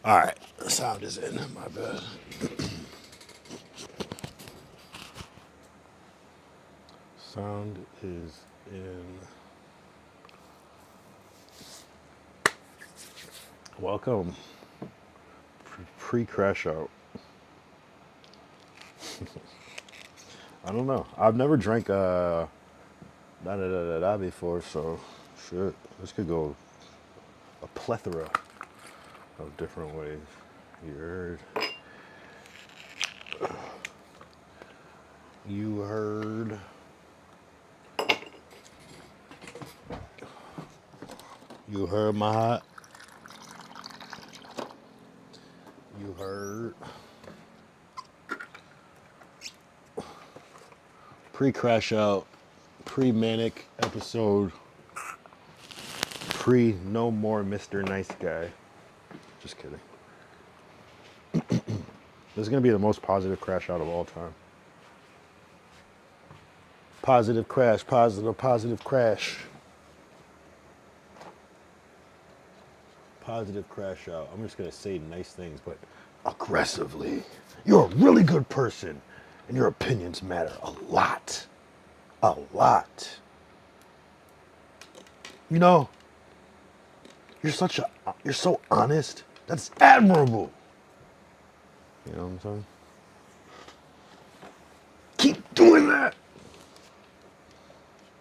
All right, the sound is in. My bad. Sound is in. Welcome. Pre-crash out. I don't know. I've never drank da da da da da before, so shit. This could go a plethora of different ways. You heard. You heard. You heard my hot. You heard. Pre-crash out. Pre-manic episode. Pre-no more Mr. Nice Guy. Just kidding. This is going to be the most positive crash out of all time. Positive crash, positive crash. Positive crash out. I'm just going to say nice things, but aggressively. You're a really good person, and your opinions matter a lot. A lot. You know, you're so honest. That's admirable. You know what I'm saying? Keep doing that.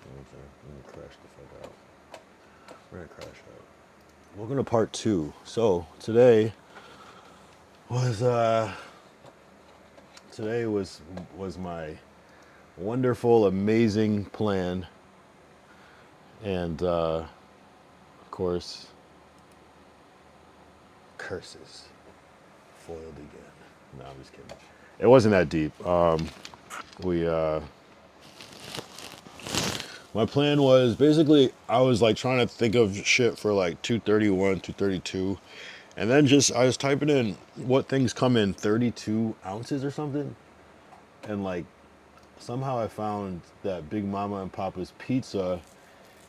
I'm gonna crash the fuck out. We're gonna crash out. Welcome to part 2. So was uh today was my wonderful, amazing plan, and of course, curses foiled again. No, I'm just kidding. It wasn't that deep. We My plan was basically I was like trying to think of shit for like 231, 232, and then just I was typing in what things come in 32 ounces or something, and like somehow I found that Big Mama and Papa's Pizza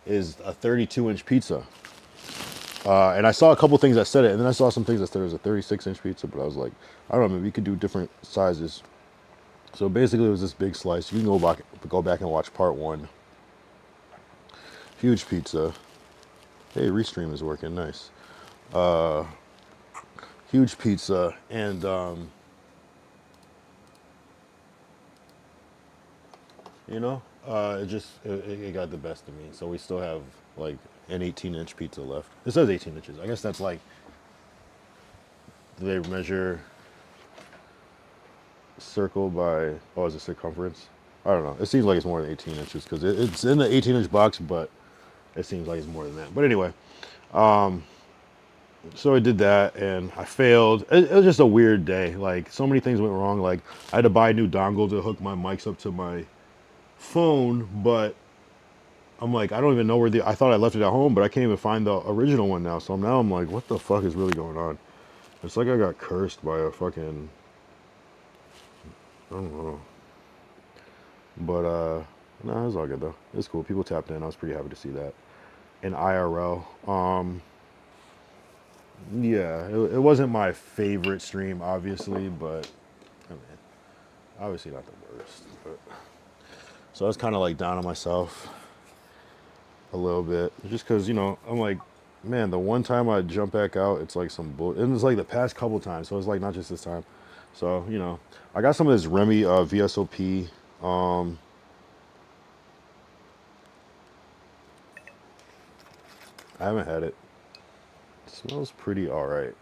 is a 32-inch pizza. And I saw a couple things that said it, and then I saw some things that said it was a 36-inch pizza, but I was like, I don't know, maybe we could do different sizes. So basically, it was this big slice. You can go back and watch part 1. Huge pizza. Hey, Restream is working. Nice. Huge pizza, and it got the best of me. So we still have like an 18-inch pizza left. It says 18 inches. I guess that's like, do they measure circle by, oh, is it circumference? I don't know. It seems like it's more than 18 inches because it's in the 18-inch box, but it seems like it's more than that. But anyway, so I did that and I failed. It was just a weird day. Like, so many things went wrong. Like, I had to buy a new dongle to hook my mics up to my phone, but I'm like, I don't even know I thought I left it at home, but I can't even find the original one now. So now I'm like, what the fuck is really going on? It's like I got cursed by a fucking, I don't know. But, no, it was all good though. It's cool. People tapped in. I was pretty happy to see that. In IRL. Yeah, it wasn't my favorite stream, obviously, but I mean, obviously not the worst. But so I was kind of like down on myself a little bit, just because I'm like, man, the one time I jump back out, it's like some bull. And it's like the past couple times, so it's like not just this time. So I got some of this Remy VSOP. I haven't had it. It smells pretty all right.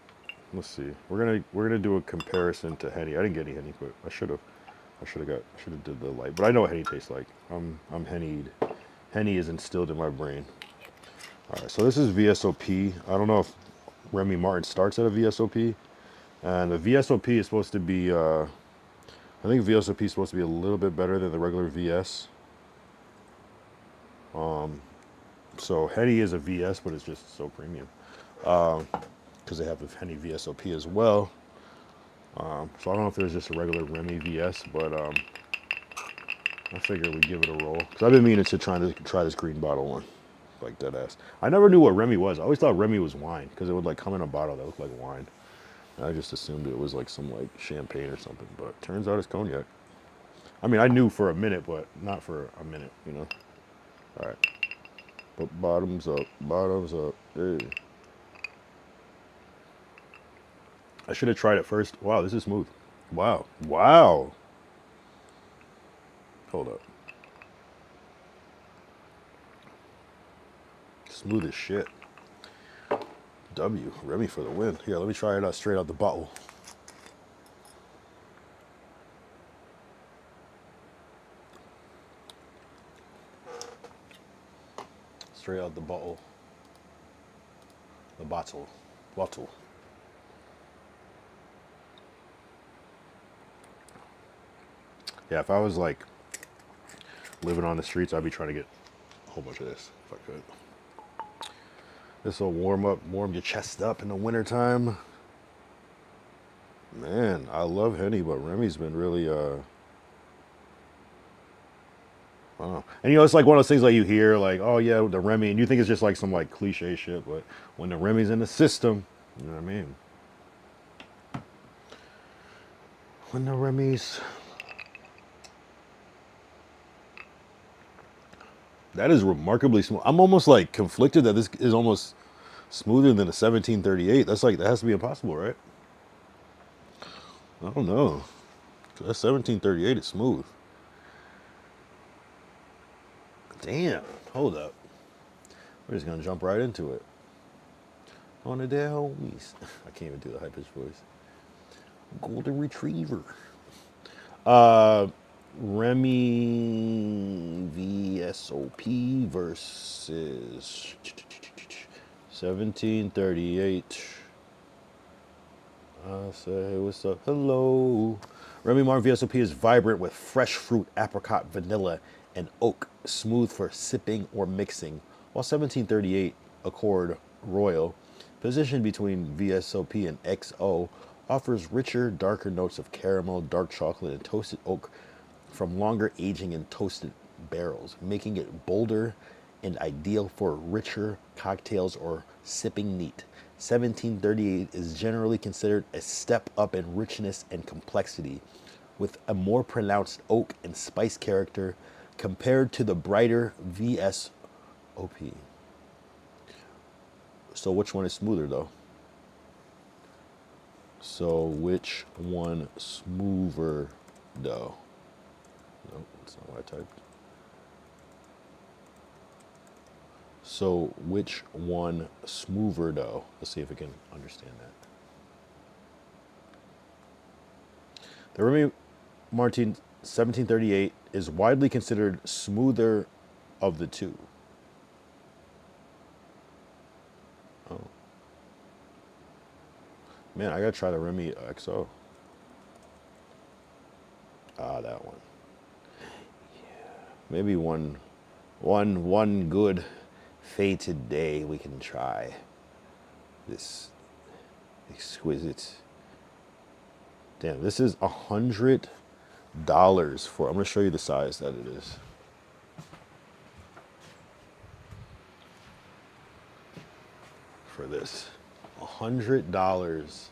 Let's see. We're gonna do a comparison to Henny. I didn't get any Henny, but I should have. I should have did the light. But I know what Henny tastes like. I'm Hennied. Henny is instilled in my brain. All right. So this is VSOP. I don't know if Remy Martin starts at a VSOP, and the VSOP is supposed to be. I think VSOP is supposed to be a little bit better than the regular VS. So Henny is a VS, but it's just so premium because they have the Henny VSOP as well. So I don't know if there's just a regular Remy VS, but I figured we'd give it a roll. Because I've been meaning to try this green bottle one. Like dead ass. I never knew what Remy was. I always thought Remy was wine because it would like come in a bottle that looked like wine. I just assumed it was like some like champagne or something, but turns out it's cognac. I mean, I knew for a minute, but not for a minute, you know. All right, but bottoms up, bottoms up. Hey. I should have tried it first. Wow, this is smooth. Wow, wow. Hold up, smooth as shit. W, Remy for the win. Here, let me try it out straight out the bottle. Straight out the bottle. The bottle. Bottle. Yeah, if I was like living on the streets, I'd be trying to get a whole bunch of this if I could. This will warm your chest up in the wintertime. Man, I love Henny, but Remy's been really I don't know. And you know, it's like one of those things like you hear, like, oh yeah, the Remy, and you think it's just like some like cliche shit, but when the Remy's in the system, you know what I mean? When the Remy's, that is remarkably smooth. I'm almost like conflicted that this is almost smoother than a 1738. That's like that has to be impossible, right? I don't know. That 1738 is smooth. Damn. Hold up. We're just gonna jump right into it. On the dead homies. I can't even do the high pitched voice. Golden Retriever. Remy VSOP versus 1738. I say what's up, hello. Remy Martin VSOP is vibrant with fresh fruit, apricot, vanilla, and oak, smooth for sipping or mixing. While 1738 Accord Royal, positioned between VSOP and XO, offers richer, darker notes of caramel, dark chocolate, and toasted oak from longer aging in toasted barrels, making it bolder and ideal for richer cocktails or sipping neat. 1738 is generally considered a step up in richness and complexity, with a more pronounced oak and spice character compared to the brighter VSOP. So which one is smoother though? So which one smoother though? Nope, that's not what I typed. So which one smoother though? Let's see if we can understand that. The Remy Martin 1738 is widely considered smoother of the two. Oh. Man, I gotta try the Remy XO. Ah, that one. Maybe one good fated day we can try this exquisite. Damn, this is $100 for. I'm gonna show you the size that it is. For this, $100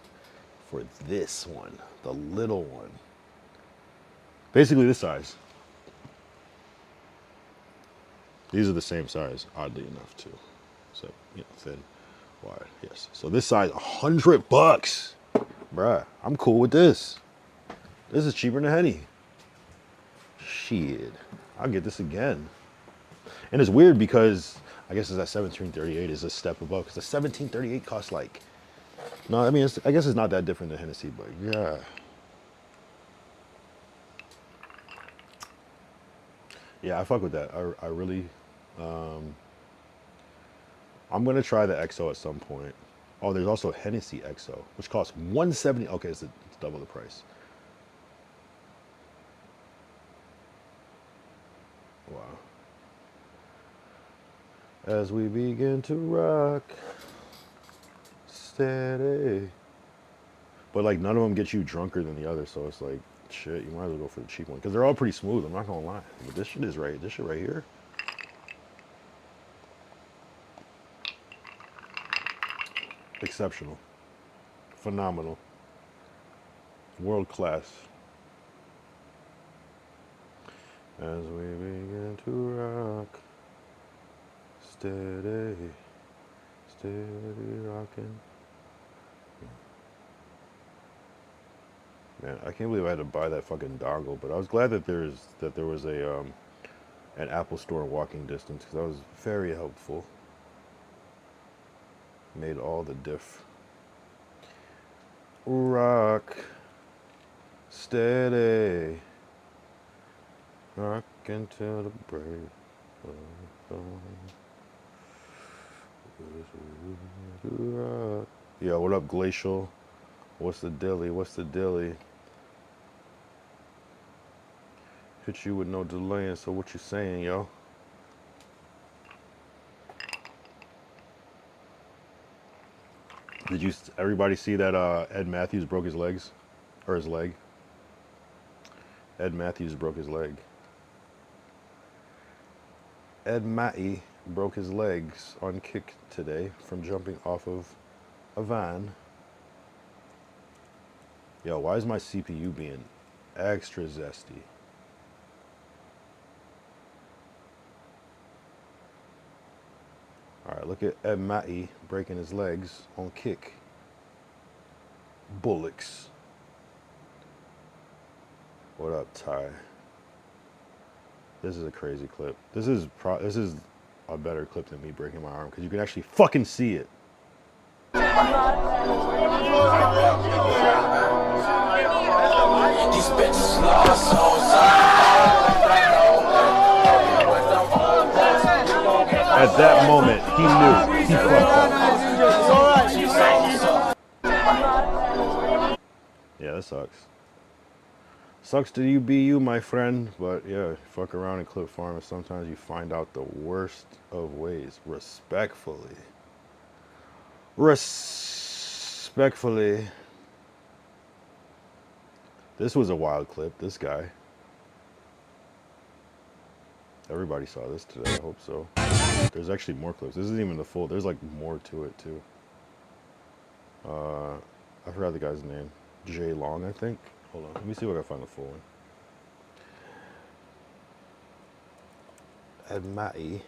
for this one, the little one. Basically this size. These are the same size, oddly enough, too. So, you know, thin, wide, yes. So this size, $100. Bruh, I'm cool with this. This is cheaper than Henny. Shit, I'll get this again. And it's weird because I guess it's that 1738 is a step above, because the 1738 costs like, no, I mean, I guess it's not that different than Hennessy, but yeah. Yeah, I fuck with that. I really, I'm gonna try the XO at some point. Oh, there's also Hennessy XO, which costs 170. Okay, it's double the price. Wow. As we begin to rock, steady. But like none of them get you drunker than the other, so it's like shit. You might as well go for the cheap one because they're all pretty smooth. I'm not gonna lie, but this shit is right. This shit right here. Exceptional. Phenomenal. World class. As we begin to rock, steady, steady rocking. Man, I can't believe I had to buy that fucking dongle, but I was glad that there was a an Apple store in walking distance because that was very helpful. Made all the diff. Rock, steady, rock until the break of dawn. Rock. Yo, what up, Glacial? What's the dilly? What's the dilly? Hit you with no delaying, so what you saying, yo? Did you everybody see that Ed Matthews broke his legs? Or his leg? Ed Matthews broke his leg. Ed Matty broke his legs on kick today from jumping off of a van. Yo, why is my CPU being extra zesty? Alright, look at Ed Matty breaking his legs on kick. Bullocks. What up, Ty? This is a crazy clip. This is a better clip than me breaking my arm because you can actually fucking see it. These bitches lost At that moment, he knew he fucked up. Yeah, that sucks. Sucks to you be you, my friend, but yeah, fuck around and clip farm, and sometimes you find out the worst of ways. Respectfully. Respectfully. This was a wild clip, this guy. Everybody saw this today, I hope so. There's actually more clips. This isn't even the full, there's like more to it too. I forgot the guy's name. Jay Long, I think. Hold on, let me see if I can find the full one. Ed Matty.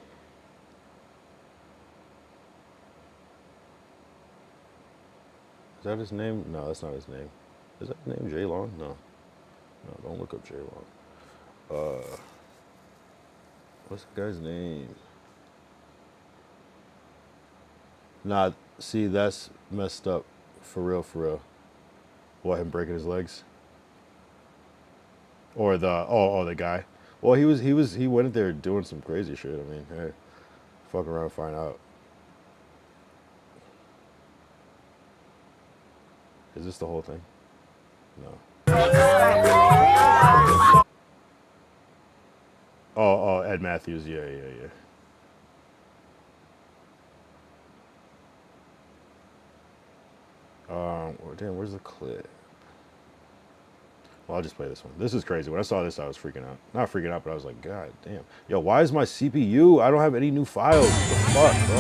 Is that his name? No, that's not his name. Is that his name, Jay Long? No. No, don't look up Jay Long. What's the guy's name? Nah, see, that's messed up. For real, for real. What, him breaking his legs? Or the guy. Well, he went in there doing some crazy shit. I mean, hey, fuck around and find out. Is this the whole thing? No. Oh, Ed Matthews. Yeah. Damn, where's the clip? Well, I'll just play this one. This is crazy. When I saw this, I was freaking out. Not freaking out, but I was like, God damn. Yo, why is my CPU? I don't have any new files. What the fuck, bro?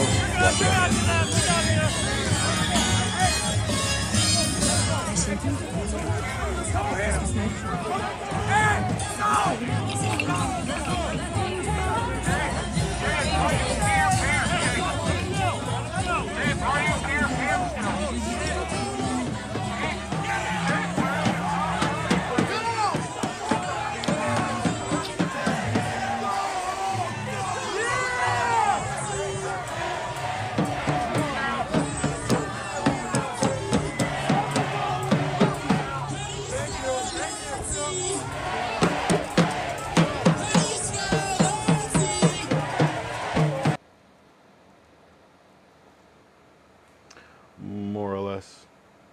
More or less.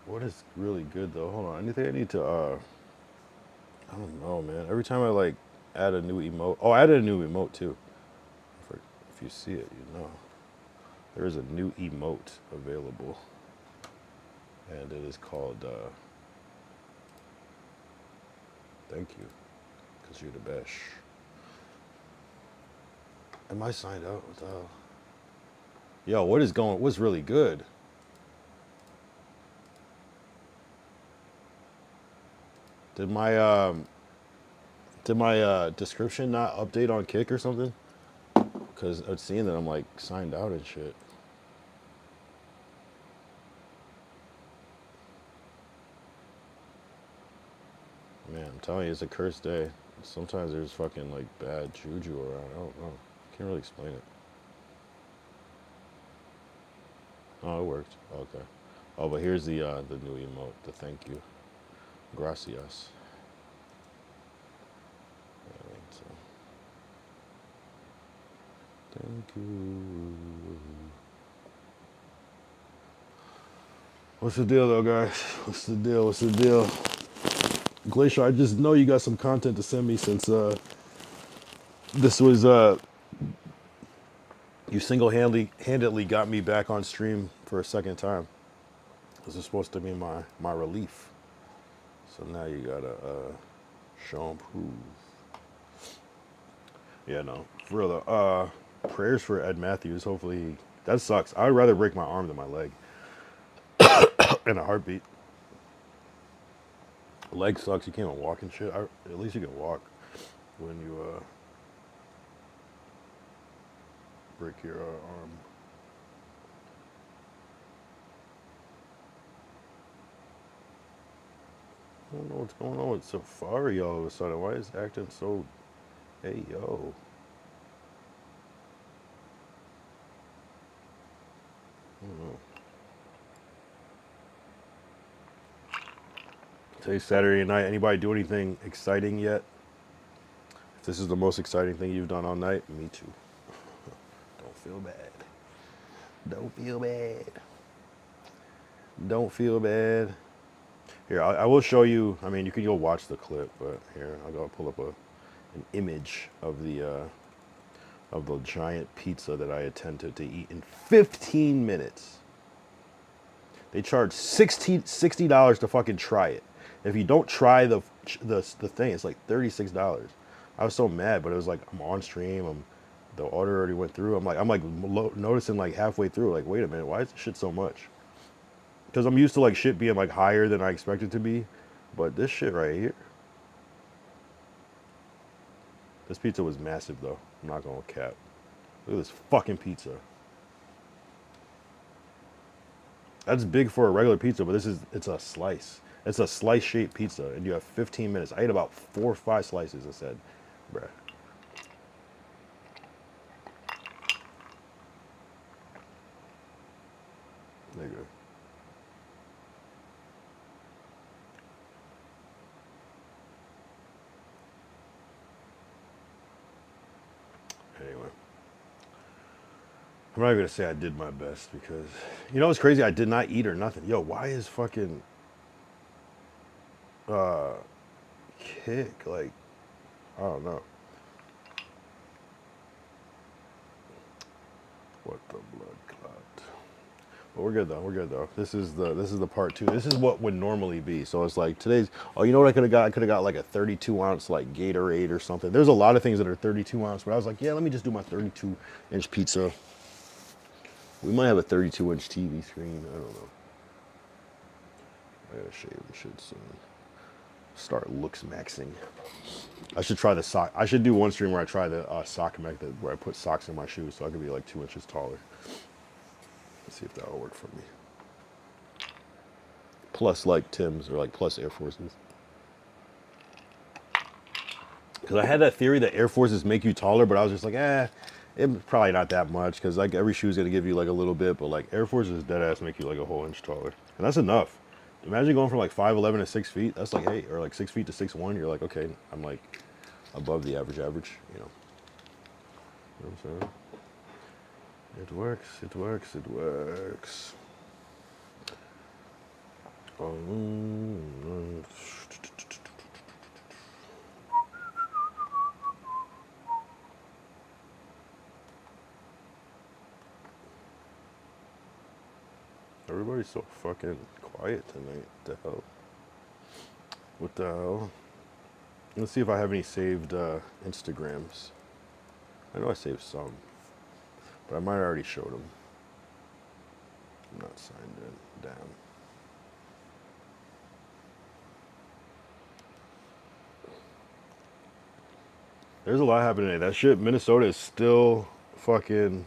What is really good though? Hold on. Anything I need to I don't know, man. Every time I like add a new emote. Oh, I added a new emote too. If you see it, you know. There is a new emote available. And it is called thank you. Cause you're the best. Am I signed out? What the hell? Yo, what's really good? Did my description not update on Kick or something? Because it's seeing that I'm like signed out and shit. Man, I'm telling you, it's a cursed day. Sometimes there's fucking like bad juju around. I don't know. Can't really explain it. Oh, it worked. Okay. Oh, but here's the new emote. The thank you. Gracias. Alright, so thank you. What's the deal though, guys? What's the deal? What's the deal? Glacier, I just know you got some content to send me since this was you single-handedly got me back on stream for a second time. This is supposed to be my relief. So now you gotta show and prove. Yeah, no, for real though. Prayers for Ed Matthews. Hopefully, that sucks. I would rather break my arm than my leg in a heartbeat. Leg sucks. You can't even walk and shit. At least you can walk when you break your arm. I don't know what's going on with Safari all of a sudden. Why is it acting so? Hey yo. I don't know. Today's Saturday night. Anybody do anything exciting yet? If this is the most exciting thing you've done all night, me too. Don't feel bad. Don't feel bad. Don't feel bad. Here, I will show you. I mean, you can go watch the clip, but here, I'll go pull up an image of the giant pizza that I attempted to eat in 15 minutes. They charge $60 to fucking try it. If you don't try the thing, it's like $36. I was so mad, but it was like I'm on stream. The order already went through. I'm like noticing like halfway through, like wait a minute, why is this shit so much? Because I'm used to like shit being like higher than I expect it to be, but this shit right here, this pizza was massive though. I'm not gonna cap. Look at this fucking pizza. That's big for a regular pizza, but it's a slice. It's a slice shaped pizza, and you have 15 minutes. I ate about 4 or 5 slices and said, bruh. Nigga. Anyway. I'm not even gonna say I did my best because you know what's crazy? I did not eat or nothing. Yo, why is fucking uh Kick like I don't know. What the blood clot? But we're good though. We're good though. This is the part 2. This is what would normally be. So it's like today's. Oh, you know what I could have got? I could have got like a 32 ounce like Gatorade or something. There's a lot of things that are 32 ounce, but I was like, yeah, let me just do my 32-inch pizza. We might have a 32-inch TV screen. I don't know. I gotta shave the shit soon. Start looks maxing. I should try the sock. I should do one stream where I try the sock mech where I put socks in my shoes so I could be like 2 inches taller. Let's see if that'll work for me. Plus like Tim's or like plus Air Forces. Because I had that theory that Air Forces make you taller, but I was just like, it's probably not that much because like every shoe is gonna give you like a little bit, but like Air Forces dead ass make you like a whole inch taller, and that's enough. Imagine going from like 5'11" to 6 feet. That's like hey, or like 6 feet to 6'1". You're like okay, I'm like above the average, you know. You know what I'm saying? It works. It works. It works. Everybody's so fucking quiet tonight. What the hell? What the hell? Let's see if I have any saved Instagrams. I know I saved some, but I might have already showed them. I'm not signed in. Damn. There's a lot happening today. That shit, Minnesota is still fucking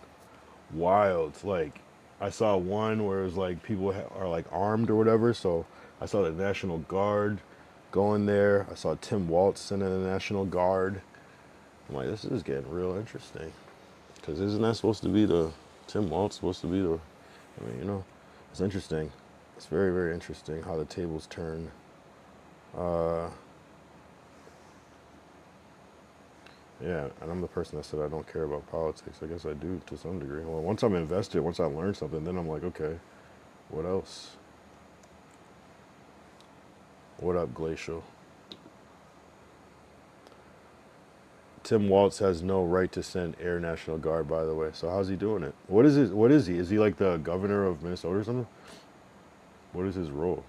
wild. Like, I saw one where it was like people are like armed or whatever. So I saw the National Guard going there. I saw Tim Walz sending the National Guard. I'm like, this is getting real interesting. Because isn't that supposed to be the Tim Walz supposed to be the? I mean, it's interesting. It's very, very interesting how the tables turn. Uh, yeah, and I'm the person that said I don't care about politics. I guess I do to some degree. Well, once I'm invested, once I learn something, then I'm like, okay, what else? What up, Glacial? Tim Walz has no right to send Air National Guard, by the way. So how's he doing it? What is it? What is he? Is he like the governor of Minnesota or something? What is his role?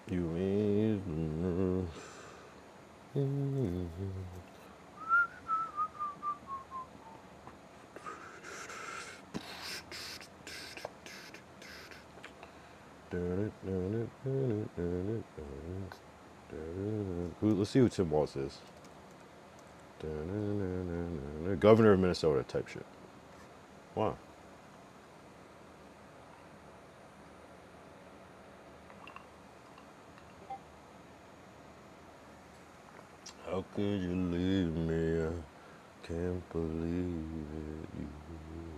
You mean? Let's see who Tim Walz is. Governor of Minnesota type shit. Wow. How could you leave me? I can't believe it. You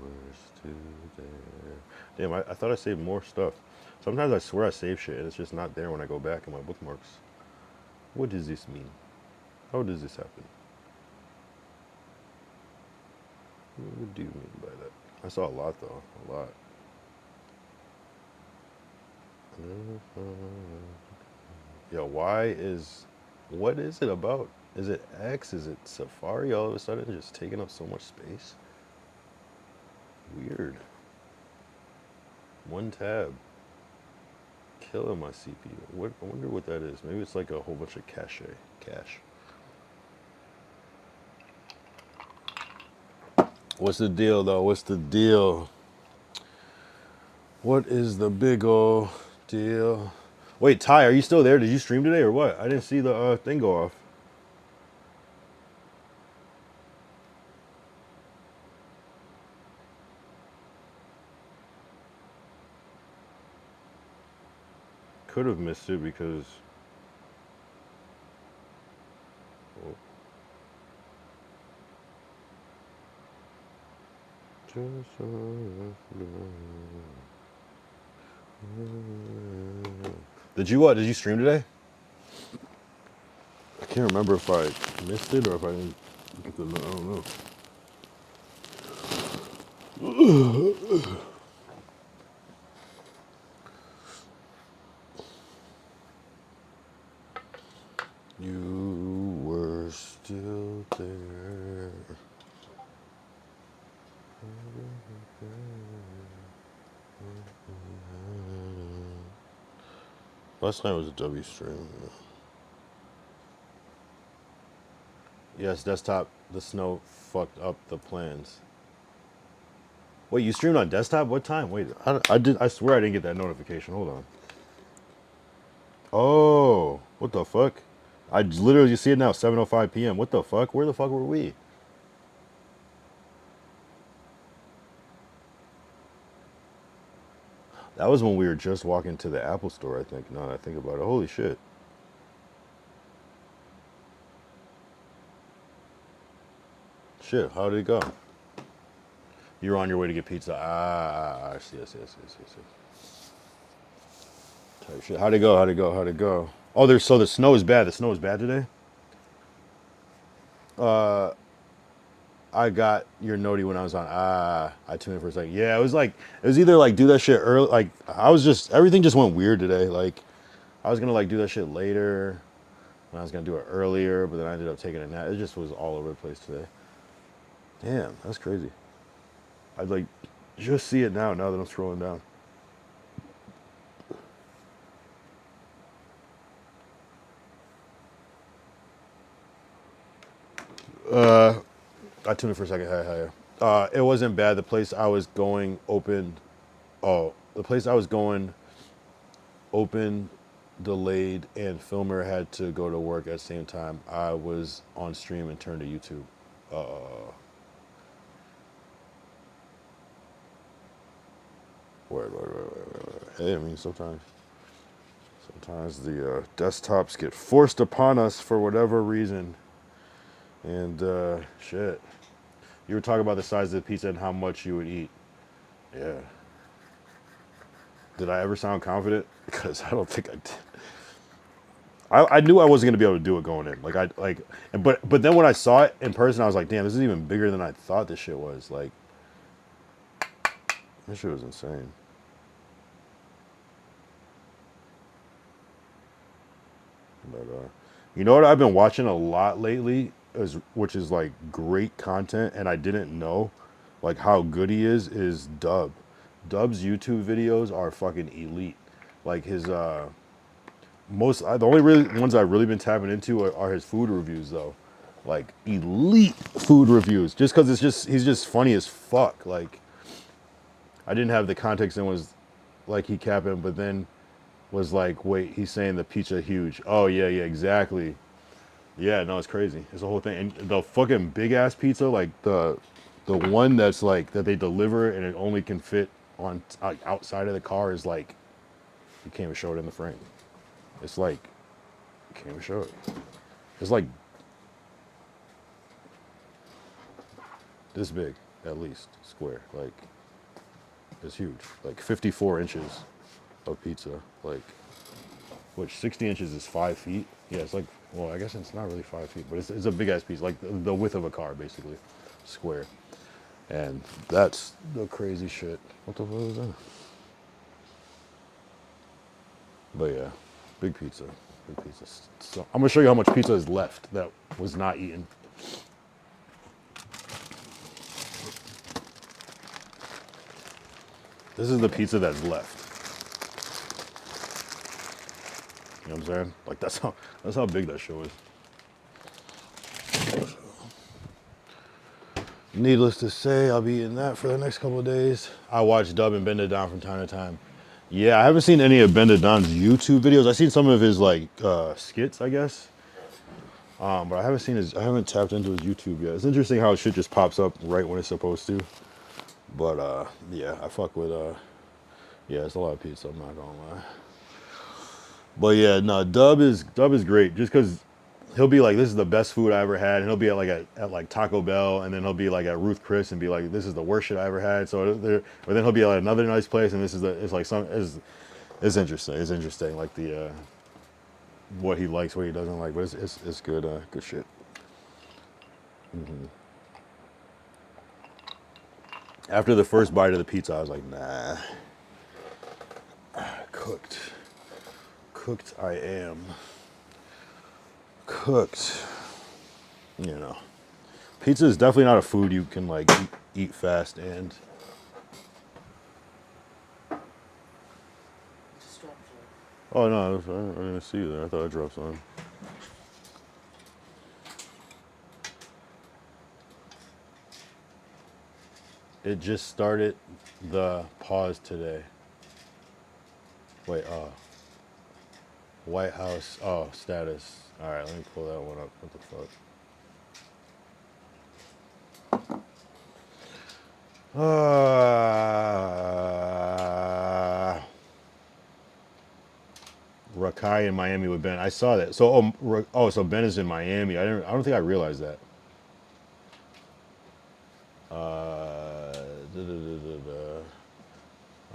were still there. Damn, I thought I saved more stuff. Sometimes I swear I save shit and it's just not there when I go back in my bookmarks. What does this mean? How does this happen? What do you mean by that? I saw a lot though, a lot. Yo, what is it about? Is it X? Is it Safari all of a sudden just taking up so much space? Weird. One tab. Killing my CPU. I wonder what that is. Maybe it's like a whole bunch of cache. What's the deal though? What's the deal? What is the big ol' deal? Wait, Ty, are you still there? Did you stream today or what? I didn't see the thing go off. Could have missed it because. Oh. Did you what? Did you stream today? I can't remember if I missed it or if I didn't get the. I don't know. You were still there. Last night was a W stream. Yes, desktop. The snow fucked up the plans. Wait, you streamed on desktop? What time? Wait, I did. I swear I didn't get that notification. Hold on. Oh, what the fuck? I literally just see it now. 7:05 p.m. What the fuck? Where the fuck were we? That was when we were just walking to the Apple store. I think. Now that I think about it. Holy shit. Shit. How did it go? You were on your way to get pizza. I see. Type shit. How'd it go? How'd it go? Oh, so the snow is bad. The snow is bad today. Uh, I got your noti when I was on. I tuned in for a second. Yeah, it was either like do that shit early. Like I was just everything just went weird today. Like I was gonna like do that shit later. When I was gonna do it earlier, but then I ended up taking a nap. It just was all over the place today. Damn, that's crazy. I'd like just see it now that I'm scrolling down. I tuned in for a second. It wasn't bad. The place I was going opened. Oh, the place I was going opened, delayed, and filmer had to go to work at the same time. I was on stream and turned to YouTube. Word. Hey, I mean, sometimes the desktops get forced upon us for whatever reason. And shit. You were talking about the size of the pizza and how much you would eat. Yeah. Did I ever sound confident? Because I don't think I did. I knew I wasn't gonna be able to do it going in. But then when I saw it in person, I was like, damn, this is even bigger than I thought this shit was. Like, this shit was insane. But you know what I've been watching a lot lately, which is like great content, and I didn't know, like how good he is Dub. Dub's YouTube videos are fucking elite. Like his the only really ones I've really been tapping into are his food reviews though, like elite food reviews. Just because he's just funny as fuck. Like I didn't have the context and was like he capping, but then was like, wait, he's saying the pizza huge. Oh yeah, exactly. Yeah, no, it's crazy. It's a whole thing. And the fucking big ass pizza, like the one that's like that they deliver and it only can fit on outside of the car is like you can't even show it in the frame. It's like you can't even show it. It's like this big at least square. Like it's huge. Like 54 inches of pizza. Like which 60 inches is 5 feet. Yeah, it's like, well, I guess it's not really 5 feet, but it's a big ass piece, like the width of a car, basically, square. And that's the crazy shit. What the fuck is that? But yeah, big pizza. Big pizza. So I'm gonna show you how much pizza is left that was not eaten. This is the pizza that's left. You know what I'm saying? Like that's how big that shit was. Needless to say, I'll be eating that for the next couple of days. I watch Dub and Bend It Down from time to time. Yeah, I haven't seen any of Bend It Down's YouTube videos. I've seen some of his like skits, I guess. But I haven't tapped into his YouTube yet. It's interesting how shit just pops up right when it's supposed to. But yeah, I fuck with yeah, it's a lot of pizza, I'm not gonna lie. But yeah, no, Dub is great just because he'll be like, this is the best food I ever had, and he'll be at like Taco Bell, and then he'll be like at Ruth Chris and be like, this is the worst shit I ever had. So there, or then he'll be at another nice place, and it's like it's interesting. It's interesting, like the what he likes, what he doesn't like, but it's good good shit. After the first bite of the pizza, I was like, nah, cooked, I am cooked. You know. Pizza is definitely not a food you can like eat fast and. Oh no, I didn't even see you there. I thought I dropped something. It just started the pause today. Wait, White House, status. All right, let me pull that one up. What the fuck? Rakai in Miami with Ben. I saw that. So so Ben is in Miami. I don't think I realized that. Da, da, da, da.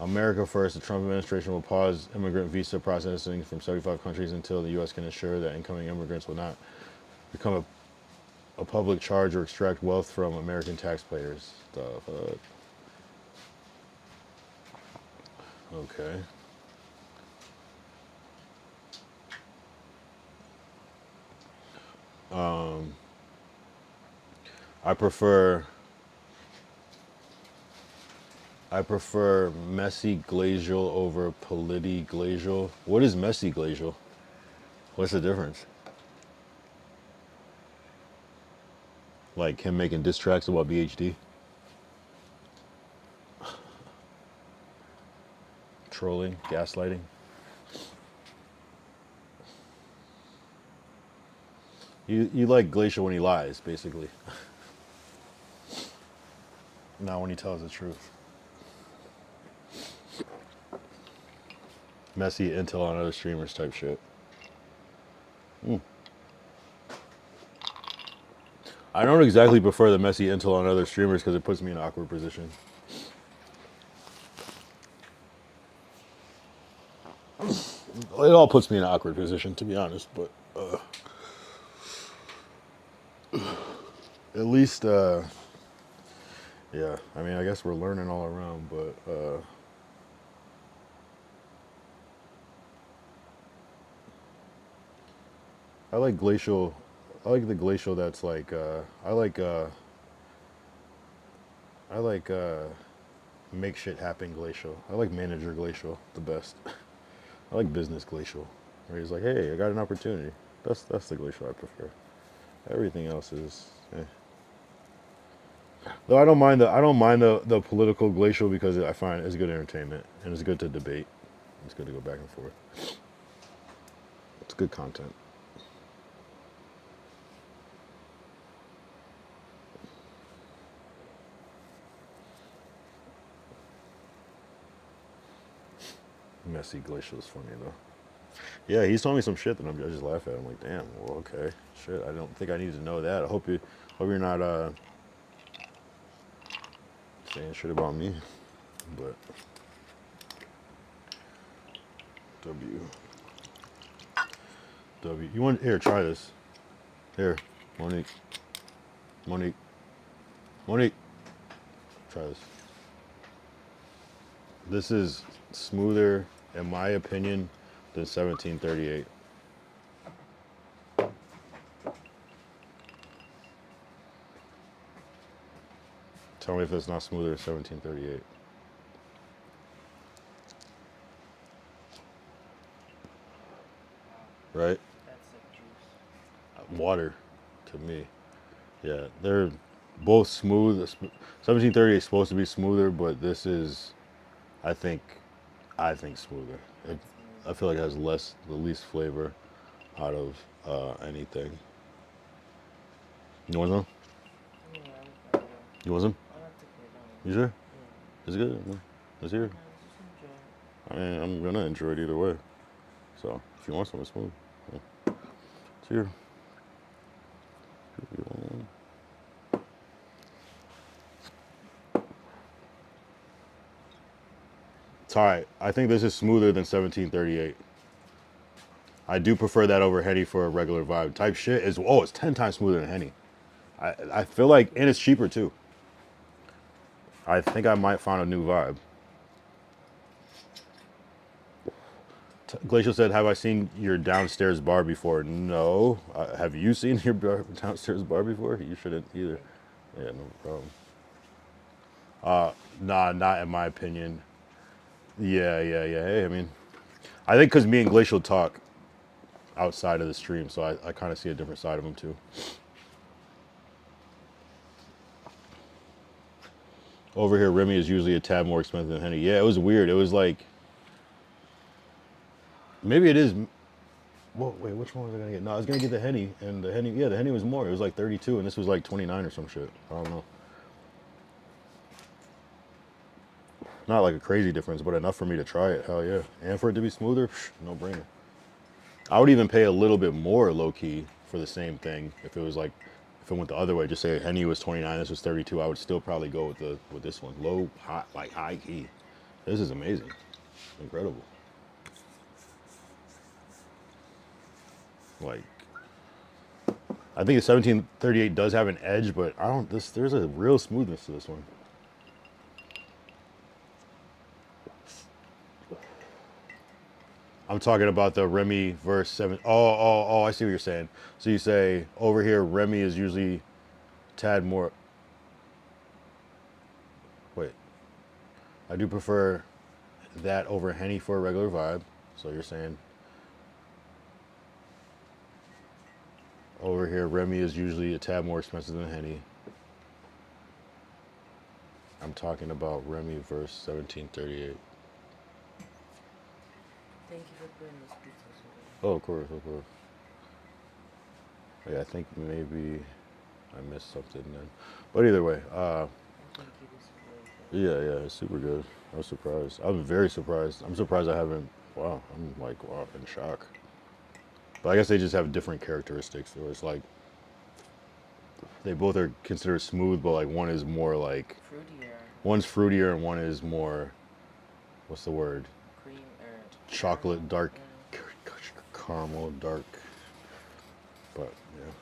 America first. The Trump administration will pause immigrant visa processing from 75 countries until the U.S. can ensure that incoming immigrants will not become a public charge or extract wealth from American taxpayers. The fuck? Okay. I prefer messy glacial over politi glacial. What is messy glacial? What's the difference? Like him making diss tracks about BHD, trolling, gaslighting. You like Glacial when he lies, basically. Not when he tells the truth. Messy intel on other streamers type shit. I don't exactly prefer the messy intel on other streamers because it puts me in an awkward position. It all puts me in an awkward position, to be honest. But at least, yeah. I mean, I guess we're learning all around. But I like Glacial. I like the Glacial that's like. I like. I like make shit happen Glacial. I like manager Glacial the best. I like business Glacial, where he's like, "Hey, I got an opportunity." That's the Glacial I prefer. Everything else is. Eh. Though I don't mind the political Glacial because I find it's good entertainment and it's good to debate. It's good to go back and forth. It's good content. Messy Glacial is funny though. Yeah, he's told me some shit that I just laugh at. I'm like, damn, well, okay, shit. I don't think I need to know that. I hope you're not saying shit about me. But W W, you want here? Try this. Here, Monique, Monique, Monique. Try this. This is smoother, in my opinion, than 1738. Tell me if it's not smoother than 1738. Right? That's like juice. Water, to me. Yeah, they're both smooth. 1738 is supposed to be smoother, but this is, I think, smoother. That's smooth. I feel like it has the least flavor out of anything. You want some? Yeah, I will. You want some? I'll have to put it on. You sure? Yeah. It's good. Let's hear it. No, just enjoy it. I mean, I'm gonna enjoy it either way. So if you want something smooth, yeah. It's here. It's all right. I think this is smoother than 1738. I do prefer that over Henny for a regular vibe. Type shit is, oh, it's 10 times smoother than Henny. I feel like, and it's cheaper too. I think I might find a new vibe. Glacial said, "Have I seen your downstairs bar before?" No. Have you seen your downstairs bar before? You shouldn't either. Yeah, no problem. Nah, not in my opinion. Yeah. Hey, I mean, I think because me and Glacial talk outside of the stream, so I kind of see a different side of him too. Over here, Remy is usually a tad more expensive than Henny. Yeah, it was weird. It was like, maybe it is. Well, wait, which one was I gonna get? No, I was gonna get the Henny, and the Henny, yeah, the Henny was more. It was like 32, and this was like 29 or some shit. I don't know. Not like a crazy difference, but enough for me to try it. Hell yeah. And for it to be smoother, no brainer. I would even pay a little bit more low key for the same thing if it was like, if it went the other way. Just say Henny was 29, this was 32. I would still probably go with this one. Low, hot, like high key. This is amazing. Incredible. Like, I think the 1738 does have an edge, but I don't. There's a real smoothness to this one. I'm talking about the Remy verse 7. Oh, I see what you're saying. So you say over here, Remy is usually tad more. Wait, I do prefer that over Henny for a regular vibe. So you're saying over here, Remy is usually a tad more expensive than Henny. I'm talking about Remy verse 1738. Thank you for putting this pizza away. Oh, of course, of course. Yeah, I think maybe I missed something then. But either way, I think it is way yeah, yeah, it's super good. I was surprised. I'm very surprised. I'm surprised I haven't. Wow, I'm like, wow, in shock. But I guess they just have different characteristics. So it's like they both are considered smooth, but like one is more like fruitier. one's fruitier and one is more. What's the word? Cream or Chocolate, dark, yeah. caramel, dark. But yeah,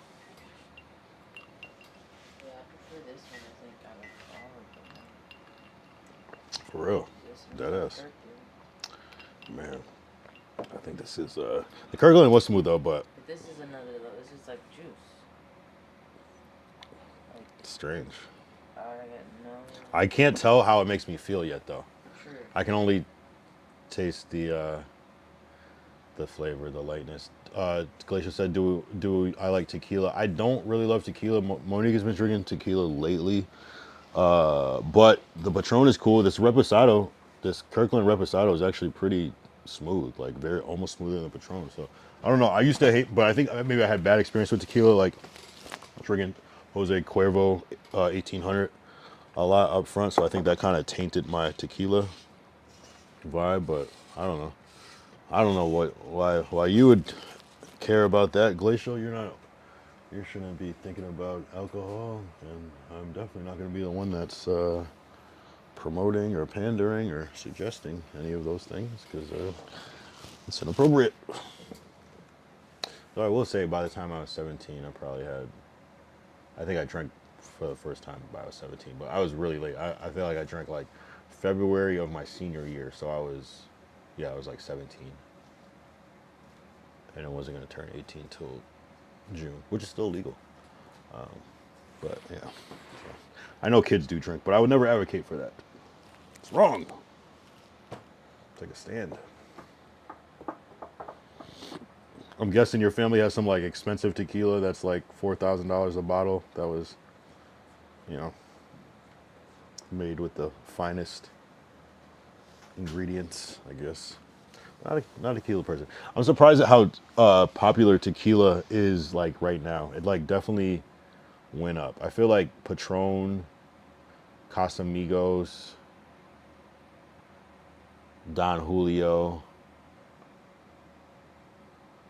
Yeah, I prefer this one. I think out of all of them. for real, This that one's ass, Kirkland. man. I think this is the Kirkland was smooth though, but But this is another. This is like juice. Like strange. I got no. I can't tell how it makes me feel yet though. True. I can only taste the flavor, the lightness. Glacier said, "Do I like tequila? I don't really love tequila. Monique has been drinking tequila lately, but the Patron is cool. This Reposado, this Kirkland Reposado is actually pretty smooth, like very almost smoother than the Patron. So I don't know. I used to hate, but I think maybe I had bad experience with tequila, like drinking Jose Cuervo 1800 a lot up front. So I think that kind of tainted my tequila vibe. But I don't know. I don't know why you would care about that, Glacial. You shouldn't be thinking about alcohol, and I'm definitely not going to be the one that's promoting or pandering or suggesting any of those things because it's inappropriate. So I will say, by the time I was 17, I think I drank for the first time by I was 17, but I was really late. I feel like I drank like February of my senior year, so I was like 17. And I wasn't going to turn 18 till June, which is still legal. But yeah, so, I know kids do drink, but I would never advocate for that. It's wrong. Take a stand. I'm guessing your family has some like expensive tequila that's like $4,000 a bottle. That was, you know, made with the finest ingredients, I guess. Not a tequila person. I'm surprised at how popular tequila is like right now. It like definitely went up. I feel like Patron, Casamigos, Don Julio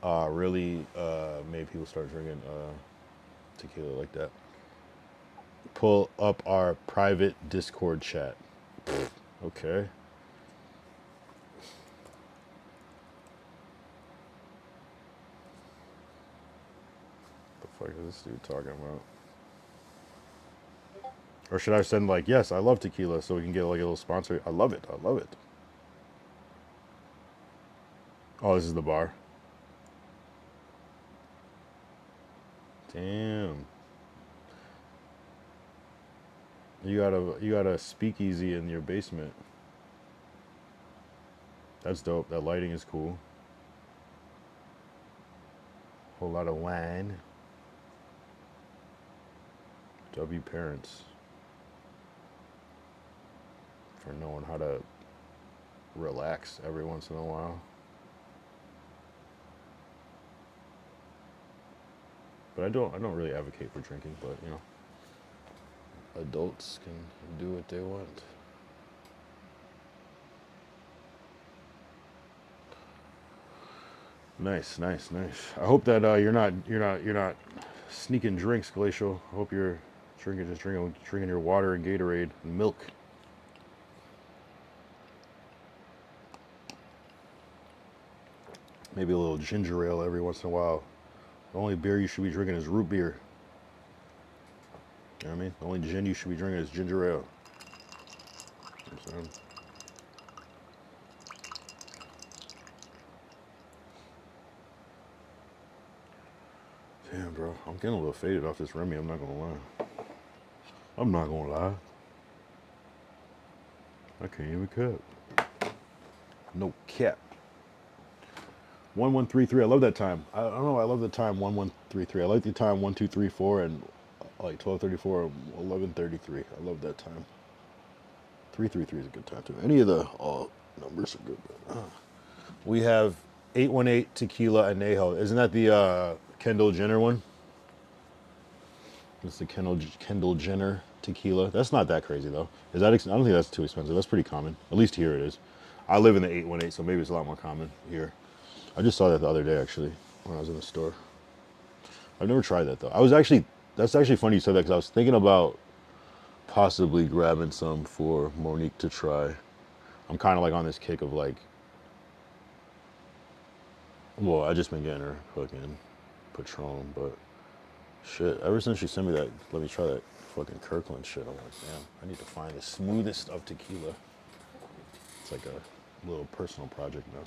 really made people start drinking tequila like that. Pull up our private Discord chat. Okay. The fuck is this dude talking about? Or should I send like, yes, I love tequila, so we can get like a little sponsor? I love it. I love it. Oh, this is the bar. Damn. You got a speakeasy in your basement. That's dope. That lighting is cool. Whole lot of wine. W parents for knowing how to relax every once in a while. But I don't really advocate for drinking, but you know, adults can do what they want. Nice, nice, nice. I hope that you're not sneaking drinks, Glacial. I hope you're drinking your water and Gatorade and milk. Maybe a little ginger ale every once in a while. The only beer you should be drinking is root beer. You know what I mean? The only gin you should be drinking is ginger ale. You know what I'm saying? Damn, bro. I'm getting a little faded off this Remy. I'm not gonna lie. I'm not gonna lie. I can't even cap. No cap. 1133. I love that time. I don't know. I love the time 1133. I like the time 1234 and like 1234 and 1133. I love that time. 333 is a good time too. Any of the all numbers are good. We have 818 tequila anejo. Isn't that the Kendall Jenner one? It's the Kendall Jenner tequila. That's not that crazy though. Is that? I don't think that's too expensive. That's pretty common. At least here it is. I live in the 818, so maybe it's a lot more common here. I just saw that the other day actually when I was in the store. I've never tried that though. That's actually funny you said that because I was thinking about possibly grabbing some for Monique to try. I'm kind of like on this kick of like, well, I just been getting her fucking Patron, but shit, ever since she sent me that, let me try that fucking Kirkland shit, I'm like, damn, I need to find the smoothest of tequila. It's like a little personal project now.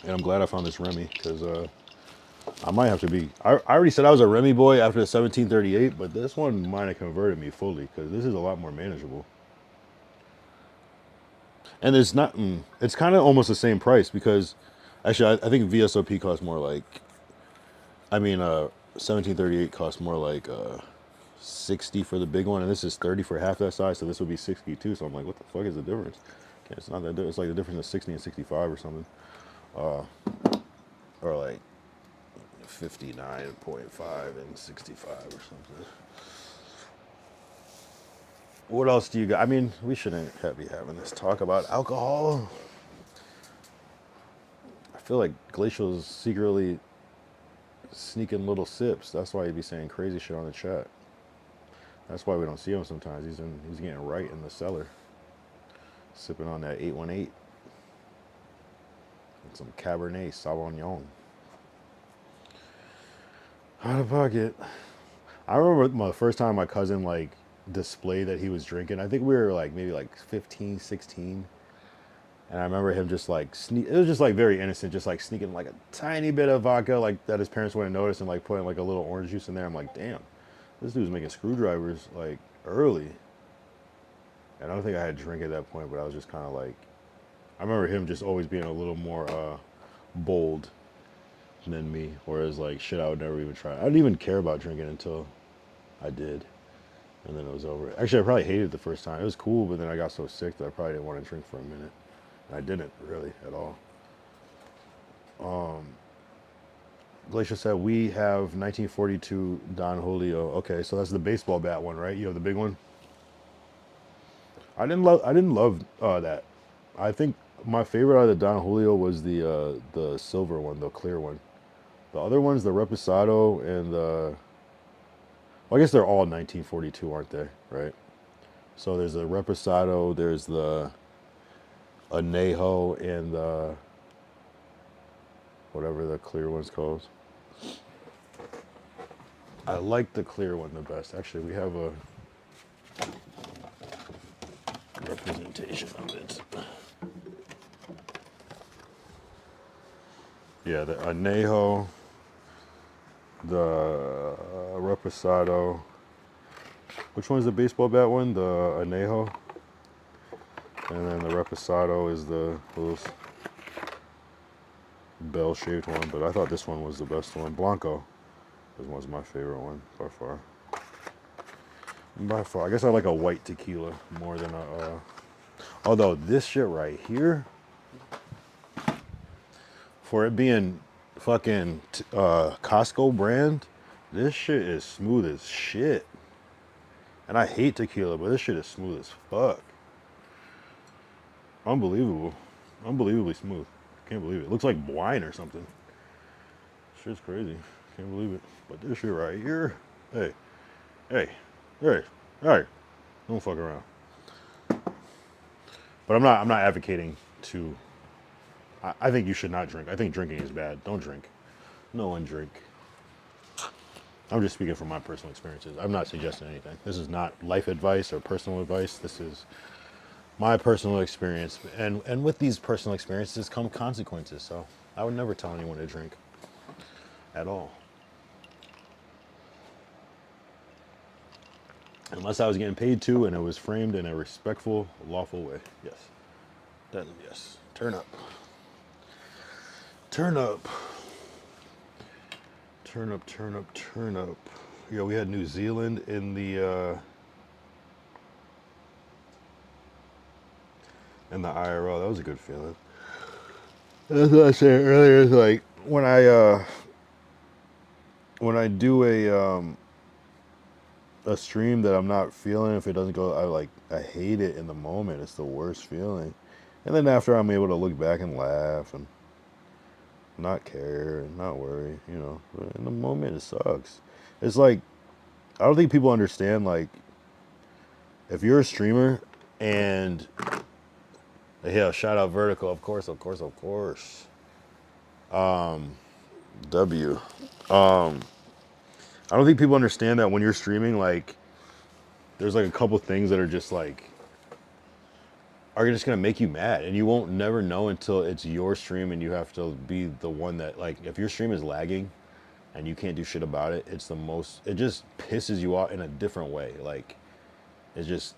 And I'm glad I found this Remy because I might have to be. I already said I was a Remy boy after the 1738, but this one might have converted me fully because this is a lot more manageable. And it's not. It's kind of almost the same price because, actually, I think VSOP costs more like. 1738 costs more like 60 for the big one, and this is 30 for half that size, so this would be 62. So I'm like, what the fuck is the difference? Okay, it's not that different. It's like the difference of 60 and 65 or something, or like 59.5 and 65 or something. What else do you got? I mean, we shouldn't be having this talk about alcohol. I feel like Glacial's secretly sneaking little sips. That's why he'd be saying crazy shit on the chat. That's why we don't see him sometimes. He's getting right in the cellar, sipping on that 818 and some Cabernet Sauvignon. Out of pocket. I remember the first time my cousin like displayed that he was drinking. I think we were like maybe like 15, 16. And I remember him just like it was just like very innocent, just like sneaking like a tiny bit of vodka like that his parents wouldn't notice and like putting like a little orange juice in there. I'm like, damn, this dude's making screwdrivers like early. And I don't think I had a drink at that point, but I was just kind of like, I remember him just always being a little more bold than me. Whereas like shit, I would never even try. I didn't even care about drinking until I did. And then it was over. Actually, I probably hated it the first time. It was cool, but then I got so sick that I probably didn't want to drink for a minute. And I didn't really at all. Glacier said we have 1942 Don Julio. Okay, so that's the baseball bat one, right? You have the big one. I didn't love that. I think my favorite out of the Don Julio was the silver one, the clear one. The other ones, the Reposado and the, well, I guess they're all 1942, aren't they? Right. So there's the Reposado, there's the Anejo, and the whatever the clear one's called. I like the clear one the best. Actually, we have a representation of it. Yeah, the Anejo, the Reposado. Which one's the baseball bat one? The Anejo. And then the Reposado is the little bell-shaped one, but I thought this one was the best one. Blanco. This one's my favorite one by far. By far. I guess I like a white tequila more than a... although this shit right here, for it being fucking Costco brand, this shit is smooth as shit. And I hate tequila, but this shit is smooth as fuck. Unbelievable. Unbelievably smooth. Can't believe it. It looks like wine or something. Shit's crazy. Can't believe it. But this shit right here, hey, hey, hey, hey, don't fuck around. But I'm not advocating to. I think you should not drink. I think drinking is bad. Don't drink. No one drink. I'm just speaking from my personal experiences. I'm not suggesting anything. This is not life advice or personal advice. This is my personal experience. And with these personal experiences come consequences. So I would never tell anyone to drink at all. Unless I was getting paid to and it was framed in a respectful, lawful way. Yes. Then yes. Turn up. Turn up. Turn up, turn up, turn up. Yeah, we had New Zealand in the IRL. That was a good feeling. That's what I said earlier. Is like when I do a stream that I'm not feeling, if it doesn't go, I hate it in the moment. It's the worst feeling. And then after, I'm able to look back and laugh and not care and not worry, you know. But in the moment, it sucks. It's like I don't think people understand, like, if you're a streamer and yeah, shout out Vertical, of course, of course, of course. W. I don't think people understand that when you're streaming, like, there's like a couple things that are just like are just gonna make you mad, and you won't never know until it's your stream, and you have to be the one that, like, if your stream is lagging and you can't do shit about it, it just pisses you off in a different way. Like, it's just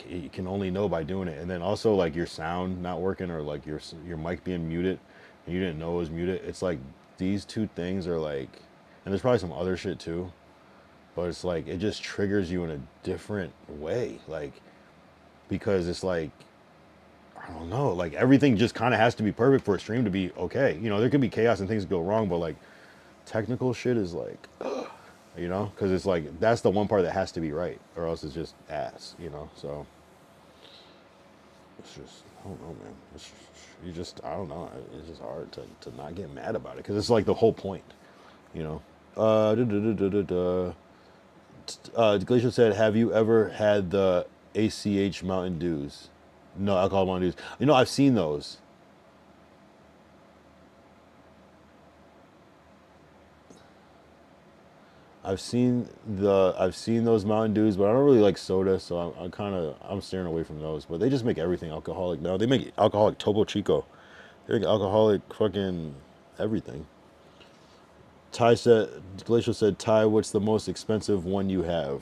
you can only know by doing it. And then also, like, your sound not working, or like your mic being muted and you didn't know it was muted. It's like these two things are like, and there's probably some other shit too, but it's like it just triggers you in a different way, like, because it's like, I don't know, like, everything just kind of has to be perfect for a stream to be okay. You know, there could be chaos and things go wrong, but like technical shit is like, you know, because it's like that's the one part that has to be right, or else it's just ass, you know. So it's just, I don't know, man. You just, I don't know. It's just hard to not get mad about it, because it's like the whole point, you know. Da, da, da, da, da, da. Glacier said, "Have you ever had the ACH Mountain Dews? No, alcohol Mountain Dews. You know, I've seen those. I've seen those Mountain Dews, but I don't really like soda, so I'm steering away from those. But they just make everything alcoholic now. They make alcoholic Topo Chico. They make alcoholic fucking everything. Ty said, Glacial said, Ty, what's the most expensive one you have?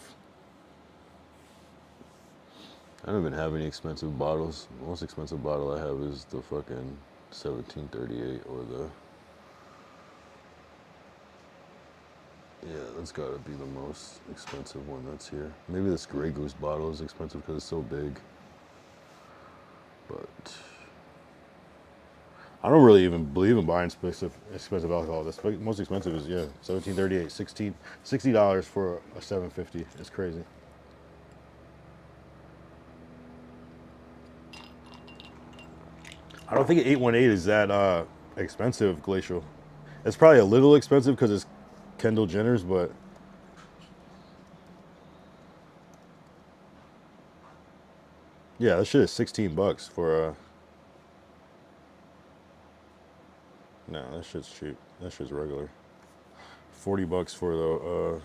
I don't even have any expensive bottles. The most expensive bottle I have is the fucking 1738, or the, yeah, that's gotta be the most expensive one that's here. Maybe this Grey Goose bottle is expensive because it's so big. But I don't really even believe in buying expensive alcohol. The most expensive is, yeah, 1738, $60 for a 750. It's crazy. I don't think an 818 is that expensive, Glacial. It's probably a little expensive because it's Kendall Jenner's, but yeah, that shit is $16 for a. No, that shit's cheap. That shit's regular. $40 for the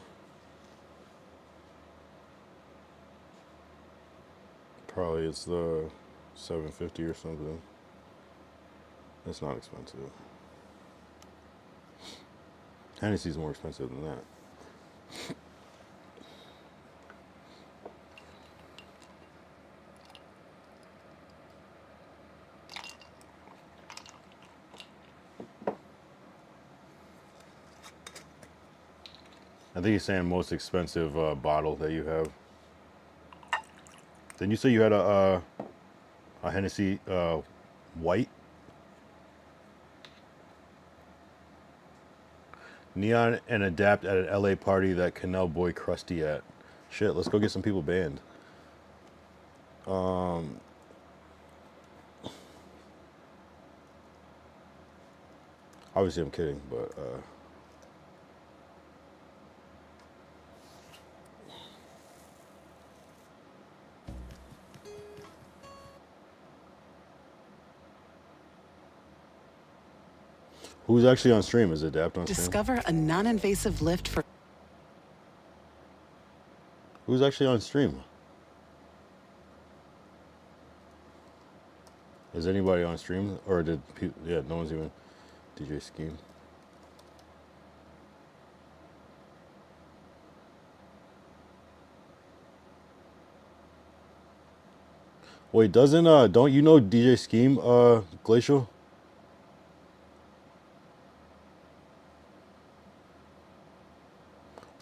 probably it's the 750 or something. That's not expensive. Hennessy's more expensive than that. I think he's saying most expensive bottle that you have. Then you say you had a Hennessy white. Neon and Adapt at an LA party that Canal Boy Krusty at. Shit, let's go get some people banned. Obviously I'm kidding, but who's actually on stream? Is Adapt on stream? Discover a non-invasive lift for... Who's actually on stream? Is anybody on stream? Or did people, yeah, no one's even. DJ Scheme. Wait, don't you know DJ Scheme, Glacial?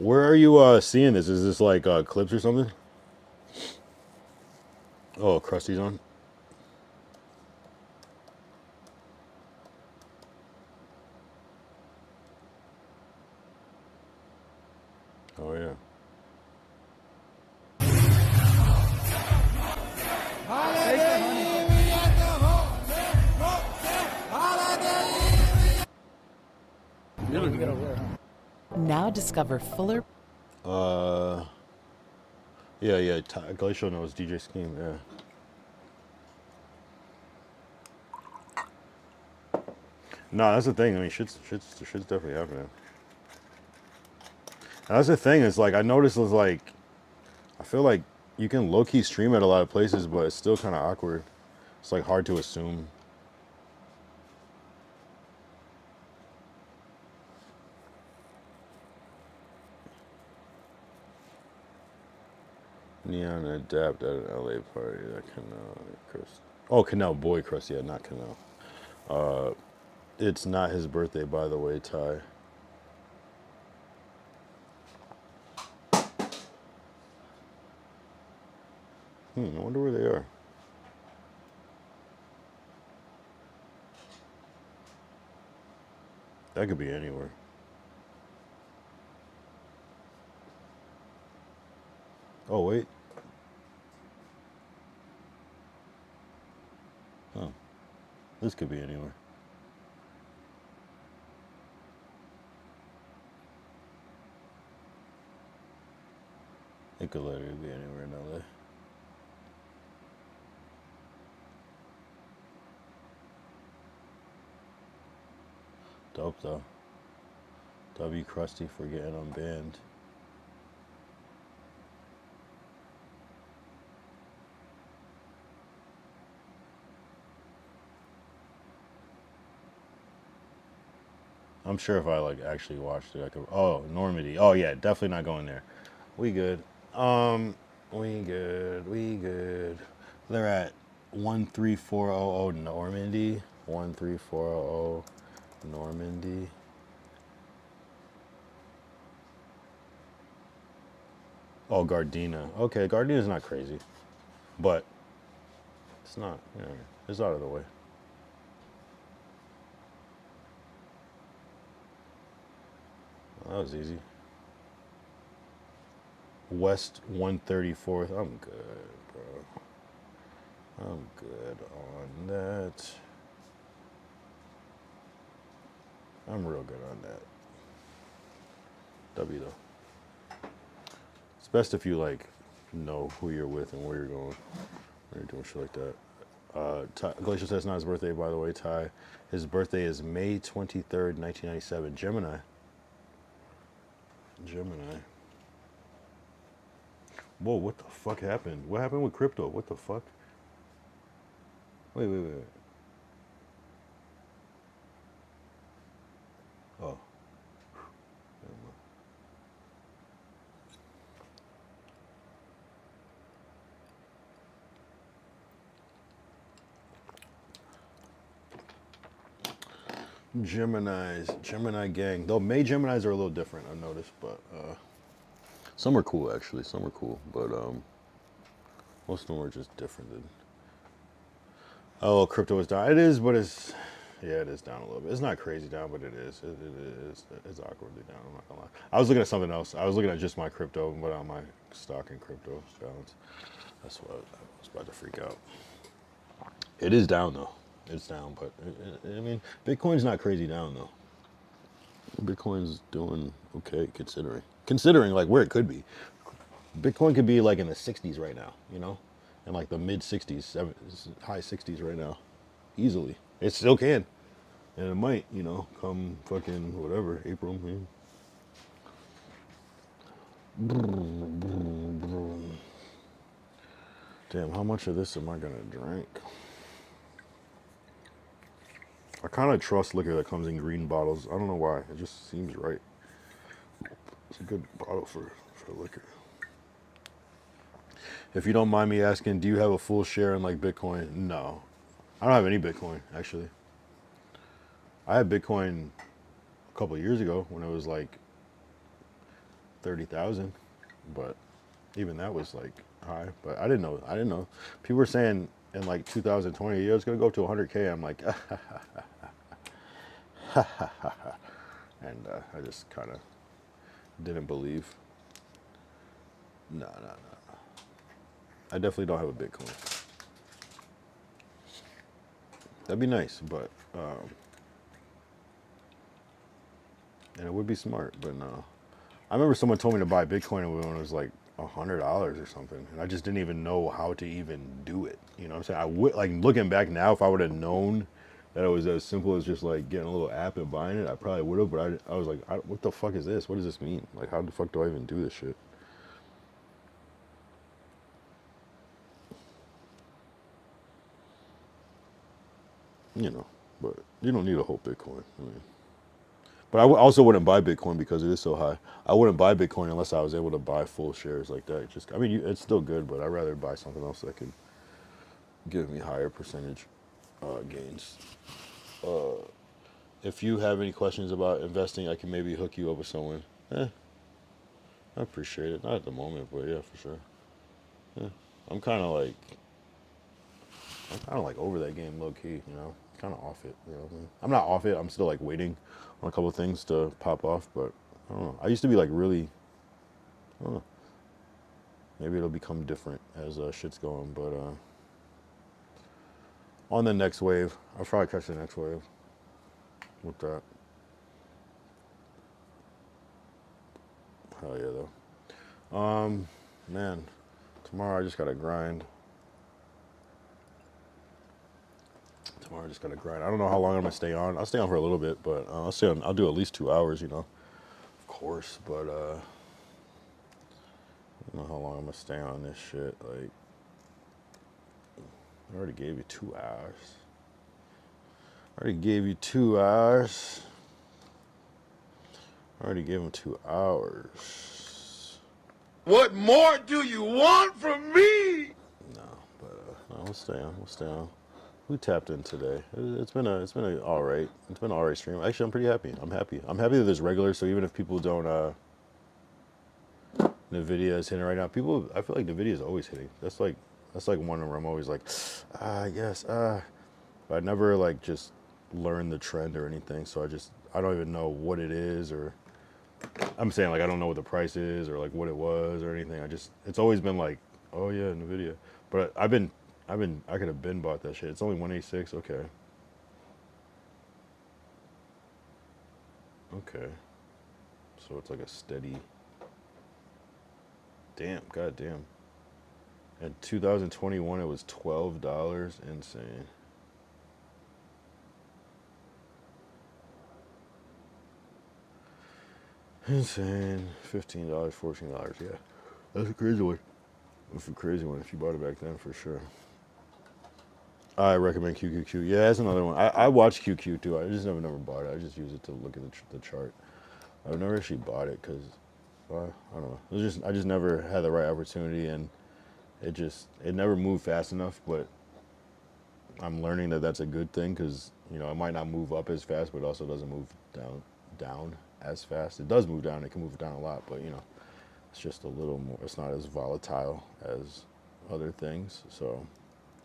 Where are you seeing this? Is this like clips or something? Oh, Krusty's on. Oh yeah. Now discover fuller. Uh, yeah. Glacial knows DJ Scheme. Yeah. No, that's the thing. I mean, shit's definitely happening. And that's the thing. It's like I noticed is like I feel like you can low key stream at a lot of places, but it's still kind of awkward. It's like hard to assume. Neon Adapt at an LA party. That Canal Chris. Oh, Canal Boy Chris. Yeah, not Canal. It's not his birthday, by the way, Ty. I wonder where they are. That could be anywhere. Oh, wait. Oh, this could be anywhere. It could literally be anywhere in LA. Dope, though. W Krusty for getting unbanned. I'm sure if I like actually watched it, I could. Oh, Normandy. Oh yeah, definitely not going there. We good. We good. We good. They're at 13400 Normandy. 13400 Normandy. Oh, Gardena. Okay, Gardena's not crazy, but it's not. You know, it's out of the way. That was easy. West 134th. I'm good, bro. I'm good on that. I'm real good on that. W though. It's best if you like know who you're with and where you're going when you're doing shit like that. Glacier says not his birthday, by the way, Ty. His birthday is May 23rd, 1997. Gemini. Whoa, what the fuck happened? What happened with crypto? What the fuck? Wait. Oh. Gemini gang. Though May Geminis are a little different, I've noticed, but some are cool actually. Some are cool, but most of them are just different. Oh, crypto is down. It is, but it is down a little bit. It's not crazy down, but it is. It's awkwardly down. I'm not gonna lie. I was looking at something else. I was looking at just my crypto, but on my stock and crypto balance. That's what I was about to freak out. It is down though. It's down, but I mean, Bitcoin's not crazy down though. Bitcoin's doing okay considering like where it could be. Bitcoin could be like in the 60s right now, you know, in like the mid 60s, high 60s right now, easily. It still can, and it might, you know, come fucking whatever April. Man. Damn, how much of this am I gonna drink? I kind of trust liquor that comes in green bottles. I don't know why. It just seems right. It's a good bottle for liquor. If you don't mind me asking, do you have a full share in like Bitcoin? No. I don't have any Bitcoin, actually. I had Bitcoin a couple of years ago when it was like 30,000, but even that was like high. But I didn't know. People were saying in like 2020, yeah, it's gonna go up to 100K. I'm like, and I just kind of didn't believe. No. I definitely don't have a Bitcoin. That'd be nice, but and it would be smart, but no. I remember someone told me to buy Bitcoin when it was like $100 or something, and I just didn't even know how to even do it. You know what I'm saying? I would, like, looking back now, if I would have known that it was as simple as just like getting a little app and buying it, I probably would have. But I was like, what the fuck is this? What does this mean? Like, how the fuck do I even do this shit? You know, but you don't need a whole Bitcoin. I mean, but I also wouldn't buy Bitcoin because it is so high. I wouldn't buy Bitcoin unless I was able to buy full shares like that. Just, I mean, it's still good, but I'd rather buy something else that could give me higher percentage gains. If you have any questions about investing, I can maybe hook you up with someone. I appreciate it. Not at the moment, but yeah, for sure. Yeah. I'm kind of like over that game, low key. You know, kind of off it. You know what I mean? I'm not off it. I'm still like waiting on a couple of things to pop off, but I don't know. I used to be like really. I don't know. Maybe it'll become different as shit's going, but on the next wave, I'll probably catch the next wave with that. Hell yeah, though. Man, tomorrow I just gotta grind. I don't know how long I'm gonna stay on. I'll stay on for a little bit, but I'll stay on. I'll do at least 2 hours, you know, of course. But I don't know how long I'm gonna stay on this shit. Like, I already gave you 2 hours. I already gave him 2 hours. What more do you want from me? No, but no, we'll stay on. Who tapped in today? It's been a all right. It's been an all right stream. Actually, I'm pretty happy. I'm happy that there's regular. So even if people don't, Nvidia is hitting right now. I feel like Nvidia is always hitting. That's like one where I'm always like, yes, but I never like just learn the trend or anything. So I don't even know what it is, or I'm saying, like, I don't know what the price is or like what it was or anything. It's always been like, oh yeah, Nvidia. But I could have been bought that shit. It's only 186. Okay. So it's like a steady. God damn. In 2021, it was $12. Insane. $15, $14. Yeah, that's a crazy one. That's a crazy one if you bought it back then, for sure. I recommend QQQ. Yeah, that's another one. I watch QQ too. I just never bought it. I just use it to look at the chart. I've never actually bought it because I don't know. I just never had the right opportunity, and it never moved fast enough. But I'm learning that that's a good thing because, you know, it might not move up as fast, but it also doesn't move down as fast. It does move down. It can move down a lot, but, you know, it's just a little more. It's not as volatile as other things. So,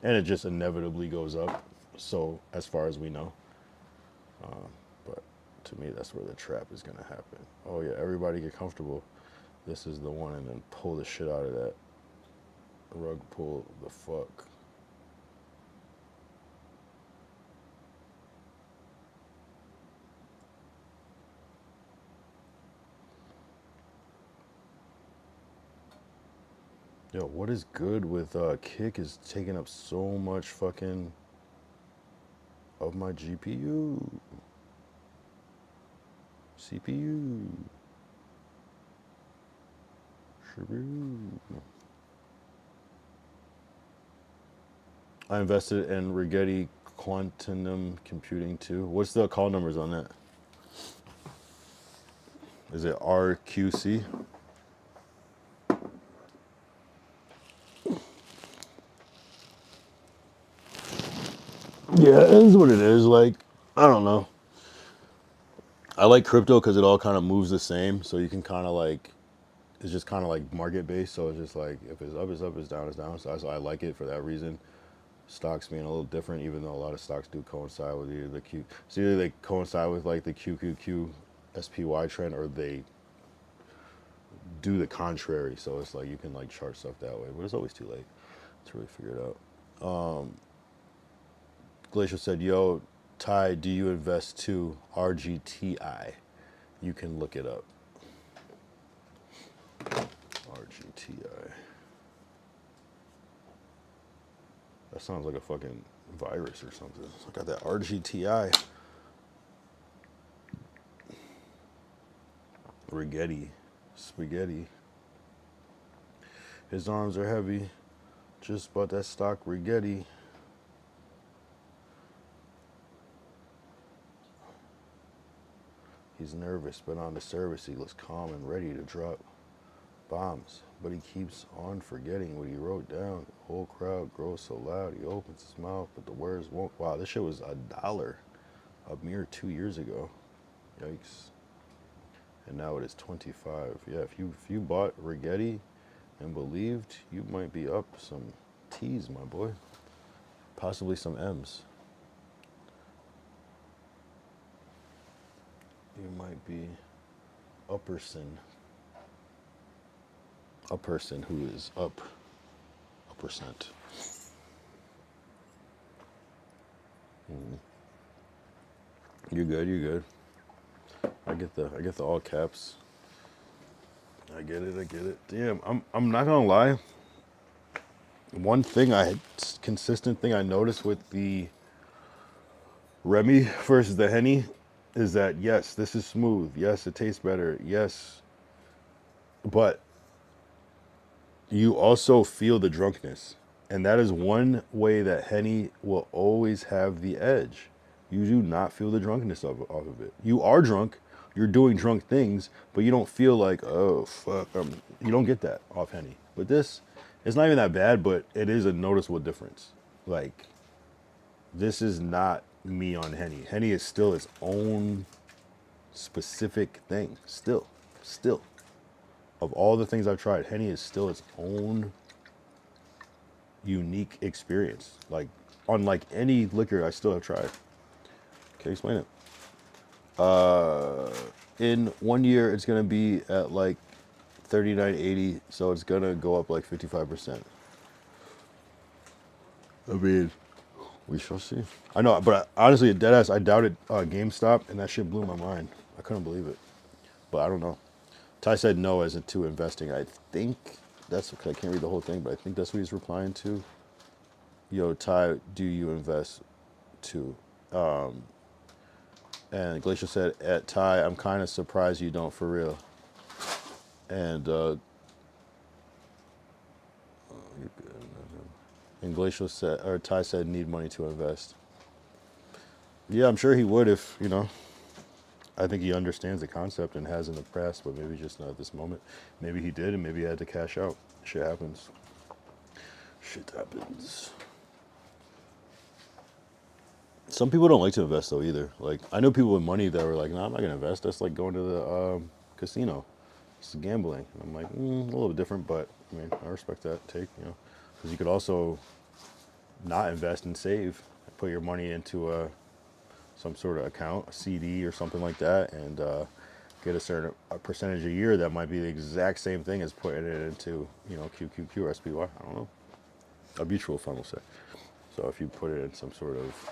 and it just inevitably goes up. So as far as we know, but to me, that's where the trap is gonna happen. Oh yeah, everybody get comfortable. This is the one, and then pull the shit out of that rug pull the fuck. Yo, what is good with Kick is taking up so much fucking of my GPU, CPU, I invested in Rigetti Quantum Computing too. What's the call numbers on that? Is it RQC? Yeah, it is what it is. Like, I don't know. I like crypto because it all kind of moves the same. So you can kind of like it's just kind of like market based. So it's just like if it's up, it's up. It's down, it's down. So I like it for that reason. Stocks being a little different, even though a lot of stocks do coincide with either the Q. So either they coincide with like the QQQ SPY trend, or they do the contrary. So it's like you can like chart stuff that way, but it's always too late to really figure it out. Glacier said, "Yo, Ty, do you invest to RGTI? You can look it up." RGTI. That sounds like a fucking virus or something. I got that RGTI. Rigetti. Spaghetti. His arms are heavy. Just bought that stock Rigetti. He's nervous, but on the surface he looks calm and ready to drop bombs. But he keeps on forgetting what he wrote down. The whole crowd grows so loud he opens his mouth, but the words won't. Wow, this shit was $1 a mere 2 years ago. Yikes. And now it is 25. Yeah, if you bought Rigetti and believed, you might be up some T's, my boy. Possibly some M's. You might be a person who is up a percent. You're good. You're good. I get the all caps. I get it. Damn, I'm not gonna lie. One thing consistent thing I noticed with the Remy versus the Henny is that yes, this is smooth. Yes, it tastes better. Yes, but you also feel the drunkenness, and that is one way that Henny will always have the edge. You do not feel the drunkenness off of it. You are drunk. You're doing drunk things, but you don't feel like, oh fuck. You don't get that off Henny. But this, it's not even that bad, but it is a noticeable difference. Like, this is not me on Henny. Henny is still its own specific thing. Still. Of all the things I've tried, Henny is still its own unique experience. Like, unlike any liquor I still have tried. Can't explain it. In 1 year, it's gonna be at like 39.80, so it's gonna go up like 55%. I mean, we shall see. I know, but honestly, deadass, I doubted GameStop, and that shit blew my mind. I couldn't believe it, but I don't know. Ty said no as into investing. I think that's okay. I can't read the whole thing, but I think that's what he's replying to. Yo, Ty, do you invest too? And Glacier said, at Ty, I'm kind of surprised you don't for real. And you're good. And Glacier said, or Ty said, need money to invest. Yeah, I'm sure he would if, I think he understands the concept and has in the past, but maybe just not at this moment. Maybe he did, and maybe he had to cash out. Shit happens. Some people don't like to invest though either. Like, I know people with money that were like, "No, I'm not gonna invest. That's like going to the casino. It's gambling." And I'm like, a little bit different, but I mean, I respect that take, because you could also not invest and save, put your money into some sort of account, a CD or something like that, and get a percentage a year that might be the exact same thing as putting it into, QQQ or SPY. I don't know. A mutual fund, we'll say. So if you put it in some sort of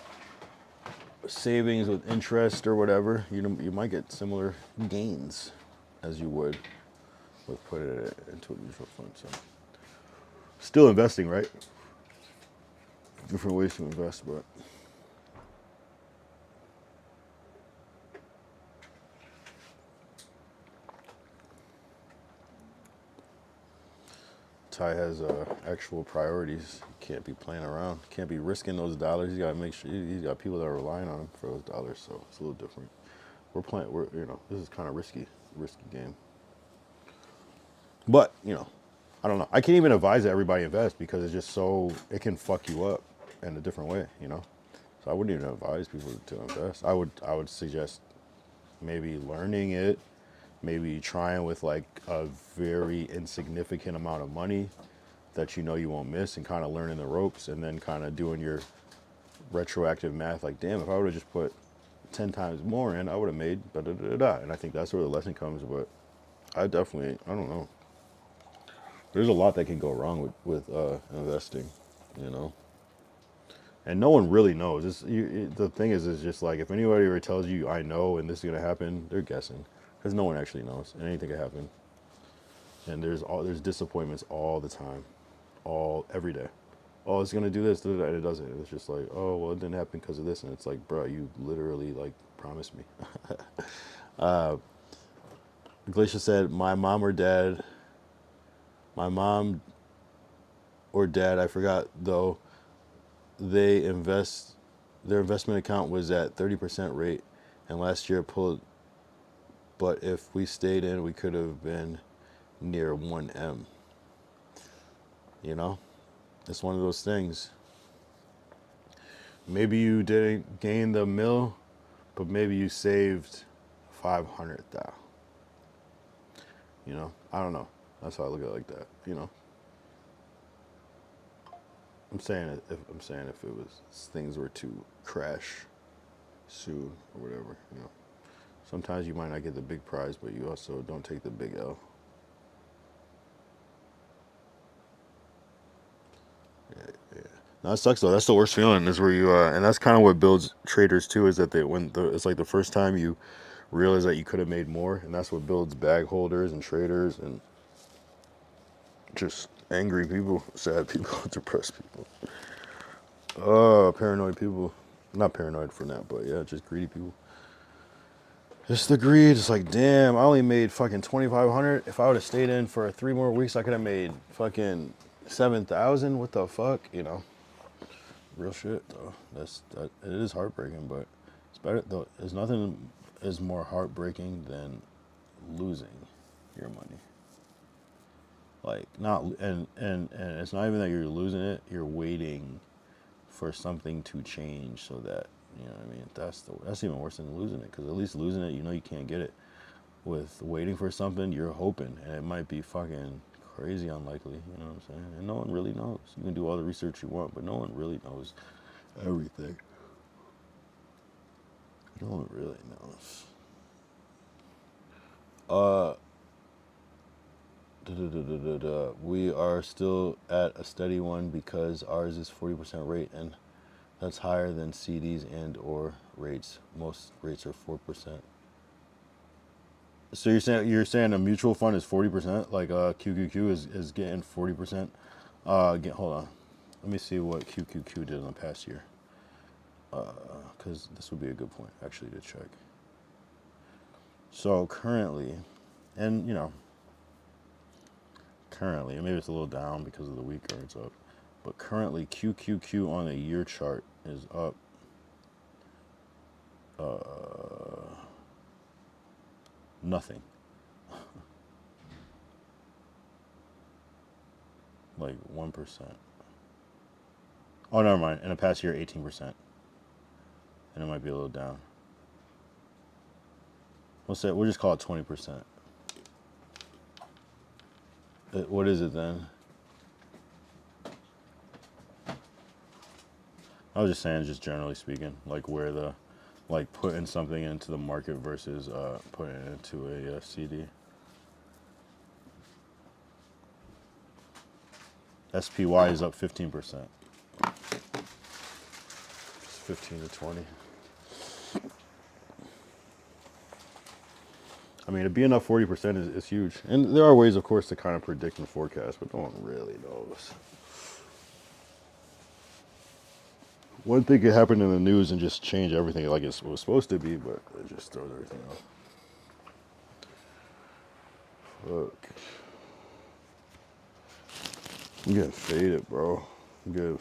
savings with interest or whatever, you might get similar gains as you would with putting it into a mutual fund. So still investing, right? Different ways to invest, but Ty has actual priorities. He can't be playing around. Can't be risking those dollars. He's got to make sure he's got people that are relying on him for those dollars. So it's a little different. This is kind of risky game. But I don't know. I can't even advise that everybody invest because it's just it can fuck you up in a different way. So I wouldn't even advise people to invest. I would suggest maybe learning it, maybe trying with like a very insignificant amount of money that you know you won't miss, and kind of learning the ropes, and then kind of doing your retroactive math. Like, damn, if I would have just put 10 times more in, I would have made da da da da. And I think that's where the lesson comes. But I don't know. There's a lot that can go wrong with investing, you know. And no one really knows. The thing is just like, if anybody ever tells you I know and this is gonna happen, they're guessing, because no one actually knows, and anything can happen. And there's disappointments all the time, every day. Oh, it's gonna do this, and it doesn't. It's just like, oh well, it didn't happen because of this, and it's like, bro, you literally like promised me. Glacier said, my mom or dad, I forgot though. Their investment account was at 30% rate, and last year pulled. But if we stayed in, we could have been near 1M. You know, it's one of those things. Maybe you didn't gain the mill, but maybe you saved 500,000. You know, I don't know. That's how I look at it like that. You know, I'm saying if it was things were to crash soon or whatever, you know, sometimes you might not get the big prize, but you also don't take the big L. Yeah. No, that sucks though. That's the worst feeling, is where you and that's kind of what builds traders too, is that it's like the first time you realize that you could have made more, and that's what builds bag holders and traders and just angry people, sad people, depressed people, paranoid people. Not paranoid for that, but yeah, just greedy people. It's the greed. It's like, damn, I only made fucking 2,500. If I would have stayed in for 3 more weeks, I could have made fucking 7,000. What the fuck, you know? Real shit though. It is heartbreaking, but it's better though. There's nothing is more heartbreaking than losing your money. Like, not and it's not even that you're losing it. You're waiting for something to change so that, you know what I mean. That's even worse than losing it, because at least losing it, you know you can't get it. With waiting for something, you're hoping, and it might be fucking crazy unlikely. You know what I'm saying? And no one really knows. You can do all the research you want, but no one really knows everything. No one really knows. We are still at a steady one because ours is 40% rate, and that's higher than CDs and or rates. Most rates are 4%. So you're saying a mutual fund is 40%, like QQQ is getting 40%. Hold on, let me see what QQQ did in the past year, because this would be a good point actually to check. So currently, and you know, and maybe it's a little down because of the week, or it's up, but currently QQQ on a year chart is up nothing. Like 1%. Oh, never mind. In the past year, 18%. And it might be a little down. We'll just call it 20%. What is it then? I was just saying, just generally speaking, like where like putting something into the market versus putting it into a CD. SPY is up 15%. 15 to 20. I mean, to be enough 40% is huge. And there are ways, of course, to kind of predict and forecast, but no one really knows. One thing could happen in the news and just change everything like it was supposed to be, but it just throws everything off. Fuck. I'm getting faded, bro. I'm getting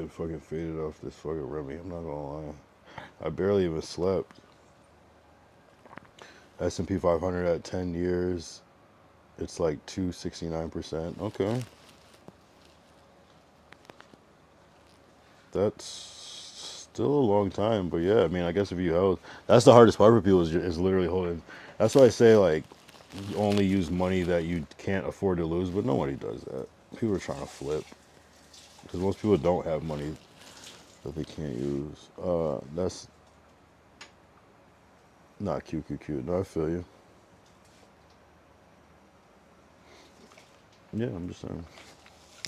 fucking faded off this fucking Remy. I'm not gonna lie. I barely even slept. S&P 500 at 10 years. It's like 269%. Okay. That's still a long time, but yeah, I mean, I guess if you held, that's the hardest part for people is literally holding. That's why I say like, you only use money that you can't afford to lose, but nobody does that. People are trying to flip because most people don't have money that they can't use. That's not QQQ. No, I feel you. Yeah, I'm just saying.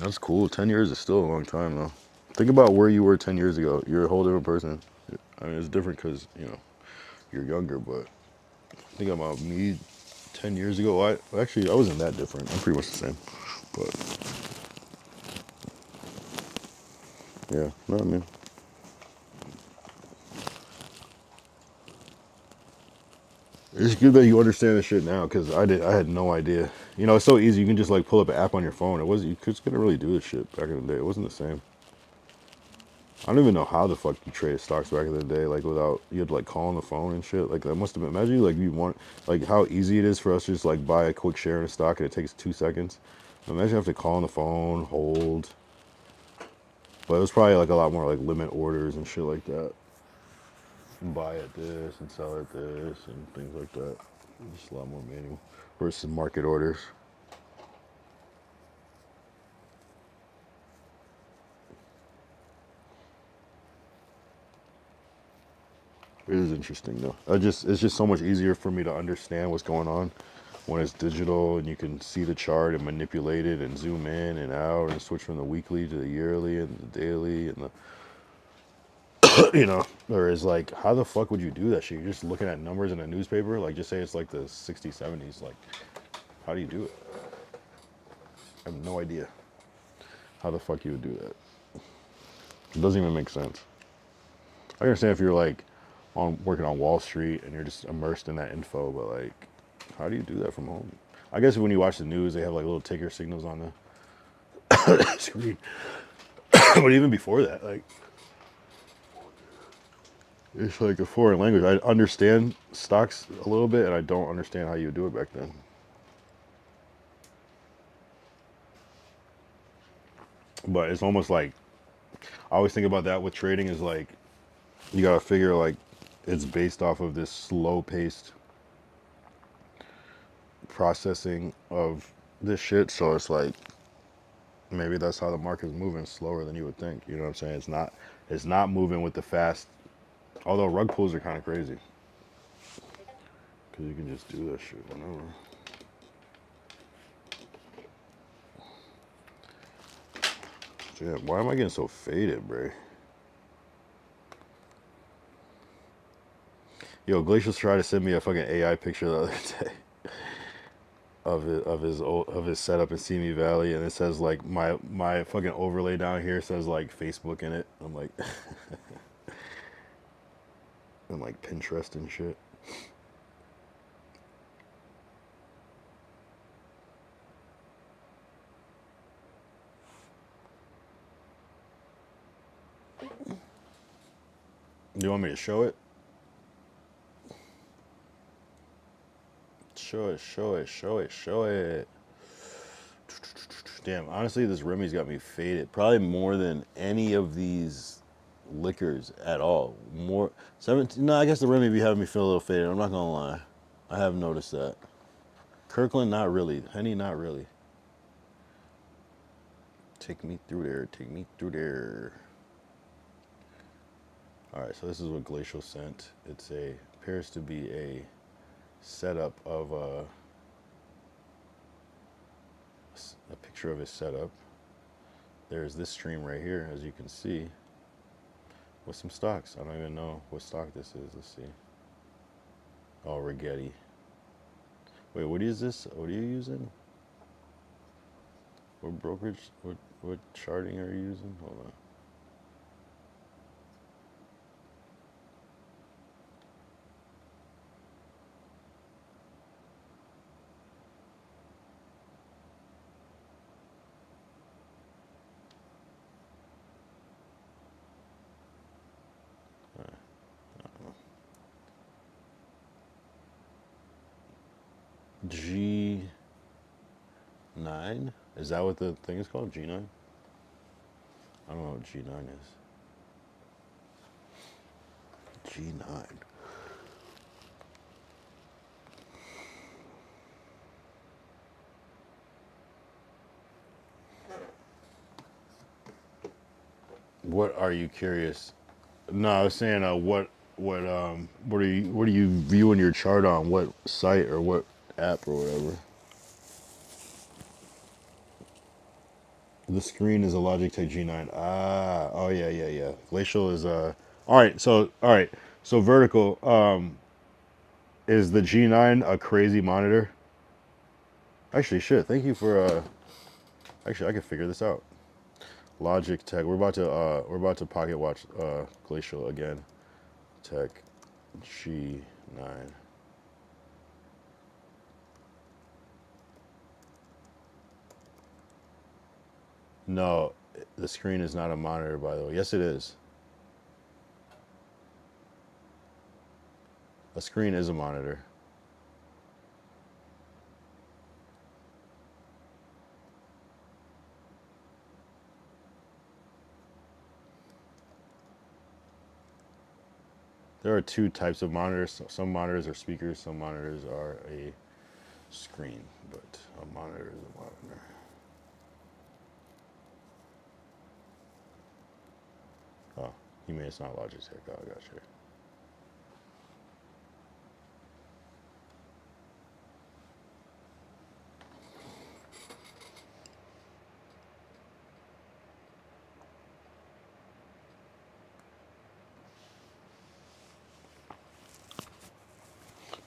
That's cool. 10 years is still a long time though. Think about where you were 10 years ago. You're a whole different person. I mean, it's different because you're younger, but think about me 10 years ago. I wasn't that different. I'm pretty much the same. But yeah, no, I mean, it's good that you understand this shit now because I had no idea. It's so easy. You can just like pull up an app on your phone. You couldn't really do this shit back in the day. It wasn't the same. I don't even know how the fuck you traded stocks back in the day, like without you had to like call on the phone and shit. Like that must have been. Imagine you want like how easy it is for us to just like buy a quick share in a stock and it takes 2 seconds. Imagine you have to call on the phone, hold. But it was probably like a lot more like limit orders and shit like that. Buy at this and sell at this and things like that. Just a lot more manual versus market orders. It is interesting though. It's just so much easier for me to understand what's going on when it's digital and you can see the chart and manipulate it and zoom in and out and switch from the weekly to the yearly and the daily and the whereas like how the fuck would you do that shit? You're just looking at numbers in a newspaper, like just say it's like the 60s, 70s, like how do you do it? I have no idea how the fuck you would do that. It doesn't even make sense. I understand if you're like working on Wall Street and you're just immersed in that info, but like, how do you do that from home? I guess when you watch the news, they have like little ticker signals on the screen. But even before that, like, it's like a foreign language. I understand stocks a little bit, and I don't understand how you would do it back then. But it's almost like I always think about that with trading is like you gotta figure like it's based off of this slow paced processing of this shit. So it's like maybe that's how the market's moving slower than you would think. You know what I'm saying? It's not moving with the fast. Although rug pulls are kind of crazy because you can just do that shit whenever. Damn, why am I getting so faded, bro? Yo, Glacial's tried to send me a fucking AI picture the other day of his setup in Simi Valley, and it says like my fucking overlay down here says like Facebook in it. I'm like, and like Pinterest and shit. Do you want me to show it? Show it, show it, show it, show it. Damn, honestly, this Remy's got me faded. Probably more than any of these liquors at all. More 17. No, I guess the Remy be having me feel a little faded. I'm not gonna lie. I have noticed that. Kirkland, not really. Henny, not really. Take me through there. Take me through there. All right, so this is what Glacial sent. Appears to be a setup of a picture of his setup. There's this stream right here, as you can see, with some stocks. I don't even know what stock this is. Let's see. Oh, Rigetti. Wait, what is this? What are you using? What brokerage? What charting are you using? Hold on. G9? Is that what the thing is called? G9? I don't know what G9 is. G9. What are you curious? No, I was saying what are you viewing your chart on? What site or what app or whatever? The screen is a Logitech G9. Ah, oh yeah. Glacial is all right. So vertical is the G9 a crazy monitor? Actually, shit. Thank you for actually I can figure this out. Logitech. We're about to pocket watch Glacial again. Tech G9. No, the screen is not a monitor, by the way. Yes, it is. A screen is a monitor. There are two types of monitors. Some monitors are speakers, some monitors are a screen, but a monitor is a monitor. Oh, you mean it's not Logitech. Oh, I got you.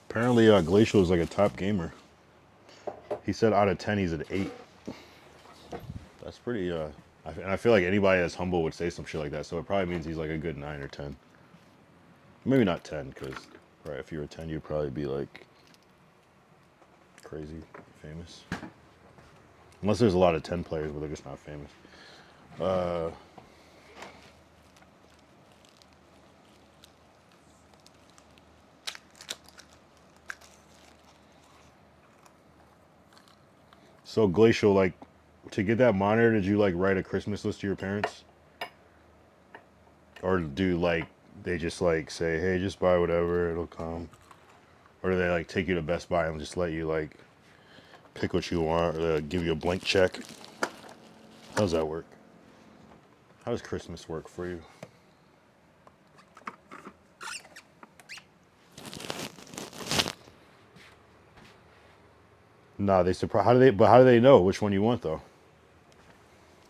Apparently, Glacial is like a top gamer. He said out of 10, he's an 8. That's pretty, and I feel like anybody that's humble would say some shit like that, so it probably means he's like a good 9 or 10. Maybe not 10, because, right, if you were 10, you'd probably be like crazy famous. Unless there's a lot of 10 players, but they're just not famous. So Glacial, like, to get that monitor, did you like write a Christmas list to your parents? Or do like they just like say, hey, just buy whatever, it'll come? Or do they like take you to Best Buy and just let you like pick what you want, or give you a blank check? How does that work? How does Christmas work for you? Nah, they surprise. How do they know which one you want though?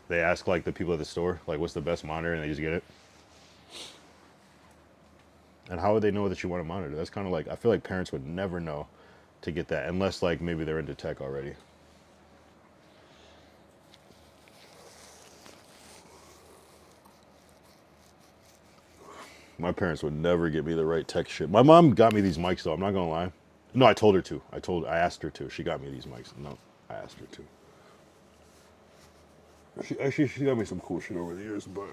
They ask like the people at the store, like, what's the best monitor, and they just get it. And how would they know that you want a monitor? That's kind of like, I feel like parents would never know to get that unless like maybe they're into tech already. My parents would never get me the right tech shit. My mom got me these mics though. I'm not gonna lie. No, I told her to. I asked her to. She got me these mics. No, I asked her to. She got me some cool shit over the years, but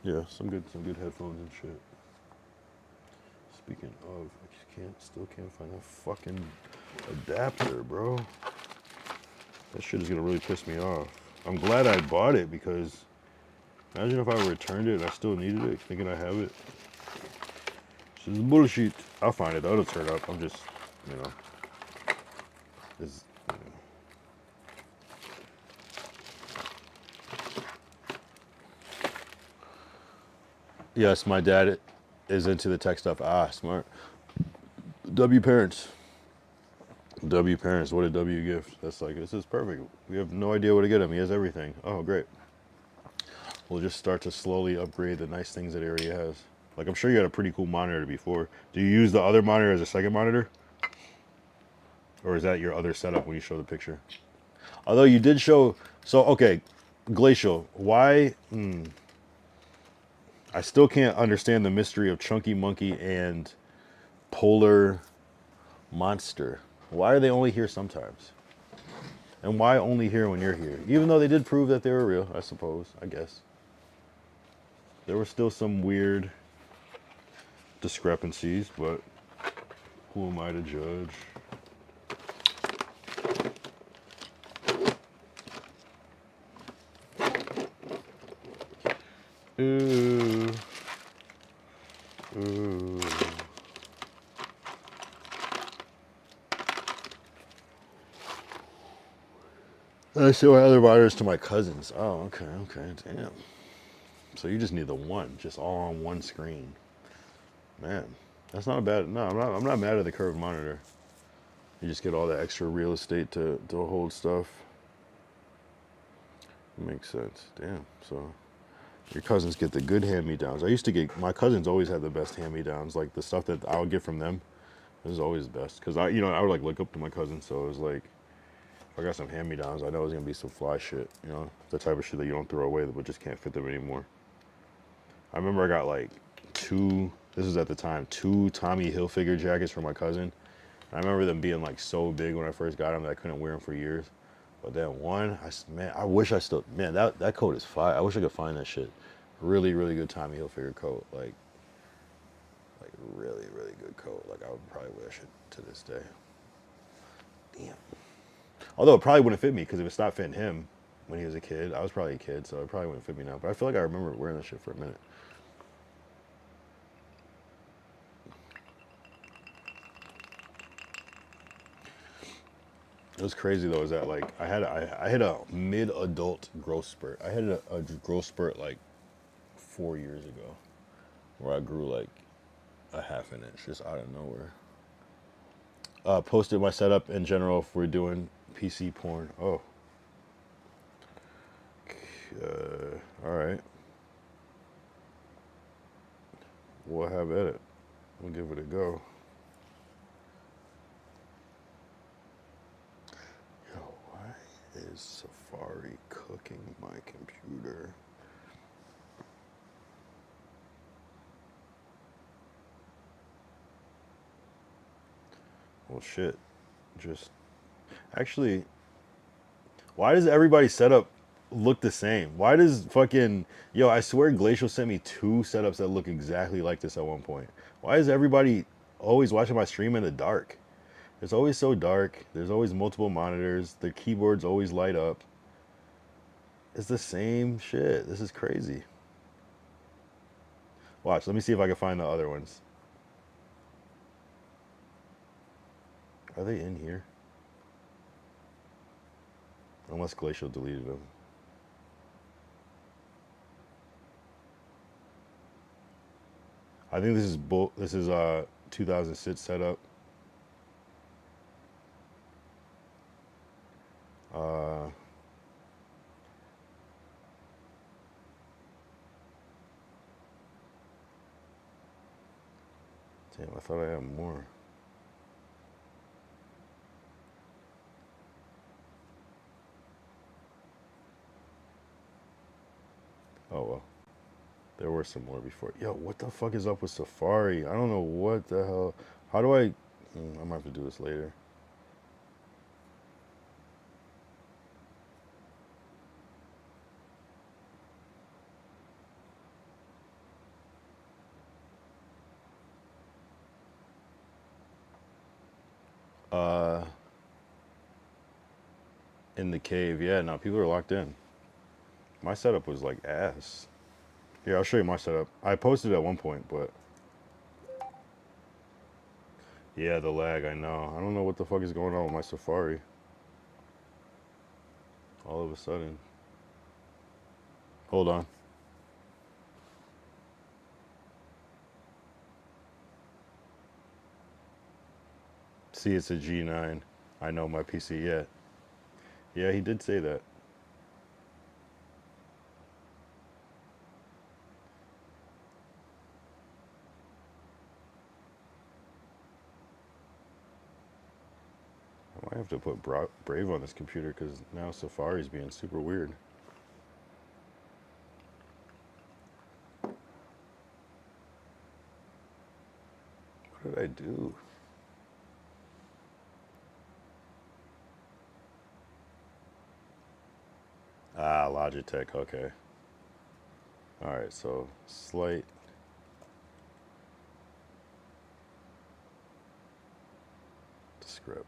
yeah, some good headphones and shit. Speaking of, I still can't find that fucking adapter, bro. That shit is gonna really piss me off. I'm glad I bought it because imagine if I returned it and I still needed it, thinking I have it. This is bullshit. I'll find it. That'll turn up. I'm just, you know. This, you know. Yes, my dad is into the tech stuff. Ah, smart. W parents. W parents. What a W gift. That's like, this is perfect. We have no idea what to get him. He has everything. Oh, great. We'll just start to slowly upgrade the nice things that he already has. Like, I'm sure you had a pretty cool monitor before. Do you use the other monitor as a second monitor? Or is that your other setup when you show the picture? Although you did show... So, okay, Glacial. Why... I still can't understand the mystery of Chunky Monkey and Polar Monster. Why are they only here sometimes? And why only here when you're here? Even though they did prove that they were real, I suppose, I guess. There were still some weird discrepancies, but who am I to judge? Ooh. Ooh. I show other monitors to my cousins. Oh, okay, okay, damn. So you just need the one, just all on one screen. Man, that's not a bad. No, I'm not mad at the curved monitor. You just get all the extra real estate to hold stuff. Makes sense. Damn. So your cousins get the good hand-me-downs. I used to get my cousins always had the best hand-me-downs. Like the stuff that I would get from them, it was always the best. Cause I would like look up to my cousins. So it was like, if I got some hand-me-downs, I know it was gonna be some fly shit. You know, the type of shit that you don't throw away, but just can't fit them anymore. I remember I got like two. This was at the time, two Tommy Hilfiger jackets for my cousin. I remember them being like so big when I first got them that I couldn't wear them for years. But then one, man, I wish I still, man, that coat is fire. I wish I could find that shit. Really, really good Tommy Hilfiger coat. Like really, really good coat. Like I would probably wear that shit to this day. Damn. Although it probably wouldn't fit me because if it stopped fitting him when he was a kid, I was probably a kid, so it probably wouldn't fit me now. But I feel like I remember wearing that shit for a minute. It was crazy though, is that like I hit a mid-adult growth spurt. I had a growth spurt like 4 years ago, where I grew like a half an inch just out of nowhere. Posted my setup in general if we're doing PC porn. Oh, all right. We'll have at it. We'll give it a go. Yo, why is Safari cooking my computer? Well, shit. Just actually, why does everybody's setup look the same? Why does fucking yo? I swear, Glacial sent me two setups that look exactly like this at one point. Why is everybody always watching my stream in the dark? It's always so dark. There's always multiple monitors. The keyboards always light up. It's the same shit. This is crazy. Watch. Let me see if I can find the other ones. Are they in here? Unless Glacial deleted them. I think this is 2006 setup. Uh, Damn, I thought I had more. Oh well. There were some more before. Yo, what the fuck is up with Safari? I don't know what the hell. How do I... I might have to do this later. In the cave. Yeah, no, people are locked in. My setup was like ass. Here, I'll show you my setup. I posted at one point, but... Yeah, the lag, I know. I don't know what the fuck is going on with my Safari. All of a sudden. Hold on. See, it's a G9. I know my PC, yeah. Yeah, he did say that. I might have to put Brave on this computer because now Safari's being super weird. What did I do? Ah, Logitech, okay. Alright, so slight script.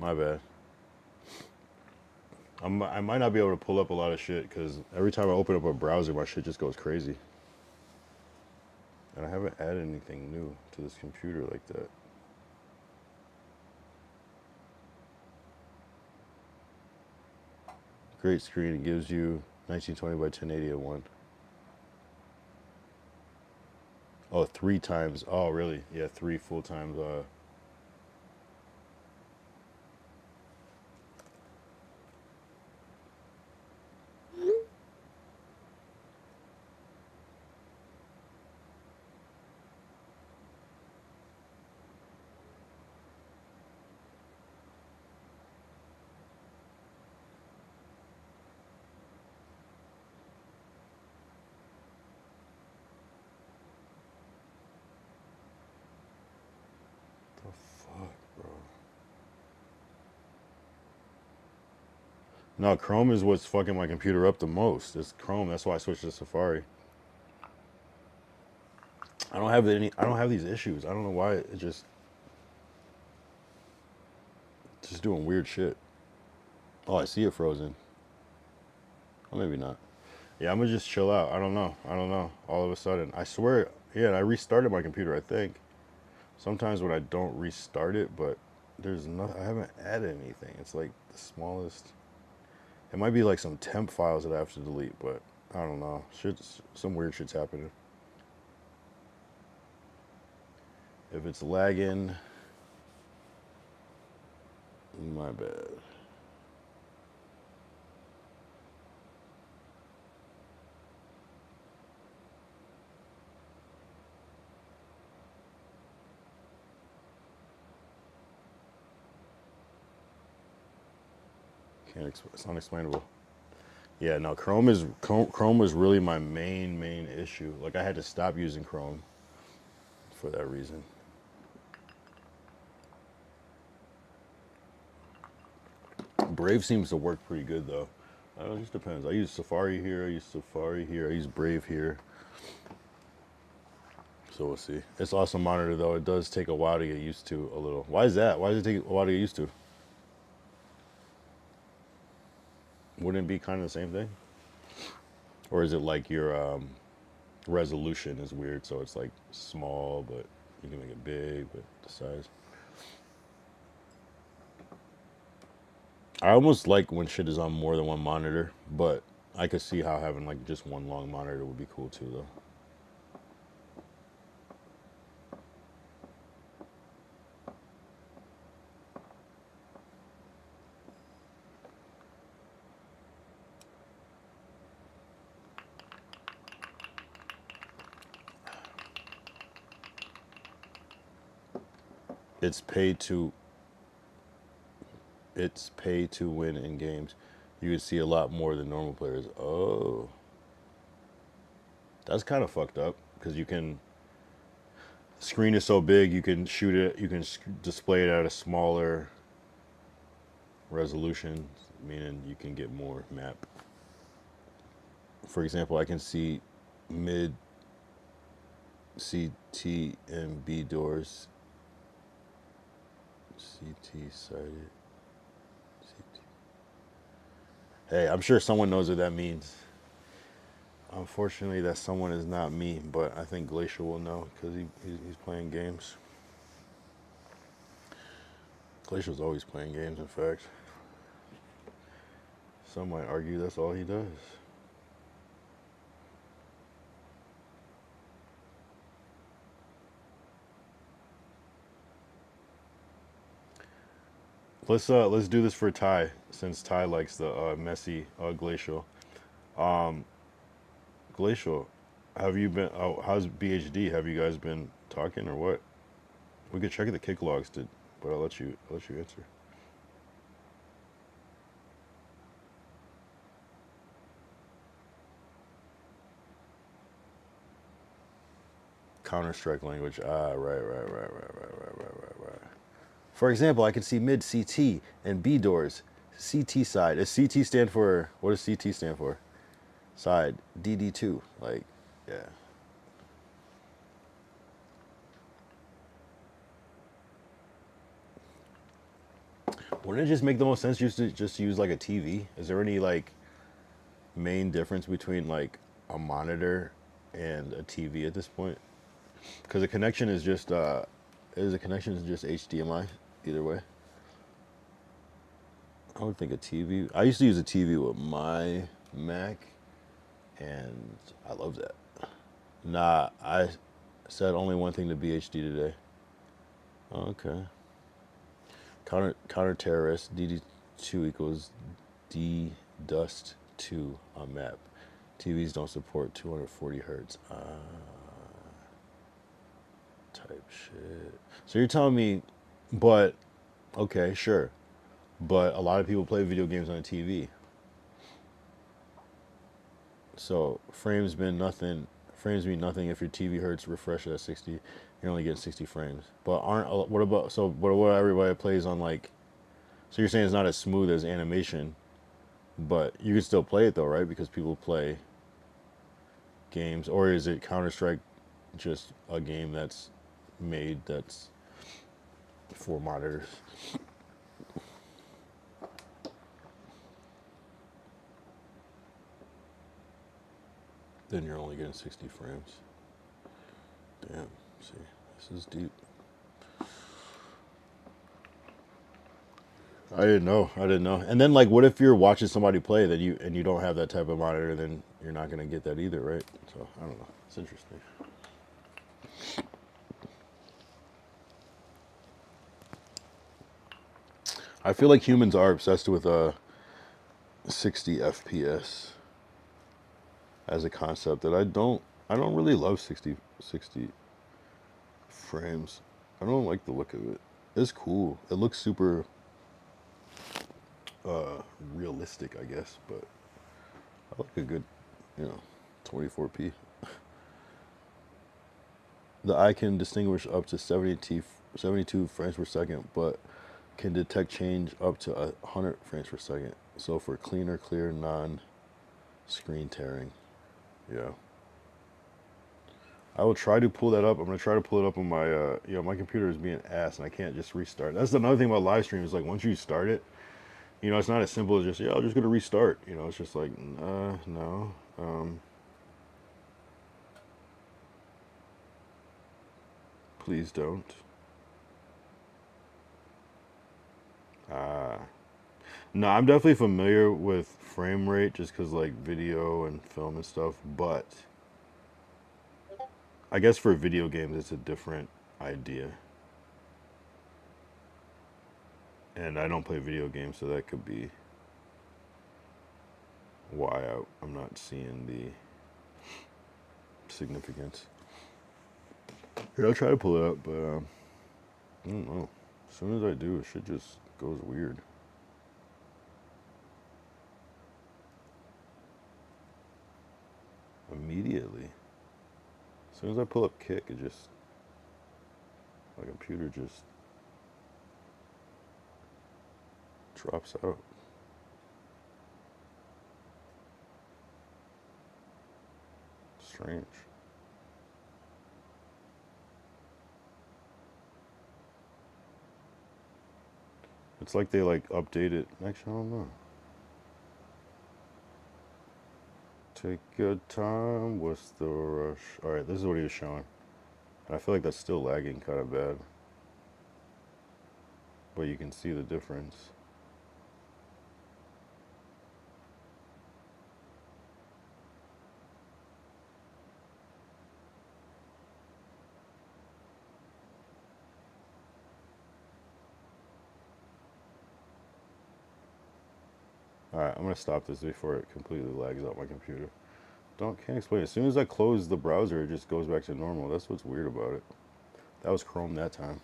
My bad. I might not be able to pull up a lot of shit because every time I open up a browser, my shit just goes crazy. And I haven't added anything new to this computer like that. Great screen. It gives you 1920 by 1080 at one. Oh, 3 times. Oh, really? Yeah, 3 full times. The fuck, bro? No, Chrome is what's fucking my computer up the most. It's Chrome. That's why I switched to Safari. I don't have any. I don't have these issues. I don't know why it just doing weird shit. Oh, I see it frozen. Or maybe not. Yeah, I'm gonna just chill out. I don't know. I don't know. All of a sudden, I swear. Yeah, I restarted my computer. I think. Sometimes when I don't restart it, but there's no. I haven't added anything. It's like the smallest. It might be like some temp files that I have to delete, but I don't know. Some weird shit's happening. If it's lagging, my bad. It's unexplainable. Yeah, no, Chrome was really my main issue. Like I had to stop using Chrome for that reason. Brave seems to work pretty good though. It just depends. I use Safari here, I use Brave here. So we'll see. It's awesome monitor though. It does take a while to get used to a little. Why is that? Why does it take a while to get used to? Wouldn't it be kind of the same thing? Or is it like your resolution is weird, so it's like small, but you can make it big, but the size. I almost like when shit is on more than one monitor, but I could see how having like just one long monitor would be cool too though. It's pay to win in games. You would see a lot more than normal players. Oh, that's kind of fucked up because you can. Screen is so big, you can shoot it. You can display it at a smaller resolution, meaning you can get more map. For example, I can see mid, CT, and B doors. CT sighted. CT. Hey, I'm sure someone knows what that means. Unfortunately, that someone is not me, but I think Glacial will know because he's playing games. Glacial's always playing games, in fact. Some might argue that's all he does. Let's do this for Ty, since Ty likes the messy Glacial. Glacial, have you been? Oh, how's BHD? Have you guys been talking or what? We could check the kick logs, but I'll let you answer. Counter-Strike language. Ah, right. For example, I can see mid CT and B doors. CT side. Does CT stand for, what does CT stand for? Side. DD2. Like, yeah. Wouldn't it just make the most sense just to use like a TV? Is there any like main difference between like a monitor and a TV at this point? Because the connection is just HDMI either way. I would think a TV. I used to use a TV with my Mac, and I love that. Nah, I said only one thing to BHD today. Okay. Counter terrorist DD2 equals D dust 2 on map. TVs don't support 240 hertz. Type shit. So you're telling me, but okay, sure, but a lot of people play video games on a TV. So frames mean nothing. Frames mean nothing if your TV hertz refresh at 60. You're only getting 60 frames. But what about what everybody plays on like? So you're saying it's not as smooth as animation, but you can still play it though, right? Because people play games, or is it Counter-Strike just a game that's for monitors? Then you're only getting 60 frames. Damn, see, this is deep. I didn't know. And then like, what if you're watching somebody play that you don't have that type of monitor? Then you're not gonna get that either, right? So I don't know. It's interesting. I feel like humans are obsessed with 60 FPS as a concept that I don't really love 60 frames. I don't like the look of it. It's cool. It looks super realistic, I guess, but I like a good, 24p. The eye can distinguish up to 72 frames per second, but can detect change up to 100 frames per second. So for clear, non-screen tearing. Yeah. I will try to pull that up. I'm going to try to pull it up on my, my computer is being ass and I can't just restart. That's another thing about live stream is like once you start it, it's not as simple as just, I'm just going to restart. It's just like, no. Please don't. No, I'm definitely familiar with frame rate just because like video and film and stuff, but I guess for video games it's a different idea. And I don't play video games, so that could be why I'm not seeing the significance. Here, I'll try to pull it up, but I don't know. As soon as I do, it shit just goes weird. Immediately. As soon as I pull up Kick, it just, my computer just drops out. Strange. It's like they like update it. Actually, I don't know. Take your time. What's the rush? All right, this is what he was showing. And I feel like that's still lagging kind of bad. But you can see the difference. Alright, I'm going to stop this before it completely lags out my computer. Can't explain. As soon as I close the browser, it just goes back to normal. That's what's weird about it. That was Chrome that time.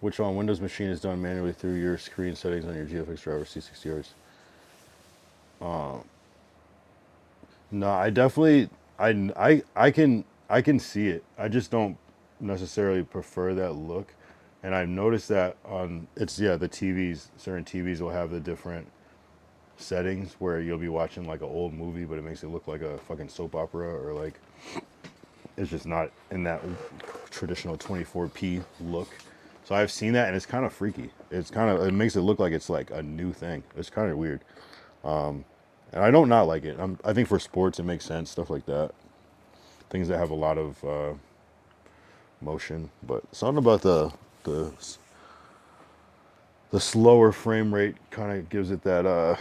Which on Windows machine is done manually through your screen settings on your GFX driver C60Hz. No, I definitely I can see it. I just don't necessarily prefer that look. And I've noticed that on the TVs, certain TVs will have the different settings where you'll be watching like an old movie, but it makes it look like a fucking soap opera, or like it's just not in that traditional 24p look. So I've seen that and it's kind of freaky. It makes it look like it's like a new thing. It's kind of weird. And I don't not like it. I think for sports it makes sense, stuff like that. Things that have a lot of motion, but something about the the slower frame rate kind of gives it that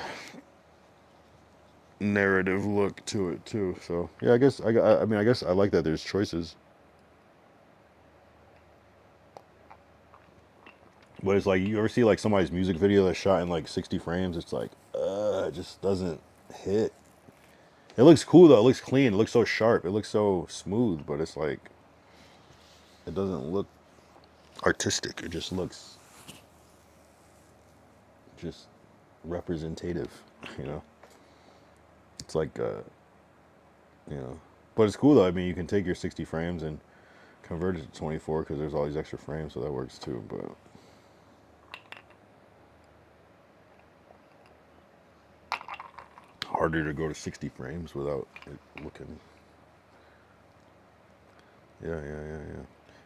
narrative look to it too. So yeah, I guess I like that there's choices. But it's like you ever see like somebody's music video that's shot in like 60 frames, it's like it just doesn't hit. It looks cool though, it looks clean, it looks so sharp, it looks so smooth, but it's like it doesn't look artistic. It just looks just representative, you know. It's like you know, but it's cool though. I mean, you can take your 60 frames and convert it to 24 because there's all these extra frames, so that works too. But harder to go to 60 frames without it looking. Yeah.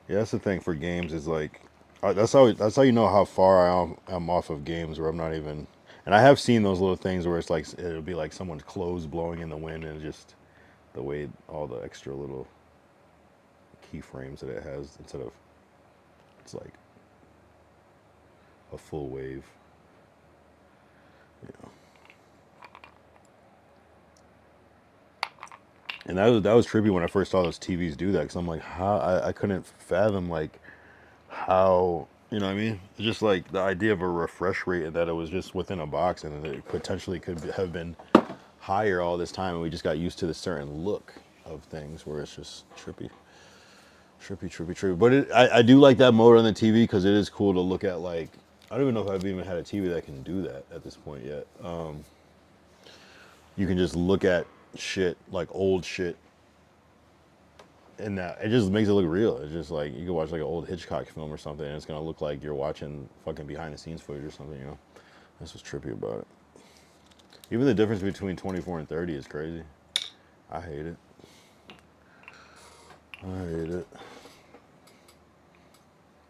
Yeah, that's the thing for games is like that's how you know how far I'm off of games where I'm not even. And I have seen those little things where it's like it'll be like someone's clothes blowing in the wind and just the way all the extra little keyframes that it has instead of it's like a full wave. You know. And that was trippy when I first saw those TVs do that because I'm like, how I couldn't fathom like how you know what I mean? It's just like the idea of a refresh rate and that it was just within a box and it potentially could have been higher all this time and we just got used to the certain look of things where it's just trippy. But I do like that mode on the TV because it is cool to look at like I don't even know if I've even had a TV that can do that at this point yet. You can just look at shit like old shit and that it just makes it look real. It's just like you can watch like an old Hitchcock film or something and it's gonna look like you're watching fucking behind the scenes footage or something, you know. That's what's trippy about it. Even the difference between 24 and 30 is crazy. I hate it.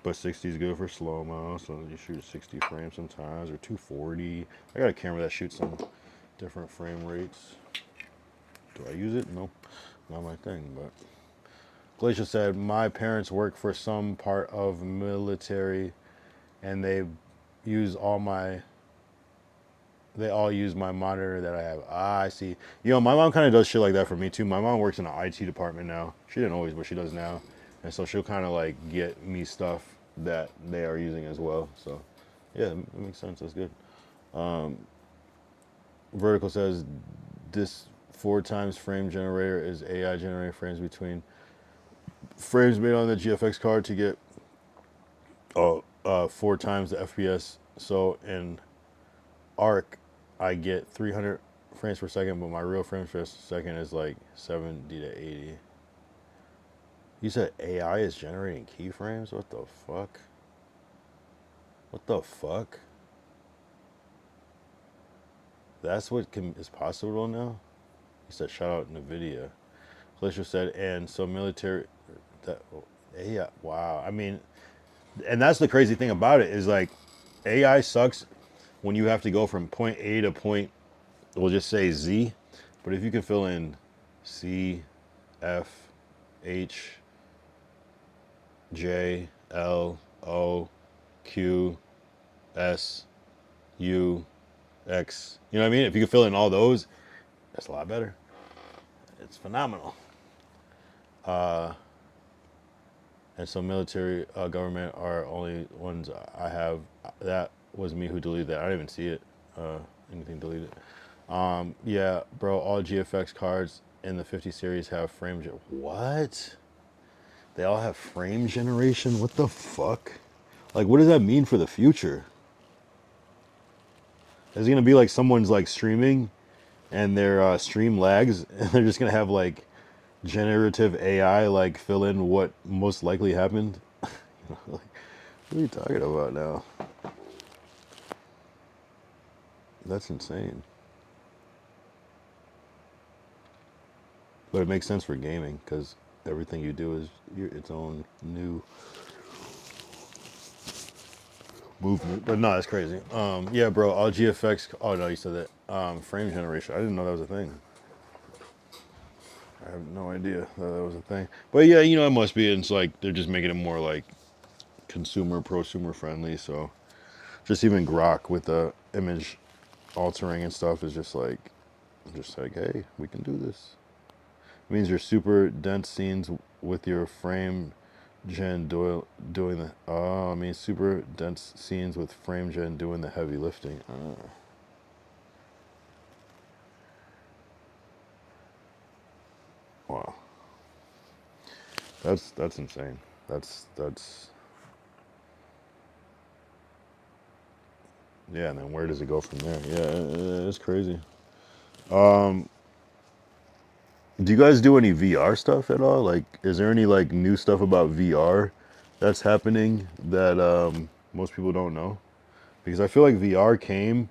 But 60 is good for slow-mo, so you shoot 60 frames sometimes, or 240. I got a camera that shoots some different frame rates. Do I use it? Nope, not my thing, but... Glacier said, my parents work for some part of military, and they all use my monitor that I have. Ah, I see. You know, my mom kind of does shit like that for me too. My mom works in the IT department now. She didn't always, but she does now. And so she'll kind of like get me stuff that they are using as well. So yeah, it makes sense. That's good. Vertical says this 4 times frame generator is AI generating frames between frames made on the GFX card to get 4 times the FPS. So in Arc, I get 300 frames per second, but my real frames per second is like 70 to 80. You said AI is generating keyframes? What the fuck? What the fuck? That's what is possible now? He said, shout out NVIDIA. Glacier said, and so military... That, AI, wow. I mean, and that's the crazy thing about it is like, AI sucks when you have to go from point A to point, we'll just say Z, but if you can fill in C, F, H, J, L, O, Q, S, U, X, you know what I mean? If you can fill in all those, that's a lot better. It's phenomenal. And so military, government are only ones I have. That was me who deleted that. I didn't even see it. Anything deleted. Yeah, bro, all GFX cards in the 50 series have what? They all have frame generation? What the fuck? Like, what does that mean for the future? Is it gonna be like someone's like streaming and their stream lags and they're just gonna have like generative AI like fill in what most likely happened? Like, what are you talking about now? That's insane. But it makes sense for gaming because everything you do is its own new movement. But no, that's crazy. Yeah, bro, all GFX. Oh no, you said that. Frame generation. I didn't know that was a thing. I have no idea that was a thing. But yeah, you know, it must be. It's like they're just making it more like consumer, prosumer friendly. So just even Grok with the image altering and stuff is just like, hey, we can do this. It means your super dense scenes with your frame gen doing the. Oh, I mean super dense scenes with frame gen doing the heavy lifting. Wow, that's insane. That's yeah. And then where does it go from there? Yeah, it's crazy. Um, do you guys do any VR stuff at all? Like, is there any like new stuff about VR that's happening that most people don't know? Because I feel like VR came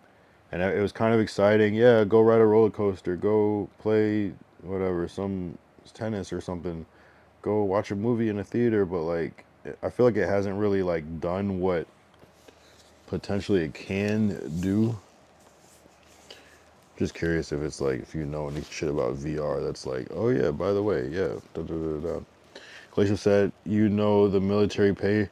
and it was kind of exciting. Yeah, go ride a roller coaster, go play whatever, some tennis or something, go watch a movie in a theater. But like, I feel like it hasn't really like done what potentially it can do. Just curious if it's like if you know any shit about VR that's like, oh yeah, by the way, yeah. Da, da, da, da. Glacial said, you know the military pay.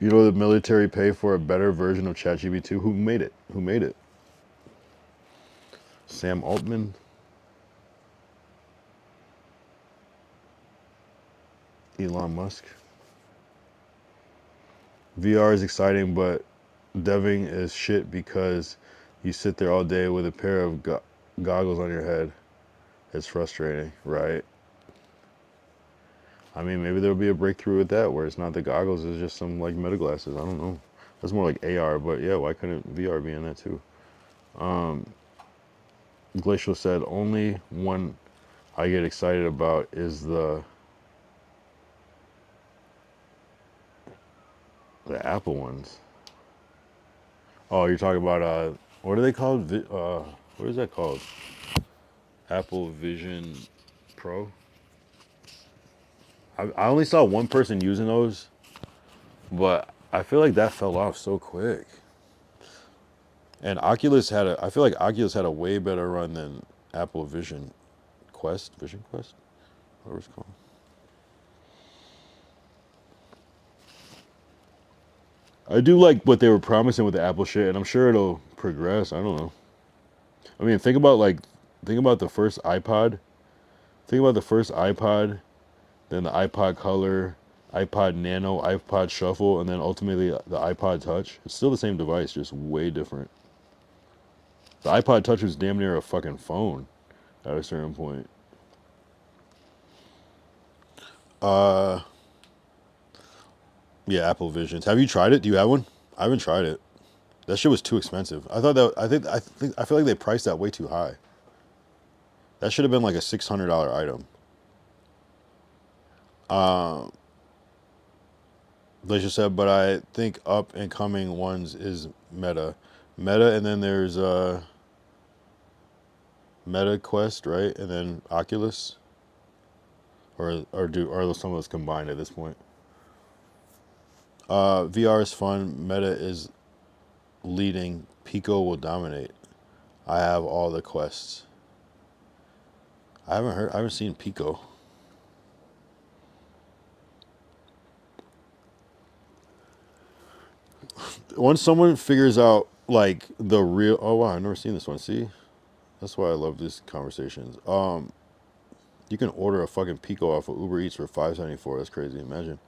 You know the military pay for a better version of ChatGPT. Who made it? Who made it? Sam Altman. Elon Musk. VR is exciting, but deving is shit because you sit there all day with a pair of goggles on your head. It's frustrating, right? I mean, maybe there'll be a breakthrough with that where it's not the goggles, it's just some like meta glasses. I don't know. That's more like AR, but yeah, why couldn't VR be in that too? Glacial said, only one I get excited about is the Apple ones. Oh, you're talking about what are they called? What is that called? Apple Vision Pro. I only saw one person using those, but I feel like that fell off so quick. And I feel like Oculus had a way better run than Apple Vision Quest, whatever it's called. I do like what they were promising with the Apple shit, and I'm sure it'll progress. I don't know. I mean, think about the first iPod. Think about the first iPod, then the iPod Color, iPod Nano, iPod Shuffle, and then ultimately the iPod Touch. It's still the same device, just way different. The iPod Touch was damn near a fucking phone at a certain point. Uh, yeah, Apple Visions. Have you tried it? Do you have one? I haven't tried it. That shit was too expensive. I feel like they priced that way too high. That should have been like a $600 item. Like you said, but I think up and coming ones is Meta, and then there's Meta Quest, right? And then Oculus, or are some of those combined at this point? VR is fun. Meta is leading. Pico will dominate. I have all the quests. I haven't seen Pico. Once someone figures out like the real, oh wow, I've never seen this one. See, that's why I love these conversations. You can order a fucking Pico off of Uber Eats for $5.74. That's crazy. Imagine.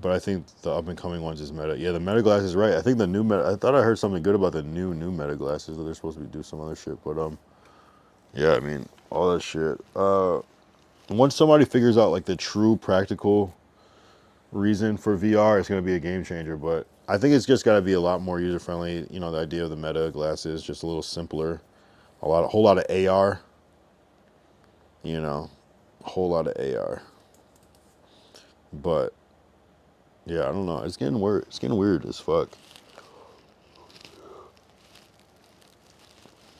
But I think the up and coming ones is Meta. Yeah, the Meta glass is right. I think the new Meta. I thought I heard something good about the new Meta glasses that they're supposed to be do some other shit. But yeah, I mean all that shit. Once somebody figures out like the true practical reason for VR, it's gonna be a game changer. But I think it's just got to be a lot more user friendly. You know, the idea of the Meta glasses just a little simpler. Whole lot of AR. You know, a whole lot of AR. But Yeah, I don't know. It's getting weird. It's getting weird as fuck.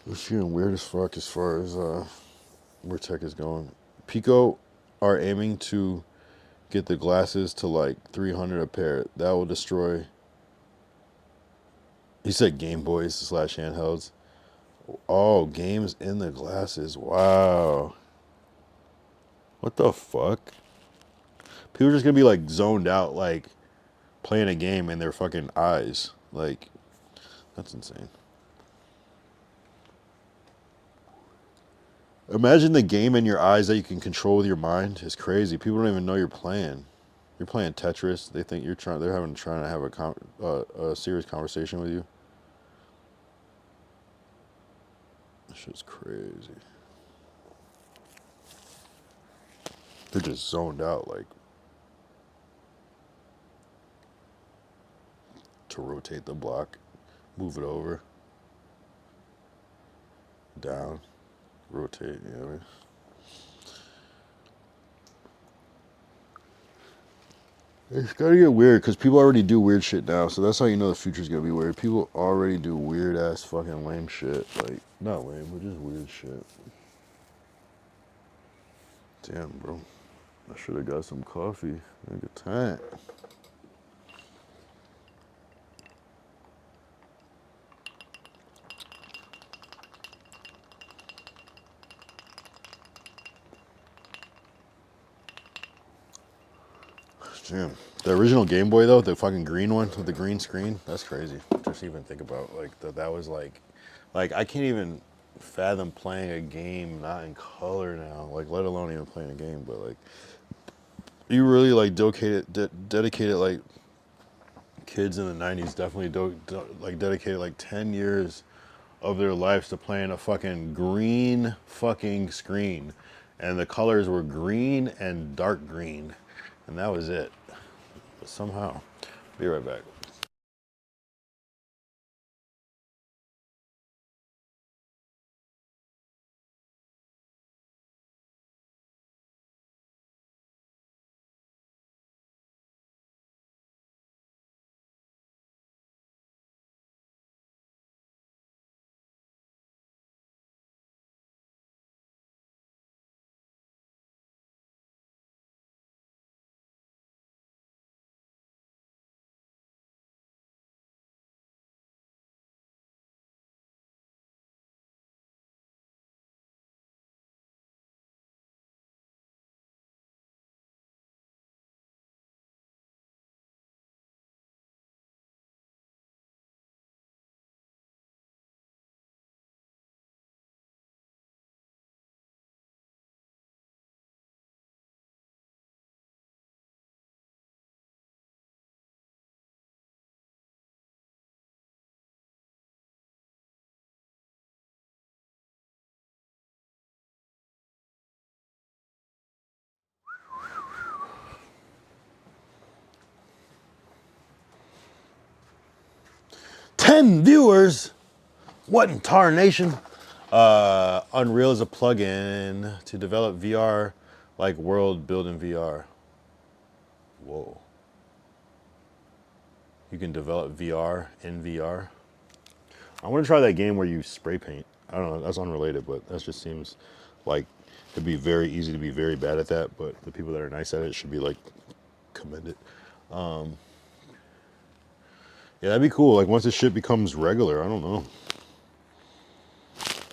It's getting weird as fuck as far as where tech is going. Pico are aiming to get the glasses to like 300 a pair. That will destroy. He said Game Boys / handhelds. Oh, games in the glasses. Wow. What the fuck? People are just gonna be like zoned out, like playing a game in their fucking eyes. Like, that's insane. Imagine the game in your eyes that you can control with your mind. It's crazy. People don't even know you're playing. You're playing Tetris. They think you're trying. They're trying to have a serious conversation with you. This shit's crazy. They're just zoned out, like to rotate the block, move it over, down, rotate. You know what I mean? It's gotta get weird because people already do weird shit now, so that's how you know the future's gonna be weird. People already do weird ass fucking lame shit. Like, not lame, but just weird shit. Damn, bro. I should have got some coffee. Good time. Damn. The original Game Boy though, the fucking green one with the green screen, that's crazy. Just even think about like that was like I can't even fathom playing a game not in color now, like let alone even playing a game, but like you really like dedicated like kids in the 90s definitely like dedicated like 10 years of their lives to playing a fucking green fucking screen, and the colors were green and dark green, and that was it. But somehow, be right back. Ten viewers. What in tarnation? Unreal is a plugin to develop VR like world building VR. Whoa. You can develop VR in VR. I want to try that game where you spray paint. I don't know, that's unrelated, but that just seems like it'd be very easy to be very bad at that, but the people that are nice at it should be like commended. Yeah, that'd be cool. Like once this shit becomes regular, I don't know.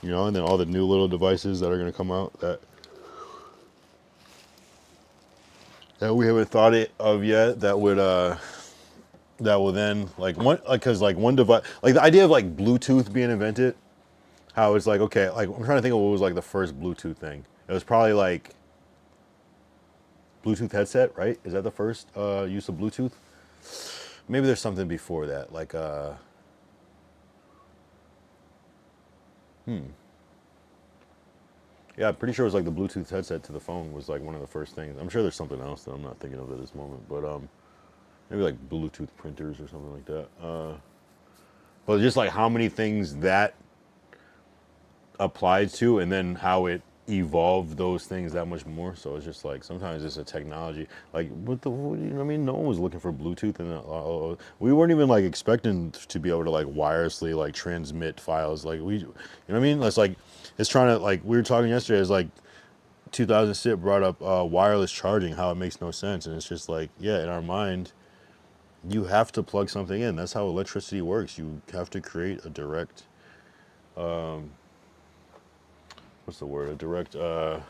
You know, and then all the new little devices that are gonna come out that we haven't thought of yet that will then like one because like one device, like the idea of like Bluetooth being invented, how it's like, okay, like I'm trying to think of what was like the first Bluetooth thing. It was probably like Bluetooth headset, right? Is that the first use of Bluetooth? Maybe there's something before that, like yeah, I'm pretty sure it was like the Bluetooth headset to the phone was like one of the first things. I'm sure there's something else that I'm not thinking of at this moment, but maybe like Bluetooth printers or something like that. But just like how many things that applied to, and then how it evolve those things that much more. So it's just like sometimes it's a technology. Like what, you know what I mean? No one was looking for Bluetooth, and we weren't even like expecting to be able to like wirelessly like transmit files. Like we, you know what I mean? It's like it's trying to like we were talking yesterday. It's like 2000 SIP brought up wireless charging, how it makes no sense, and it's just like yeah, in our mind, you have to plug something in. That's how electricity works. You have to create a direct. What's the word? A direct. I'll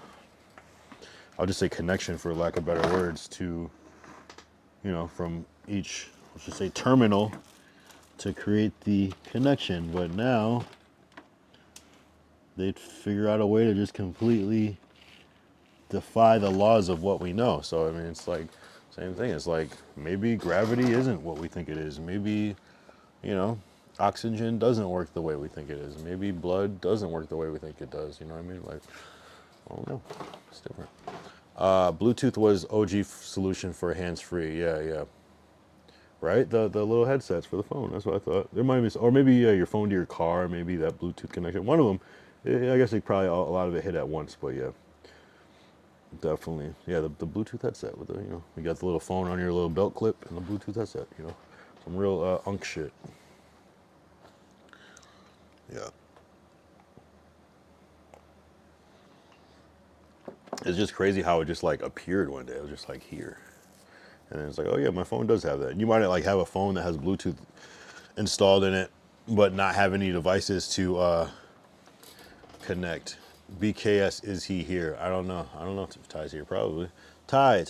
just say connection for lack of better words to, you know, from each, let's just say terminal to create the connection. But now they'd figure out a way to just completely defy the laws of what we know. So, I mean, it's like, same thing. It's like maybe gravity isn't what we think it is. Maybe, you know, oxygen doesn't work the way we think it is. Maybe blood doesn't work the way we think it does. You know what I mean? Like, I don't know. It's different. Bluetooth was OG solution for hands-free. Yeah, yeah. Right? The little headsets for the phone. That's what I thought. There might be, or maybe your phone to your car. Maybe that Bluetooth connection. One of them. I guess they probably a lot of it hit at once. But yeah, definitely. Yeah, the Bluetooth headset with the you got the little phone on your little belt clip and the Bluetooth headset. Some real unk shit. Yeah. It's just crazy how it just like appeared one day. It was just like here. And then it's like, oh yeah, my phone does have that. And you might like have a phone that has Bluetooth installed in it, but not have any devices to connect. BKS, is he here? I don't know. I don't know if Ty's here. Probably. Ty.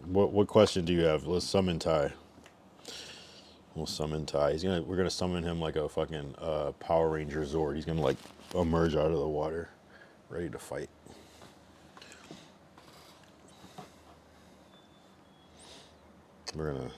What question do you have? Let's summon Ty. We'll summon Ty. We're gonna summon him like a fucking Power Ranger Zord. He's gonna like emerge out of the water, ready to fight. We're gonna.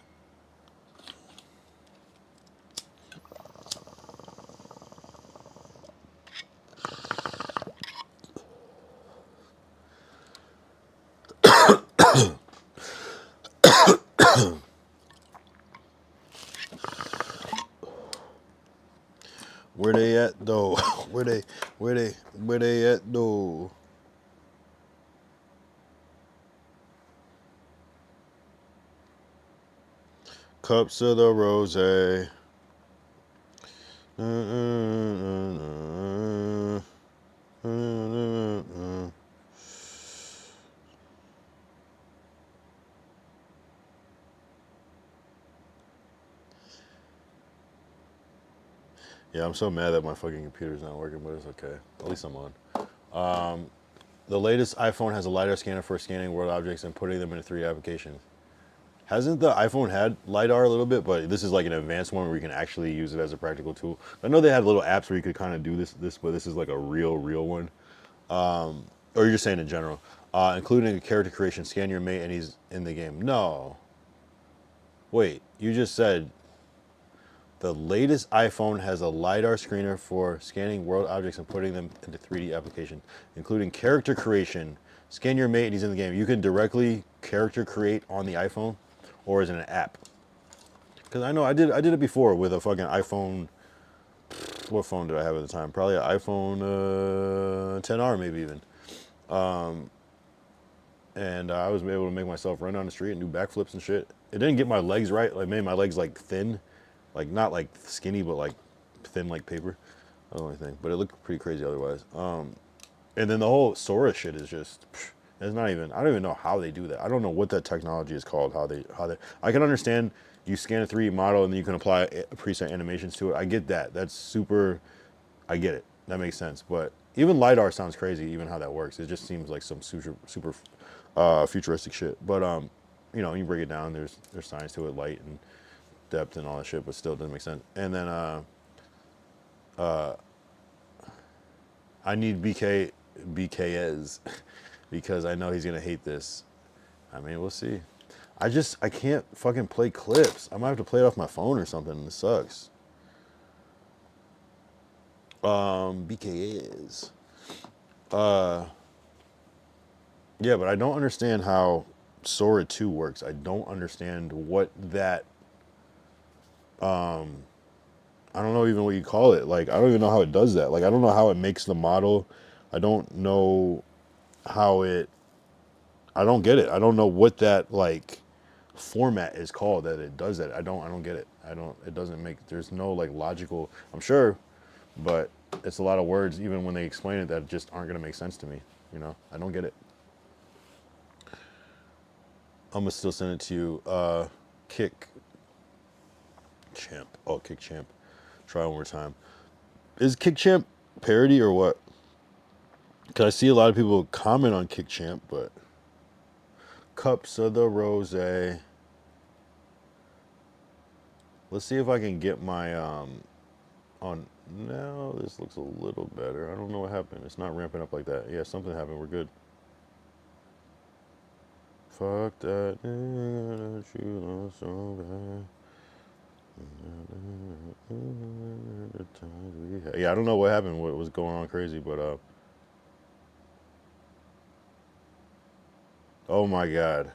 Where they at though? Where they at though? Cups of the rose. Yeah, I'm so mad that my fucking computer's not working, but it's okay. At least I'm on. The latest iPhone has a LiDAR scanner for scanning world objects and putting them into 3D applications. Hasn't the iPhone had LiDAR a little bit, but this is like an advanced one where you can actually use it as a practical tool. I know they had little apps where you could kind of do this, but this is like a real one. Or you're just saying in general. Including a character creation, scan your mate and he's in the game. No. Wait, you just said the latest iPhone has a LiDAR screener for scanning world objects and putting them into 3D applications, including character creation. Scan your mate and he's in the game. You can directly character create on the iPhone, or is it an app? Because I know I did it before with a fucking iPhone. What phone did I have at the time? Probably an iPhone 10R, maybe even. And I was able to make myself run down the street and do backflips and shit. It didn't get my legs right. Like made my legs like thin, like not like skinny, but like thin like paper. That's the only thing. But it looked pretty crazy otherwise. And then the whole Sora shit is just. It's not even. I don't even know how they do that. I don't know what that technology is called. How they. I can understand. You scan a 3D model and then you can apply preset animations to it. I get that. That's super. I get it. That makes sense. But even LiDAR sounds crazy. Even how that works. It just seems like some super futuristic shit. But you break it down. There's science to it, light and depth and all that shit. But still, it doesn't make sense. And then I need BKS because I know he's gonna hate this. I mean, we'll see. I can't fucking play clips. I might have to play it off my phone or something. This sucks. BKS. Yeah, but I don't understand how Sora 2 works. I don't understand what that. I I don't know even what you call it. Like, I don't even know how it does that. Like, I don't know how it makes the model. I don't know how it, I don't get it. I don't know what that, like, format is called that it does that. I don't get it. It doesn't make, there's no, like, logical, I'm sure, but it's a lot of words, even when they explain it, that just aren't going to make sense to me. You know, I don't get it. I'm going to still send it to you. Kick Champ. Oh, Kick Champ. Try one more time. Is Kick Champ parody or what? Because I see a lot of people comment on Kick Champ, but Cups of the Rose. Let's see if I can get my on. Now this looks a little better. I don't know what happened. It's not ramping up like that. Yeah, something happened. We're good. Fuck that. You so bad. Yeah, I don't know what happened. What was going on crazy, but oh my god,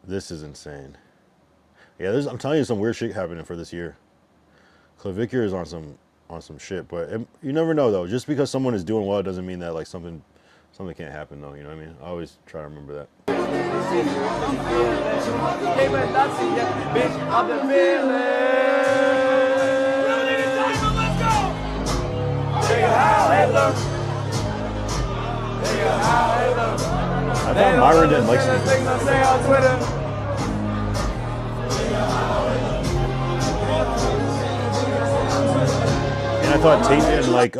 this is insane. Yeah, I'm telling you, some weird shit happening for this year. Clavicular is on some shit, but you never know though. Just because someone is doing well, it doesn't mean that like something can't happen though. You know what I mean? I always try to remember that. I thought Myron didn't like Sneeko. And I thought Tate didn't like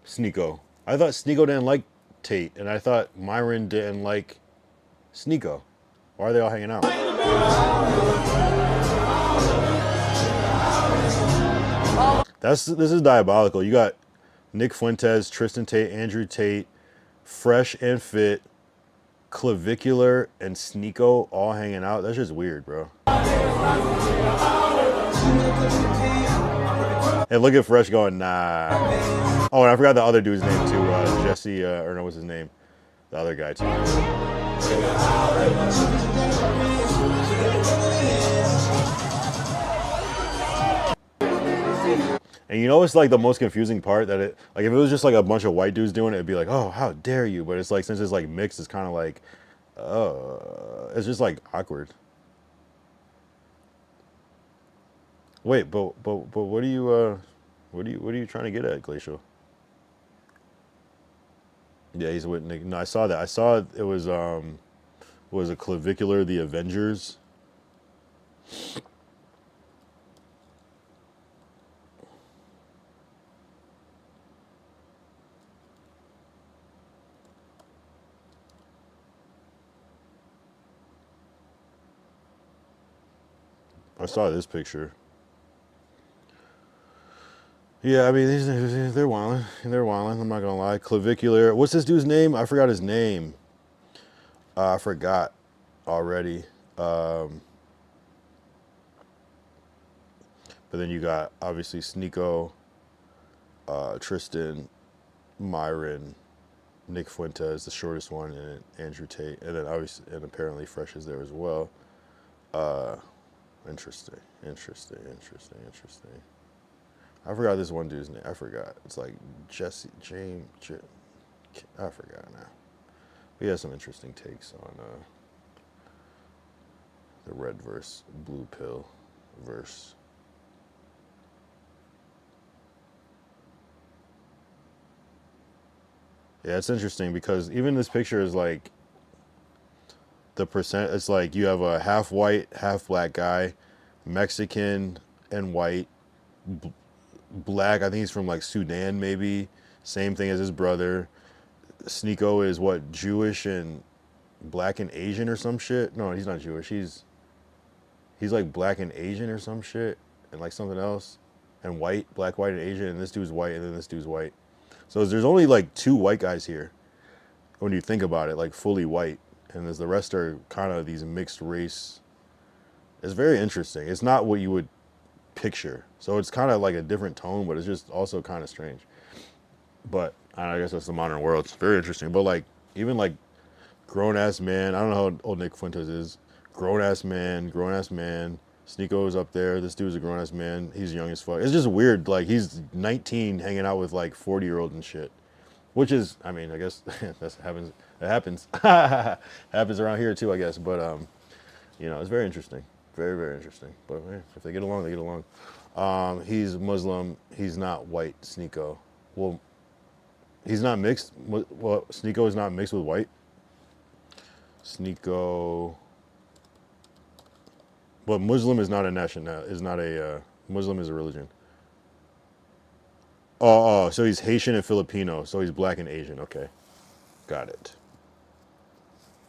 Sneeko. I thought Sneeko didn't like Tate, and I thought Myron didn't like Sneeko. Why are they all hanging out? This is diabolical. You got Nick Fuentes, Tristan Tate, Andrew Tate, Fresh and Fit, Clavicular, and Sneeko all hanging out. That's just weird, bro. And look at Fresh going, nah. Oh, and I forgot the other dude's name too. Jesse, or no, what's his name? The other guy too. And you know, it's like the most confusing part that it, like if it was just like a bunch of white dudes doing it, it'd be like, oh, how dare you? But it's like, since it's like mixed, it's kind of like, it's just like awkward. Wait, but what are you trying to get at, Glacial? Yeah, he's with Nick. No, I saw that. I saw it was a Clavicular, the Avengers. I saw this picture. Yeah, I mean, they're wilding. They're wilding. I'm not gonna lie. Clavicular. What's this dude's name? I forgot his name. I forgot already. But then you got obviously Sneeko, Tristan, Myron, Nick Fuentes, the shortest one, and Andrew Tate, and then obviously, and apparently Fresh is there as well. Interesting. I forgot this one dude's name. I forgot. It's like Jesse, James, I forgot now. He has some interesting takes on the red verse, blue pill verse. Yeah, it's interesting because even this picture is like the percent. It's like you have a half white, half black guy, Mexican and white, black. I think he's from like Sudan, maybe. Same thing as his brother. Sneeko is what, Jewish and black and Asian or some shit? No, he's not Jewish. He's like black and Asian or some shit, and like something else, and white, black, white, and Asian. And this dude's white, and then this dude's white. So there's only like 2 white guys here when you think about it, like fully white, and the rest are kind of these mixed race. It's very interesting. It's not what you would picture, so it's kind of like a different tone, but it's just also kind of strange. But I guess that's the modern world. It's very interesting. But like even like grown ass man, I don't know how old Nick Fuentes is. Grown ass man, Sneako's up there. This dude's a grown ass man. He's young as fuck. It's just weird. Like he's 19, hanging out with like 40-year-olds and shit. Which is, I mean, I guess that happens. It happens. Happens around here too, I guess. But it's very interesting. Very, very interesting. But man, if they get along, they get along. He's Muslim. He's not white. Sneako. Well, he's not mixed. Well, Sneako is not mixed with white. Sneako. But Muslim is not a national. Is not a Muslim is a religion. Oh, so he's Haitian and Filipino. So he's black and Asian. Okay, got it.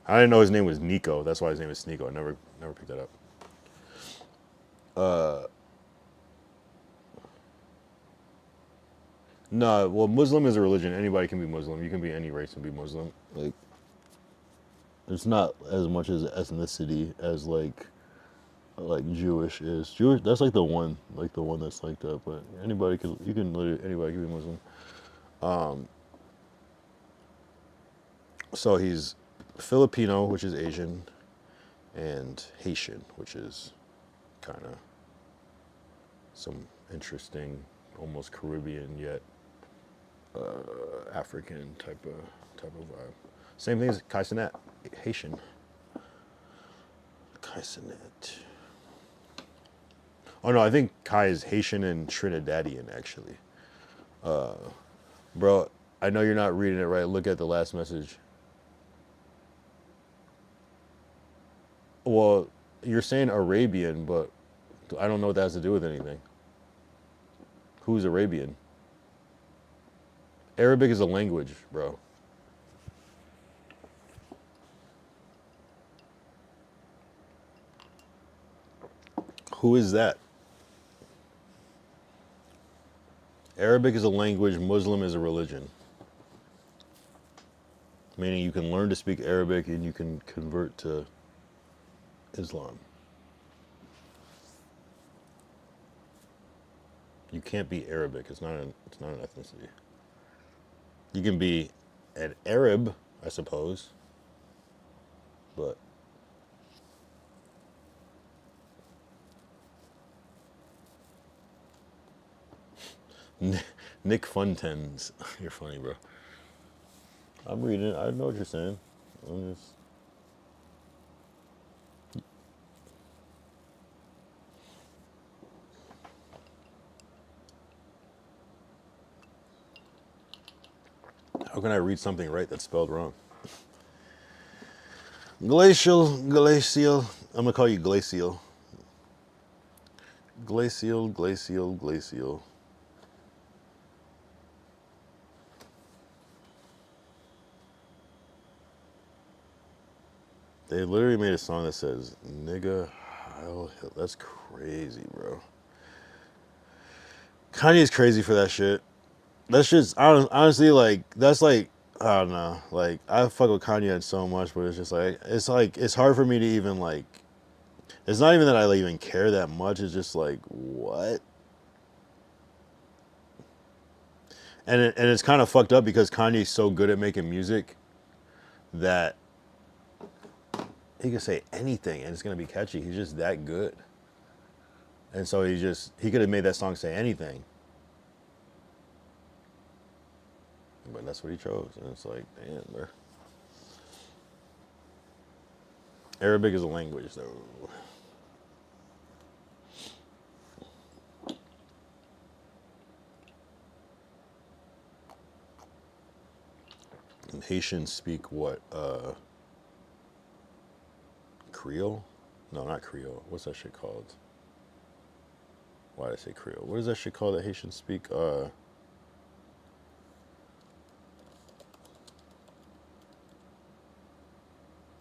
I didn't know his name was Nico. That's why his name is Sneako. I never picked that up. No, well, Muslim is a religion. Anybody can be Muslim. You can be any race and be Muslim. Like, it's not as much as ethnicity as like Jewish is. Jewish, that's like the one that's like that. But anybody can be Muslim. So he's Filipino, which is Asian, and Haitian, which is kind of some interesting, almost Caribbean yet African type of vibe. Same thing as Kai Cenat, Haitian. Kai Cenat. Oh no, I think Kai is Haitian and Trinidadian actually. Bro, I know you're not reading it right. Look at the last message. Well, you're saying Arabian, but I don't know what that has to do with anything. Who's Arabian? Arabic is a language, bro. Who is that? Arabic is a language, Muslim is a religion. Meaning you can learn to speak Arabic and you can convert to Islam. You can't be Arabic. It's not an ethnicity. You can be an Arab, I suppose, but Nick Funtens, you're funny, bro. I'm reading it. I know what you're saying. I'm just. How can I read something right that's spelled wrong? Glacial. I'm gonna call you Glacial. Glacial. They literally made a song that says, nigga, Heil Hitler. That's crazy, bro. Kanye's crazy for that shit. That's just, honestly, like, that's like, I don't know. Like, I fuck with Kanye so much, but it's hard for me to even, like, it's not even that I even care that much. It's just like, what? And it's kind of fucked up because Kanye's so good at making music that he can say anything and it's gonna be catchy. He's just that good. And so he could have made that song say anything. But that's what he chose. And it's like, damn, bro. Arabic is a language, though. And Haitians speak what? Creole? No, not Creole. What's that shit called? Why did I say Creole? What is that shit called that Haitians speak?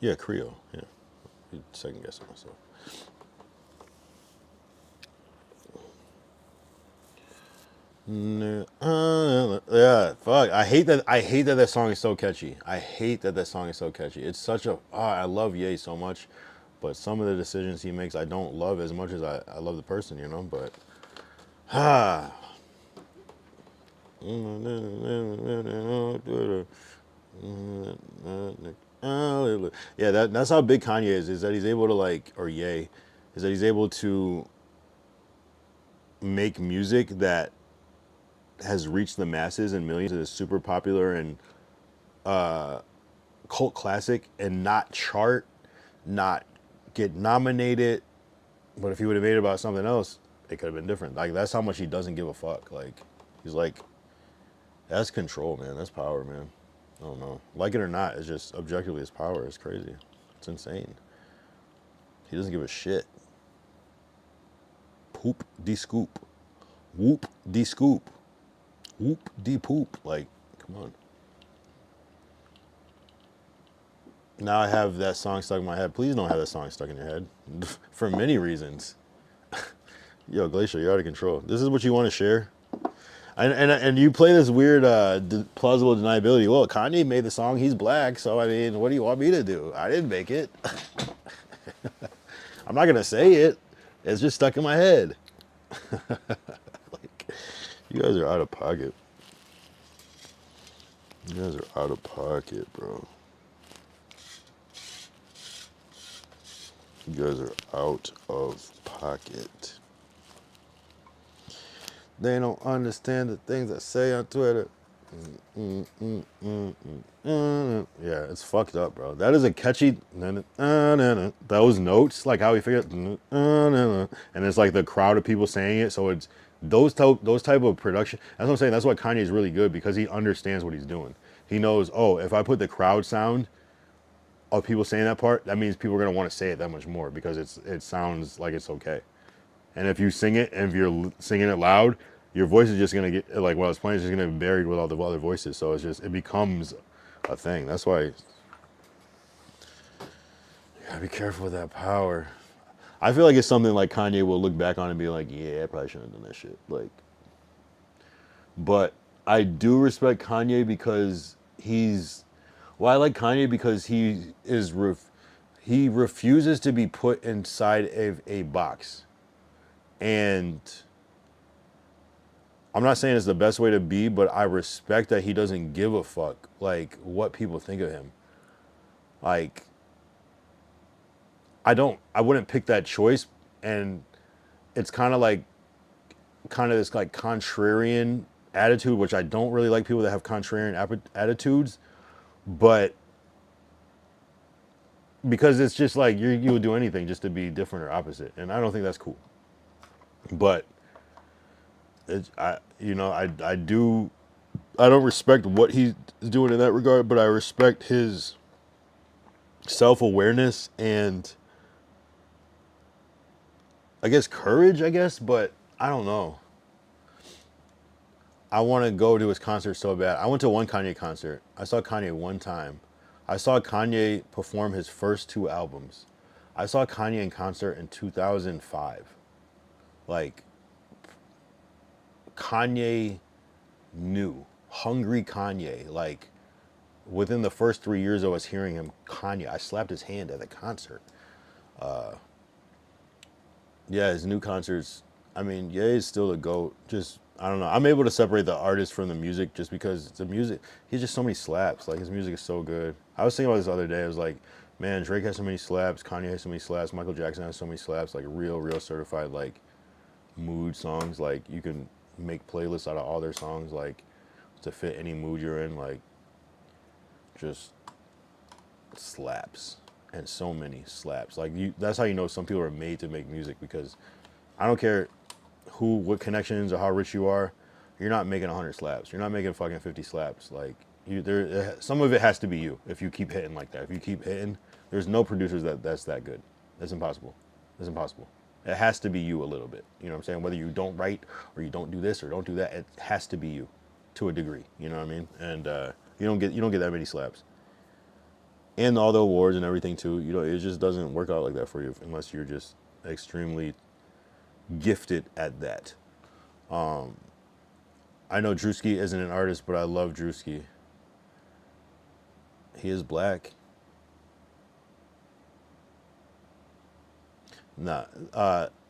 Yeah, Creole. Yeah. Second guessing myself. Yeah, fuck. I hate that song is so catchy. It's such a I love Ye so much, but some of the decisions he makes I don't love as much as I love the person, you know, but yeah, that's how big Kanye is that he's able to like, or Ye, is that he's able to make music that has reached the masses and millions. It is super popular and cult classic, and not chart, not get nominated. But if he would have made it about something else, it could have been different. Like, that's how much he doesn't give a fuck. Like, he's like, that's control, man. That's power, man. I don't know. Like it or not, it's just objectively his power is crazy. It's insane. He doesn't give a shit. Poop de scoop. Whoop de scoop. Whoop de poop. Like, come on. Now I have that song stuck in my head. Please don't have that song stuck in your head. For many reasons. Yo, Glacier, you're out of control. This is what you want to share? And you play this weird plausible deniability. Well, Kanye made the song. He's black. So, I mean, what do you want me to do? I didn't make it. I'm not going to say it. It's just stuck in my head. Like, you guys are out of pocket. You guys are out of pocket, bro. You guys are out of pocket. They don't understand the things I say on Twitter. Yeah, it's fucked up, bro. That is a catchy. Those notes, like how he figured, and it's like the crowd of people saying it. So it's those type of production. That's what I'm saying. That's why Kanye is really good, because he understands what he's doing. He knows, oh, if I put the crowd sound of people saying that part, that means people are gonna want to say it that much more, because it sounds like it's okay. And if you sing it, and if you're singing it loud, your voice is just gonna get, like, while it's playing, it's just gonna be buried with all the other voices. So it becomes a thing. That's why you gotta be careful with that power. I feel like it's something like Kanye will look back on and be like, yeah, I probably shouldn't have done that shit. Like, but I do respect Kanye because I like Kanye because he refuses to be put inside of a box. And I'm not saying it's the best way to be, but I respect that he doesn't give a fuck, like, what people think of him. Like, I wouldn't pick that choice, and it's kind of this, like, contrarian attitude, which I don't really like people that have contrarian attitudes, but because it's just like, you would do anything just to be different or opposite, and I don't think that's cool. But I don't respect what he's doing in that regard, but I respect his self-awareness and, I guess, courage, but I don't know. I want to go to his concert so bad. I went to one Kanye concert. I saw Kanye one time. I saw Kanye perform his first 2 albums. I saw Kanye in concert in 2005. Like, Kanye knew. Hungry Kanye. Like, within the first 3 years of us hearing him, Kanye, I slapped his hand at the concert. Yeah, his new concerts, I mean, Ye is still the GOAT. Just, I don't know. I'm able to separate the artist from the music just because the music, he has just so many slaps. Like, his music is so good. I was thinking about this the other day. I was like, man, Drake has so many slaps. Kanye has so many slaps. Michael Jackson has so many slaps. Like, real certified, like, mood songs. Like, you can make playlists out of all their songs, like, to fit any mood you're in. Like, just slaps. And so many slaps. Like, that's how you know some people are made to make music, because I don't care what connections or how rich you are, you're not making 100 slaps. You're not making fucking 50 slaps. Like, some of it has to be you if you keep hitting like that. If you keep hitting, there's no producers that's that good. That's impossible. It's impossible. It has to be you a little bit. You know what I'm saying? Whether you don't write or you don't do this or don't do that, it has to be you to a degree. You know what I mean? And you don't get that many slaps. And all the awards and everything too, it just doesn't work out like that for you unless you're just extremely gifted at that. I know Drewski isn't an artist, but I love Drewski. He is black. Nah.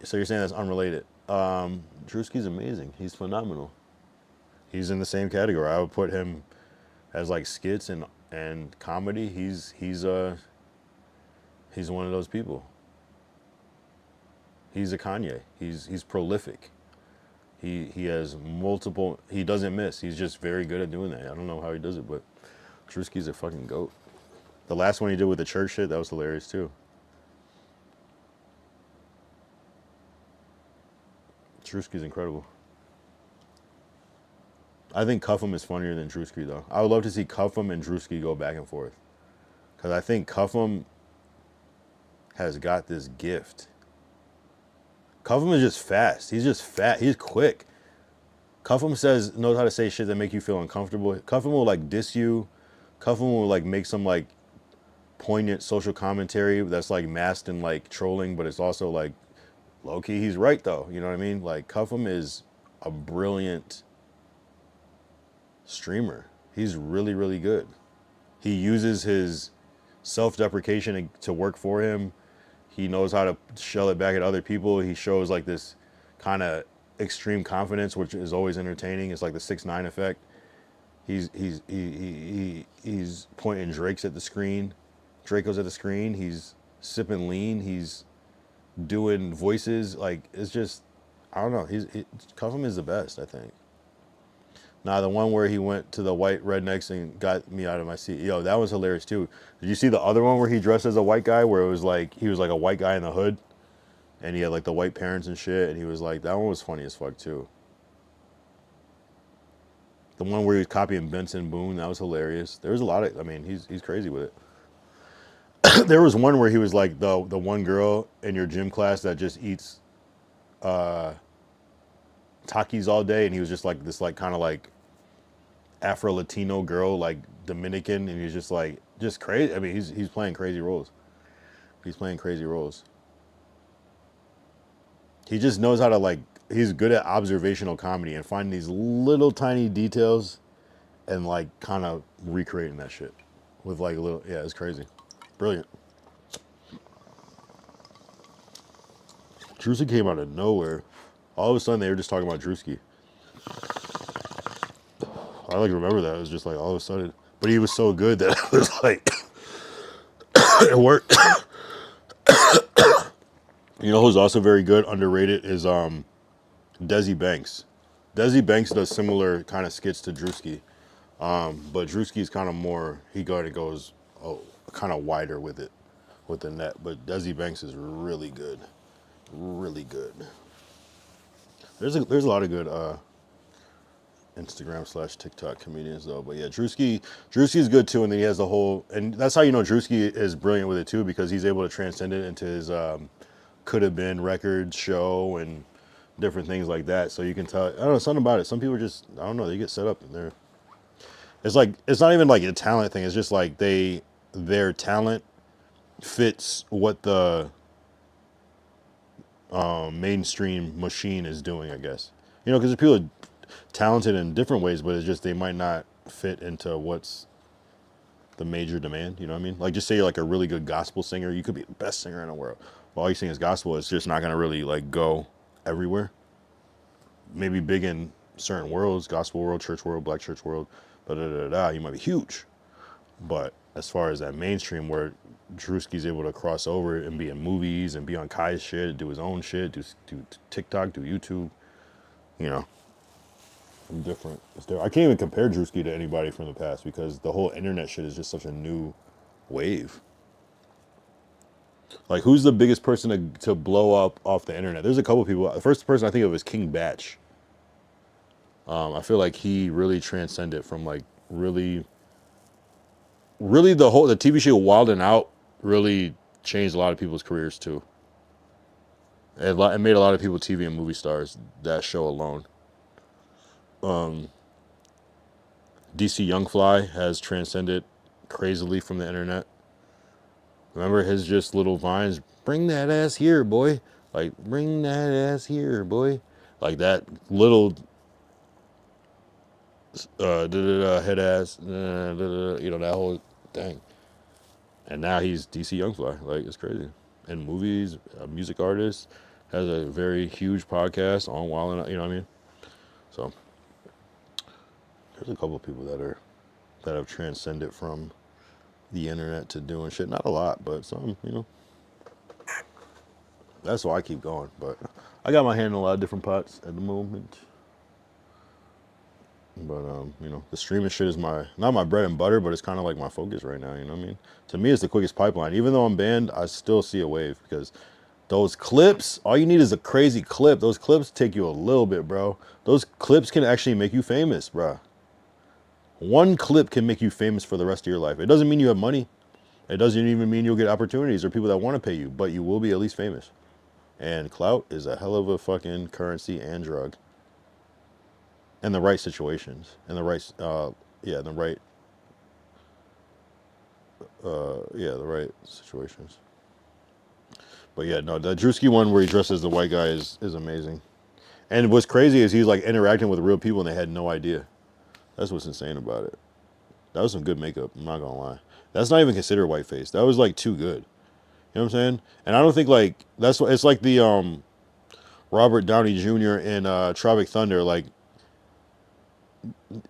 So you're saying that's unrelated. Drewski's amazing. He's phenomenal. He's in the same category. I would put him as, like, skits and comedy. He's one of those people. He's a Kanye. He's prolific. He has multiple. He doesn't miss. He's just very good at doing that. I don't know how he does it, but Drewski's a fucking goat. The last one he did with the church shit, that was hilarious too. Drewski's incredible. I think Cuffham is funnier than Drewski though. I would love to see Cuffham and Drewski go back and forth, because I think Cuffham has got this gift. Cuffham is just fast. He's just fat. He's quick. Cuffham knows how to say shit that make you feel uncomfortable. Cuffham will like diss you. Cuffham will like make some like poignant social commentary that's like masked and like trolling, but it's also like low key. He's right though. You know what I mean? Like Cuffham is a brilliant streamer. He's really, really good. He uses his self-deprecation to work for him. He knows how to shell it back at other people. He shows like this kind of extreme confidence, which is always entertaining. It's like the 6ix9ine effect. He's pointing Drake's at the screen. Draco's at the screen. He's sipping lean. He's doing voices. Like it's just, I don't know. Cuffham is the best, I think. Nah, the one where he went to the white rednecks and got me out of my seat. Yo, that was hilarious too. Did you see the other one where he dressed as a white guy, where it was like he was like a white guy in the hood, and he had like the white parents and shit, and he was like, that one was funny as fuck too. The one where he was copying Benson Boone, that was hilarious. There was a lot of, I mean, he's crazy with it. There was one where he was like the one girl in your gym class that just eats Takis all day, and he was just like this like kind of like Afro-Latino girl, like Dominican, and he's just like just crazy. I mean, he's playing crazy roles. He's playing crazy roles. He just knows how to like, he's good at observational comedy and finding these little tiny details and like kind of recreating that shit with like a little, yeah, it's crazy. Brilliant. Drewski came out of nowhere. All of a sudden, they were just talking about Drewski. I like remember that. It was just like all of a sudden. But he was so good that it was like, it worked. You know who's also very good, underrated, is Desi Banks. Desi Banks does similar kind of skits to Drewski. But Drewski's kind of more, he goes kind of wider with it, with the net. But Desi Banks is really good. Really good. There's a lot of good Instagram/TikTok comedians though. But yeah, Drewski's good too, and then he has the whole, and that's how you know Drewski is brilliant with it too, because he's able to transcend it into his Could Have Been record show and different things like that. So you can tell, I don't know, something about it. Some people just, I don't know, they get set up and they're, it's like, it's not even like a talent thing. It's just like their talent fits what the mainstream machine is doing, I guess. You know, because people are talented in different ways, but it's just they might not fit into what's the major demand. You know what I mean? Like, just say you're like a really good gospel singer. You could be the best singer in the world. Well, all you sing is gospel. It's just not going to really like go everywhere. Maybe big in certain worlds, gospel world, church world, black church world, but you might be huge. But as far as that mainstream where Drewski's able to cross over and be in movies and be on Kai's shit, do his own shit, do TikTok, do YouTube, you know, I'm different. I can't even compare Drewski to anybody from the past because the whole internet shit is just such a new wave. Like, who's the biggest person to blow up off the internet? There's a couple people. The first person I think of is King Batch. I feel like he really transcended from like really the TV show Wild 'N Out really changed a lot of people's careers too. It made a lot of people TV and movie stars, that show alone. DC Young Fly has transcended crazily from the internet. Remember his just little vines, bring that ass here, boy. Like, bring that ass here, boy. Like that little head ass, you know, that whole thing. And now he's DC Young Fly. Like, it's crazy. In movies, a music artist, has a very huge podcast on Wild 'N Out, you know what I mean? So there's a couple of people that have transcended from the internet to doing shit. Not a lot, but some, you know. That's why I keep going. But I got my hand in a lot of different pots at the moment. But you know, the streaming shit is not my bread and butter, but it's kind of like my focus right now. You know what I mean? To me, it's the quickest pipeline. Even though I'm banned, I still see a wave because those clips, all you need is a crazy clip. Those clips take you a little bit, bro. Those clips can actually make you famous, bro. One clip can make you famous for the rest of your life. It doesn't mean you have money. It doesn't even mean you'll get opportunities or people that want to pay you, but you will be at least famous. And clout is a hell of a fucking currency and drug. In the right situations. In the right, yeah, the right, the right situations. But yeah, no, the Drewski one where he dresses as the white guy is amazing. And what's crazy is he's like interacting with real people and they had no idea. That's what's insane about it. That was some good makeup, I'm not gonna lie. That's not even considered whiteface. That was like too good. You know what I'm saying? And I don't think like that's what it's like the Robert Downey Jr. in Tropic Thunder, like,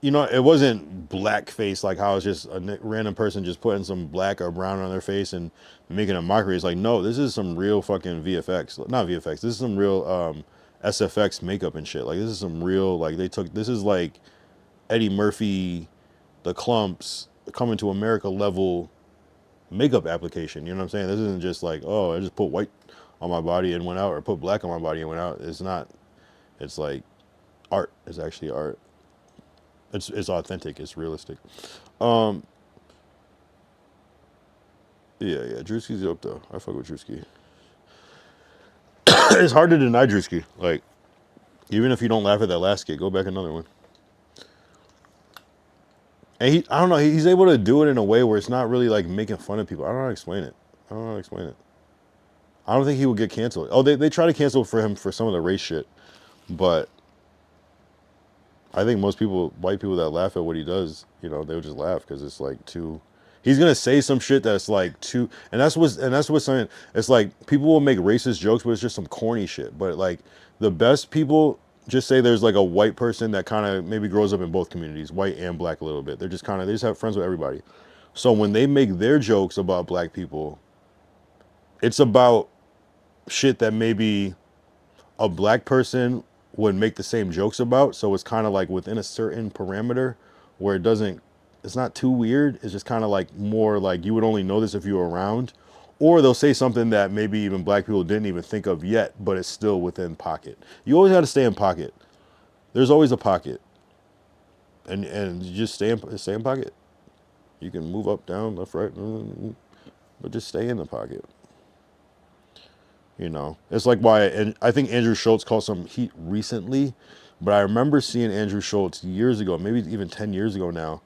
you know, it wasn't blackface like how it's just a random person just putting some black or brown on their face and making a mockery. It's like, no, this is some real fucking VFX. Not VFX. This is some real SFX makeup and shit. Like, this is some real, like, this is like Eddie Murphy, The Clumps, Coming to America level makeup application. You know what I'm saying? This isn't just like, oh, I just put white on my body and went out, or put black on my body and went out. It's not. It's like art. It's actually art. It's authentic. It's realistic. Yeah, Drewski's dope though. I fuck with Drewski. It's hard to deny Drewski. Like, even if you don't laugh at that last skit, go back another one. And I don't know, he's able to do it in a way where it's not really like making fun of people. I don't know how to explain it. I don't think he would get canceled. Oh, they try to cancel for him for some of the race shit, but I think most people, white people that laugh at what he does, you know, they would just laugh because it's like too. He's gonna say some shit that's like too, and that's what's saying. It's like people will make racist jokes, but it's just some corny shit. But like the best people, just say there's like a white person that kind of maybe grows up in both communities, white and black a little bit. They're just kind of, they just have friends with everybody. So when they make their jokes about black people, it's about shit that maybe a black person would make the same jokes about. So it's kind of like within a certain parameter where it's not too weird. It's just kind of like more like you would only know this if you were around. Or they'll say something that maybe even black people didn't even think of yet, but it's still within pocket. You always got to stay in pocket. There's always a pocket. And you just stay in pocket. You can move up, down, left, right, but just stay in the pocket. You know, it's like why, and I think Andrew Schultz caught some heat recently, but I remember seeing Andrew Schultz years ago, maybe even 10 years ago now,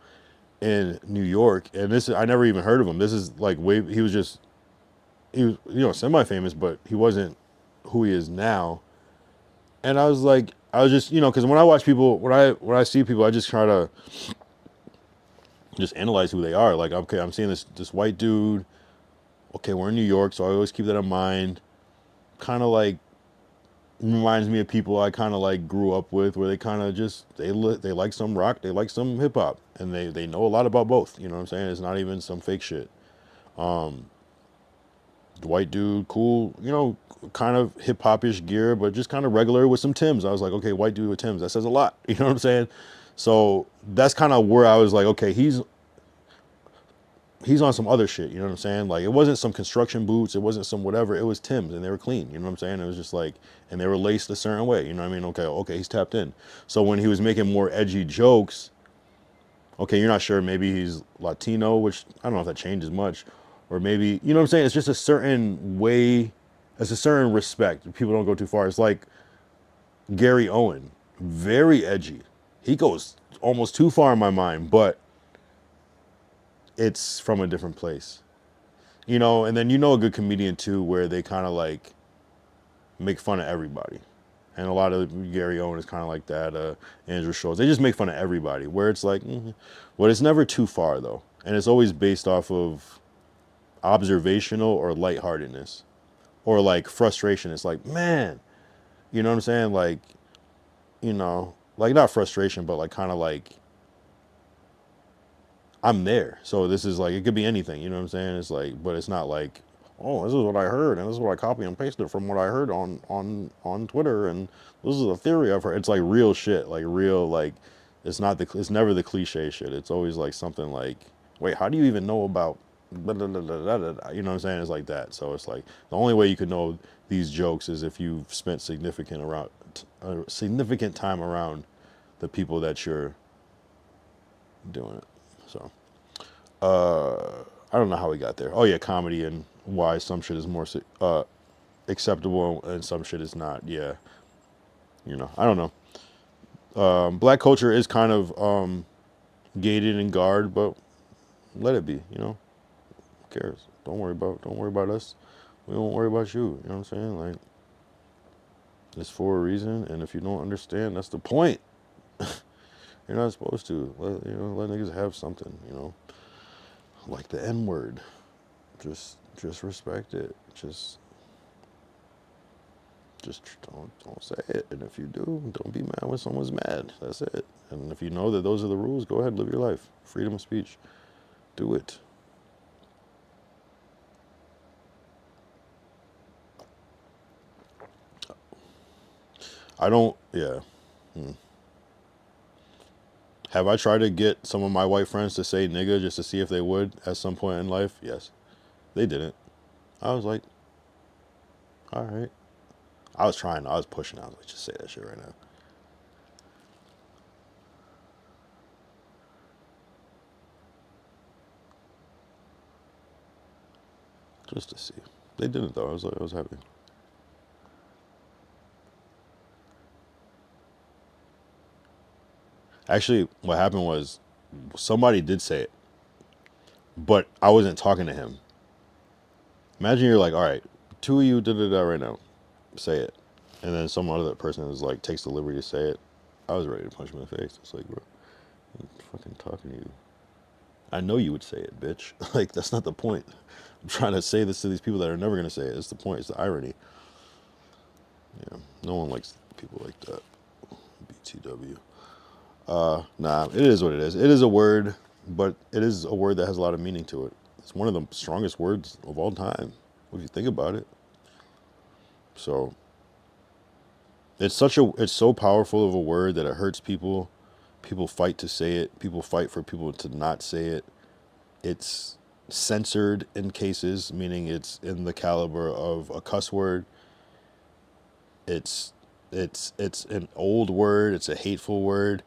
in New York. And I never even heard of him. This is like he was, you know, semi-famous, but he wasn't who he is now. And I was just, you know, because when I watch people, when I see people, I just try to just analyze who they are. Like, okay, I'm seeing this white dude. Okay, we're in New York, so I always keep that in mind. Kind of like reminds me of people I kind of like grew up with, where they kind of just they like some rock, they like some hip hop, and they know a lot about both. You know what I'm saying? It's not even some fake shit. The white dude, cool, you know, kind of hip hop-ish gear, but just kind of regular with some Timbs. I was like, okay, white dude with Timbs, that says a lot. You know what I'm saying? So that's kind of where I was like, okay, he's on some other shit, you know what I'm saying? Like, it wasn't some construction boots, it wasn't some whatever, it was Timbs, and they were clean, you know what I'm saying? It was just like, and they were laced a certain way, you know what I mean? Okay, he's tapped in. So when he was making more edgy jokes, okay, you're not sure, maybe he's Latino, which I don't know if that changes much, or maybe, you know what I'm saying? It's just a certain way, it's a certain respect. People don't go too far. It's like Gary Owen, very edgy. He goes almost too far in my mind, but it's from a different place, you know. And then, you know, a good comedian too, where they kind of like make fun of everybody, and a lot of Gary Owen is kind of like that. Andrew Schultz, they just make fun of everybody, where it's like, but it's never too far though, and it's always based off of observational or lightheartedness, or like frustration. It's like, man, you know what I'm saying? Like, you know, like not frustration, but like kind of like, I'm there. So this is like, it could be anything, you know what I'm saying? It's like, but it's not like oh, this is what I heard, and this is what I copy and pasted from what I heard on Twitter, and this is a theory I've heard. It's like real shit, like real, like it's never the cliche shit. It's always like something like, wait, how do you even know about blah, blah, blah, blah, blah, blah. You know what I'm saying? It's like that. So it's like the only way you can know these jokes is if you've spent significant time around the people that you're doing it. So I don't know how we got there. Oh yeah, comedy and why some shit is more acceptable and some shit is not. Yeah, I don't know. Black culture is kind of gated and guard, but let it be. Who cares? Don't worry about us. We won't worry about you. You know what I'm saying? Like, it's for a reason, and if you don't understand, that's the point. You're not supposed to. Let niggas have something. Like the N word. Just respect it. Just don't say it. And if you do, don't be mad when someone's mad. That's it. And if you know that those are the rules, go ahead, live your life. Freedom of speech. Do it. I don't, yeah. Have I tried to get some of my white friends to say nigga just to see if they would at some point in life? Yes. They didn't. I was like, all right. I was pushing. I was like, just say that shit right now. Just to see. They didn't though. I was happy. Actually, what happened was somebody did say it, but I wasn't talking to him. Imagine you're like, all right, two of you did it right now. Say it. And then some other person is like, takes the liberty to say it. I was ready to punch him in the face. It's like, bro, I'm fucking talking to you. I know you would say it, bitch. Like, that's not the point. I'm trying to say this to these people that are never going to say it. It's the point. It's the irony. Yeah. No one likes people like that. BTW. Nah, it is what it is. It is a word, but it is a word that has a lot of meaning to it. It's one of the strongest words of all time, if you think about it. So, it's so powerful of a word that it hurts people. People fight to say it. People fight for people to not say it. It's censored in cases, meaning it's in the caliber of a cuss word. It's an old word. It's a hateful word.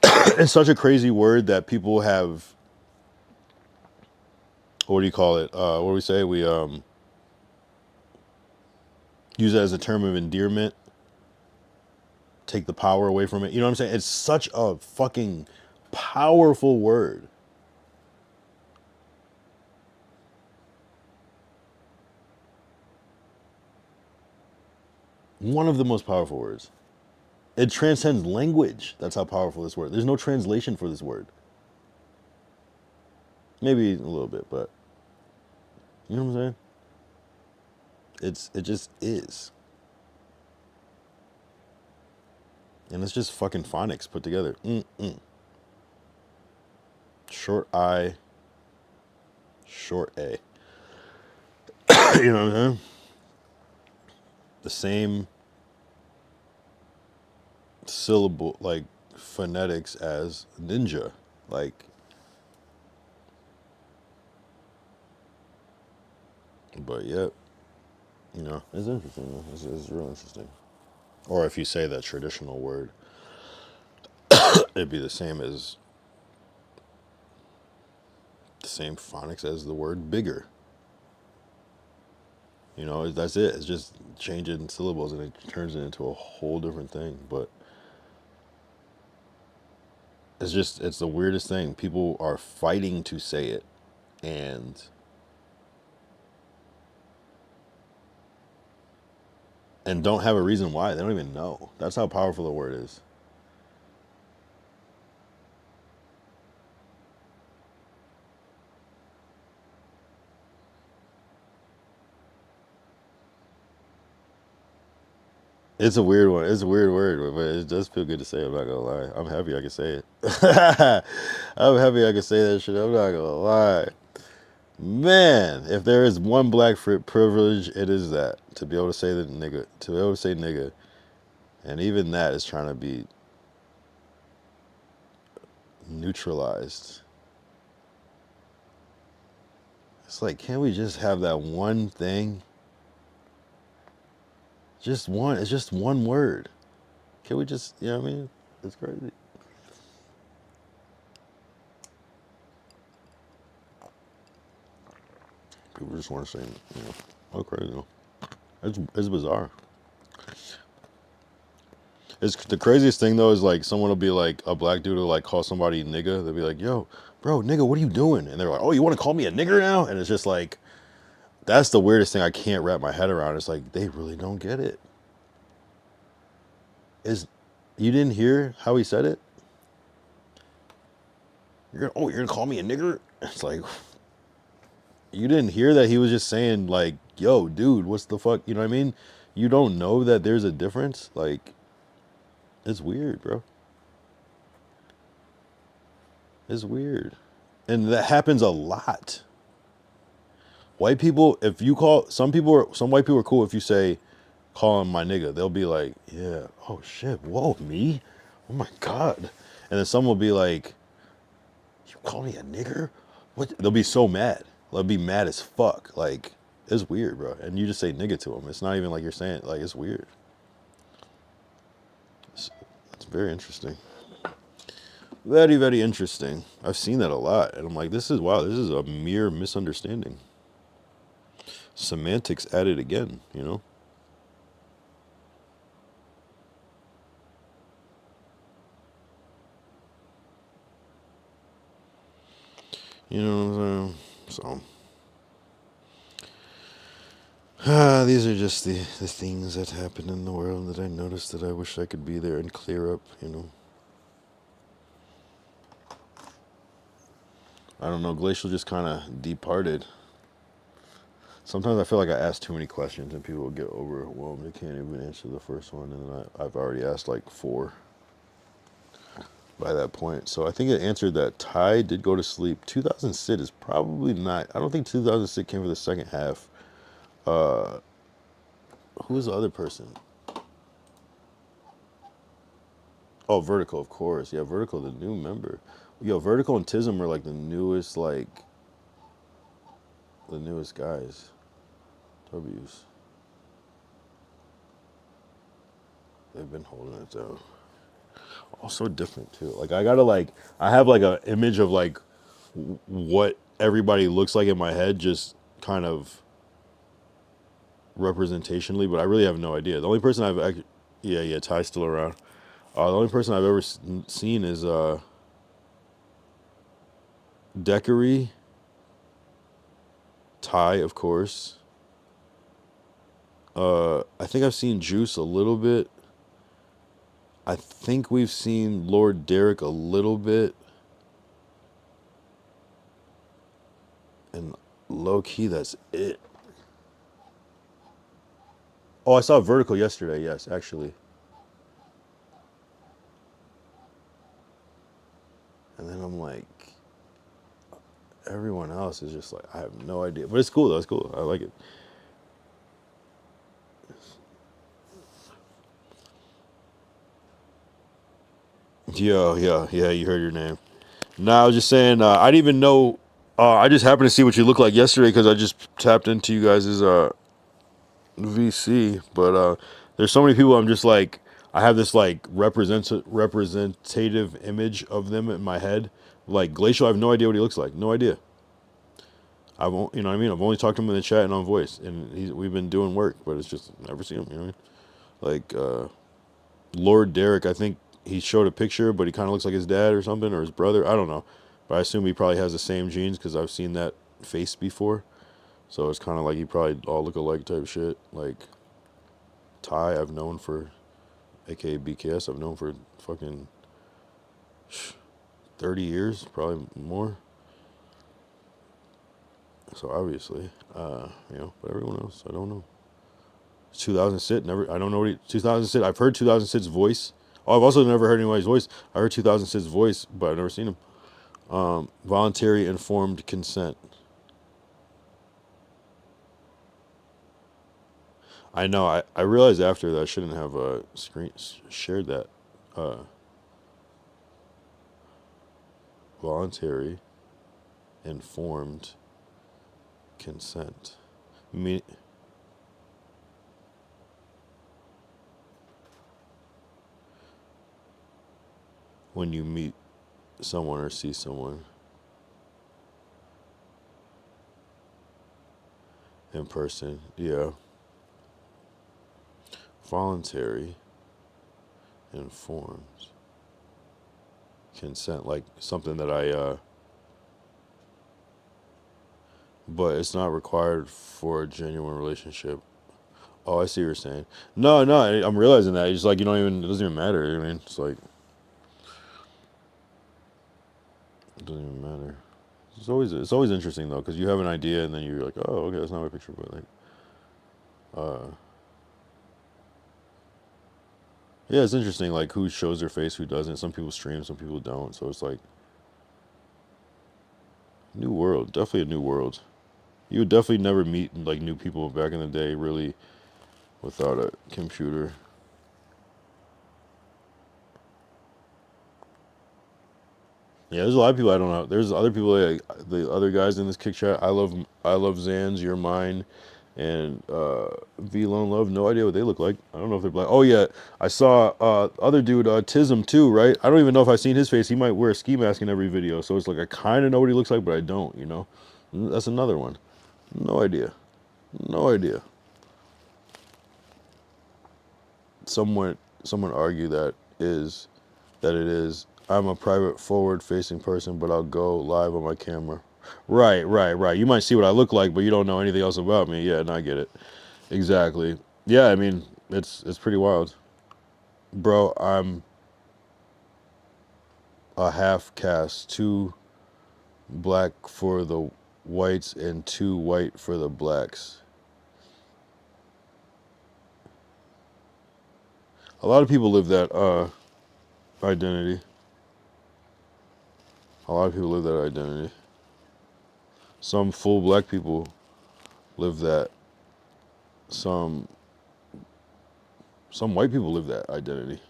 It's such a crazy word that people have. What do you call it? What do we say? We use it as a term of endearment. Take the power away from it. You know what I'm saying? It's such a fucking powerful word. One of the most powerful words. It transcends language. That's how powerful this word. There's no translation for this word. Maybe a little bit, but you know what I'm saying? It just is. And it's just fucking phonics put together. Short I, short A. You know what I'm saying? The same syllable, like phonetics as ninja. Like, but yep. It's interesting. It's real interesting. Or if you say that traditional word, it'd be the same phonics as the word bigger. That's it. It's just changing syllables and it turns it into a whole different thing. But it's the weirdest thing. People are fighting to say it and don't have a reason why. They don't even know. That's how powerful the word is. It's a weird one. It's a weird word, but it does feel good to say. I'm not gonna lie. I'm happy I can say it. I'm happy I can say that shit. I'm not gonna lie. Man, if there is one black privilege, it is that to be able to say the nigga, to be able to say nigga, and even that is trying to be neutralized. It's like, can't we just have that one thing? Just one. It's just one word. Can we just, you know what I mean? It's crazy. People just want to say, you know, oh crazy. It's bizarre. It's the craziest thing though is like someone will be like a black dude will like call somebody nigga. They'll be like, yo, bro, nigga, what are you doing? And they're like, oh, you want to call me a nigger now? And it's just like, that's the weirdest thing I can't wrap my head around. It's like they really don't get it. Is you didn't hear how he said it? You're gonna call me a nigger? It's like you didn't hear that he was just saying like, yo, dude, what's the fuck? You know what I mean? You don't know that there's a difference? Like, it's weird, bro. It's weird. And that happens a lot. White people, if you call some white people are cool if you say, call him my nigga. They'll be like, yeah, oh shit, whoa, me? Oh my God. And then some will be like, you call me a nigger? What? They'll be so mad. They'll be mad as fuck. Like, it's weird, bro. And you just say nigga to them. It's not even like you're saying, like, it's weird. It's very interesting. Very, very interesting. I've seen that a lot. And I'm like, this is a mere misunderstanding. Semantics added again, you know? You know what I'm saying? So, these are just the things that happen in the world that I noticed that I wish I could be there and clear up, you know? I don't know, Glacial just kind of departed. Sometimes I feel like I ask too many questions and people get overwhelmed. They can't even answer the first one, and then I've already asked like 4 by that point. So I think it answered that Ty did go to sleep. 2000 Sit is probably not. I don't think 2000 Sit came for the second half. Who was the other person? Oh, Vertical, of course. Yeah, Vertical, the new member. Yo, Vertical and Tism are like the newest guys. W's. They've been holding it down. Also different too. Like I have like a image of like what everybody looks like in my head, just kind of representationally, but I really have no idea. The only person yeah, Ty's still around. The only person I've ever seen is Dekery, Ty, of course. I think I've seen Juice a little bit. I think we've seen Lord Derek a little bit. And low key, that's it. Oh, I saw Vertical yesterday, yes, actually. And then I'm like, everyone else is just like, I have no idea. But it's cool though, it's cool. I like it. Yeah, you heard your name. No, I was just saying, I didn't even know. I just happened to see what you looked like yesterday because I just tapped into you guys' VC. But there's so many people I'm just like, I have this like representative image of them in my head. Like Glacial, I have no idea what he looks like. No idea. I won't, you know what I mean? I've only talked to him in the chat and on voice. And we've been doing work, but it's just never seen him, you know what I mean? Like, Lord Derek, I think he showed a picture, but he kind of looks like his dad or something, or his brother. I don't know. But I assume he probably has the same genes because I've seen that face before. So it's kind of like he probably all look alike type shit. Like Ty, I've known for, aka BKS, I've known for fucking 30 years, probably more. So obviously, you know, but everyone else, I don't know. 2000 Sit, I don't know what 2000 Sit, I've heard 2000 Sit's voice. Oh, I've also never heard anybody's voice. I heard 2000 Sit's voice, but I've never seen him. Voluntary informed consent. I know. I realized after that I shouldn't have shared that. Voluntary, informed consent. Me. When you meet someone or see someone in person, yeah. Voluntary, informed consent, like something that but it's not required for a genuine relationship. Oh, I see what you're saying. No, no, I'm realizing that. It's like you don't even, it doesn't even matter. I mean, it's like, it doesn't even matter. It's always interesting though, because you have an idea and then you're like, oh, okay, that's not my picture, but like, uh, yeah, it's interesting, like who shows their face, who doesn't. Some people stream, some people don't. So it's like, new world, definitely a new world. You would definitely never meet like new people back in the day, really, without a computer. Yeah, there's a lot of people I don't know. There's other people like the other guys in this kick chat. I love Zans, You're Mine, and V Lone Love. No idea what they look like. I don't know if they're black. Oh yeah, I saw other dude Tism too. Right? I don't even know if I've seen his face. He might wear a ski mask in every video, so it's like I kind of know what he looks like, but I don't. You know, that's another one. No idea. No idea. Someone argue that it is. I'm a private forward facing person, but I'll go live on my camera. Right, right, right. You might see what I look like, but you don't know anything else about me. Yeah, and I get it. Exactly. Yeah, I mean, it's pretty wild. Bro, I'm a half caste, two black for the whites and two white for the blacks. A lot of people live that identity. A lot of people live that identity. Some full black people live that. Some white people live that identity.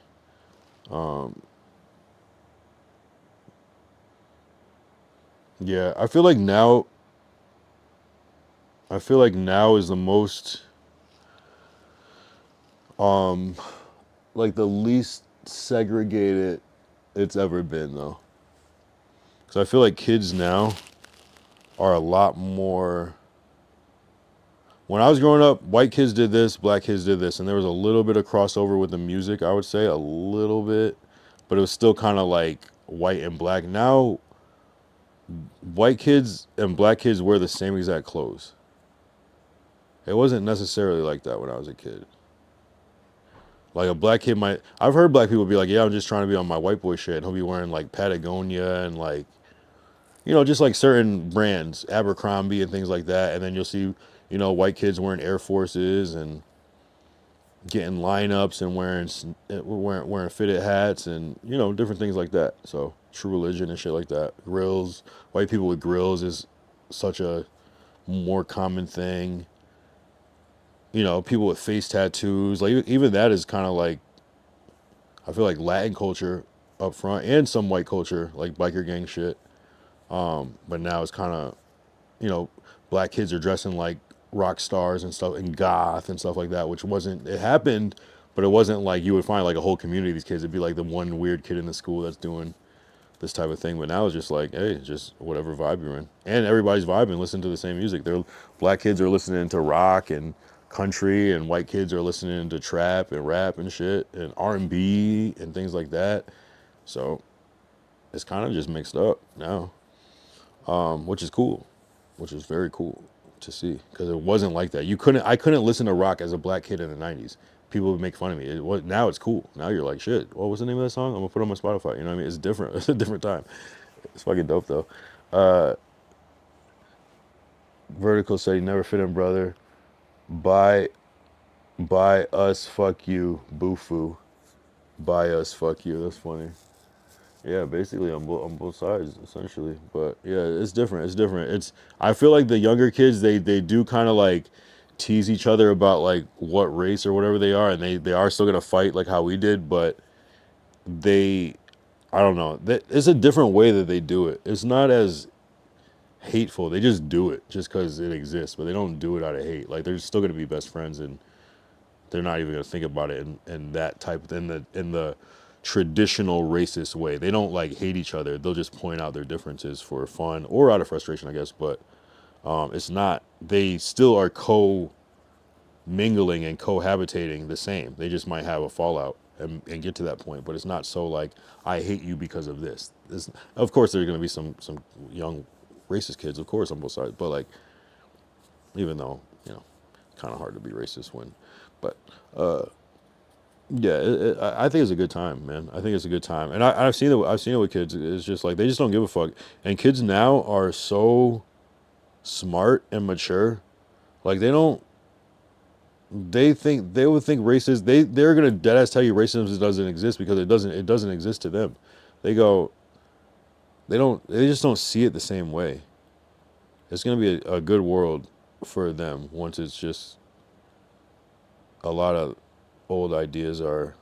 Yeah, I feel like now is the most like the least segregated it's ever been though. Cuz I feel like kids now are a lot more. When I was growing up, white kids did this, black kids did this, and there was a little bit of crossover with the music, I would say, a little bit, but it was still kind of like white and black. Now, white kids and black kids wear the same exact clothes. It wasn't necessarily like that when I was a kid. Like a black kid might, I've heard black people be like, yeah, I'm just trying to be on my white boy shit. And he'll be wearing like Patagonia and like, just like certain brands, Abercrombie and things like that. And then you'll see, white kids wearing Air Forces and getting lineups and wearing fitted hats and, different things like that. So True Religion and shit like that. Grills, white people with grills is such a more common thing. People with face tattoos, like even that is kind of like, I feel like Latin culture up front and some white culture, like biker gang shit. But now it's kind of, you know, black kids are dressing like rock stars and stuff and goth and stuff like that, which wasn't, it happened, but it wasn't like you would find like a whole community of these kids. It'd be like the one weird kid in the school that's doing this type of thing. But now it's just like, hey, just whatever vibe you're in. And everybody's vibing, listening to the same music. Black kids are listening to rock and country, and white kids are listening to trap and rap and shit and R&B and things like that. So it's kind of just mixed up now, which is cool, which is very cool to see, because it wasn't like that. I couldn't listen to rock as a black kid in the 90s. People would make fun of me. Now it's cool. Now you're like, shit, well, what's the name of that song? I'm gonna put it on my Spotify. You know what I mean? It's different. It's a different time. It's fucking dope though. Vertical said he never fit in, brother. Buy us, fuck you, Bufu. Buy us, fuck you. That's funny. Yeah, basically on both sides essentially. But yeah, it's different. It's different. I feel like the younger kids they do kind of like tease each other about like what race or whatever they are, and they are still gonna fight like how we did, but they, I don't know, it's a different way that they do it. It's not as hateful. They just do it just because it exists, but they don't do it out of hate. Like they're still gonna be best friends, and they're not even gonna think about it in that type in the traditional racist way. They don't like hate each other. They'll just point out their differences for fun or out of frustration, I guess. But it's not. They still are mingling and cohabitating the same. They just might have a fallout and get to that point. But it's not so like I hate you because of this. Of course, there's gonna be some young racist kids, of course, on both sides. But like, even though kind of hard to be racist when, but yeah, I think it's a good time, man. I think it's a good time, and I've seen it. I've seen it with kids. It's just like they just don't give a fuck. And kids now are so smart and mature. Like they don't. They would think racist. They're gonna deadass tell you racism doesn't exist because it doesn't exist to them. They go. They just don't see it the same way. It's gonna be a good world for them once it's just a lot of old ideas are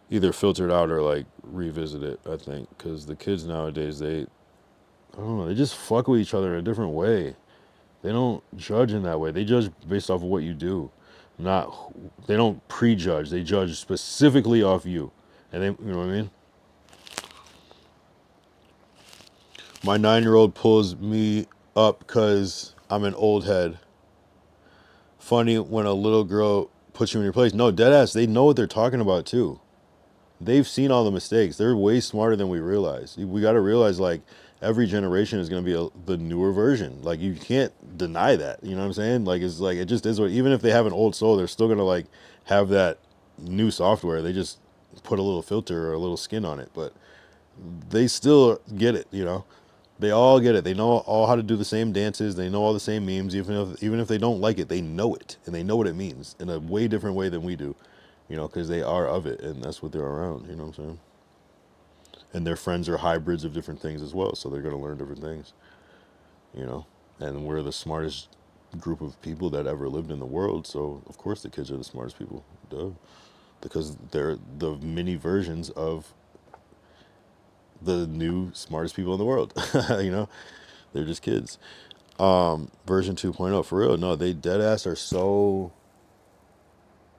either filtered out or like revisited, I think, because the kids nowadays, I don't know, they just fuck with each other in a different way. They don't judge in that way. They judge based off of what you do. They don't prejudge. They judge specifically off you. And you know what I mean? My 9-year-old pulls me up because I'm an old head. Funny when a little girl puts you in your place. No, deadass, they know what they're talking about too. They've seen all the mistakes. They're way smarter than we realize. We got to realize like every generation is going to be the newer version. Like you can't deny that. You know what I'm saying? Like it's like it just is what. Even if they have an old soul, they're still going to like have that new software. They just put a little filter or a little skin on it, but they still get it. They all get it. They know all how to do the same dances. They know all the same memes. Even if they don't like it, they know it and they know what it means in a way different way than we do. Because they are of it and that's what they're around. You know what I'm saying? And their friends are hybrids of different things as well, so they're going to learn different things. And we're the smartest group of people that ever lived in the world, so of course the kids are the smartest people, duh. Because they're the mini versions of the new smartest people in the world. They're just kids. Version 2.0, for real. No, they dead ass are so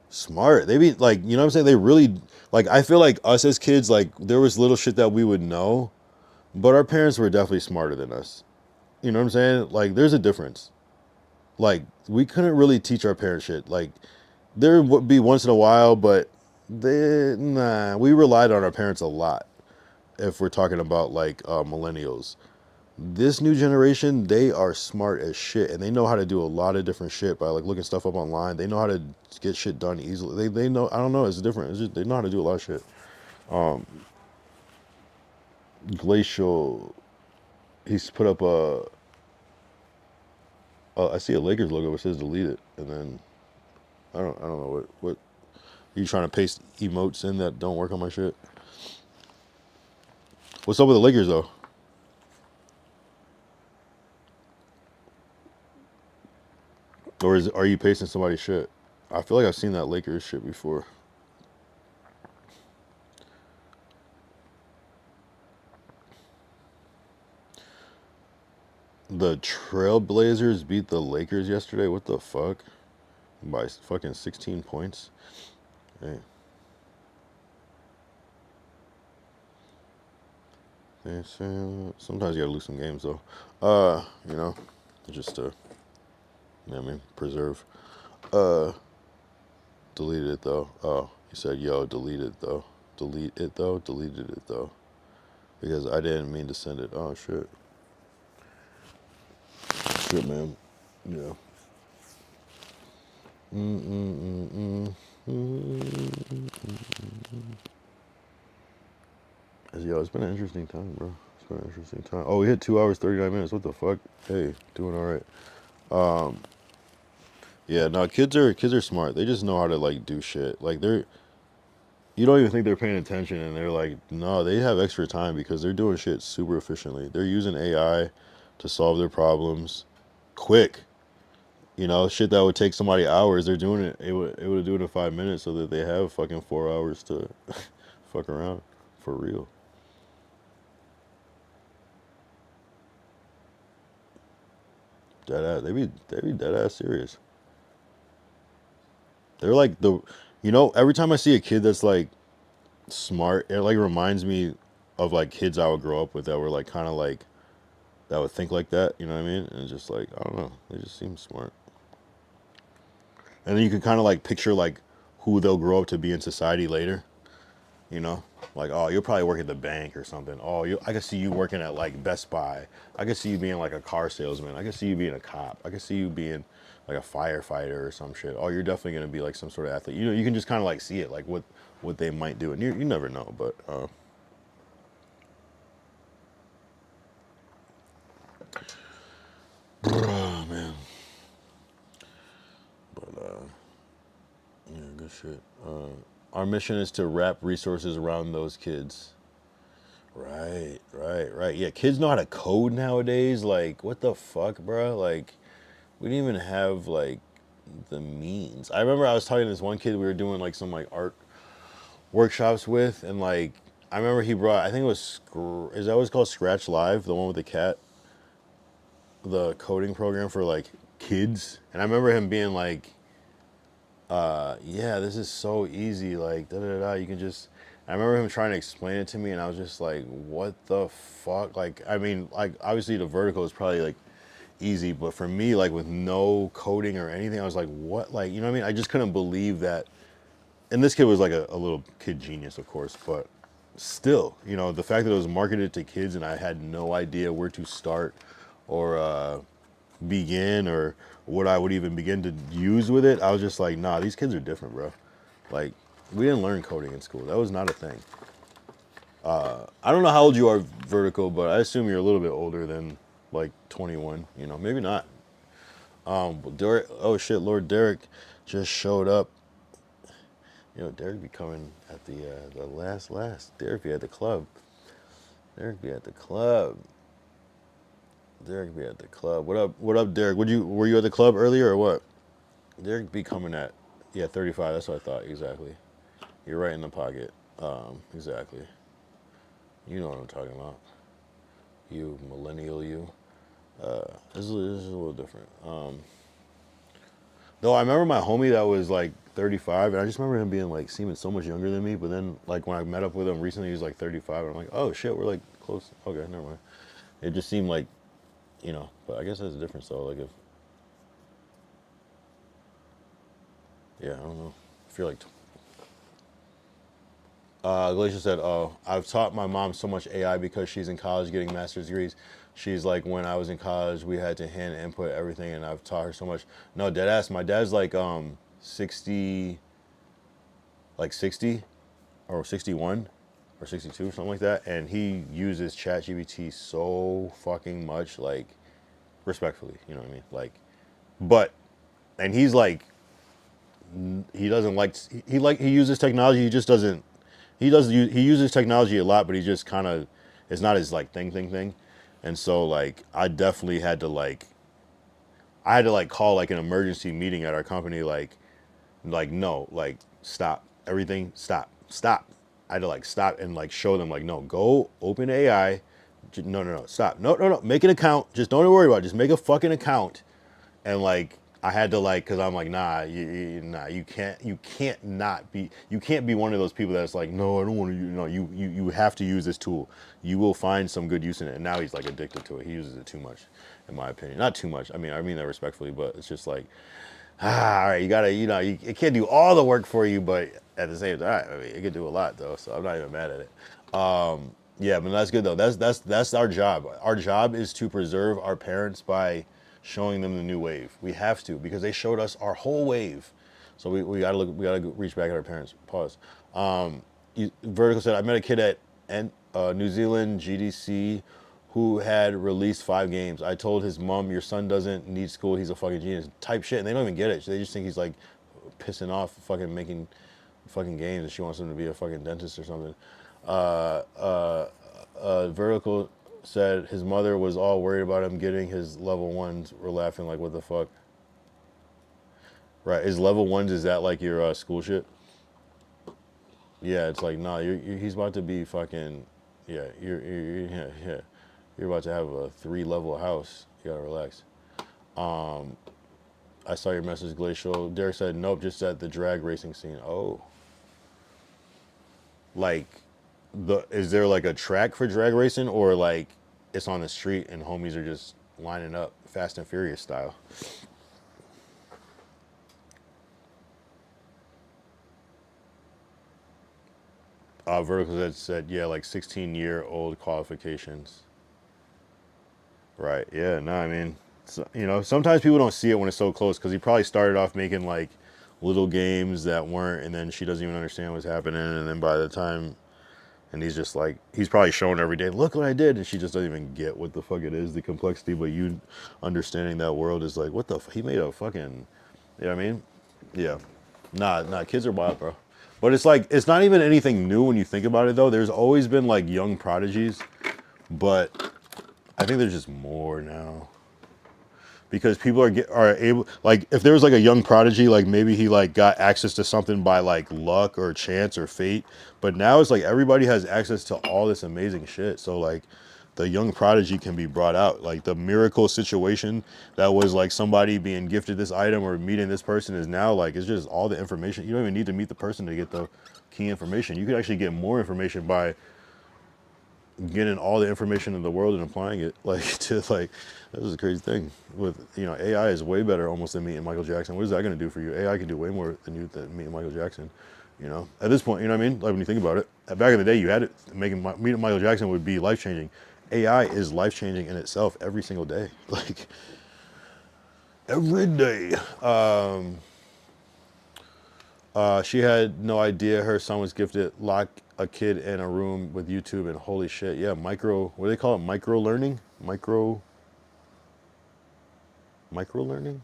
smart. They be like, you know what I'm saying? They really, like, I feel like us as kids, like, there was little shit that we would know, but our parents were definitely smarter than us. You know what I'm saying? Like, there's a difference. Like, we couldn't really teach our parents shit. Like, there would be once in a while, but we relied on our parents a lot. If we're talking about like millennials, this new generation, they are smart as shit, and they know how to do a lot of different shit by like looking stuff up online. They know how to get shit done easily. They know, I don't know, it's different. It's just, they know how to do a lot of shit. Glacial, he's put up I see a Lakers logo which says delete it, and then I don't know what you trying to paste emotes in that don't work on my shit. What's up with the Lakers though? Or are you pasting somebody's shit? I feel like I've seen that Lakers shit before. The Trailblazers beat the Lakers yesterday. What the fuck? By fucking 16 points. Hey. Sometimes you gotta lose some games though. Just to, preserve. Deleted it though. Oh, he said, yo, delete it though. Delete it though? Deleted it though. Because I didn't mean to send it. Oh, shit. Shit, man. Yeah. Yo, it's been an interesting time, bro. It's been an interesting time. Oh, we hit 2 hours, 39 minutes. What the fuck? Hey, doing all right. Yeah, no, kids are smart. They just know how to like do shit. Like you don't even think they're paying attention, and they're like, no, they have extra time because they're doing shit super efficiently. They're using AI to solve their problems quick. You know, shit that would take somebody hours, they're doing it. It would do it in 5 minutes, so that they have fucking 4 hours to fuck around for real. Dead ass. They be dead ass serious. They're like every time I see a kid that's like smart, it like reminds me of like kids I would grow up with that were like kind of like that would think like that. You know what I mean? And just like I don't know, they just seem smart. And then you can kind of like picture like who they'll grow up to be in society later. You know, like oh, you'll probably work at the bank or something. Oh, I can see you working at like Best Buy. I can see you being like a car salesman. I can see you being a cop. I can see you being like a firefighter or some shit. Oh, you're definitely gonna be like some sort of athlete. You know, you can just kind of like see it, like what they might do, and you never know. But oh man, but yeah, good shit. Our mission is to wrap resources around those kids. Right, right, right. Yeah, kids know how to code nowadays. Like, what the fuck, bro? Like, we didn't even have like the means. I remember I was talking to this one kid we were doing like some like art workshops with, and like I remember he brought. I think it was is that what's called Scratch Live, the one with the cat, the coding program for like kids. And I remember him being like, yeah, this is so easy. Like, da da da. You can just. I remember him trying to explain it to me, and I was just like, "What the fuck?" Like, I mean, like obviously the vertical is probably like easy, but for me, like with no coding or anything, I was like, "What?" Like, you know what I mean? I just couldn't believe that. And this kid was like a little kid genius, of course, but still, you know, the fact that it was marketed to kids and I had no idea where to start or begin or what I would even begin to use with it, I was just like, nah, these kids are different, bro. Like, we didn't learn coding in school. That was not a thing. I don't know how old you are, Vertical, but I assume you're a little bit older than like 21. You know, maybe not. But Derek, oh shit, Lord Derek just showed up. You know, Derek be coming at the last. Derek be at the club. Derek be at the club. Derek be at the club. What up? What up, Derek? Were you at the club earlier or what? Derek be coming at 35. That's what I thought exactly. You're right in the pocket. Exactly. You know what I'm talking about. You millennial, you. This is a little different. Though I remember my homie that was like 35, and I just remember him being like seeming so much younger than me. But then like when I met up with him recently, he was like 35, and I'm like, oh shit, we're like close. Okay, never mind. It just seemed like, but I guess that's a difference though. Like if, yeah, I don't know. I feel like. Glacier said, "Oh, I've taught my mom so much AI because she's in college getting master's degrees. She's like, when I was in college, we had to hand input everything, and I've taught her so much." No, dead ass. My dad's like 60, like 60, or 61, or 62, something like that, and he uses ChatGPT so fucking much, like respectfully, you know what I mean? Like, but, and he's like, he doesn't like he uses technology. He just doesn't. He uses technology a lot, but he just kind of it's not his like thing. And so like I had to like call like an emergency meeting at our company like no, like stop everything, stop. I had to like stop and like show them like no, go open AI. No, stop. No, make an account. Just don't worry about it. Just make a fucking account. And like I had to like, cause I'm like, nah, you can't be one of those people that's like, no, I don't want to. No, you have to use this tool. You will find some good use in it. And now he's like addicted to it. He uses it too much, in my opinion. Not too much. I mean that respectfully, but it's just like, all right, you gotta, it can't do all the work for you, but at the same time, I mean, it can do a lot though. So I'm not even mad at it. Yeah, but that's good though. That's our job. Our job is to preserve our parents by showing them the new wave. We have to because they showed us our whole wave. So we gotta look. We gotta reach back at our parents. Pause. Vertical said I met a kid at New Zealand GDC who had released 5 games. I told his mom, "Your son doesn't need school. He's a fucking genius." Type shit, and they don't even get it. They just think he's like pissing off, fucking making fucking games, and she wants him to be a fucking dentist or something. Uh, uh, Vertical said his mother was all worried about him getting his level 1s. We're laughing like, what the fuck? Right. Is level ones, is that like your school shit? Yeah, it's like, nah, he's about to be fucking, yeah, yeah, yeah. You're about to have a 3-level house. You gotta relax. I saw your message, Glacial. Derek said, nope, just at the drag racing scene. Oh. Like, is there like a track for drag racing, or like it's on the street and homies are just lining up Fast and Furious style? Vertical said, yeah, like 16-year-old qualifications. Right. Yeah. No, I mean, so, sometimes people don't see it when it's so close because he probably started off making like little games that weren't, and then she doesn't even understand what's happening, and then by the time, and he's just like, he's probably showing her every day, look what I did, and she just doesn't even get what the fuck it is, the complexity. But you understanding that world is like, what the? He made a fucking, you know what I mean? Yeah. Nah. Kids are wild, bro. But it's like, it's not even anything new when you think about it, though. There's always been like young prodigies, but I think there's just more now because people are able, like, if there was like a young prodigy, like maybe he like got access to something by like luck or chance or fate, but now it's like everybody has access to all this amazing shit. So like the young prodigy can be brought out. Like the miracle situation that was like somebody being gifted this item or meeting this person is now like, it's just all the information. You don't even need to meet the person to get the key information. You could actually get more information by getting all the information in the world and applying it. Like, to like, this is a crazy thing with, AI is way better almost than meeting Michael Jackson. What is that going to do for you? AI can do way more than meeting Michael Jackson. At this point, you know what I mean? Like when you think about it, back in the day, you had it, meeting Michael Jackson would be life changing. AI is life changing in itself every single day. Like every day. She had no idea her son was gifted. Lock a kid in a room with YouTube and holy shit, yeah, what do they call it? Micro learning? Micro learning?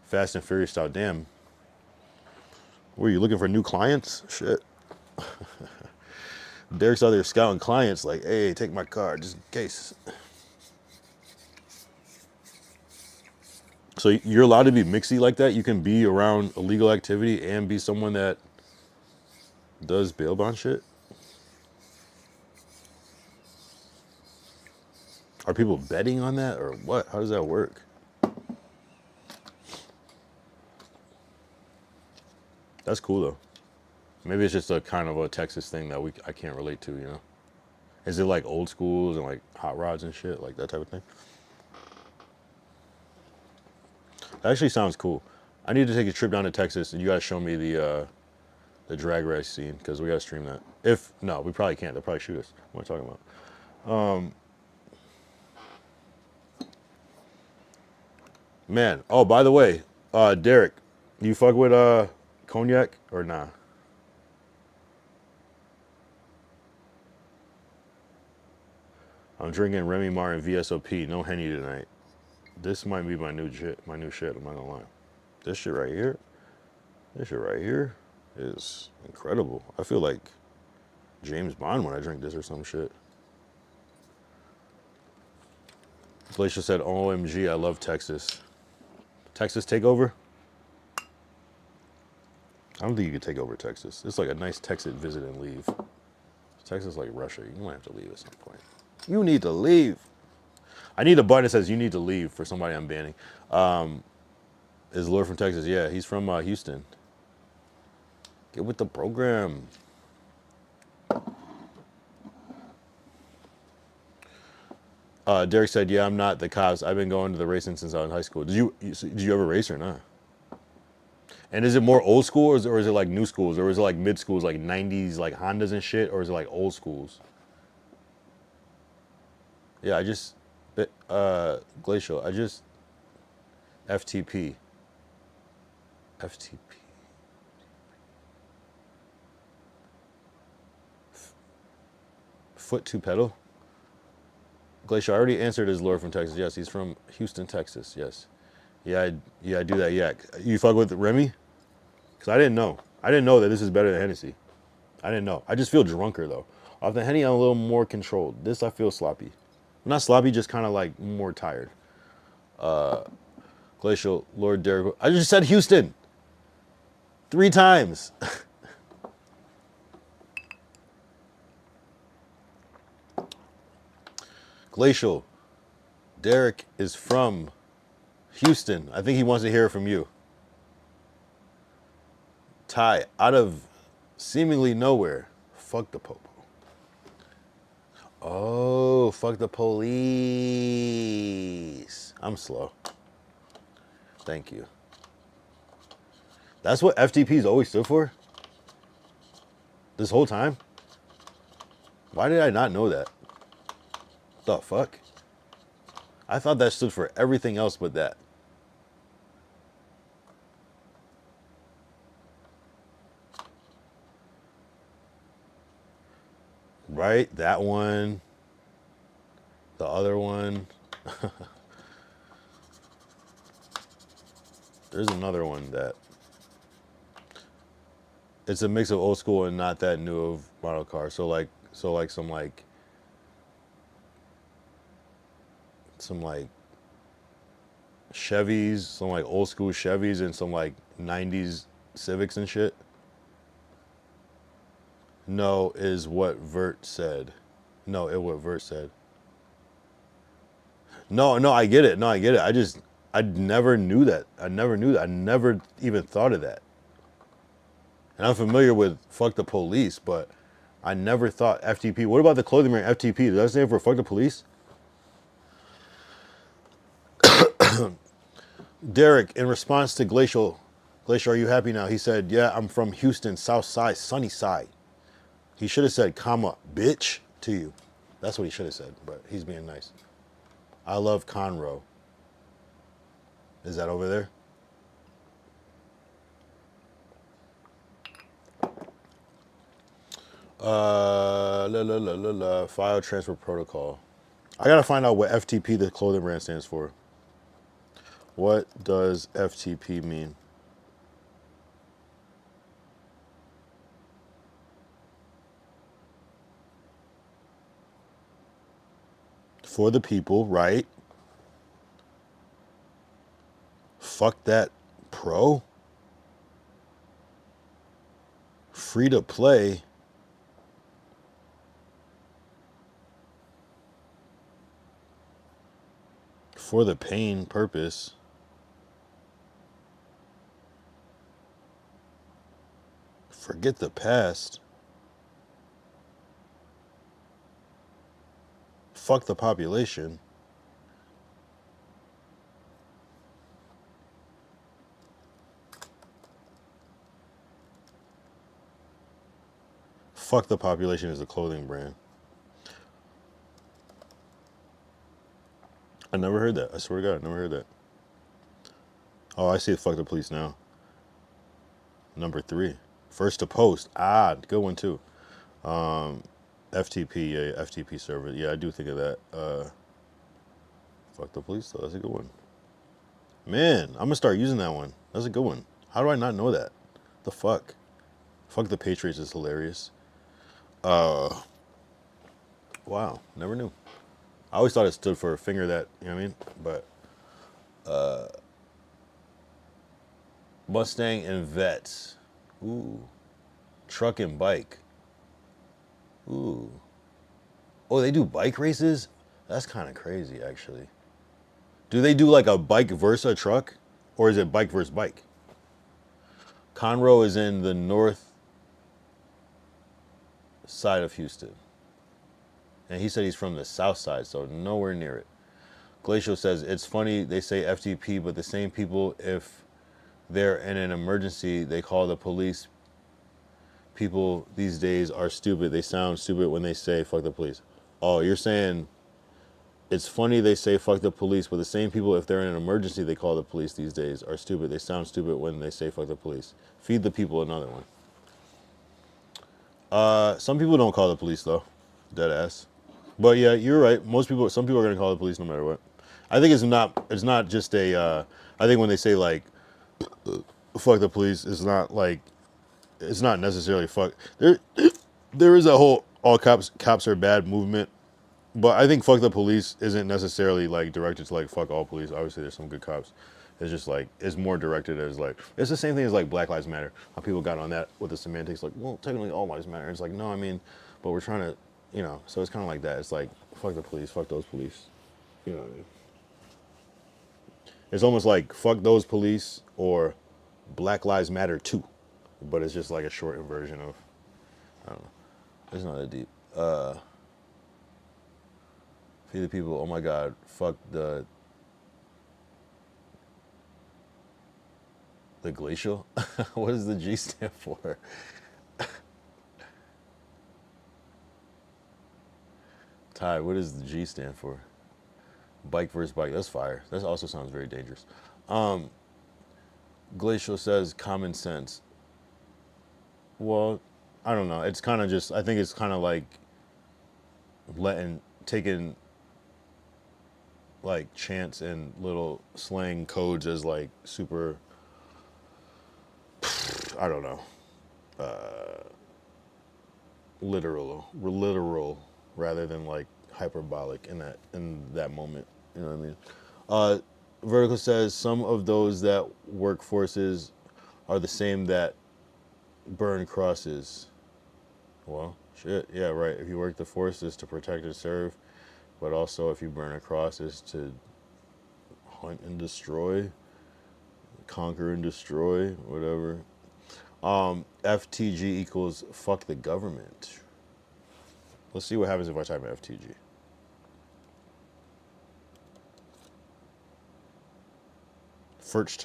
Fast and Furious style. Damn. Were you looking for new clients? Shit. Derek's out there scouting clients like, hey, take my car just in case. So you're allowed to be mixy like that? You can be around illegal activity and be someone that does bail bond shit? Are people betting on that or what? How does that work? That's cool though. Maybe it's just a kind of a Texas thing that I can't relate to. Is it like old schools and like hot rods and shit, like that type of thing? That actually sounds cool. I need to take a trip down to Texas and you gotta show me the drag race scene because we gotta stream that. If no, we probably can't. They'll probably shoot us. What am I talking about? Man. Oh, by the way, Derek, you fuck with cognac or nah? I'm drinking Remy Martin VSOP. No Henny tonight. This might be my new shit. I'm not gonna lie. This shit right here. This shit right here is incredible. I feel like James Bond when I drink this or some shit. Glacier said, OMG, I love Texas. Texas takeover? I don't think you could take over Texas. It's like a nice Texas visit and leave. Texas is like Russia. You might have to leave at some point. You need to leave. I need a button that says you need to leave for somebody I'm banning. Is Lord from Texas? Yeah, he's from Houston. Get with the program. Derek said, yeah, I'm not the cops. I've been going to the racing since I was in high school. Did you ever race or not? And is it more old school or is it like new schools? Or is it like mid schools, like 90s, like Hondas and shit? Or is it like old schools? Yeah, Glacial, FTP. Foot to pedal? Glacial, I already answered his lord from Texas. Yes, he's from Houston, Texas. Yes. Yeah, I do that. Yeah. You fuck with Remy? Because I didn't know. I didn't know that this is better than Hennessy. I didn't know. I just feel drunker, though. Off the Henny, I'm a little more controlled. This, I feel sloppy. Not sloppy, just kind of like more tired. Glacial, Lord Derek. I just said Houston 3 times. Glacial, Derek is from Houston. I think he wants to hear it from you. Ty, out of seemingly nowhere, fuck the popo. Oh, fuck the police. I'm slow. Thank you. That's what FTP's always stood for? This whole time? Why did I not know that? The fuck? I thought that stood for everything else but that. Right? That one. The other one. There's another one that it's a mix of old school and not that new of model car. So like some Chevys, some like old school Chevys and some like 90s Civics and shit. No is what Vert said. No, it what Vert said. No, I get it. I never knew that. I never even thought of that. And I'm familiar with fuck the police, but I never thought FTP. What about the clothing brand FTP? Does that stand for fuck the police? Derek, in response to Glacial, are you happy now? He said, yeah, I'm from Houston, South Side, sunny side. He should have said, comma, bitch, to you. That's what he should have said, but he's being nice. I love Conroe. Is that over there? File transfer protocol. I gotta find out what FTP, the clothing brand, stands for. What does FTP mean? For the people, right? Fuck that pro. Free to play. For the pain purpose. Forget the past. Fuck the population. Fuck the population is a clothing brand. I never heard that. I swear to God, I never heard that. Oh, I see fuck the police now. Number 3. First to post. Ah, good one too. FTP, yeah, FTP server. Yeah, I do think of that. Fuck the police though, that's a good one. Man, I'm gonna start using that one. That's a good one. How do I not know that? The fuck? Fuck the Patriots is hilarious. Wow, never knew. I always thought it stood for a finger that, you know what I mean? But, Mustang and Vets. Ooh. Truck and bike. Ooh. Oh, they do bike races? That's kind of crazy, actually. Do they do like a bike versus a truck? Or is it bike versus bike? Conroe is in the north side of Houston. And he said he's from the south side, so nowhere near it. Glacial says, it's funny they say FTP, but the same people, if they're in an emergency, they call the police. People these days are stupid. They sound stupid when they say fuck the police. Oh, you're saying it's funny they say fuck the police, but the same people, if they're in an emergency, they call the police these days are stupid. They sound stupid when they say fuck the police. Feed the people another one. Some people don't call the police though. Dead ass. But yeah, you're right. Some people are gonna call the police no matter what. I think it's not just a, I think when they say like, fuck the police, it's not necessarily fuck. There is a whole all cops are bad movement, but I think fuck the police isn't necessarily like directed to like fuck all police. Obviously there's some good cops. It's just like it's more directed as like it's the same thing as like Black Lives Matter. How people got on that with the semantics, like, well, technically all lives matter. It's like, no, I mean, but we're trying to, so it's kind of like that. It's like fuck the police, fuck those police. You know what I mean? It's almost like fuck those police or Black Lives Matter too, but it's just like a shortened version of. I don't know. It's not that deep. Feed the people. Oh my God. Fuck the glacial. What does the G stand for? Ty, what does the G stand for? Bike versus bike. That's fire. That also sounds very dangerous. Glacial says common sense. Well, I don't know. It's kind of just. I think it's kind of like taking like chants and little slang codes as like super. I don't know. Literal rather than like hyperbolic in that moment. You know what I mean? Vertical says some of those that work forces are the same that burn crosses. Well, shit, yeah, right. If you work the forces to protect and serve, but also if you burn a cross is to hunt and destroy, conquer and destroy, whatever. FTG equals fuck the government. Let's see what happens if I type in FTG. First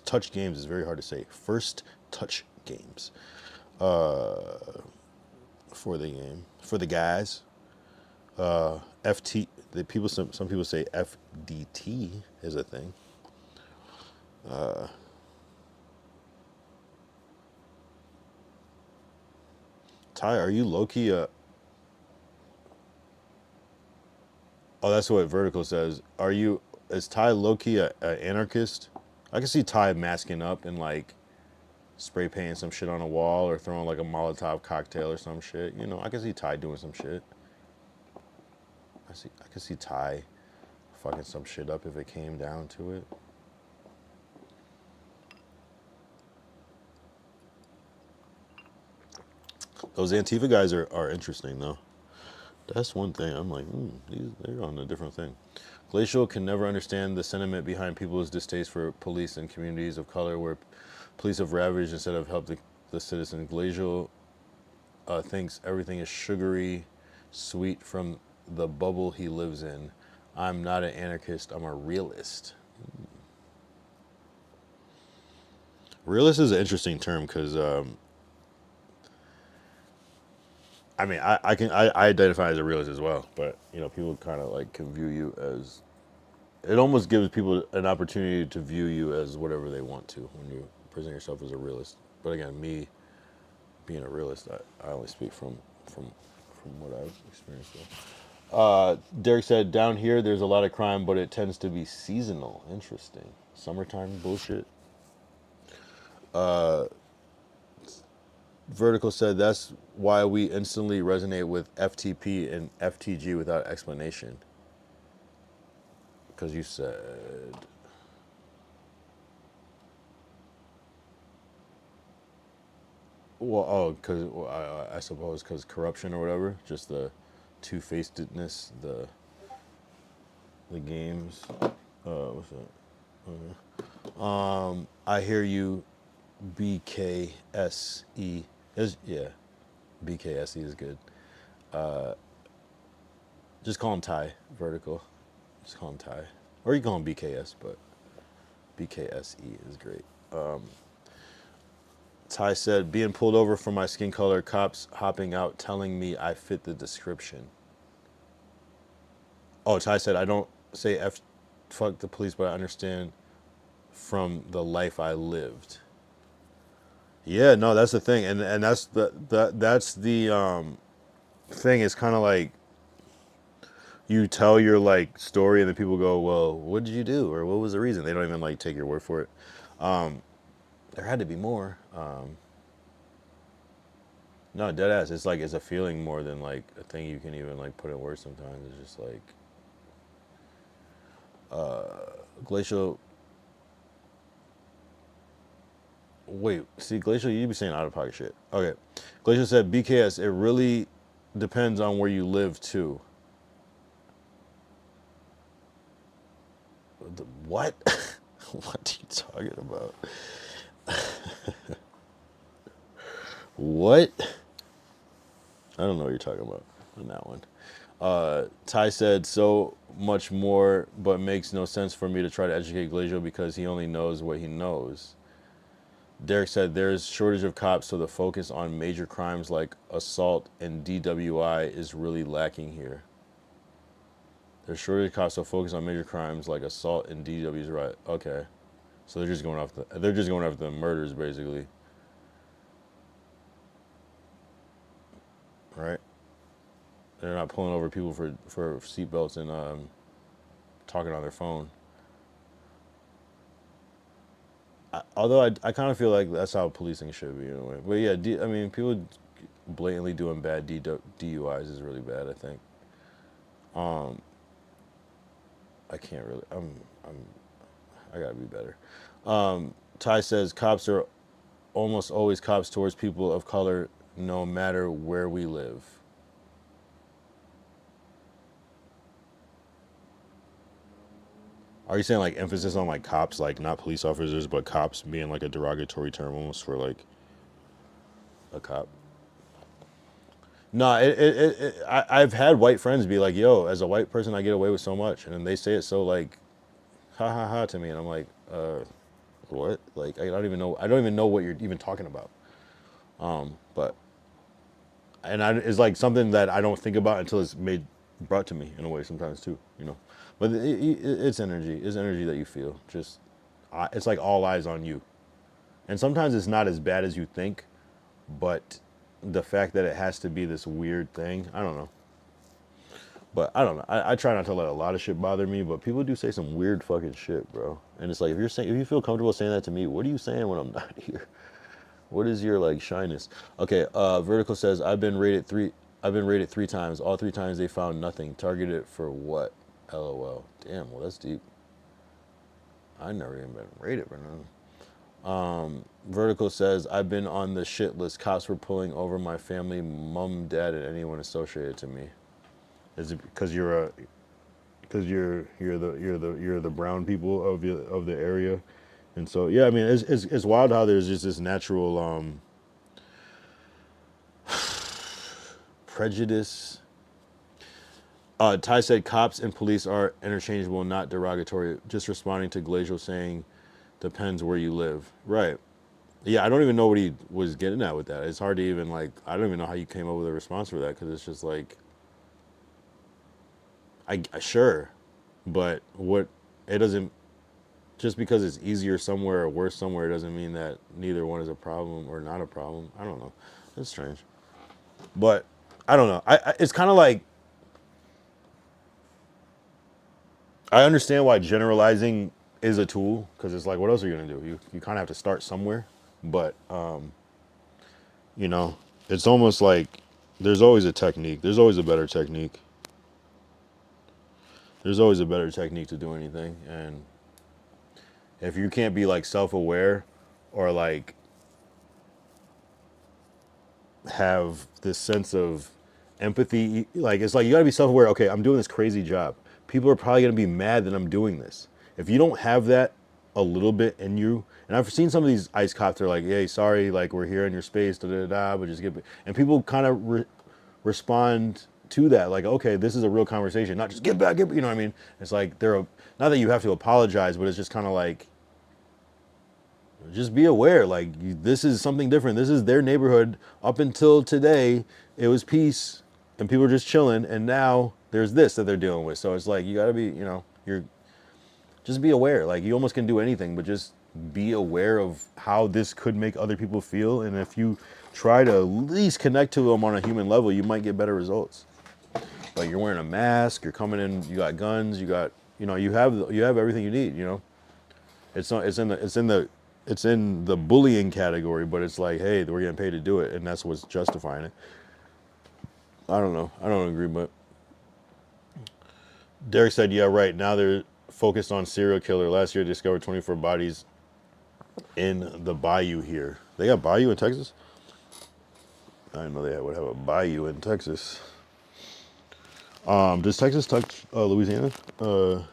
touch games is very hard to say. First touch games. For the guys. FT. Some people say FDT is a thing. Ty, are you low-key oh, that's what Vertical says. Is Ty low-key a anarchist? I can see Ty masking up and like spray painting some shit on a wall or throwing like a Molotov cocktail or some shit. I can see Ty doing some shit. I can see Ty fucking some shit up if it came down to it. Those Antifa guys are interesting though. That's one thing. I'm like, they're on a different thing. Glacial can never understand the sentiment behind people's distaste for police in communities of color where police have ravaged instead of helped the citizen. Glacial thinks everything is sugary, sweet from the bubble he lives in. I'm not an anarchist. I'm a realist. Realist is an interesting term because I mean, I identify as a realist as well, but people kind of like can view you as. It almost gives people an opportunity to view you as whatever they want to when you present yourself as a realist. But again, me being a realist, I only speak from what I've experienced. Derek said, down here there's a lot of crime, but it tends to be seasonal. Interesting. Summertime bullshit. Vertical said that's why we instantly resonate with FTP and FTG without explanation. Because you said... Well, because I suppose because corruption or whatever, just the two-facedness, the games. What's that? I hear you, BKSE. BKSE is good. Just call him Ty, Vertical. Just call him Ty. Or you call him BKS, but BKSE is great. Ty said, being pulled over for my skin color, cops hopping out telling me I fit the description. Oh, Ty said, I don't say fuck the police, but I understand from the life I lived. Yeah, no, that's the thing. And that's that's the thing. It's kind of like you tell your like story and then people go, well, what did you do? Or what was the reason? They don't even like take your word for it. There had to be more. No, dead ass. It's like it's a feeling more than like a thing you can even like put in words sometimes. It's just like Glacial. Wait, see, Glacial, you be saying out of pocket shit. Okay. Glacial said, BKS, it really depends on where you live, too. What? What are you talking about? What? I don't know what you're talking about on that one. Ty said, so much more, but makes no sense for me to try to educate Glacial because he only knows what he knows. Derek said, there's shortage of cops, so the focus on major crimes like assault and DWI is really lacking here. There's shortage of cops, so focus on major crimes like assault and DWIs. Right? Okay, so they're just going after the murders, basically. Right? They're not pulling over people for seatbelts and talking on their phone. Although I kind of feel like that's how policing should be in a way. But yeah, I mean, people blatantly doing bad DUIs is really bad, I think. I can't really. I gotta be better. Ty says cops are almost always cops towards people of color, no matter where we live. Are you saying like emphasis on like cops, like not police officers, but cops being like a derogatory term almost for like a cop? No, I've had white friends be like, "Yo, as a white person, I get away with so much," and then they say it so like, "Ha ha ha" to me, and I'm like, what? Like I don't even know what you're even talking about. But it's like something that I don't think about until it's brought to me in a way sometimes too, you know. But it's energy. It's energy that you feel. Just it's like all eyes on you, and sometimes it's not as bad as you think, but the fact that it has to be this weird thing, I don't know. But I don't know. I try not to let a lot of shit bother me, but people do say some weird fucking shit, bro. And it's like if you feel comfortable saying that to me, what are you saying when I'm not here? What is your like shyness? Okay, Vertical says I've been rated 3 times. All 3 times they found nothing. Targeted for what? LOL. Damn, well that's deep. I never even been rated for nothing. Vertical says I've been on the shit list. Cops were pulling over my family, mom, dad, and anyone associated to me. Is it because you're the brown people of the area, and so yeah, I mean it's wild how there's just this natural prejudice. Ty said cops and police are interchangeable, not derogatory. Just responding to Glacial saying depends where you live. Right. Yeah, I don't even know what he was getting at with that. It's hard to even like, I don't even know how you came up with a response for that because it's just like, sure, but what, it doesn't, just because it's easier somewhere or worse somewhere doesn't mean that neither one is a problem or not a problem. I don't know. It's strange. But I don't know. It's kind of like, I understand why generalizing is a tool because it's like, what else are you going to do? You kind of have to start somewhere. But, you know, it's almost like there's always a technique. There's always a better technique. There's always a better technique to do anything. And if you can't be like self-aware or like have this sense of empathy, like it's like you got to be self-aware. Okay, I'm doing this crazy job. People are probably going to be mad that I'm doing this. If you don't have that a little bit in you, and I've seen some of these ICE cops, they're like, hey, sorry, like we're here in your space, da da da, but just and people kind of respond to that, like, okay, this is a real conversation, not just get back, you know what I mean? It's like not that you have to apologize, but it's just kind of like, just be aware, like this is something different. This is their neighborhood. Up until today, it was peace and people were just chilling, and now there's this that they're dealing with. So it's like you gotta be, you know, just be aware. Like you almost can do anything, but just be aware of how this could make other people feel. And if you try to at least connect to them on a human level, you might get better results. Like you're wearing a mask, you're coming in, you got guns, you got, you know, you have everything you need. You know, it's in the bullying category, but it's like, hey, we're getting paid to do it, and that's what's justifying it. I don't know. I don't agree, but Derek said, yeah, right. Now focused on serial killer. Last year discovered 24 bodies in the bayou here. They got bayou in Texas? I didn't know they would have a bayou in Texas. Does Texas touch Louisiana? Oh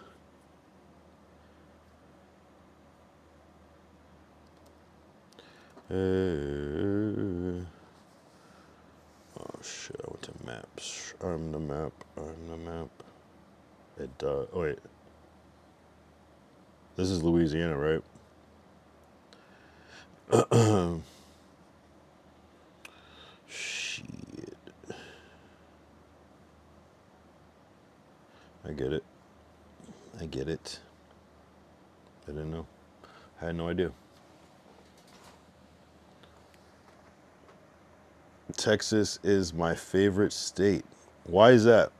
shit, I went to maps. I'm the map. It does. Oh wait. This is Louisiana, right? Shit. I get it. I didn't know. I had no idea. Texas is my favorite state. Why is that?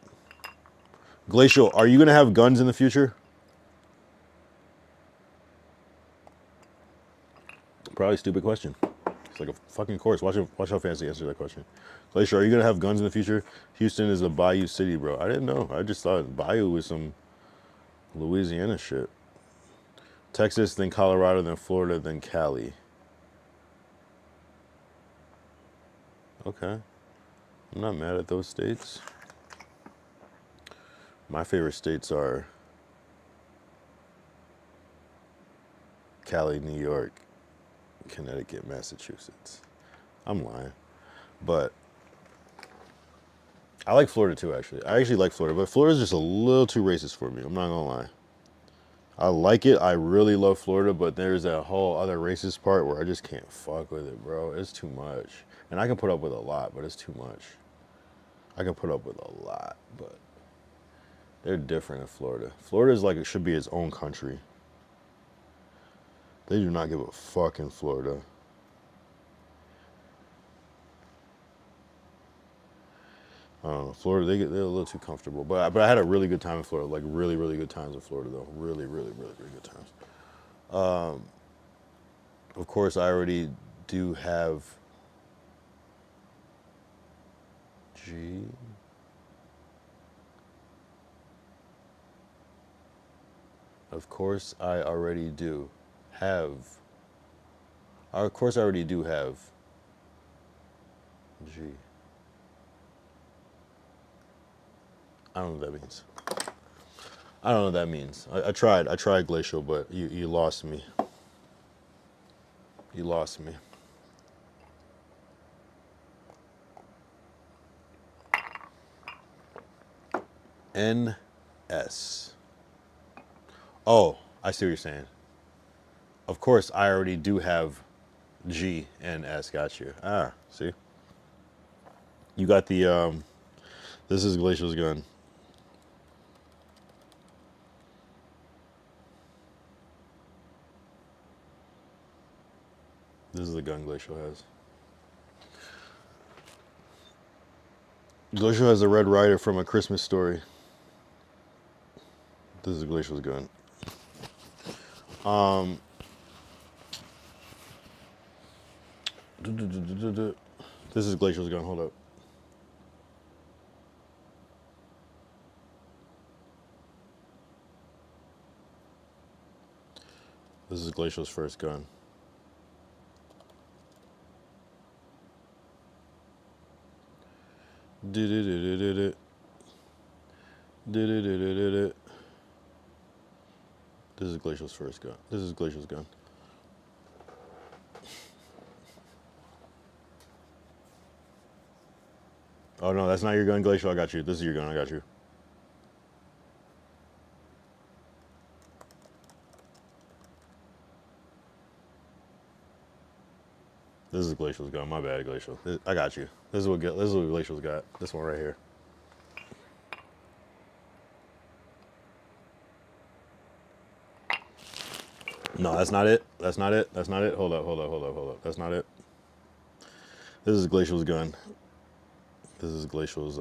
Glacial, are you going to have guns in the future? Probably a stupid question. It's like a fucking course. Watch how fancy answer that question. Glacial, are you going to have guns in the future? Houston is a bayou city, bro. I didn't know. I just thought bayou was some Louisiana shit. Texas, then Colorado, then Florida, then Cali. Okay. I'm not mad at those states. My favorite states are Cali, New York, Connecticut, Massachusetts. I'm lying. But I like Florida too, actually. I actually like Florida, but Florida's just a little too racist for me. I'm not gonna lie. I like it. I really love Florida, but there's that whole other racist part where I just can't fuck with it, bro. It's too much. And I can put up with a lot, but it's too much. I can put up with a lot, but they're different in Florida. Florida is like it should be its own country. They do not give a fuck in Florida. I don't know. Florida, they're a little too comfortable. But I had a really good time in Florida. Like really, really good times in Florida though. Really, really, really, really good times. Of course, I already do have G. Of course, I already do have. Of course, I already do have G. I don't know what that means. I don't know what that means. I tried Glacial, but you lost me. You lost me. NS. Oh, I see what you're saying. Of course, I already do have G and S. Got you. Ah, see? You got the, this is Glacial's gun. This is the gun Glacial has. Glacial has a Red Ryder from A Christmas Story. This is Glacial's gun. This is Glacial's gun. Hold up. This is Glacial's first gun. This is Glacial's first gun. This is Glacial's gun. Oh no, that's not your gun, Glacial. I got you. This is your gun. I got you. This is Glacial's gun. My bad, Glacial. I got you. This is what Glacial's got. This one right here. No, that's not it. That's not it. That's not it. Hold up. That's not it. This is Glacial's gun. This is Glacial's,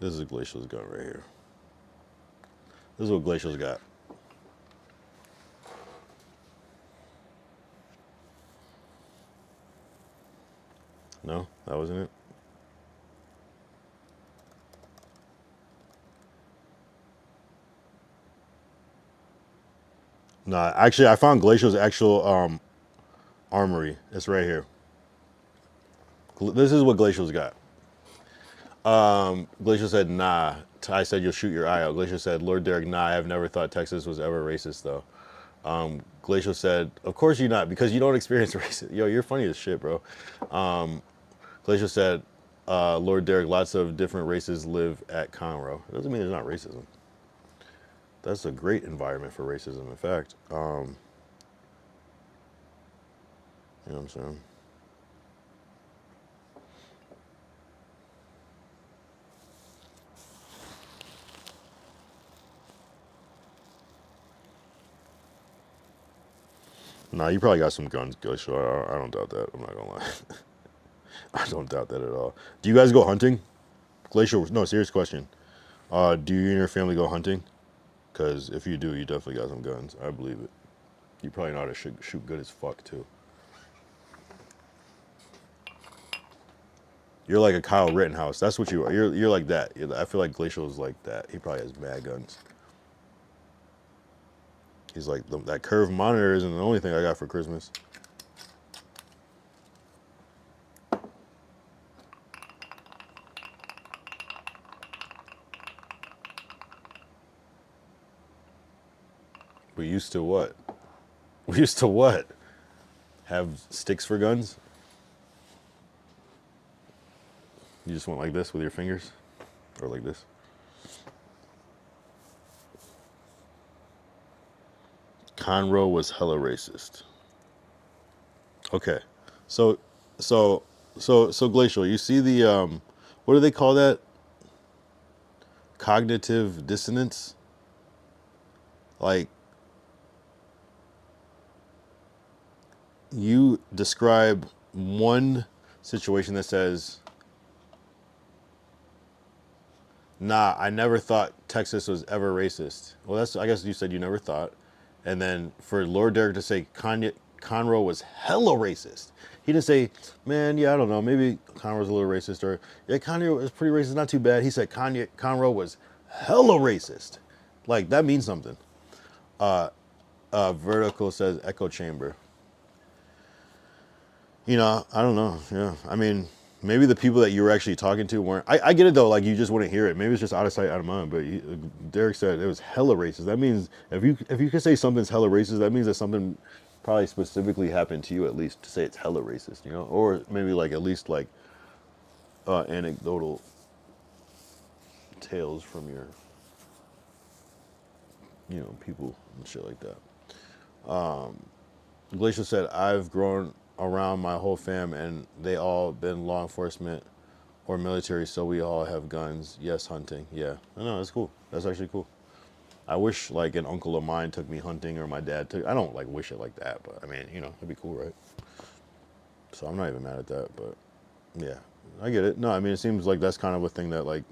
this is Glacial's gun right here. This is what Glacial's got. No, that wasn't it. Nah, actually, I found Glacio's actual armory. It's right here. This is what Glacio's got. Glacial said, nah. Ty said, you'll shoot your eye out. Glacial said, Lord Derek, nah, I've never thought Texas was ever racist, though. Glacial said, of course you're not, because you don't experience racism. Yo, you're funny as shit, bro. Glacial said, Lord Derek, lots of different races live at Conroe. It doesn't mean there's not racism. That's a great environment for racism, in fact. You know what I'm saying? Nah, you probably got some guns, Glacial. I don't doubt that. I'm not gonna lie. I don't doubt that at all. Do you guys go hunting? Glacial, no, serious question. Do you and your family go hunting? Because if you do, you definitely got some guns. I believe it. You probably know how to shoot good as fuck, too. You're like a Kyle Rittenhouse. That's what you are. You're like that. I feel like Glacial is like that. He probably has mad guns. He's like, that curved monitor isn't the only thing I got for Christmas. We used to what? We used to what? Have sticks for guns? You just went like this with your fingers? Or like this? Conroe was hella racist. Okay. So Glacial, you see the what do they call that? Cognitive dissonance? Like, you describe one situation that says, nah, I never thought Texas was ever racist. Well, that's, I guess you said you never thought. And then for Lord Derek to say Conroe was hella racist. He didn't say, man, yeah, I don't know, maybe Conroe's a little racist, or yeah, Conroe is pretty racist, not too bad. He said Conroe was hella racist. Like, that means something. Vertical says echo chamber. You know, I don't know. Yeah, I mean, maybe the people that you were actually talking to weren't. I get it though. Like, you just wouldn't hear it. Maybe it's just out of sight, out of mind. But Derek said it was hella racist. That means if you can say something's hella racist, that means that something probably specifically happened to you, at least, to say it's hella racist. You know, or maybe like at least like anecdotal tales from your people and shit like that. Glacial said, I've grown around my whole fam and they all been law enforcement or military, so we all have guns. Yes, hunting. Yeah, I know, that's cool. That's actually cool. I wish like an uncle of mine took me hunting, or my dad took. I don't like wish it like that, but I mean, it'd be cool, right? So I'm not even mad at that, but yeah, I get it. No, I mean, it seems like that's kind of a thing that like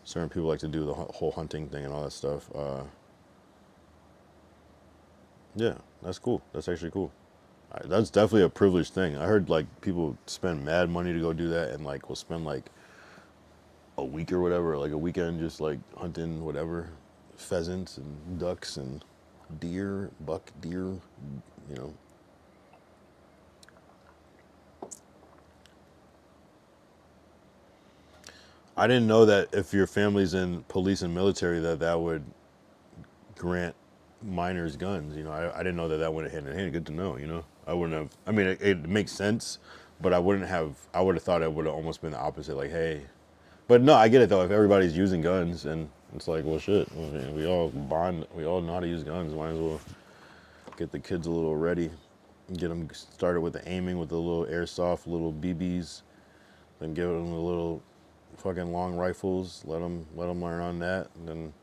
certain people like to do, the whole hunting thing and all that stuff. Yeah, that's cool. That's actually cool. That's definitely a privileged thing. I heard like people spend mad money to go do that, and like will spend like a week or whatever, like a weekend just like hunting whatever, pheasants and ducks and deer, buck deer, you know. I didn't know that if your family's in police and military that would grant minors guns. I didn't know that went hand in hand. Good to know. I wouldn't have. I mean, it makes sense, but I wouldn't have. I would have thought it would have almost been the opposite. Like, hey, but no, I get it though. If everybody's using guns, and it's like, well, shit. I mean, we all bond. We all know how to use guns. Might as well get the kids a little ready. Get them started with the aiming, with the little airsoft, little BBs, then give them the little fucking long rifles. Let them learn on that, and then.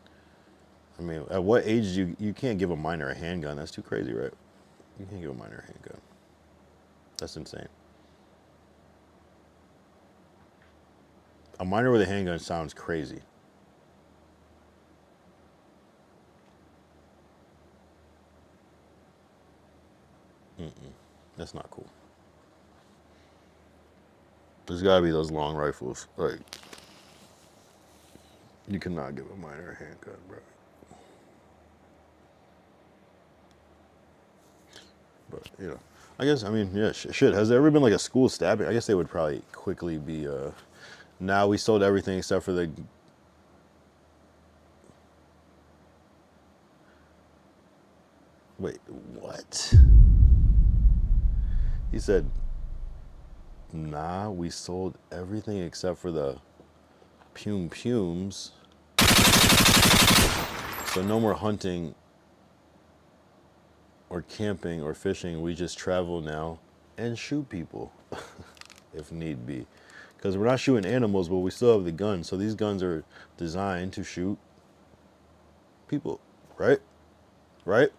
I mean, at what age you can't give a minor a handgun? That's too crazy, right? You can't give a minor a handgun. That's insane. A minor with a handgun sounds crazy. That's not cool. There's gotta be those long rifles. Like, you cannot give a minor a handgun, bro. you know. I guess, I mean, yeah, shit. Has there ever been like a school stabbing? I guess they would probably quickly be, now we sold everything except for the. Wait, what? He said, nah, we sold everything except for the pumes. So no more hunting or camping or fishing. We just travel now and shoot people if need be. Because we're not shooting animals, but we still have the guns. So these guns are designed to shoot people, right? Right?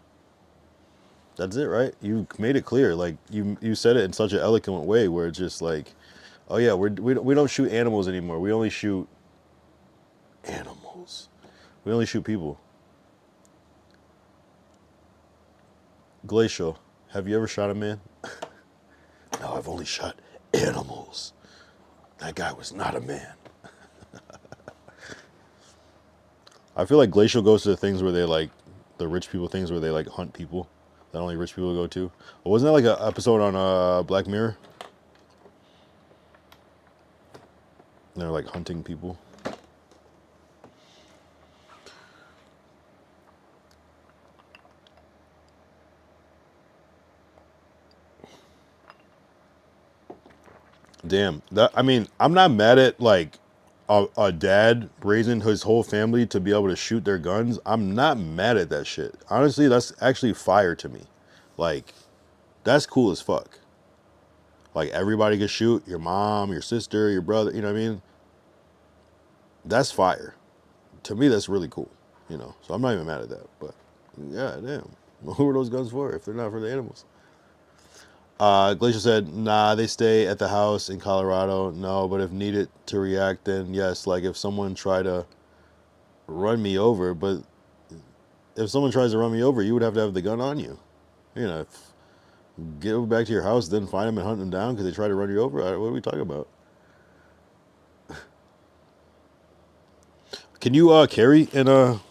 That's it, right? You made it clear. Like you said it in such an eloquent way where it's just like, oh yeah, we don't shoot animals anymore. We only shoot animals. We only shoot people. Glacial, have you ever shot a man? No, I've only shot animals. That guy was not a man. I feel like Glacial goes to the things where they like, the rich people things where they like hunt people that only rich people go to. Well, wasn't that like an episode on Black Mirror? They're like hunting people. Damn. That, I mean, I'm not mad at like a dad raising his whole family to be able to shoot their guns. I'm not mad at that shit. Honestly, that's actually fire to me. Like, that's cool as fuck. Like, everybody can shoot. Your mom, your sister, your brother, you know what I mean? That's fire. To me, that's really cool, you know? So I'm not even mad at that. But, yeah, damn. Who are those guns for if they're not for the animals? Glacier said, nah, they stay at the house in Colorado. No, but if needed to react, then yes. Like if someone tried to run me over, but if someone tries to run me over, you would have to have the gun on you. You know, get back to your house, then find them and hunt them down because they try to run you over. What are we talking about? Can you carry in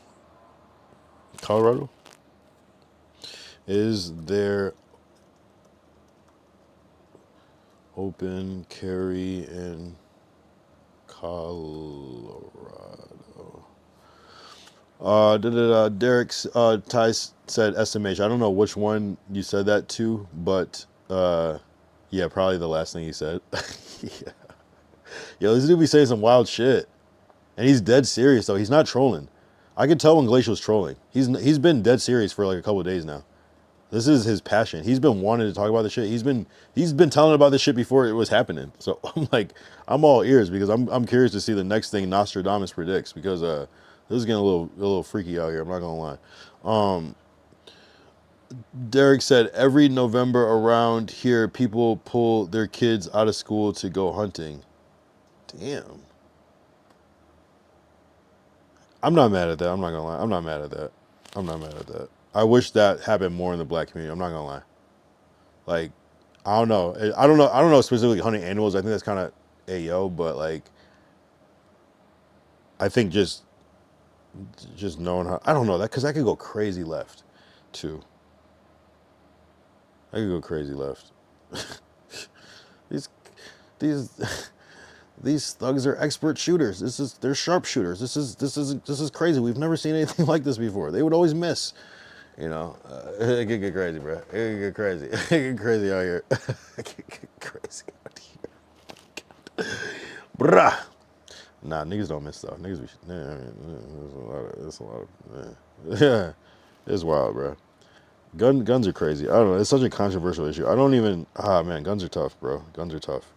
Colorado? Is there open carry in Colorado? Derek Tice said SMH. I don't know which one you said that to, but yeah, probably the last thing he said. Yeah. Yo, this dude be saying some wild shit, and he's dead serious though. He's not trolling. I can tell when Glacial's trolling. He's been dead serious for like a couple of days now. This is his passion. He's been wanting to talk about this shit. He's been telling about this shit before it was happening. So I'm like, I'm all ears because I'm curious to see the next thing Nostradamus predicts because this is getting a little freaky out here. I'm not gonna lie. Derek said every November around here, people pull their kids out of school to go hunting. Damn. I'm not mad at that. I'm not gonna lie. I'm not mad at that. I'm not mad at that. I wish that happened more in the black community. I'm not gonna lie. Like, I don't know. I don't know specifically hunting animals. I think that's kind of ayo, but like, I think just knowing how, I don't know that because that could go crazy left, too. I could go crazy left. These thugs are expert shooters. They're sharpshooters. This is crazy. We've never seen anything like this before. They would always miss. You know, it could get crazy, bro. It could get crazy. It could get crazy out here. It could get crazy out here. Bruh. Nah, niggas don't miss though. Niggas, there's a lot of, yeah. It's wild, bro. Guns are crazy. I don't know. It's such a controversial issue. I don't even, man, guns are tough, bro. Guns are tough.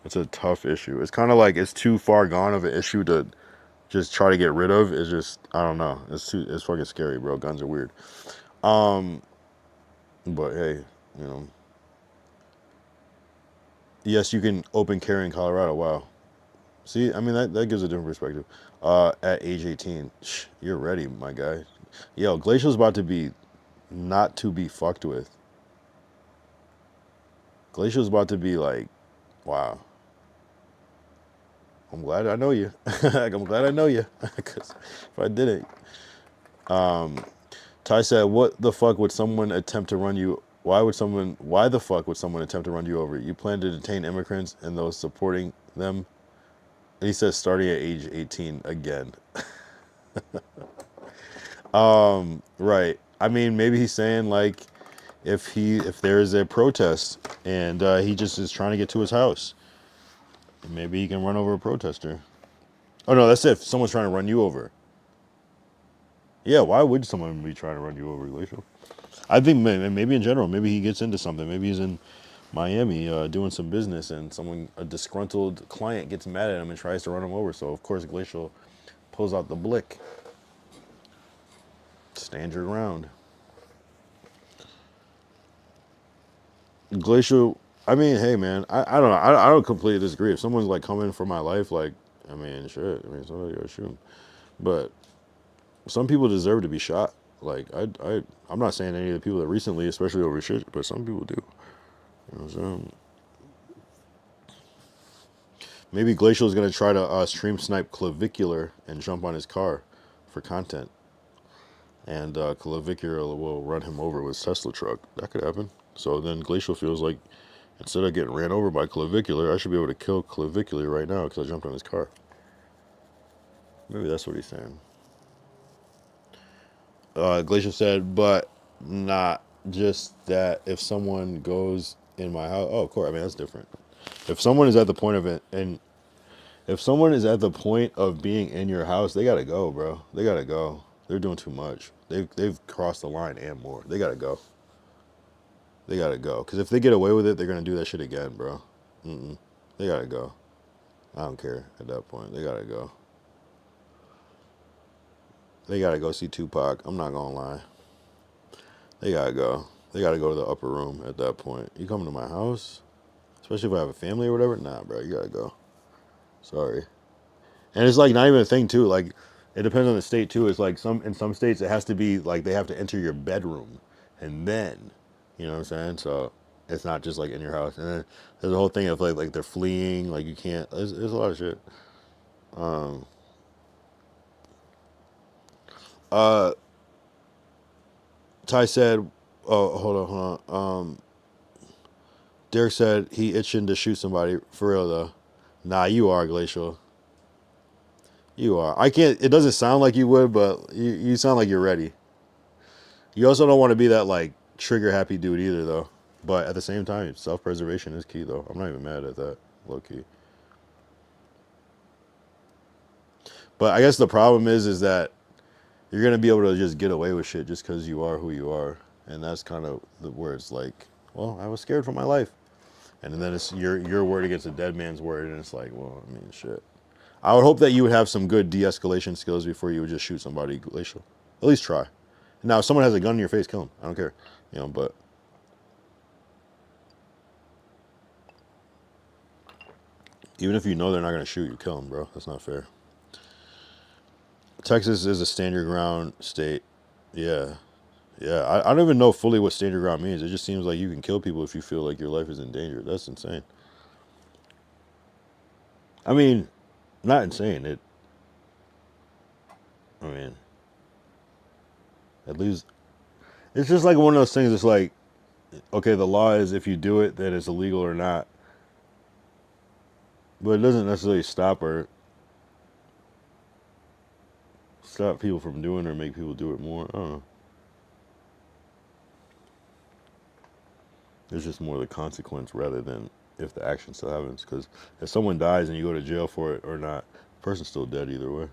It's a tough issue. It's kind of like it's too far gone of an issue to just try to get rid of. It's just, I don't know. It's fucking scary, bro. Guns are weird. But hey, you know. Yes, you can open carry in Colorado. Wow. See, I mean, that gives a different perspective. At age 18, you're ready, my guy. Yo, Glacial's about to be not to be fucked with. Glacial's about to be like, wow. I'm glad I know you. I'm glad I know you. Because if I didn't. Ty said, what the fuck would someone attempt to run you Why the fuck would someone attempt to run you over? You plan to detain immigrants and those supporting them? And he says starting at age 18 again. Right. I mean, maybe he's saying like if there is a protest and he just is trying to get to his house, maybe he can run over a protester. Oh no, that's if someone's trying to run you over. Yeah, why would someone be trying to run you over, Glacial? I think maybe in general, maybe he gets into something. Maybe he's in Miami doing some business and a disgruntled client gets mad at him and tries to run him over. So of course Glacial pulls out the blick. Stand your ground. Glacial, I mean, hey man, I don't know. I don't completely disagree. If someone's like coming for my life, like, I mean, shit. I mean, somebody gotta shoot him. But some people deserve to be shot. Like, I'm not saying any of the people that recently, especially over shit, but some people do. You know what I'm saying? Maybe Glacial is gonna try to stream snipe Clavicular and jump on his car for content. And Clavicular will run him over with his Tesla truck. That could happen. So then Glacial feels like instead of getting ran over by Clavicular, I should be able to kill Clavicular right now because I jumped on his car. Maybe that's what he's saying. Glacial said, but not just that if someone goes in my house. Oh, of course. I mean, that's different. If someone is at the point of it, and if someone is at the point of being in your house, they gotta go, bro. They gotta go. They're doing too much. They've crossed the line and more. They gotta go. They gotta go. Because if they get away with it, they're gonna do that shit again, bro. They gotta go. I don't care at that point. They gotta go. They gotta go see Tupac. I'm not gonna lie. They gotta go. They gotta go to the upper room at that point. You coming to my house? Especially if I have a family or whatever? Nah, bro. You gotta go. Sorry. And it's like not even a thing too. Like it depends on the state too. It's like in some states it has to be like they have to enter your bedroom and then, you know what I'm saying? So it's not just like in your house. And then there's a whole thing of like they're fleeing, like you can't. There's a lot of shit. Ty said, "Oh, hold on. Derek said he itching to shoot somebody for real though. Nah, you are Glacial. You are. I can't. It doesn't sound like you would, but you sound like you're ready. You also don't want to be that like trigger happy dude either, though. But at the same time, self preservation is key, though. I'm not even mad at that, low key. But I guess the problem is that you're gonna be able to just get away with shit just because you are who you are, and that's kind of where it's like, well, I was scared for my life, and then it's your word against a dead man's word, and it's like, well, I mean, shit. I would hope that you would have some good de-escalation skills before you would just shoot somebody, Glacial. At least try. Now, if someone has a gun in your face, kill them. I don't care, you know. But even if you know they're not gonna shoot you, kill them, bro. That's not fair. Texas is a stand your ground state. Yeah. Yeah. I don't even know fully what stand your ground means. It just seems like you can kill people if you feel like your life is in danger. That's insane. I mean, not insane. I mean, at least it's just like one of those things. It's like, okay, the law is if you do it, then it's illegal or not. But it doesn't necessarily stop people from doing it or make people do it more. I don't know. It's just more the consequence rather than if the action still happens. Because if someone dies and you go to jail for it or not, the person's still dead either way.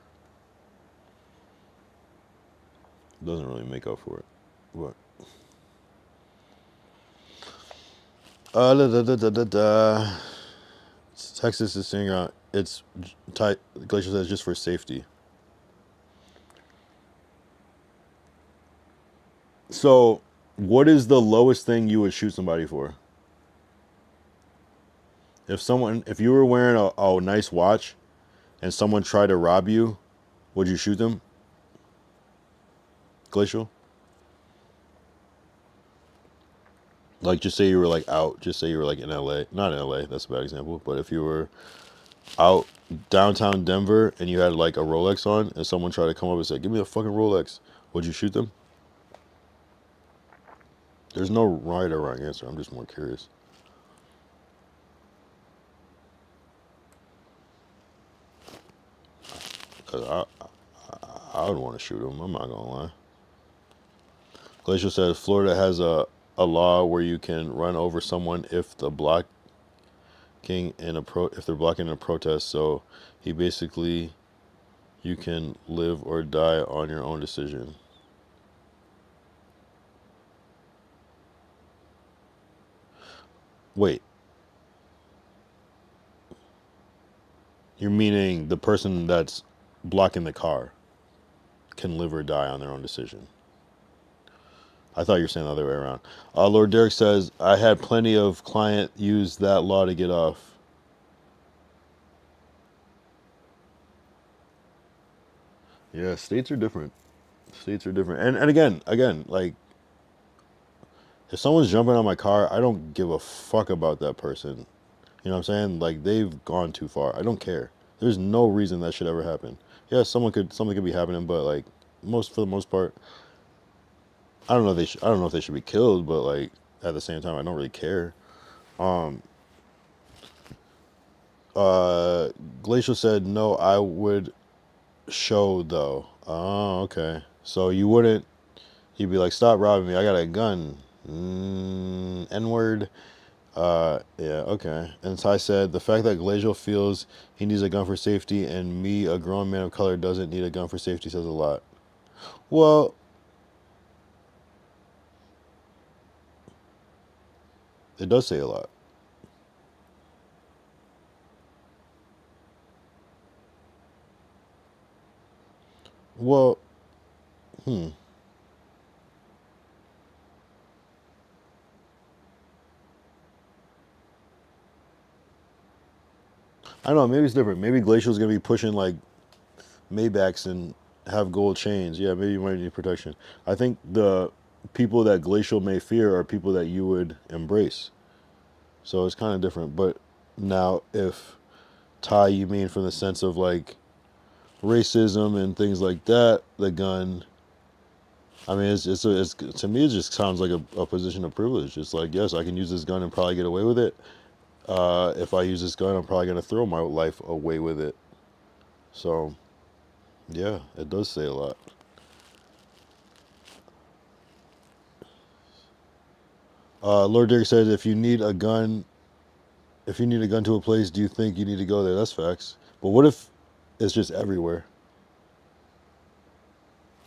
It doesn't really make up for it. What? Texas is saying it's tight. Glacial says just for safety. So, what is the lowest thing you would shoot somebody for? If you were wearing a nice watch and someone tried to rob you, would you shoot them? Glacial? Like, just say you were like out, just say you were like in LA. Not in LA, that's a bad example. But if you were out downtown Denver and you had like a Rolex on and someone tried to come up and say, give me a fucking Rolex, would you shoot them? There's no right or wrong answer. I'm just more curious. Because I would want to shoot him. I'm not going to lie. Glacial says Florida has a law where you can run over someone if the blocking if they're blocking a protest. So he basically, you can live or die on your own decision. Wait, you're meaning the person that's blocking the car can live or die on their own decision? I thought you were saying the other way around. Lord Derek says, I had plenty of client use that law to get off. Yeah, states are different. States are different. And again, like, if someone's jumping on my car, I don't give a fuck about that person. You know what I'm saying? Like, they've gone too far. I don't care. There's no reason that should ever happen. Yeah, something could be happening, but like, for the most part, I don't know if they should be killed, but like, at the same time, I don't really care. Glacial said, no, I would show though. Oh, okay. So you wouldn't, he'd be like, stop robbing me, I got a gun. N-word. Yeah, okay. And Ty said, the fact that Glacial feels he needs a gun for safety and me, a grown man of color, doesn't need a gun for safety says a lot. Well, it does say a lot. Well, I don't know, maybe it's different. Maybe Glacial's gonna be pushing like Maybachs and have gold chains. Yeah, maybe you might need protection. I think the people that Glacial may fear are people that you would embrace. So it's kind of different. But now, if Ty, you mean from the sense of like racism and things like that, the gun. I mean, it's to me, it just sounds like a position of privilege. It's like, yes, I can use this gun and probably get away with it. If I use this gun, I'm probably gonna throw my life away with it. So, yeah, it does say a lot. Lord Derek says, if you need a gun to a place, do you think you need to go there? That's facts. But what if it's just everywhere,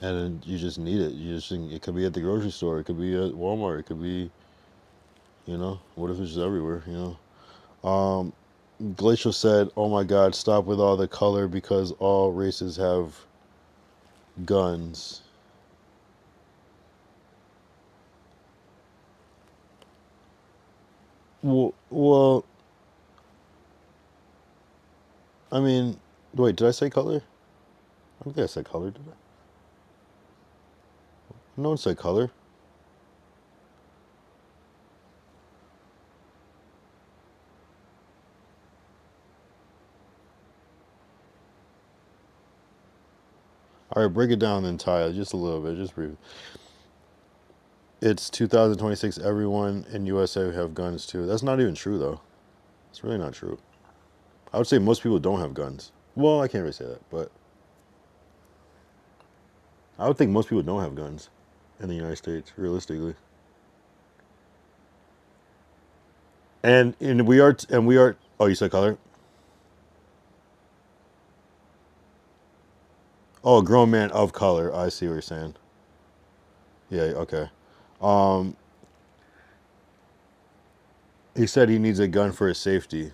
and you just need it? It could be at the grocery store, it could be at Walmart, it could be, what if it's just everywhere? Glacial said, "Oh my God, stop with all the color because all races have guns." Well, I mean, wait, did I say color? I don't think I said color, did I? No one said color. All right, break it down then, Ty, just a little bit, just brief. It's 2026. Everyone in USA have guns too. That's not even true, though. It's really not true. I would say most people don't have guns. Well, I can't really say that, but I would think most people don't have guns in the United States, realistically. And we are. Oh, you said color? Oh, a grown man of color. I see what you're saying. Yeah. Okay. Um, he said he needs a gun for his safety.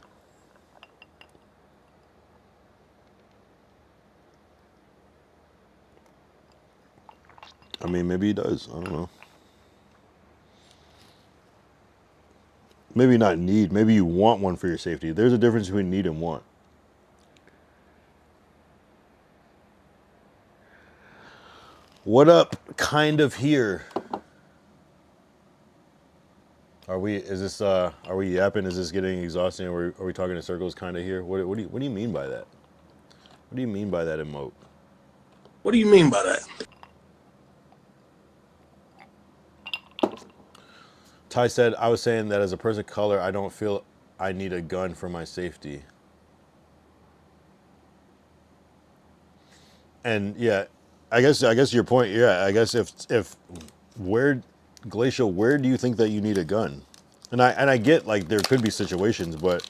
I mean, maybe he does. I don't know. Maybe not need. Maybe you want one for your safety. There's a difference between need and want. What up? Kind of here. Are we? Is this? Are we yapping? Is this getting exhausting? Are we talking in circles? Kind of here. What do you mean by that? What do you mean by that emote? What do you mean by that? Ty said, I was saying that as a person of color, I don't feel I need a gun for my safety. And yeah, I guess your point, yeah, I guess if where Glacial, where do you think that you need a gun? And I get like there could be situations, but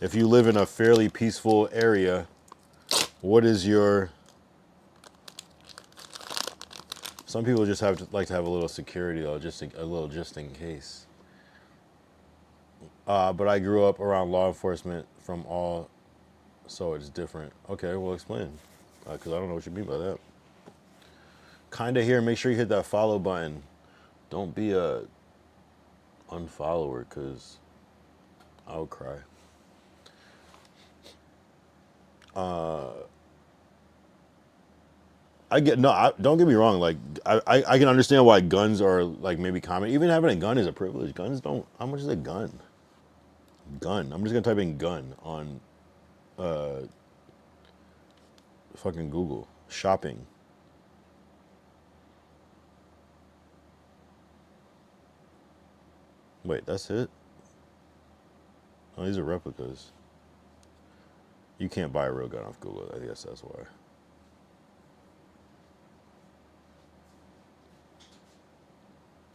if you live in a fairly peaceful area, what is your some people just like to have a little security though, a little just in case. But I grew up around law enforcement from all, so it's different. Okay, well explain, because I don't know what you mean by that. Kinda here. Make sure you hit that follow button. Don't be a unfollower, cause I'll cry. I get no. Don't get me wrong. Like I can understand why guns are like maybe common. Even having a gun is a privilege. Guns don't. How much is a gun? Gun. I'm just gonna type in gun on fucking Google. Shopping. Wait, that's it? Oh, these are replicas. You can't buy a real gun off Google. I guess that's why.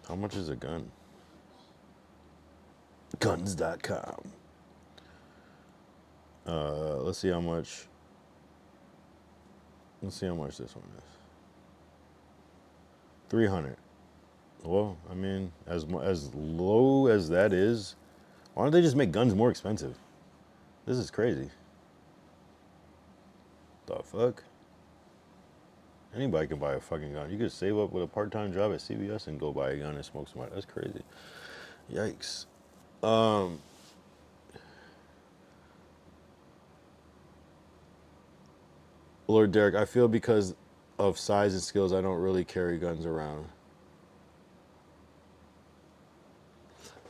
How much is a gun? Guns.com. Let's see how much. Let's see how much this one is. 300. Well, I mean, as low as that is, why don't they just make guns more expensive? This is crazy. The fuck? Anybody can buy a fucking gun. You could save up with a part-time job at CVS and go buy a gun and smoke some. That's crazy. Yikes. Lord Derek, I feel because of size and skills, I don't really carry guns around.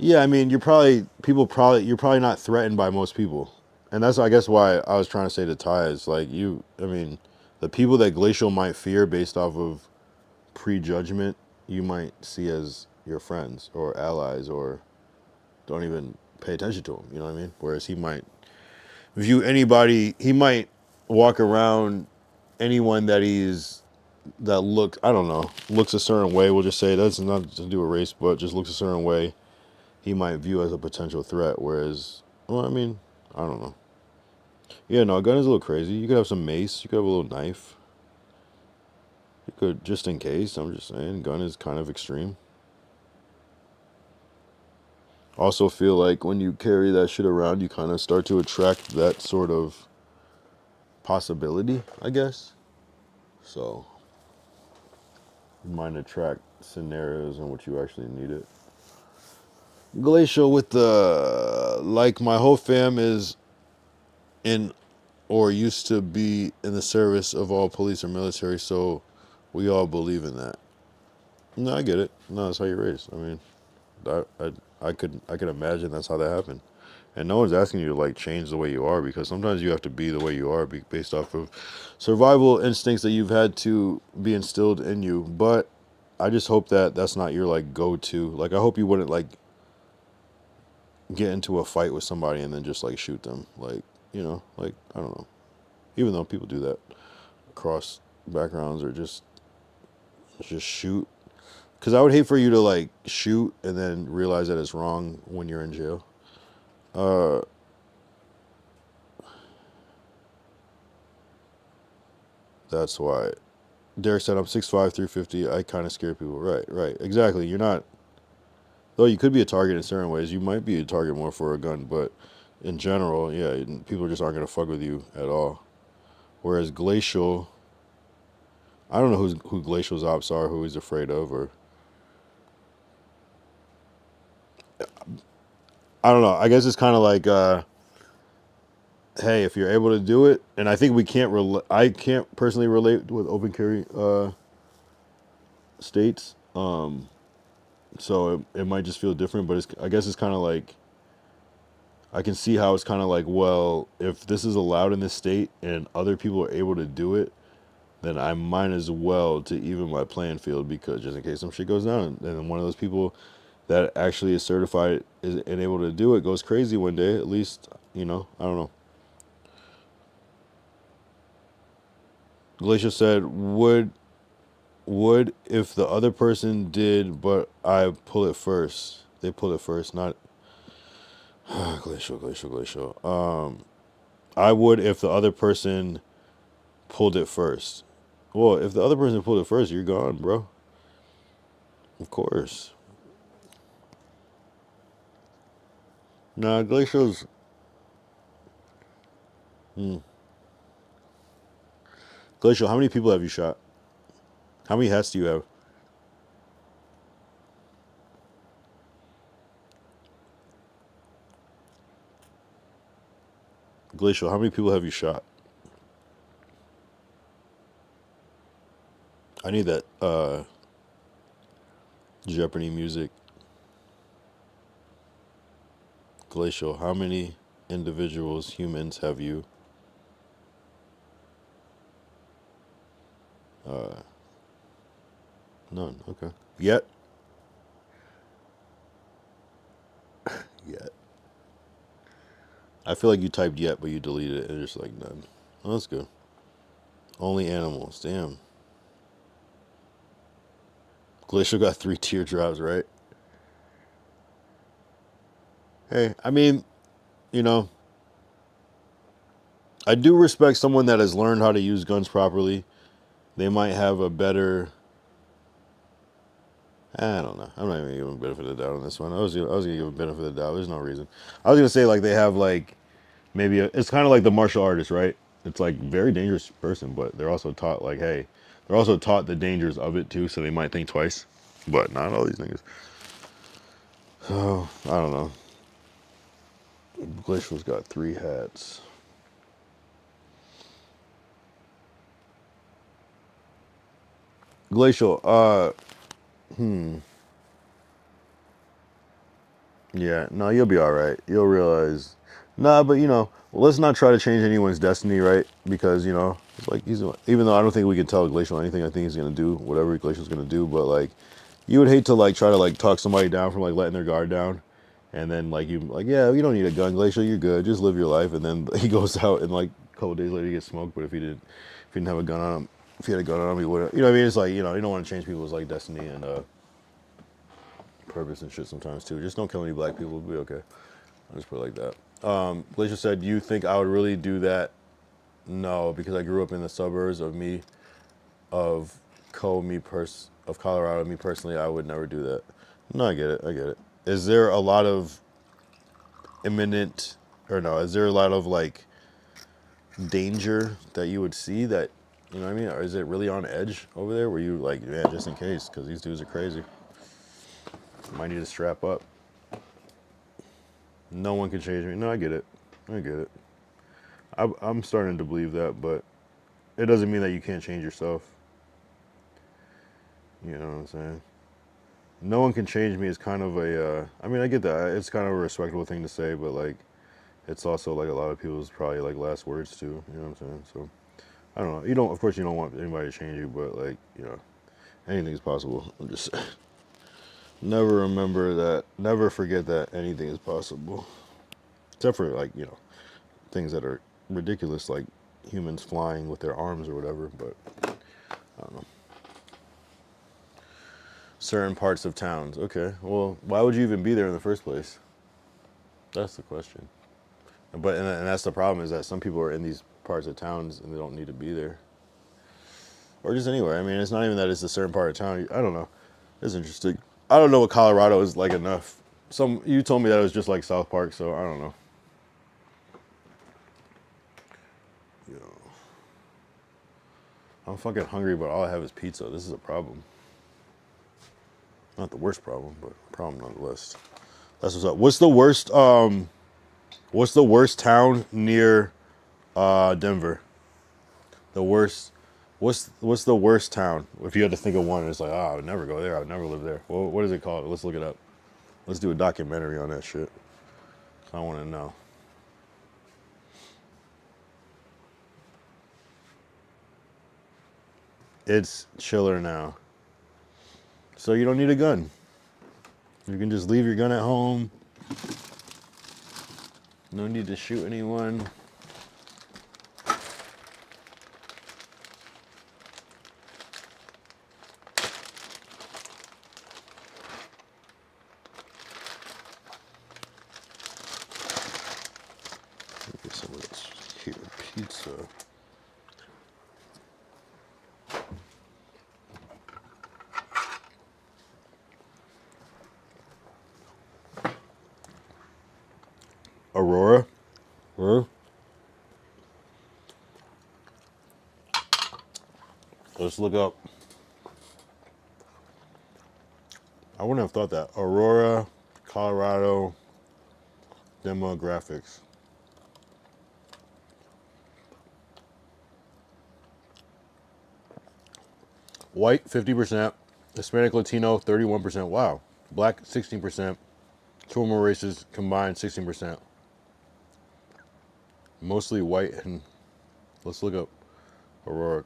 Yeah, I mean, you're probably not threatened by most people, and that's I guess why I was trying to say to Ty is like I mean, the people that Glacial might fear based off of prejudgment, you might see as your friends or allies or don't even pay attention to them. You know what I mean? Whereas he might view anybody, he might walk around anyone that looks, I don't know, looks a certain way. We'll just say that's not to do with race, but just looks a certain way. He might view as a potential threat. Whereas, well, I mean, I don't know. Yeah, no, a gun is a little crazy. You could have some mace. You could have a little knife. You could, just in case. I'm just saying, gun is kind of extreme. Also feel like when you carry that shit around, you kind of start to attract that sort of possibility, I guess. So, you might attract scenarios in which you actually need it. Glacial with the, like, my whole fam is in or used to be in the service of all police or military, so we all believe in that. No, I get it. No, that's how you're raised. I mean, I could imagine that's how that happened. And no one's asking you to like change the way you are, because sometimes you have to be the way you are based off of survival instincts that you've had to be instilled in you. But I just hope that that's not your like go-to. Like, I hope you wouldn't like get into a fight with somebody and then just like shoot them. Like, you know, like, I don't know. Even though people do that across backgrounds, or just shoot. Because I would hate for you to like shoot and then realize that it's wrong when you're in jail. That's why. Derek said, I'm 6'5", 350. I kind of scare people. Right. Exactly. You're not. Though you could be a target in certain ways. You might be a target more for a gun. But in general, yeah, people just aren't going to fuck with you at all. Whereas Glacial, I don't know who Glacial's ops are, who he's afraid of, or I don't know. I guess it's kind of like, hey, if you're able to do it, and I think I can't personally relate with open carry states, so it might just feel different. But I guess it's kind of like, I can see how it's kind of like, well, if this is allowed in this state and other people are able to do it, then I might as well to even my playing field, because just in case some shit goes down and one of those people that actually is certified and able to do it goes crazy one day. At least, I don't know. Glacier said, would if the other person did, but I pull it first. They pull it first, not glacial. I would if the other person pulled it first. Well, if the other person pulled it first, you're gone, bro. Of course. Nah, Glacial's. Glacial, how many people have you shot? How many hats do you have? Glacial, how many people have you shot? I need that Jeopardy music. Glacial, how many individuals, humans, have you? None. Okay. Yet. Yet. I feel like you typed yet, but you deleted it and just like none. Oh, that's good. Only animals. Damn. Glacial got 3 teardrops, right? Hey, I mean, you know, I do respect someone that has learned how to use guns properly. They might have a better. I don't know. I'm not even giving benefit of the doubt on this one. I was gonna give a benefit of the doubt. There's no reason. I was gonna say like they have like maybe it's kind of like the martial artist, right? It's like very dangerous person, but they're also taught like, hey, they're also taught the dangers of it too, so they might think twice. But not all these niggas. So I don't know. Glacial's got 3 hats. Glacial, yeah, no, you'll be all right. You'll realize, nah, but let's not try to change anyone's destiny, right? Because it's like even though I don't think we can tell Glacial anything, I think he's gonna do whatever Glacial's gonna do. But like, you would hate to like try to like talk somebody down from like letting their guard down, and then like yeah, you don't need a gun, Glacial, you're good, just live your life. And then he goes out and like a couple days later he gets smoked. But if he didn't have a gun on him, if he had a gun on him, he would. You know what I mean? It's like you don't want to change people's like destiny and purpose and shit sometimes too. Just don't kill any black people. It'll be okay. I'll just put it like that. Glacier said, "You think I would really do that?" No, because I grew up in the suburbs of Colorado. Me personally, I would never do that. No, I get it. I get it. Is there a lot of imminent, or no? Is there a lot of like danger that you would see that you know what I mean? Or is it really on edge over there where you like, man, just in case, because these dudes are crazy. Might need to strap up. No one can change me. No, I get it. I get it. I'm starting to believe that, but it doesn't mean that you can't change yourself. You know what I'm saying? No one can change me is kind of a. I mean, I get that. It's kind of a respectable thing to say, but like, it's also like a lot of people's probably like last words too. You know what I'm saying? So, I don't know. Of course, you don't want anybody to change you, but like, anything is possible. I'm just saying. Never remember that. Never forget that anything is possible. Except for like, things that are ridiculous, like humans flying with their arms or whatever. But I don't know. Certain parts of towns. Okay. Well, why would you even be there in the first place? That's the question. But and that's the problem is that some people are in these parts of towns and they don't need to be there. Or just anywhere. I mean, it's not even that it's a certain part of town. I don't know. It's interesting. I don't know what Colorado is like enough. You told me that it was just like South Park, so I don't know. I'm fucking hungry, but all I have is pizza. This is a problem. Not the worst problem, but a problem nonetheless. That's what's up. What's the worst town near Denver? The worst. What's the worst town? If you had to think of one, it's like, I would never go there. I would never live there. Well, what is it called? Let's look it up. Let's do a documentary on that shit. I want to know. It's chiller now. So you don't need a gun. You can just leave your gun at home. No need to shoot anyone. Get some of this here, pizza. Aurora? Huh? Let's look up. I wouldn't have thought that. Aurora, Colorado demographics. White, 50%. Hispanic Latino, 31%. Wow. Black, 16%. Two or more races combined, 16%. Mostly white and let's look up Aurora,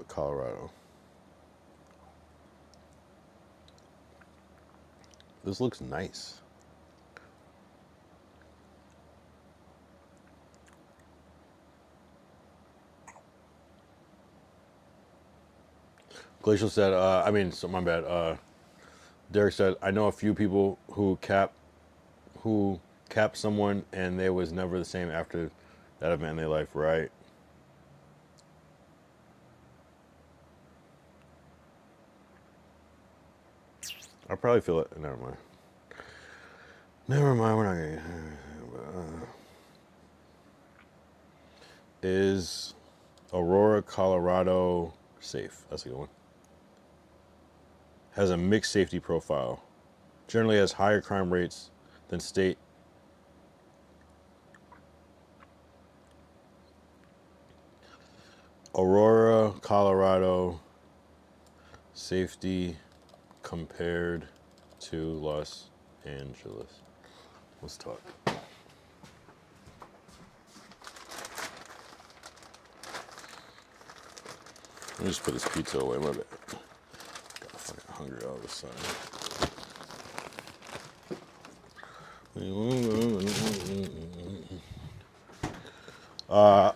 Colorado. This looks nice. Glacial said, so my bad. Derek said, I know a few people who cap someone and they was never the same after that event in their life, right? I probably feel it. Never mind. Never mind. We're not gonna. Is Aurora, Colorado safe? That's a good one. Has a mixed safety profile. Generally has higher crime rates than state. Aurora, Colorado safety compared to Los Angeles. Let's talk. Let me just put this pizza away. My bad. Got fucking hungry all of a sudden.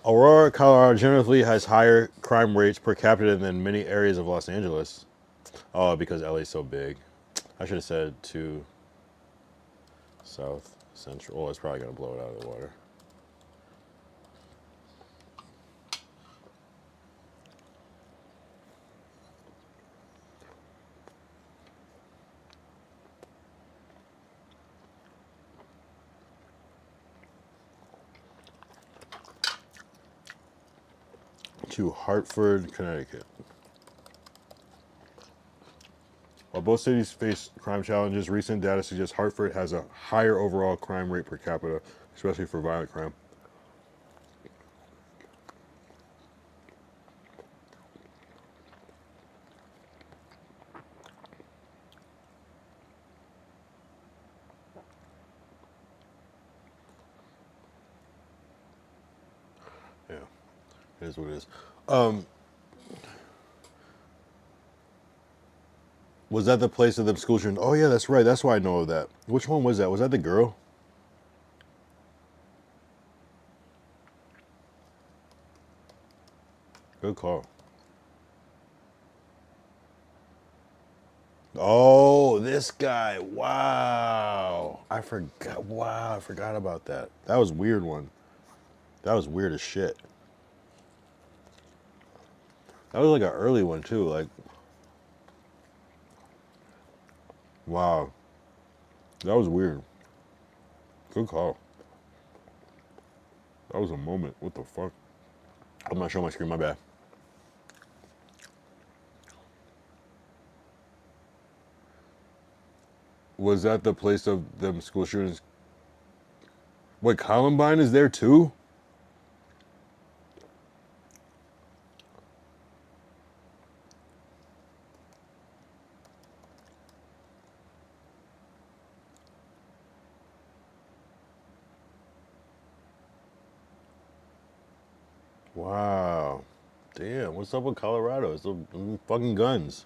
Aurora, Colorado generally has higher crime rates per capita than many areas of Los Angeles. Oh, because LA's so big. I should have said to South Central. Oh, it's probably going to blow it out of the water. To Hartford, Connecticut. While both cities face crime challenges, recent data suggests Hartford has a higher overall crime rate per capita, especially for violent crime. Yeah, it is what it is. Was that the place of the school shooting? Oh yeah, that's right. That's why I know of that. Which one was that? Was that the girl? Good call. Oh, this guy. Wow. I forgot. Wow, I forgot about that. That was a weird one. That was weird as shit. That was like an early one too. Like, wow. That was weird. Good call. That was a moment. What the fuck? I'm not showing my screen. My bad. Was that the place of them school shootings? Wait, Columbine is there too? Wow. Damn, what's up with Colorado? It's the fucking guns.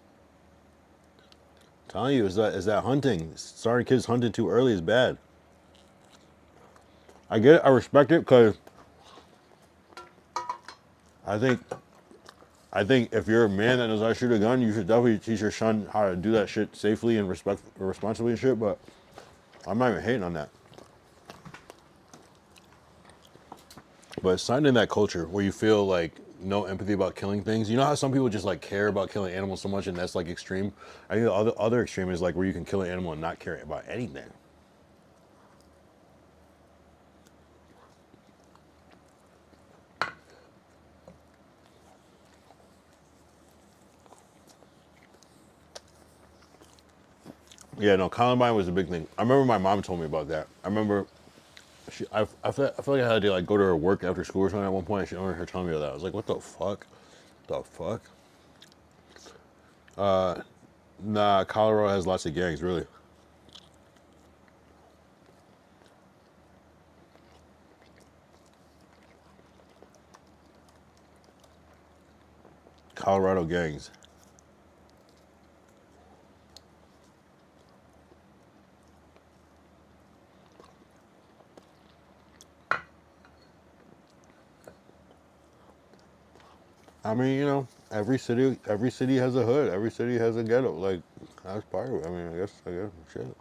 telling you, is that hunting. Starting kids hunting too early is bad. I get it. I respect it because I think if you're a man that knows how to shoot a gun, you should definitely teach your son how to do that shit safely and responsibly and shit. But I'm not even hating on that. But it's not in that culture where you feel like no empathy about killing things. You know how some people just like care about killing animals so much, and that's like extreme. I think the other extreme is like where you can kill an animal and not care about anything. Yeah, no, Columbine was a big thing. I remember my mom told me about that. I remember I feel like I had to like go to her work after school or something at one point. I remember her telling me about that. I was like, what the fuck? The fuck? Nah, Colorado has lots of gangs, really. Colorado gangs. I mean, you know, every city has a hood. Every city has a ghetto. Like, that's part of it. I mean, I guess, shit.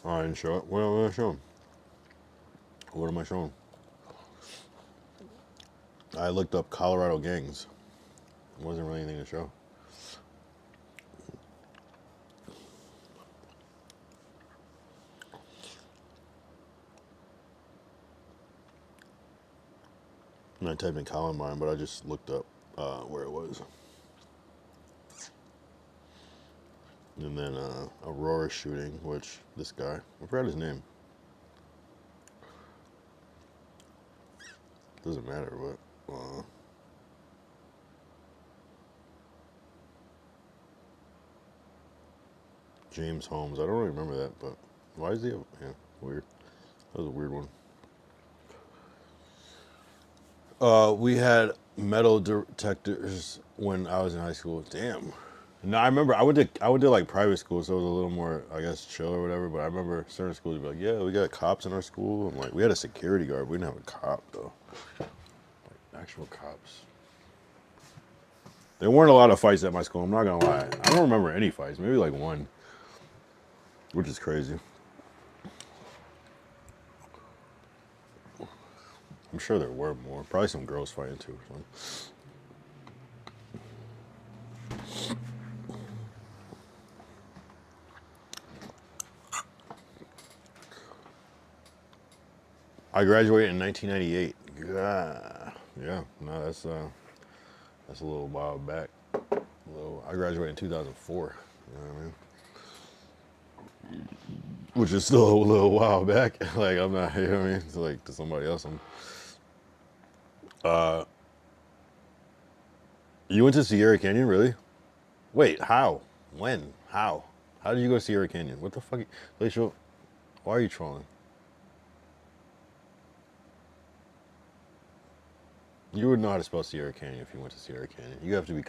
I didn't show it. What am I showing? What am I showing? I looked up Colorado gangs. It wasn't really anything to show. And I typed in Columbine, but I just looked up where it was. And then Aurora shooting, which this guy, I forgot his name. Doesn't matter, but James Holmes. I don't really remember that, but why is he? Yeah, weird. That was a weird one. We had metal detectors when I was in high school. Damn. No, I remember I went to like private school, so it was a little more, I guess, chill or whatever. But I remember certain schools would be like, yeah, we got cops in our school, and like we had a security guard. We didn't have a cop though, like actual cops. There weren't a lot of fights at my school. I'm not gonna lie. I don't remember any fights. Maybe like one, which is crazy. I'm sure there were more. Probably some girls fighting too. Or something. I graduated in 1998. Yeah. No, that's a little while back. I graduated in 2004. You know what I mean? Which is still a little while back. Like I'm not, you know what I mean? It's like to somebody else. You went to Sierra Canyon, really? Wait, how? When? How? How did you go to Sierra Canyon? What the fuck? Glacial, why are you trolling? You would know how to spell Sierra Canyon if you went to Sierra Canyon. You have to be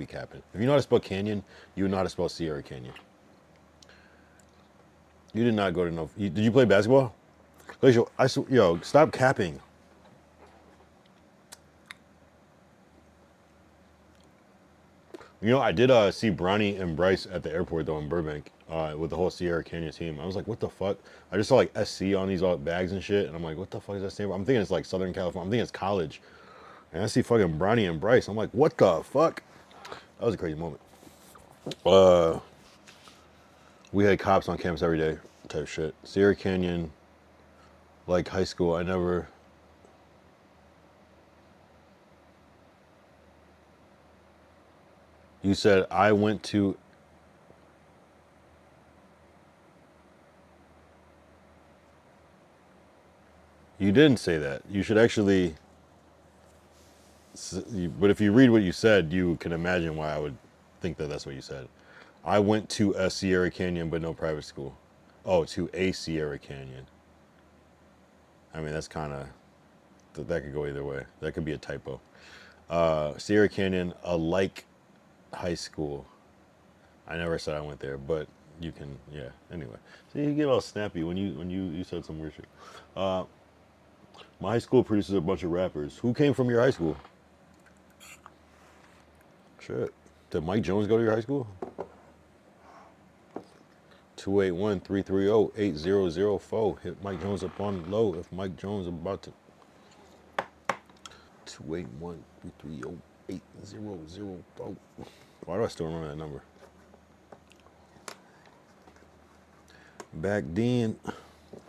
capping. If you know how to spell canyon, you would know how to spell Sierra Canyon. You did not go to no. Did you play basketball? Glacial, yo, stop capping. You know, I did see Bronny and Bryce at the airport though in Burbank with the whole Sierra Canyon team. I was like, what the fuck? I just saw like SC on these bags and shit, and I'm like, what the fuck is that stand for? I'm thinking it's like Southern California. I'm thinking it's college. And I see fucking Bronny and Bryce. I'm like, what the fuck? That was a crazy moment. We had cops on campus every day type shit. Sierra Canyon, like high school, I never. You said I went to. You didn't say that. You should actually. But if you read what you said, you can imagine why I would think that that's what you said. I went to a Sierra Canyon, but no private school. Oh, to a Sierra Canyon. I mean, that's kind of. that could go either way. That could be a typo. Sierra Canyon, alike high school. I never said I went there, but you can, yeah. Anyway, so you get all snappy when you said some weird shit. My high school produces a bunch of rappers. Who came from your high school? Shit. Did Mike Jones go to your high school? 281-330-8004. Hit Mike Jones up on low if Mike Jones about to. 281-330-8004. Why do I still remember that number? Back then,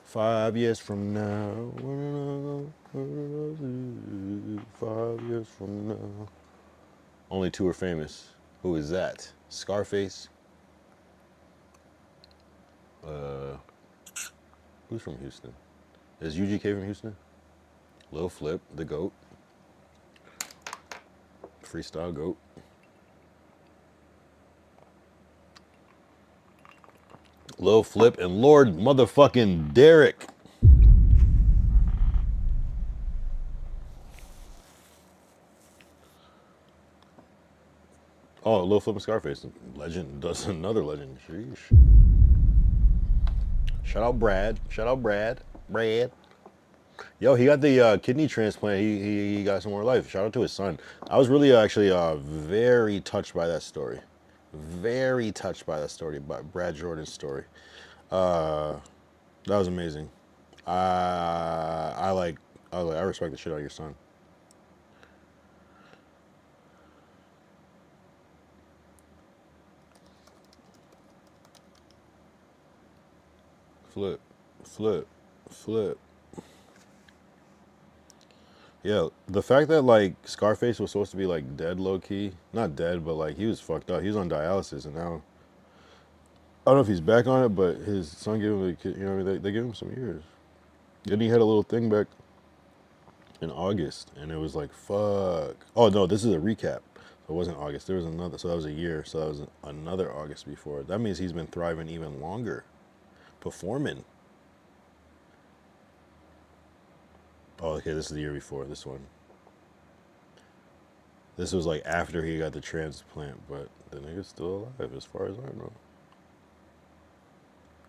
5 years from now, 5 years from now. Only two are famous. Who is that? Scarface. Who's from Houston? Is UGK from Houston? Lil Flip, the GOAT. Freestyle GOAT. Lil Flip and Lord motherfucking Derek. Oh, Lil Flip and Scarface. Legend does another legend. Sheesh. Shout out Brad. Shout out Brad. Brad. Yo, he got the kidney transplant. He got some more life. Shout out to his son. I was really actually very touched by that story. Very touched by that story, by Brad Jordan's story. That was amazing. I respect the shit out of your son. Flip, flip, flip. Yeah, the fact that like Scarface was supposed to be like dead low key, not dead, but like he was fucked up. He was on dialysis, and now I don't know if he's back on it, but his son gave him, you know, they gave him some years. Then he had a little thing back in August, and it was like, fuck. Oh no, this is a recap. So it wasn't August. There was another. So that was a year. So that was another August before. That means he's been thriving even longer, performing. Oh, okay. This is the year before this one. This was like after he got the transplant, but the nigga's still alive, as far as I know.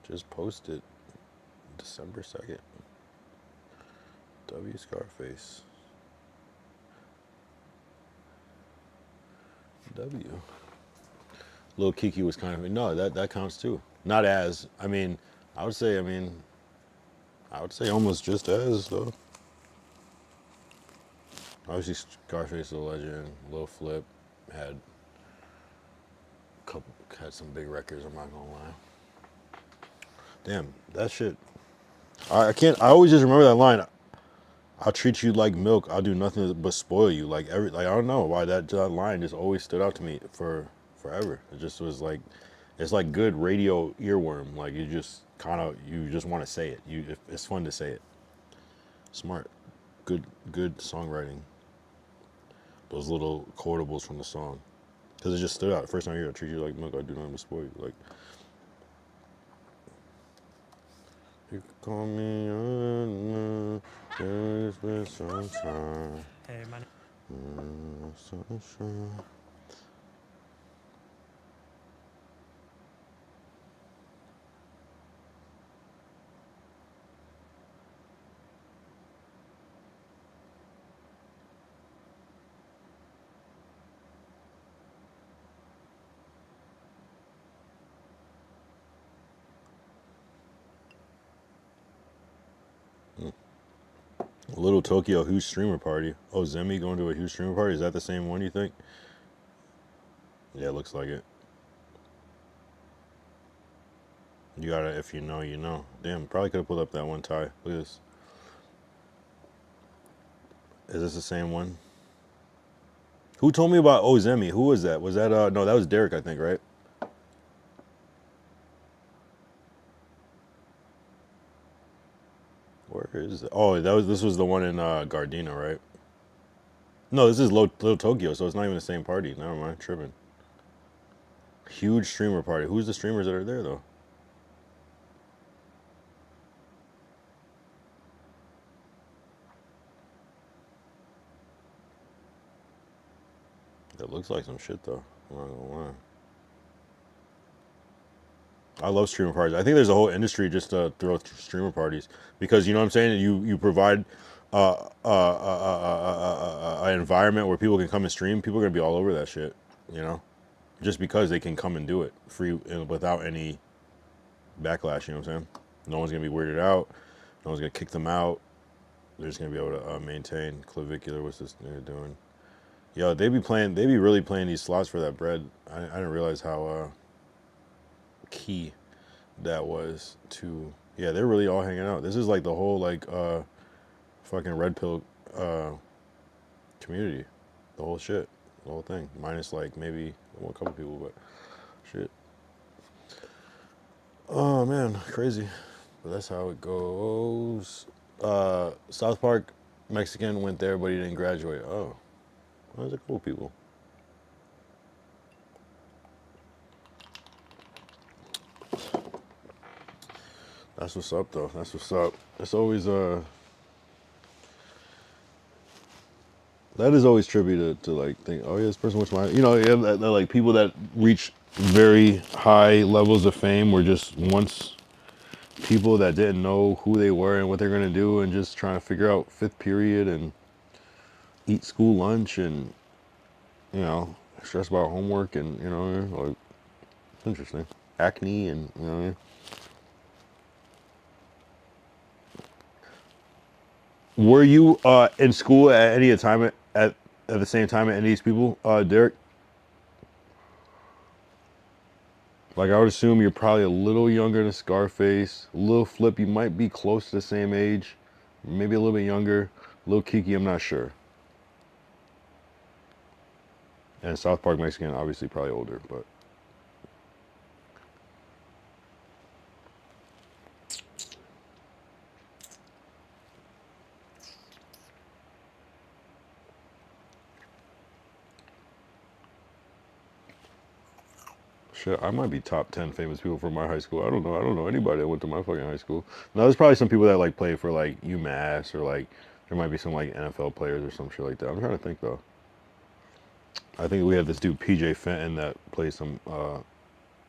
Just posted December 2nd. W Scarface. W. Lil Kiki was kind of, no, that counts too. Not as, I would say almost just as though. Obviously Scarface is a legend. Lil Flip had some big records, I'm not gonna lie. Damn, that shit. I always just remember that line. I'll treat you like milk. I'll do nothing but spoil you. Like I don't know why that line just always stood out to me for forever. It just was like, it's like good radio earworm. Like you just want to say it. It's fun to say it. Smart, good songwriting. Those little quotables from the song, because it just stood out. First time I hear it, treat you like milk. I do nothing but spoil you. Like. You can call me on it's been some time. Hey, my Little Tokyo huge streamer party. Oh, Zemi going to a huge streamer party? Is that the same one you think? Yeah, it looks like it. You gotta, if you know, you know. Damn, probably could have pulled up that one tie. Look at this. Is this the same one? Who told me about Ozemi? Who was that? Was that no, that was Derek, I think, right? Where is it? Oh, this was the one in Gardena, right? No, this is Little Tokyo, so it's not even the same party. Never mind, tripping. Huge streamer party. Who's the streamers that are there though? It looks like some shit though. I'm not gonna lie. I love streamer parties. I think there's a whole industry just to throw streamer parties because you know what I'm saying. You provide an environment where people can come and stream. People are gonna be all over that shit. You know, just because they can come and do it free and without any backlash. You know what I'm saying? No one's gonna be weirded out. No one's gonna kick them out. They're just gonna be able to maintain clavicular. What's this nigga doing? Yo, they be playing. They be really playing these slots for that bread. I didn't realize how key that was to. Yeah, they're really all hanging out. This is like the whole like fucking red pill community. The whole shit. The whole thing. Minus like maybe a couple people, but shit. Oh man, crazy. But that's how it goes. South Park Mexican went there, but he didn't graduate. Oh, those are cool people. That's what's up, though. That's what's up. It's always that is always trippy to like think. Oh yeah, this person went to my. You know, yeah, like people that reach very high levels of fame were just once people that didn't know who they were and what they're gonna do, and just trying to figure out fifth period and eat school lunch and you know stress about homework and you know like it's interesting acne and you know. What I mean? Were you in school at any time at the same time at any of these people, Derek? Like I would assume you're probably a little younger than Scarface. Lil Flip, you might be close to the same age, maybe a little bit younger. Lil Kiki, I'm not sure. And South Park Mexican, obviously probably older, but. Shit, I might be top 10 famous people from my high school. I don't know. I don't know anybody that went to my fucking high school. Now, there's probably some people that like play for like UMass or like there might be some like NFL players or some shit like that. I'm trying to think though. I think we had this dude PJ Fenton that plays some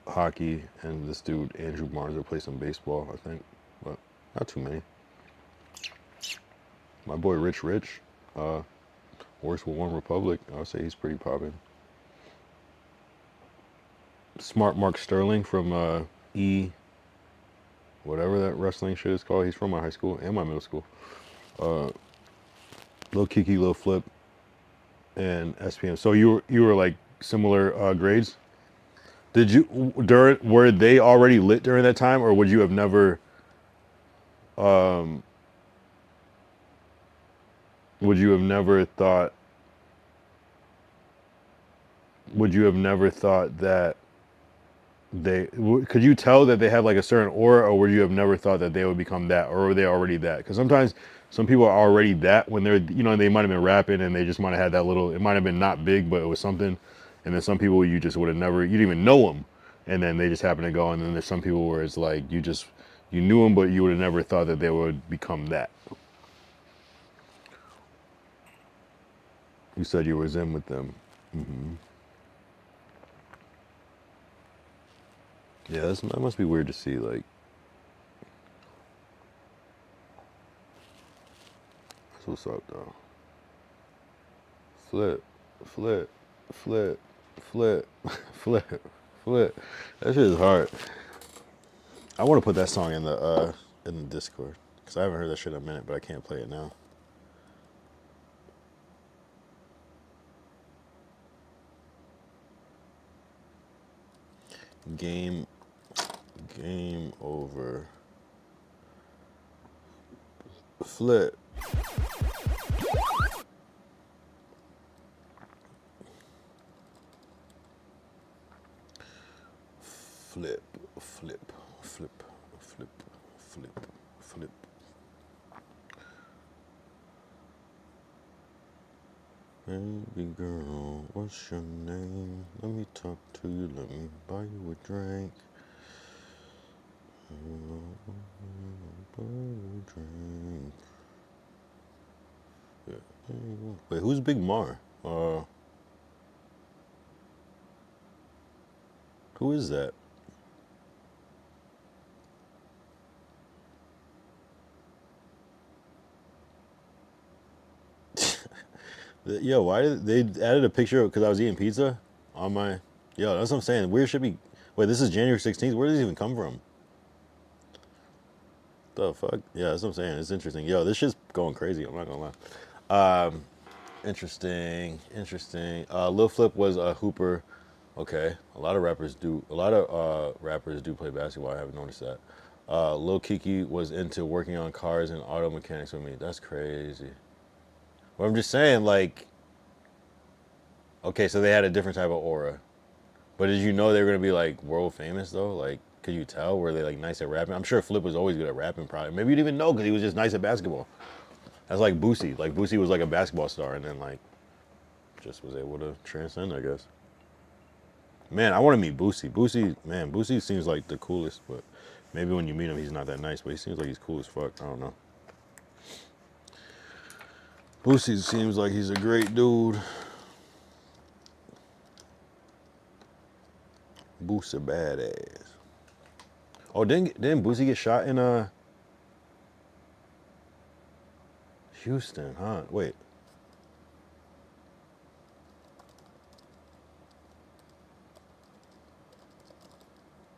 hockey, and this dude Andrew Barnes that plays some baseball. I think, but not too many. My boy Rich, works with One Republic. I would say he's pretty popping. Smart Mark Sterling from whatever that wrestling shit is called. He's from my high school and my middle school. Lil Kiki, Lil Flip, and SPM. So you were like similar grades. Did you were they already lit during that time, or would you have never? Would you have never thought? Would you have never thought that they could you tell that they have like a certain aura, or would you have never thought that they would become that, or were they already that? Because sometimes some people are already that when they're they might have been rapping and they just might have had that little. It might have been not big, but it was something. And then some people you just would have never you didn't even know them, and then they just happen to go. And then there's some people where it's like you knew them, but you would have never thought that they would become that. You said you were Zen with them. Hmm. Yeah, that must be weird to see. Like, that's what's up, though. Flip, flip, flip, flip, flip, flip. That shit is hard. I want to put that song in the Discord because I haven't heard that shit in a minute, but I can't play it now. Game over. Flip. Flip, flip, flip, flip, flip, flip. Baby girl, what's your name? Let me talk to you, let me buy you a drink. Buy you a drink. Yeah. Wait, who's Big Mar? Who is that? Yo, why did they added a picture because I was eating pizza on my? Yo, that's what I'm saying. Where should be? Wait, this is January 16th. Where does it even come from? The fuck? Yeah, that's what I'm saying. It's interesting. Yo, this shit's going crazy. I'm not gonna lie. Interesting. Interesting. Lil Flip was a hooper. Okay, a lot of rappers do. A lot of rappers do play basketball. I haven't noticed that. Lil Kiki was into working on cars and auto mechanics with me. That's crazy. Well, I'm just saying, like, okay, so they had a different type of aura. But did you know they were gonna be like world famous though? Like, could you tell? Were they like nice at rapping? I'm sure Flip was always good at rapping. Probably. Maybe you didn't even know because he was just nice at basketball. That's like Boosie. Like Boosie was like a basketball star, and then like just was able to transcend, I guess. Man, I want to meet Boosie. Boosie, man, Boosie seems like the coolest, but maybe when you meet him, he's not that nice. But he seems like he's cool as fuck. I don't know. Boosie seems like he's a great dude. Boosie badass. Oh, didn't Boosie get shot in Houston? Huh? Wait.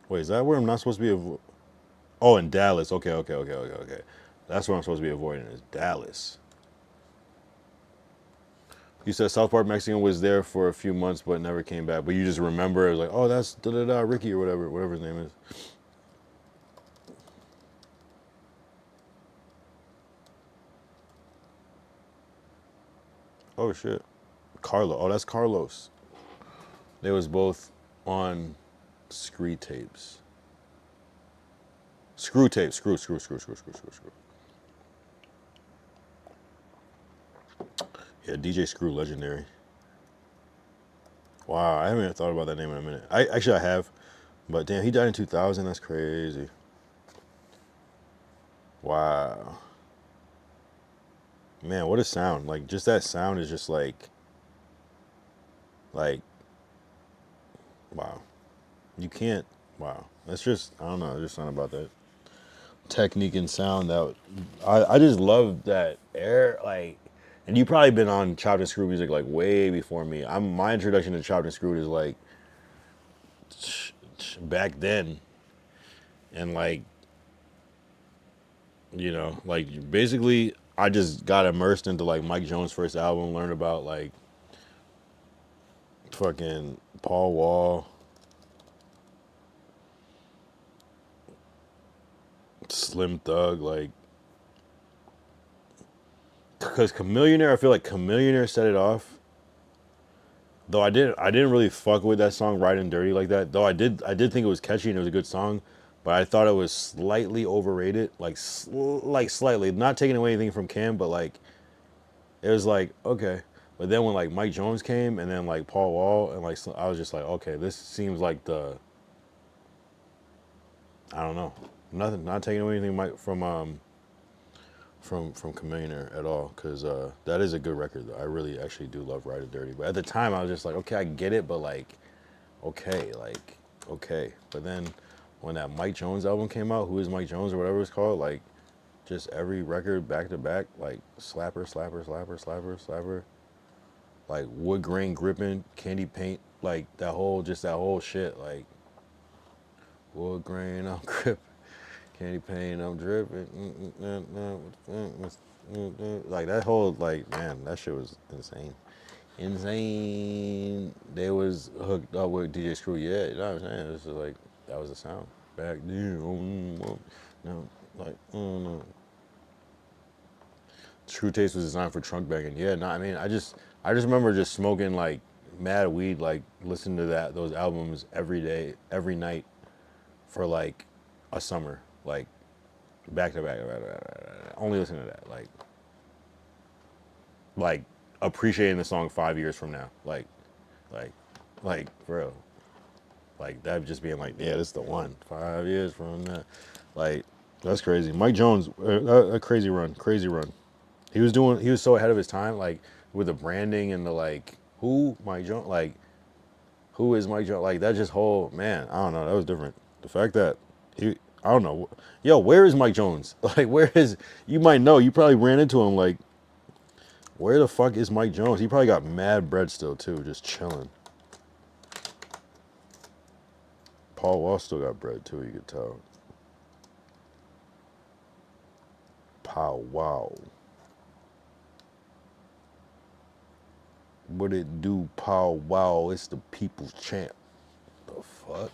Wait, is that where I'm not supposed to be? Oh, in Dallas. Okay, okay, okay, okay, okay. That's where I'm supposed to be avoiding is Dallas. You said South Park Mexican was there for a few months but never came back. But you just remember it was like, oh, that's da da da Ricky or whatever his name is. Oh shit, Carlo. Oh, that's Carlos. They was both on scree tapes. Screw tape. Screw. Yeah, DJ Screw, legendary. Wow, I haven't even thought about that name in a minute. I have, but damn, he died in 2000. That's crazy. Wow, man, what a sound! Like just that sound is just like, wow. You can't. Wow, that's just I don't know. There's just something about that technique and sound that I just love that air like. And you probably been on chopped and screwed music like way before me. My introduction to chopped and screwed is like back then, and like like basically I just got immersed into like Mike Jones' first album, learned about like fucking Paul Wall, Slim Thug, like because Chameleonaire, I feel like Chameleonaire set it off. Though I didn't really fuck with that song "Riding Dirty" like that. Though I did think it was catchy and it was a good song, but I thought it was slightly overrated, like like slightly. Not taking away anything from Cam, but like it was like okay. But then when like Mike Jones came and then like Paul Wall and like I was just like okay, this seems like the I don't know, nothing, not taking away anything from Chameleonaire at all, because that is a good record though. I really actually do love Ride It Dirty, but at the time I was just like, okay, I get it, but like, okay, like, okay. But then when that Mike Jones album came out, Who Is Mike Jones or whatever it's called, like, just every record back to back, like slapper, like wood grain gripping, candy paint, like that whole shit, like wood grain, I'm gripping. Candy paint, I'm dripping. Like that whole man, that shit was insane. Insane. They was hooked up with DJ Screw. Yeah, you know what I'm saying? This is like that was the sound back then. No, like no. Screw Taste was designed for trunk banging. Yeah, no, I mean I just remember just smoking like mad weed, like listening to those albums every day, every night for like a summer. Like back to back, only listen to that. Like appreciating the song 5 years from now. Like for real. Like that just being like, yeah, this is the one. 5 years from now, like that's crazy. Mike Jones, a crazy run. He was so ahead of his time, like with the branding and the like. Who Mike Jones, like Who is Mike Jones? Like that just whole man. I don't know. That was different. The fact that he, I don't know. Yo, where is Mike Jones? Like, where is? You might know. You probably ran into him. Like, where the fuck is Mike Jones? He probably got mad bread still too, just chilling. Paul Wall still got bread too. You could tell. Pow wow. What it do, Pow wow? It's the people's champ. The fuck?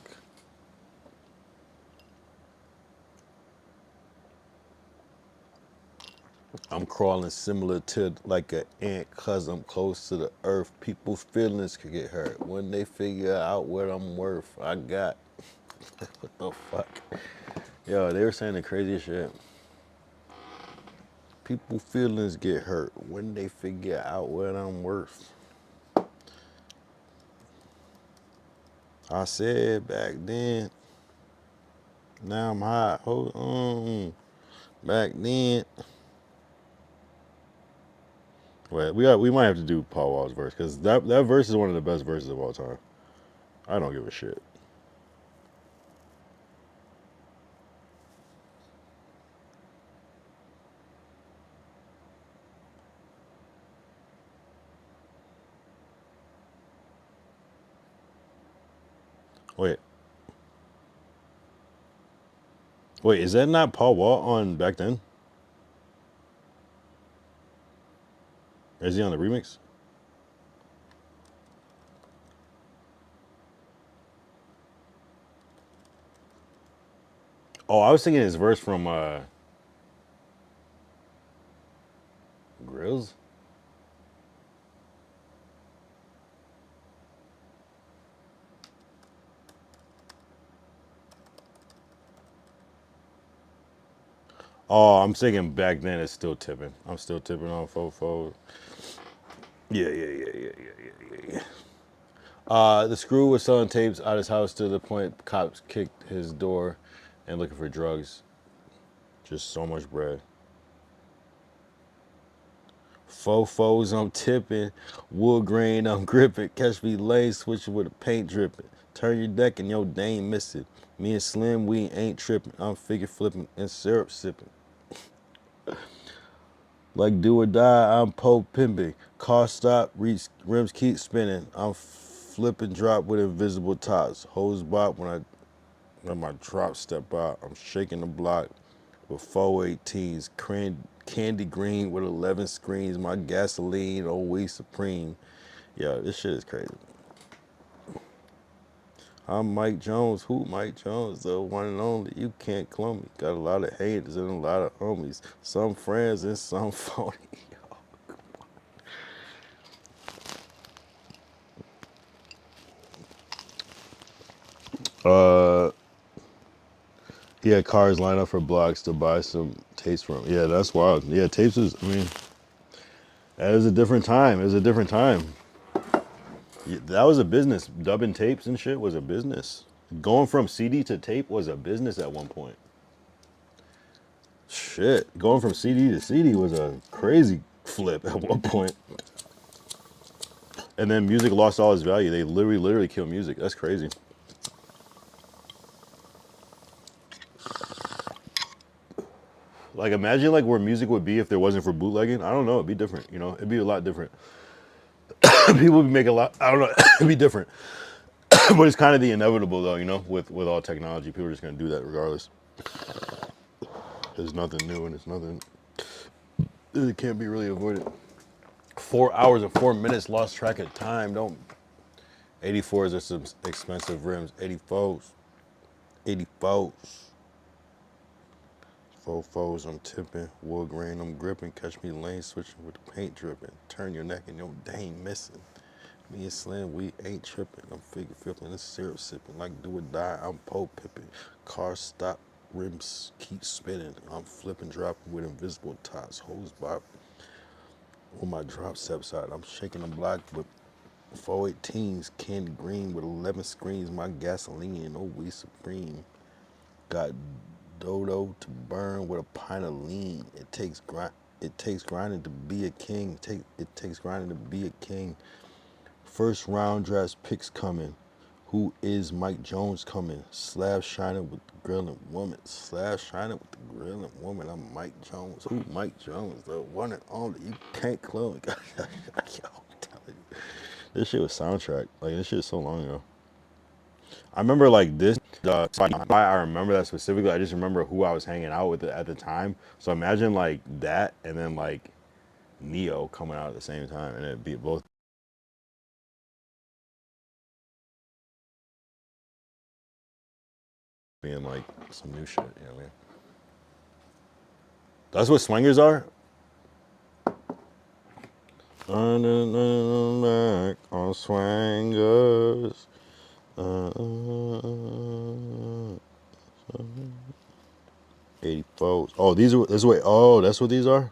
I'm crawling similar to like an ant cause I'm close to the earth. People's feelings could get hurt when they figure out what I'm worth. I got. What the fuck? Yo, they were saying the craziest shit. People's feelings get hurt when they figure out what I'm worth. I said back then. Now I'm hot. Hold on. Back then. Wait, we might have to do Paul Wall's verse because that verse is one of the best verses of all time. I don't give a shit. Wait. Wait, is that not Paul Wall on back then? Is he on the remix? Oh, I was thinking his verse from Grills. Oh, I'm thinking back then it's still tipping. I'm still tipping on Fofo. Yeah. The Screw was selling tapes out his house to the point cops kicked his door and looking for drugs. Just so much bread. Fofos, I'm tipping. Wood grain, I'm gripping. Catch me lane switching with a paint dripping. Turn your deck and yo dame missing. Me and Slim, we ain't tripping. I'm figure flipping and syrup sipping. Like do or die, I'm pole pimping. Car stop, rims keep spinning. I'm flipping drop with invisible tops. Hose bop when my drop step out. I'm shaking the block with 418s. Candy green with 11 screens. My gasoline always supreme. Yo, this shit is crazy. I'm Mike Jones. Who Mike Jones? The one and only. You can't clone me. Got a lot of haters and a lot of homies. Some friends and some phony. He had cars lined up for blocks to buy some tapes from. Yeah, that's wild. Yeah, tapes is, I mean, that is a different time. It was a different time. Yeah, that was a business. Dubbing tapes and shit was a business. Going from CD to tape was a business at one point. Shit. Going from CD to CD was a crazy flip at one point. And then music lost all its value. They literally killed music. That's crazy. Like imagine like where music would be if there wasn't for bootlegging. I don't know. It'd be different. You know, it'd be a lot different. People would make a lot. I don't know. It'd be different. But it's kind of the inevitable though. You know, with all technology, people are just gonna do that regardless. There's nothing new and it's nothing. It can't be really avoided. 4 hours and 4 minutes lost track of time. Don't. 84s are some expensive rims. 84s. 84s. Fofos, I'm tipping. Wood grain, I'm gripping. Catch me lane switching with the paint dripping. Turn your neck and your dame missing. Me and Slim, we ain't tripping. I'm figure flipping and syrup sipping. Like do or die, I'm pole pipping. Car stop, rims keep spinning. I'm flipping, dropping with invisible tops. Hose bop. When my drop steps out, I'm shaking the block with 418s. Candy green with 11 screens. My gasoline, oh we supreme. Got dodo to burn with a pint of lean. It takes grinding to be a king. It takes grinding to be a king. First round draft picks coming. Who is Mike Jones coming? Slab shining with the grilling woman. Slab shining with the grilling woman. I'm Mike Jones. Who Mike Jones? The one and only. You can't clone. Yo, I'm telling you. This shit was soundtrack. Like, this shit is so long ago. I remember, like, this. Why I remember that specifically. I just remember who I was hanging out with at the time. So imagine, like, that and then, like, Neo coming out at the same time. And it'd be both. Being like some new shit, you know what I mean? That's what swingers are? Back on swingers. 84. Oh, these are this way. Oh, that's what these are?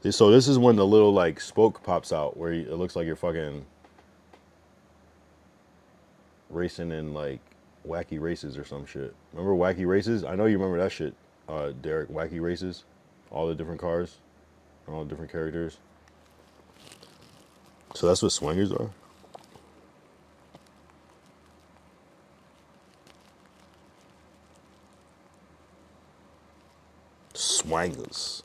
So this is when the little like spoke pops out where it looks like you're fucking racing in like Wacky Races or some shit. Remember Wacky Races? I know you remember that shit, Derek. Wacky Races, all the different cars, all the different characters. So that's what swingers are. Swangers.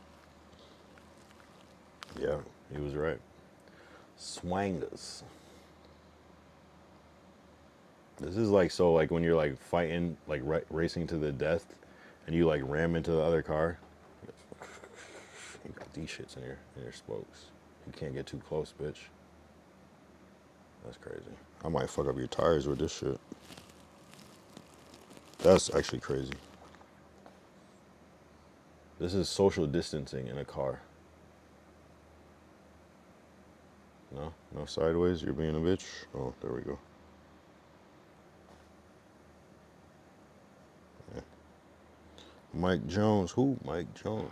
Yeah, he was right. Swangers. This is like so like when you're like fighting like racing to the death, and you like ram into the other car. You got these shits in your spokes. You can't get too close, bitch. That's crazy. I might fuck up your tires with this shit. That's actually crazy. This is social distancing in a car. No? No sideways? You're being a bitch? Oh, there we go. Yeah. Mike Jones. Who? Mike Jones.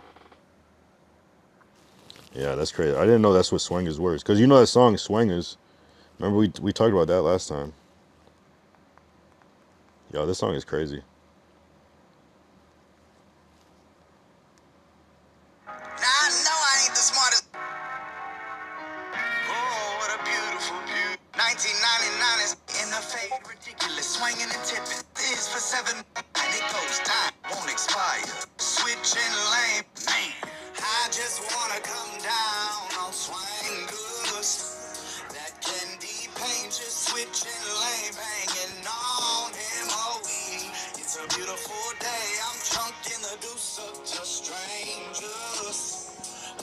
Yeah, that's crazy. I didn't know that's what swingers were. Because you know that song, Swingers. Remember we talked about that last time. Yo, this song is crazy. Now I know I ain't the smartest. Oh, what a beautiful view. 1999 is in the fade, ridiculous, swinging and tipping. This for 7, and it goes time, won't expire. Switching lane, man. I just wanna come down on swingers. That candy paint just switching lane, banging on MOE. It's a beautiful day. I'm chunking the deuce up to strangers.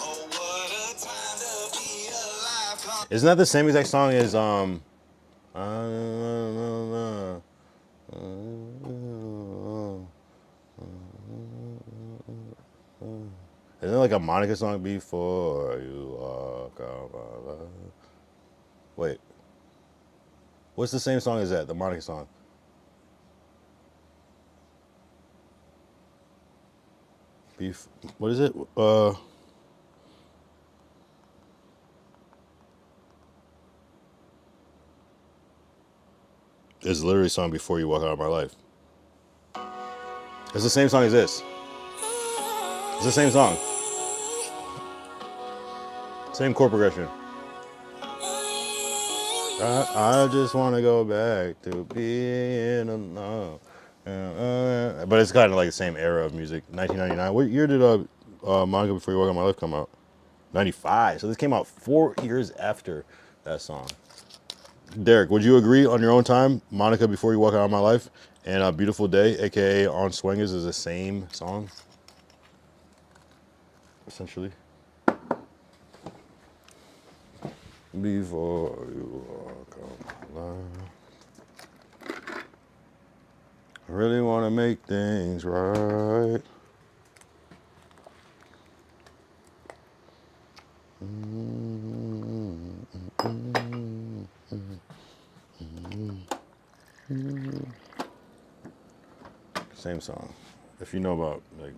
Oh, what a time to be alive. Isn't that the same exact song as isn't it like a Monica song? Before you walk out my life. Wait. What's the same song as that? The Monica song. What is it? It's literally a song Before You Walk Out of My Life. It's the same song as this. It's the same song. Same chord progression. I just want to go back to being alone. But it's kind of like the same era of music. 1999. What year did Monica Before You Walk Out of My Life come out? 95. So this came out 4 years after that song. Derek, would you agree on your own time, Monica Before You Walk Out of My Life and A Beautiful Day, aka On Swingers, is the same song? Essentially. Before you walk out my life, I really want to make things right. Same song. If you know about, like,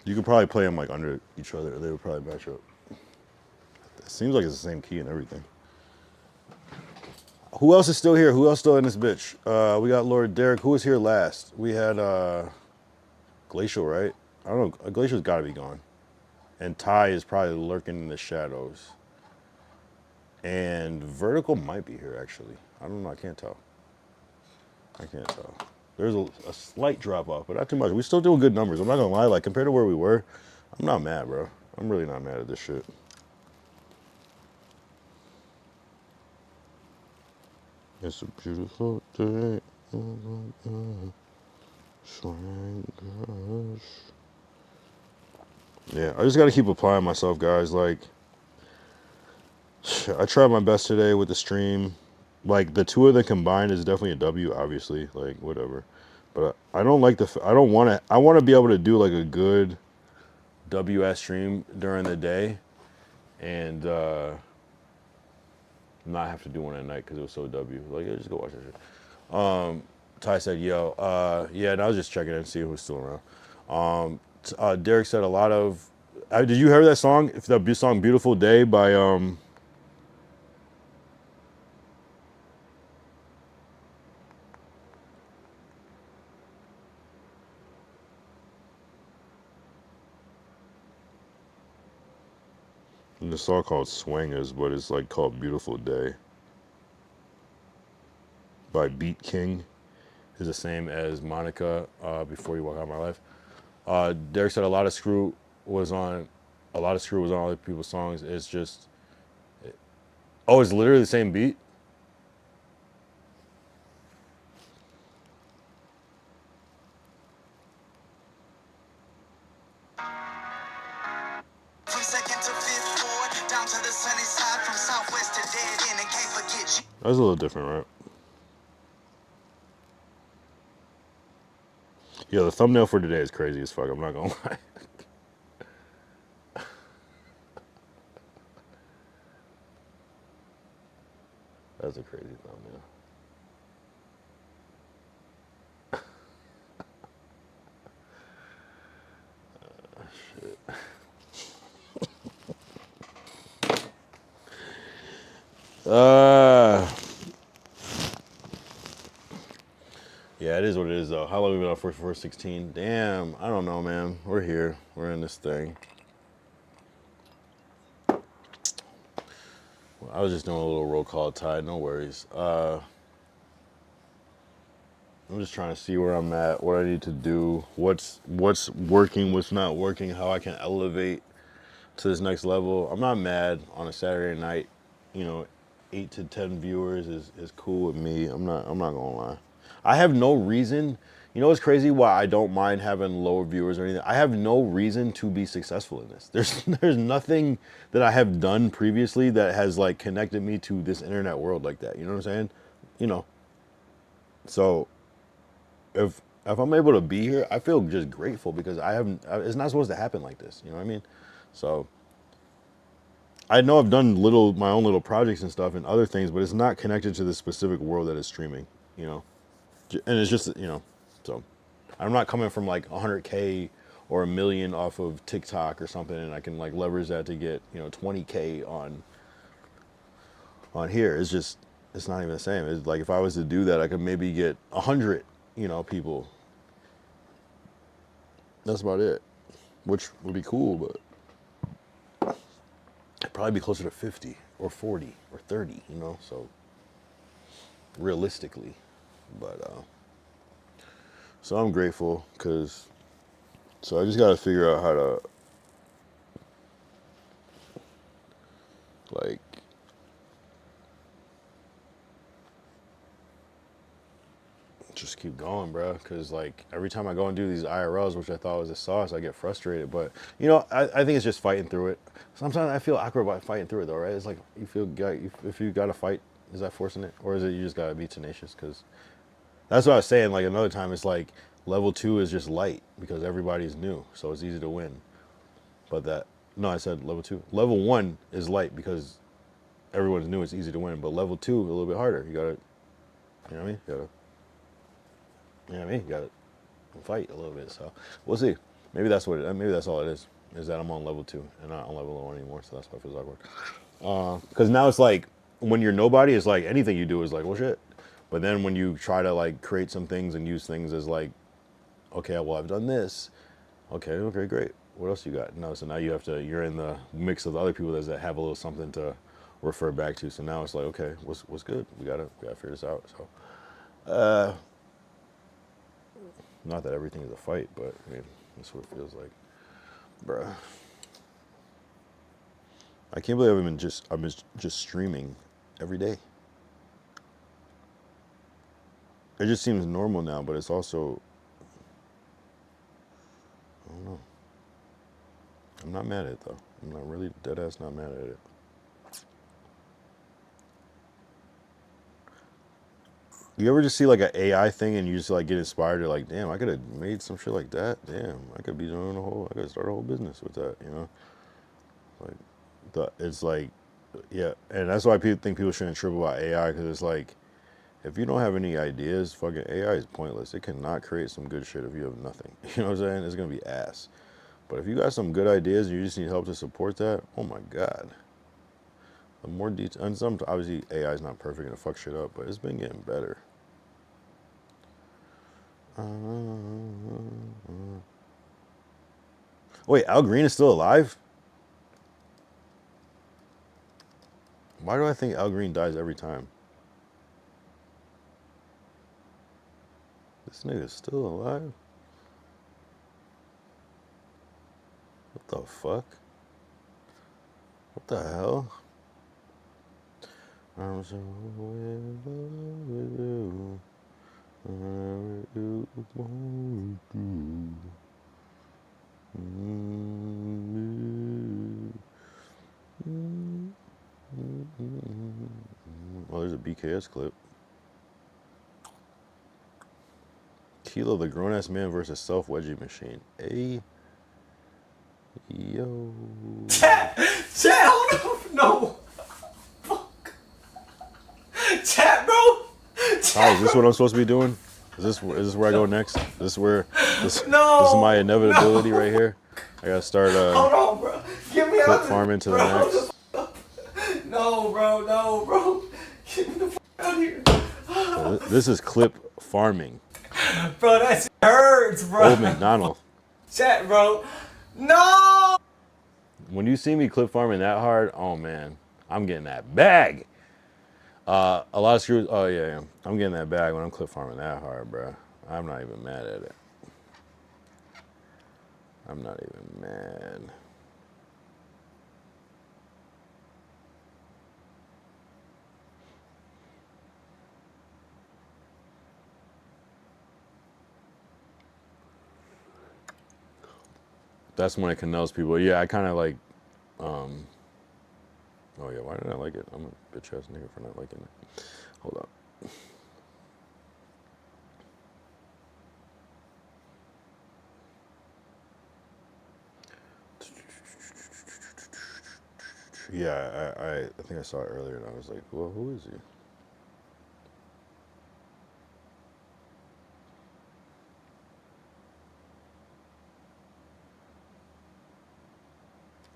you could probably play them like under each other. They would probably match up. It seems like it's the same key and everything. Who else is still here? Who else still in this bitch? We got Lord Derek. Who was here last? We had Glacial, right? I don't know. Glacial's got to be gone. And Ty is probably lurking in the shadows. And vertical might be here actually. I don't know. I can't tell. I can't tell. There's a slight drop off, but not too much. We still doing good numbers. I'm not gonna lie. Like compared to where we were, I'm not mad, bro. I'm really not mad at this shit. It's a beautiful day. Yeah, I just got to keep applying myself, guys. Like, I tried my best today with the stream. Like, the two of them combined is definitely a W, obviously. Like, whatever. But I don't like I don't want to, I want to be able to do, like, a good WS stream during the day. And, not have to do one at night because it was so W. Like, yeah, just go watch that shit. Ty said, yo, yeah, and I was just checking in and see who was still around. Derek said a lot of, did you hear that song? If that song Beautiful Day by, the song called Swangers, but it's like called Beautiful Day by Beat King. Is the same as Monica, Before You Walk Out of My Life. Derek said a lot of Screw was on other people's songs. It's just, oh, it's literally the same beat. From second to fifth floor, down to the sunny side, from southwest to dead end, and can't forget you. That was a little different, right? Yeah, the thumbnail for today is crazy as fuck. I'm not gonna lie. That's a crazy thumbnail. Shit. Yeah, it is what it is, though. How long have we been on for 16? Damn, I don't know, man. We're here. We're in this thing. Well, I was just doing a little roll call, Ty. No worries. I'm just trying to see where I'm at, what I need to do, what's working, what's not working, how I can elevate to this next level. I'm not mad on a Saturday night. You know, 8 to 10 viewers is cool with me. I'm not gonna lie. I have no reason. You know what's crazy? Why I don't mind having lower viewers or anything. I have no reason to be successful in this. There's nothing that I have done previously that has like connected me to this internet world like that. You know what I'm saying? You know. So if I'm able to be here, I feel just grateful because it's not supposed to happen like this. You know what I mean? So I know I've done my own little projects and stuff and other things, but it's not connected to the specific world that is streaming, you know? And it's just, you know, so I'm not coming from like 100K or 1 million off of TikTok or something, and I can like leverage that to get, you know, 20K on here. It's just, it's not even the same. It's like if I was to do that, I could maybe get 100, you know, people. That's about it, which would be cool, but I'd probably be closer to 50 or 40 or 30, you know, so realistically. But so I'm grateful because I just got to figure out how to like just keep going, bro, because like every time I go and do these IRLs, which I thought was a sauce, I get frustrated. But you know, I think it's just fighting through it. Sometimes I feel awkward about fighting through it though, right? It's like you feel if you got to fight, is that forcing it, or is it you just got to be tenacious? Because that's what I was saying. Like another time, it's like level 2 is just light because everybody's new, so it's easy to win. But I said level 2. Level 1 is light because everyone's new. It's easy to win. But level 2 a little bit harder. You gotta, you know what I mean? You gotta fight a little bit. So we'll see. Maybe that's what maybe that's all it is. Is that I'm on level 2 and not on level 1 anymore. So that's why it feels awkward. Because now it's like when you're nobody, it's like anything you do is like, well, shit. But then when you try to like create some things and use things as like, okay, well, I've done this. Okay, great. What else you got? No, so now you're in the mix of the other people that have a little something to refer back to. So now it's like, okay, what's good? We gotta figure this out. So, not that everything is a fight, but I mean, that's what it feels like, bruh. I can't believe I've been just streaming every day. It just seems normal now, but it's also, I don't know. I'm not mad at it though. I'm not really dead ass not mad at it. You ever just see like an AI thing and you just like get inspired to like, damn, I could have made some shit like that. Damn, I could be doing I could start a whole business with that, you know? Like, it's like, yeah, and that's why people think people shouldn't trip about AI, because it's like, if you don't have any ideas, fucking AI is pointless. It cannot create some good shit if you have nothing. You know what I'm saying? It's gonna be ass. But if you got some good ideas and you just need help to support that, oh my god. The more detail, and some obviously AI is not perfect and it fucks shit up, but it's been getting better. Wait, Al Green is still alive? Why do I think Al Green dies every time? This nigga's still alive? What the fuck? What the hell? I'm so in love with you. Whatever you want to do. Oh, there's a BKS clip. Kilo, the grown-ass man versus self-wedgie machine. Hey, yo. Chat, hold on. No. Fuck. Chat, bro. Is this what I'm supposed to be doing? Is this where I go next? This is this is No. my inevitability right here. I gotta start Hold on, bro. Get me clip out farming to the bro. next. No, bro. Get me the fuck out of here. So this is clip farming. Bro, that shit hurts, bro. Old McDonald. Chat, bro. No. When you see me clip farming that hard, oh man, I'm getting that bag. A lot of screws. Oh yeah, I'm getting that bag when I'm clip farming that hard, bro. I'm not even mad at it. I'm not even mad. That's when it canals people. Yeah, I kind of like. Oh yeah, why did I like it? I'm a bitch ass nigga for not liking it. Hold up. Yeah, I think I saw it earlier and I was like, well, who is he?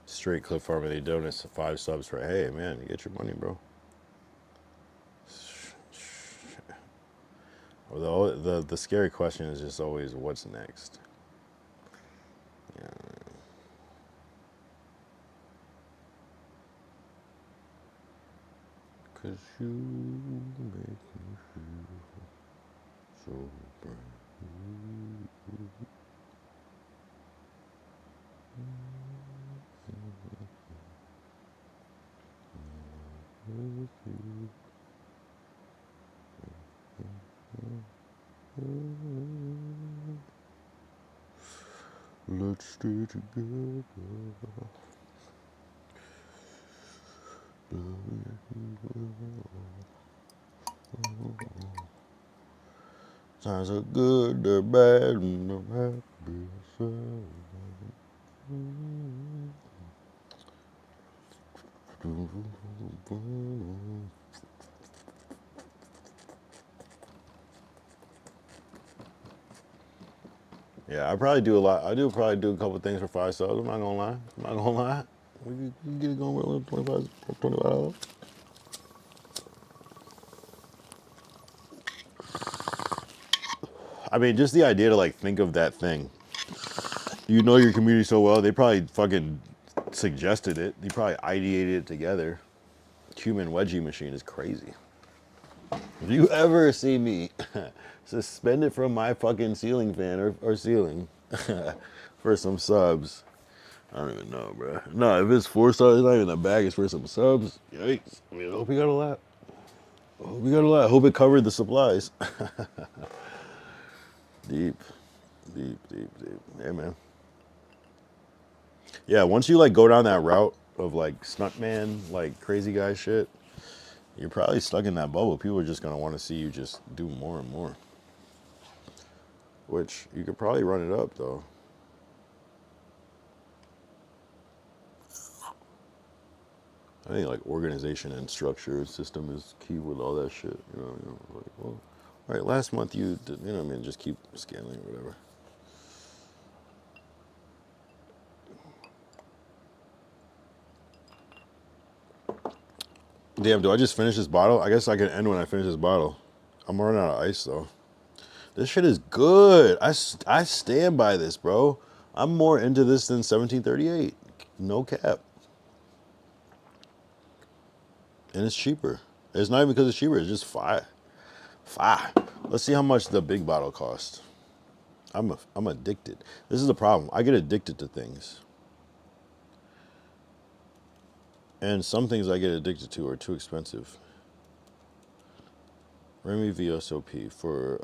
Straight clip farming, they donate 5 subs for, hey man, you get your money, bro. The scary question is just always, what's next? Yeah. Cause you make me feel so brand new. Let's stay together. Times are good, they're bad, and I'm happy. Yeah, I probably do a lot. I do probably do a couple things for 5 subs. I'm not gonna lie. We can get it going with a little $25. I mean, just the idea to like think of that thing. You know your community so well, they probably fucking suggested it. They probably ideated it together. human wedgie machine is crazy. If you ever see me suspended from my fucking ceiling fan or ceiling for some subs, I don't even know, bro. No, if it's 4 stars, it's not even a bag. It's for some subs. Yikes. I mean, I hope you got a lot. I hope you got a lot. I hope it covered the supplies. Deep. Yeah, man. Yeah, once you like go down that route of like stuntman, like crazy guy shit, you're probably stuck in that bubble. People are just gonna want to see you just do more and more. Which you could probably run it up though. I think like organization and structure system is key with all that shit. You know like, well, all right, last month you did, you know what I mean, just keep scaling or whatever. Damn, do I just finish this bottle? I guess I can end when I finish this bottle. I'm running out of ice though. This shit is good. I stand by this, bro. I'm more into this than 1738. No cap. And it's cheaper. It's not even because it's cheaper. It's just $5. Let's see how much the big bottle costs. I'm addicted. This is the problem. I get addicted to things. And some things I get addicted to are too expensive. Remy VSOP for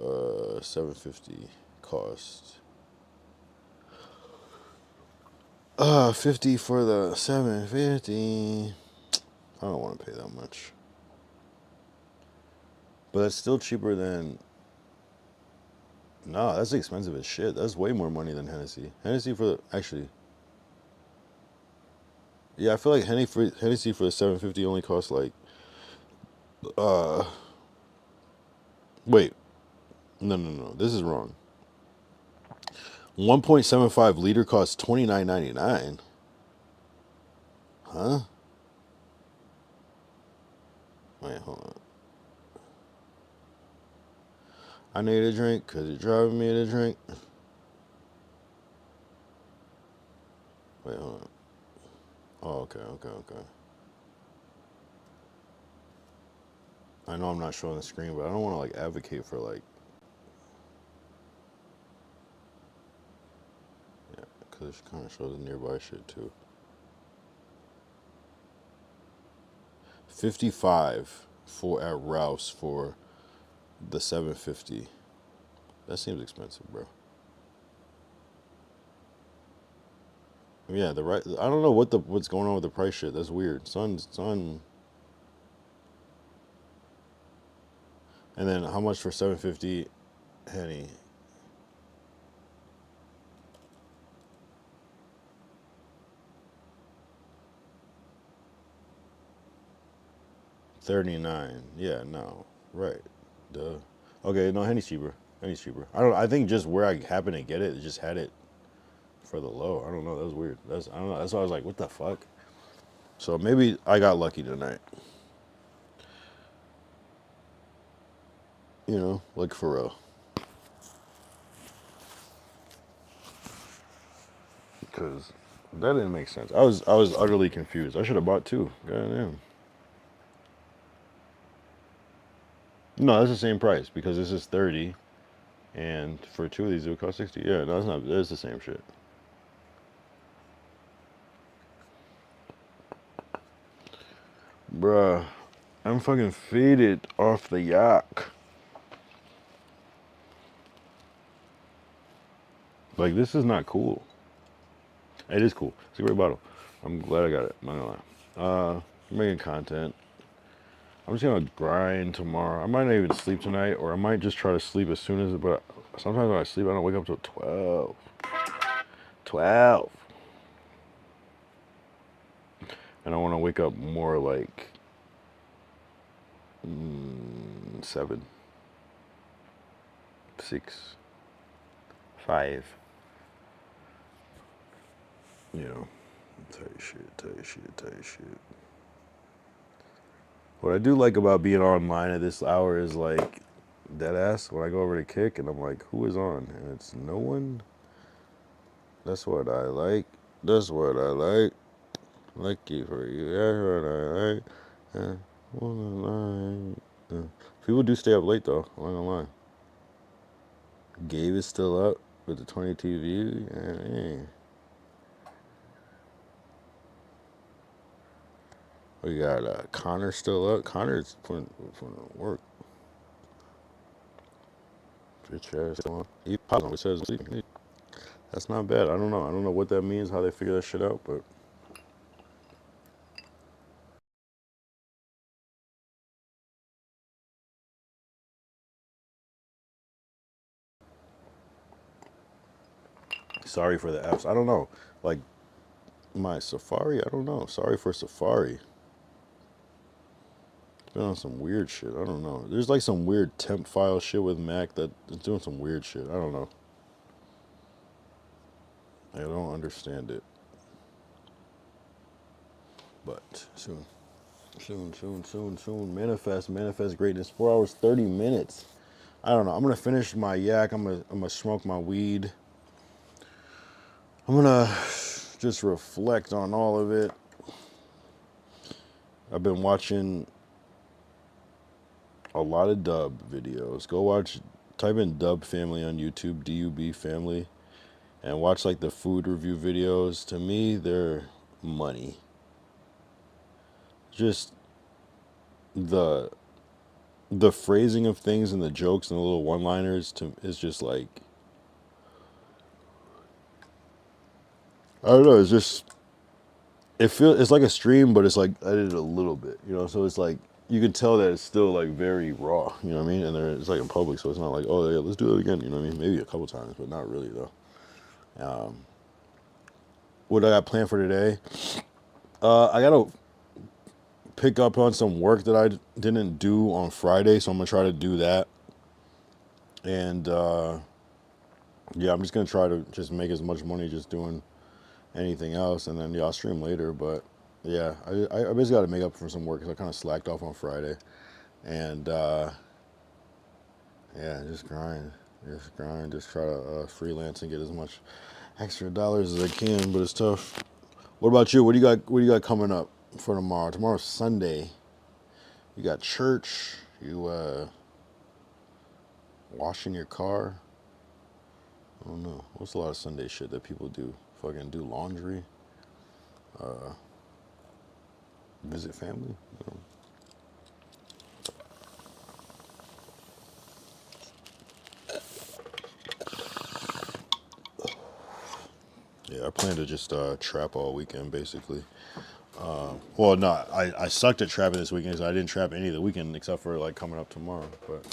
$7.50 cost. 50 for the $7.50. I don't want to pay that much. But that's still cheaper than... No, that's expensive as shit. That's way more money than Hennessy. Hennessy for the... Actually... Yeah, I feel like Hennessy for the $7.50 only costs like... Wait. No. This is wrong. 1.75 liter costs $29.99. Huh? Wait, hold on. I need a drink because you're driving me to drink. Wait, hold on. Oh, okay. I know I'm not showing the screen, but I don't want to like advocate for like... Yeah, because it kind of shows the nearby shit too. 55 for at Rouse for the $7.50. That seems expensive, bro. Yeah, I don't know what's going on with the price shit. That's weird. Sun. And then how much for $7.50 Henny? $39. Yeah, no. Right. Duh. Okay, no, Henny's cheaper. I think just where I happened to get it just had it for the low. I don't know. That was weird. I don't know. That's why I was like, what the fuck? So maybe I got lucky tonight. You know, like for real. Because that didn't make sense. I was utterly confused. I should have bought 2. Goddamn. No, that's the same price because this is 30, and for 2 of these it would cost 60. Yeah, no, it's not. It's the same shit. Bruh, I'm fucking faded off the yak. Like, this is not cool. It is cool. It's a great bottle. I'm glad I got it. I'm not gonna lie. Making content. I'm just gonna grind tomorrow. I might not even sleep tonight, or I might just try to sleep as soon as. But sometimes when I sleep, I don't wake up till 12. 12. And I want to wake up more like 7, 6, 5. You know, tight shit. What I do like about being online at this hour is like dead ass when I go over to Kick and I'm like, who is on? And it's no one. That's what I like. Lucky for you. That's what I like. People do stay up late though. I'm not gonna lie. Gabe is still up with the 22 views. Yeah. We got Connor still up. Connor's putting work. Bitch ass on. He popped on. It says sleeping. That's not bad. I don't know. I don't know what that means. How they figure that shit out, but. Sorry for the F's. I don't know. Like, my Safari? I don't know. Sorry for Safari. It's been on some weird shit. I don't know. There's like some weird temp file shit with Mac that is doing some weird shit. I don't know. I don't understand it. But soon. Soon. Manifest greatness. 4 hours, 30 minutes. I don't know. I'm gonna finish my yak. I'm gonna smoke my weed. I'm gonna just reflect on all of it. I've been watching a lot of dub videos. Type in dub family on YouTube, DUB family, and watch like the food review videos. To me, they're money. Just the phrasing of things and the jokes and the little one-liners is just like, I don't know, it's like a stream, but it's like edited a little bit, so it's like you can tell that it's still like very raw, you know what I mean? And it's like in public, so it's not like, oh yeah, let's do it again, you know what I mean? Maybe a couple times, but not really though. What I got planned for today? I gotta pick up on some work that I didn't do on Friday, so I'm gonna try to do that. And yeah, I'm just gonna try to just make as much money just doing anything else, and then yeah, I'll stream later. But yeah, I basically got to make up for some work because I kind of slacked off on Friday, and yeah, just grind, just try to freelance and get as much extra dollars as I can. But it's tough. What about you? What do you got coming up for tomorrow? Tomorrow's Sunday. You got church. You washing your car. I don't know. What's a lot of Sunday shit that people do? Fucking do laundry. Visit family. Yeah, I plan to just trap all weekend basically. Well, no, I sucked at trapping this weekend, so I didn't trap any of the weekend except for like coming up tomorrow. But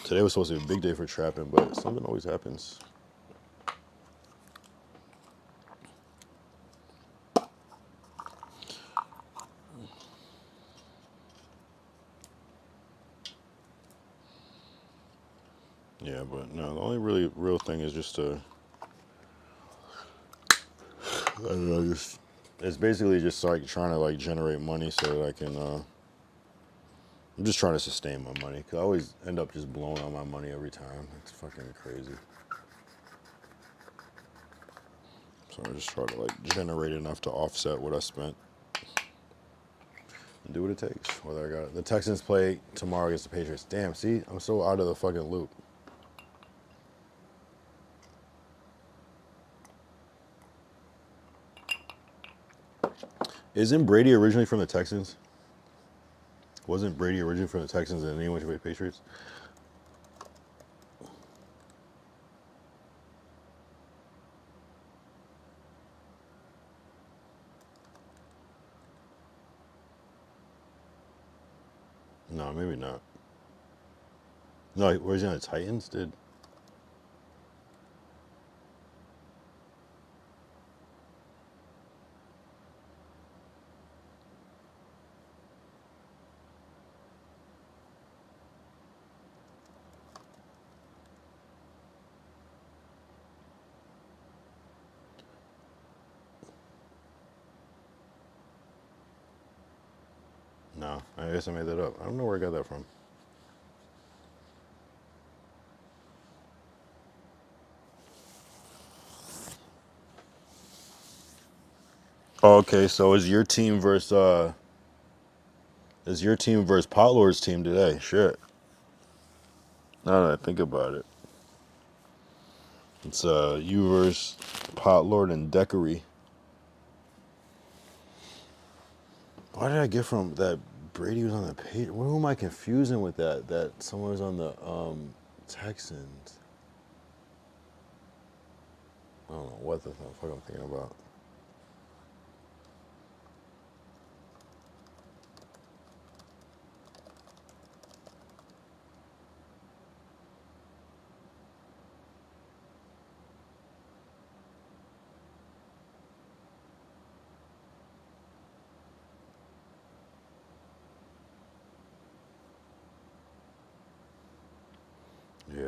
today was supposed to be a big day for trapping, but something always happens. Yeah, but no, the only really real thing is just to, I don't know, it's basically just like trying to like generate money so that I can, I'm just trying to sustain my money because I always end up just blowing all my money every time. It's fucking crazy. So I just try to like generate enough to offset what I spent and do what it takes. Whether I got it. The Texans play tomorrow against the Patriots. Damn, see, I'm so out of the fucking loop. Isn't Brady originally from the Texans? Wasn't Brady originally from the Texans and then he went to the Patriots? No, maybe not. No, was he on the Titans? No, I guess I made that up. I don't know where I got that from. Oh, okay, so is your team versus It's your team versus Potlord's team today. Shit. Now that I think about it. It's you versus Potlord and Deckery. Why did I get from that Brady was on the page? Who am I confusing with that? That someone was on the Texans. I don't know what the fuck I'm thinking about. Yeah.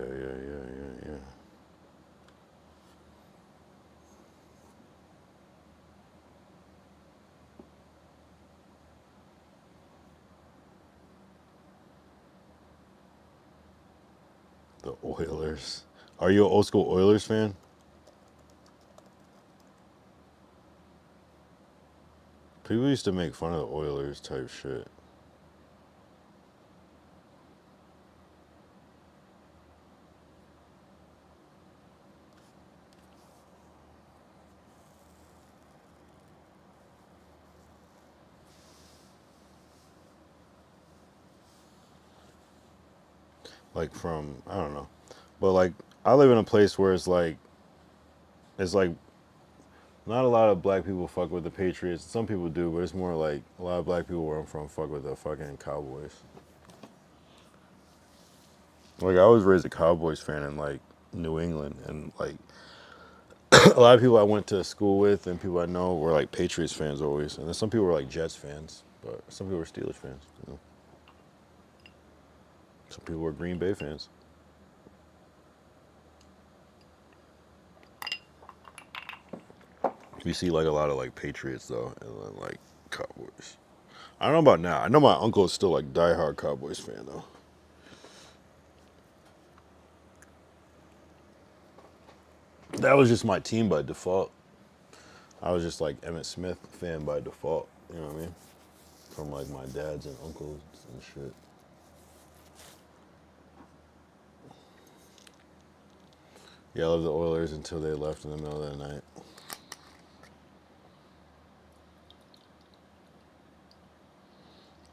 The Oilers. Are you an old school Oilers fan? People used to make fun of the Oilers type shit. Like from, I don't know. But like, I live in a place where it's like not a lot of black people fuck with the Patriots. Some people do, but it's more like a lot of black people where I'm from fuck with the fucking Cowboys. Like I was raised a Cowboys fan in like New England, and like a lot of people I went to school with and people I know were like Patriots fans always, and then some people were like Jets fans, but some people were Steelers fans. You know, some people were Green Bay fans. You see like a lot of like Patriots though, and then like Cowboys. I don't know about now. I know my uncle is still like diehard Cowboys fan though. That was just my team by default. I was just like Emmitt Smith fan by default. You know what I mean? From like my dads and uncles and shit. Yeah, I love the Oilers until they left in the middle of the night.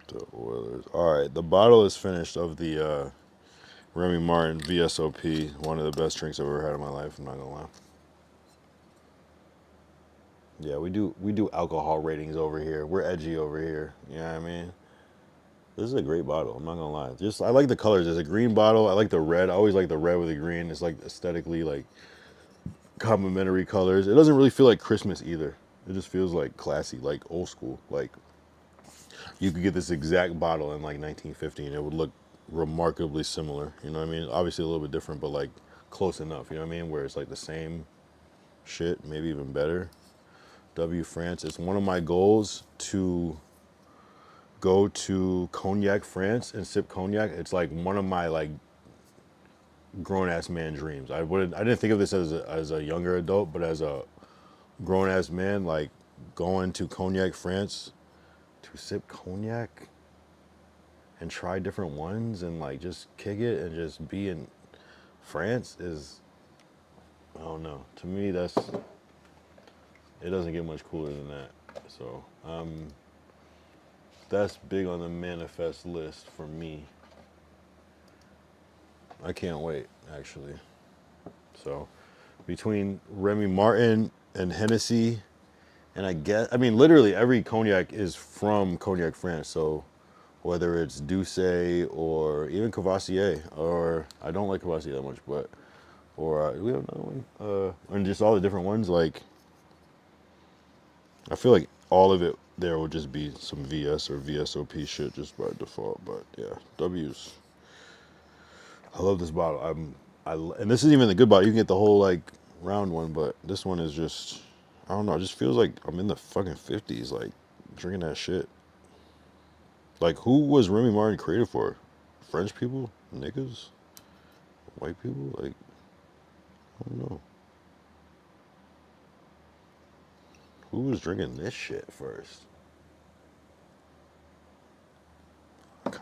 The Oilers. All right, the bottle is finished of the Remy Martin VSOP. One of the best drinks I've ever had in my life. I'm not gonna lie. Yeah, we do alcohol ratings over here. We're edgy over here. You know what I mean? This is a great bottle. I'm not gonna lie. Just I like the colors. There's a green bottle. I like the red. I always like the red with the green. It's like aesthetically like complementary colors. It doesn't really feel like Christmas either. It just feels like classy, like old school. Like you could get this exact bottle in like 1950 and it would look remarkably similar. You know what I mean? Obviously a little bit different, but like close enough. You know what I mean? Where it's like the same shit, maybe even better. W France. It's one of my goals to go to Cognac, France, and sip cognac. It's like one of my like grown ass man dreams. I didn't think of this as a younger adult, but as a grown ass man, like going to Cognac, France, to sip cognac and try different ones and like just kick it and just be in France is, I don't know. To me, it doesn't get much cooler than that. So that's big on the manifest list for me. I can't wait, actually. So between Remy Martin and Hennessy, and I mean, literally every cognac is from Cognac, France. So whether it's Douce or even Cavassier, or I don't like Cavassier that much, but, or we have another one, and just all the different ones, like, I feel like all of it there would just be some VS or VSOP shit just by default, but yeah, W's. I love this bottle. And this isn't even the good bottle. You can get the whole like round one, but this one is just, I don't know. It just feels like I'm in the fucking 50s, like drinking that shit. Like who was Remy Martin created for? French people, niggas, white people. Like I don't know. Who was drinking this shit first?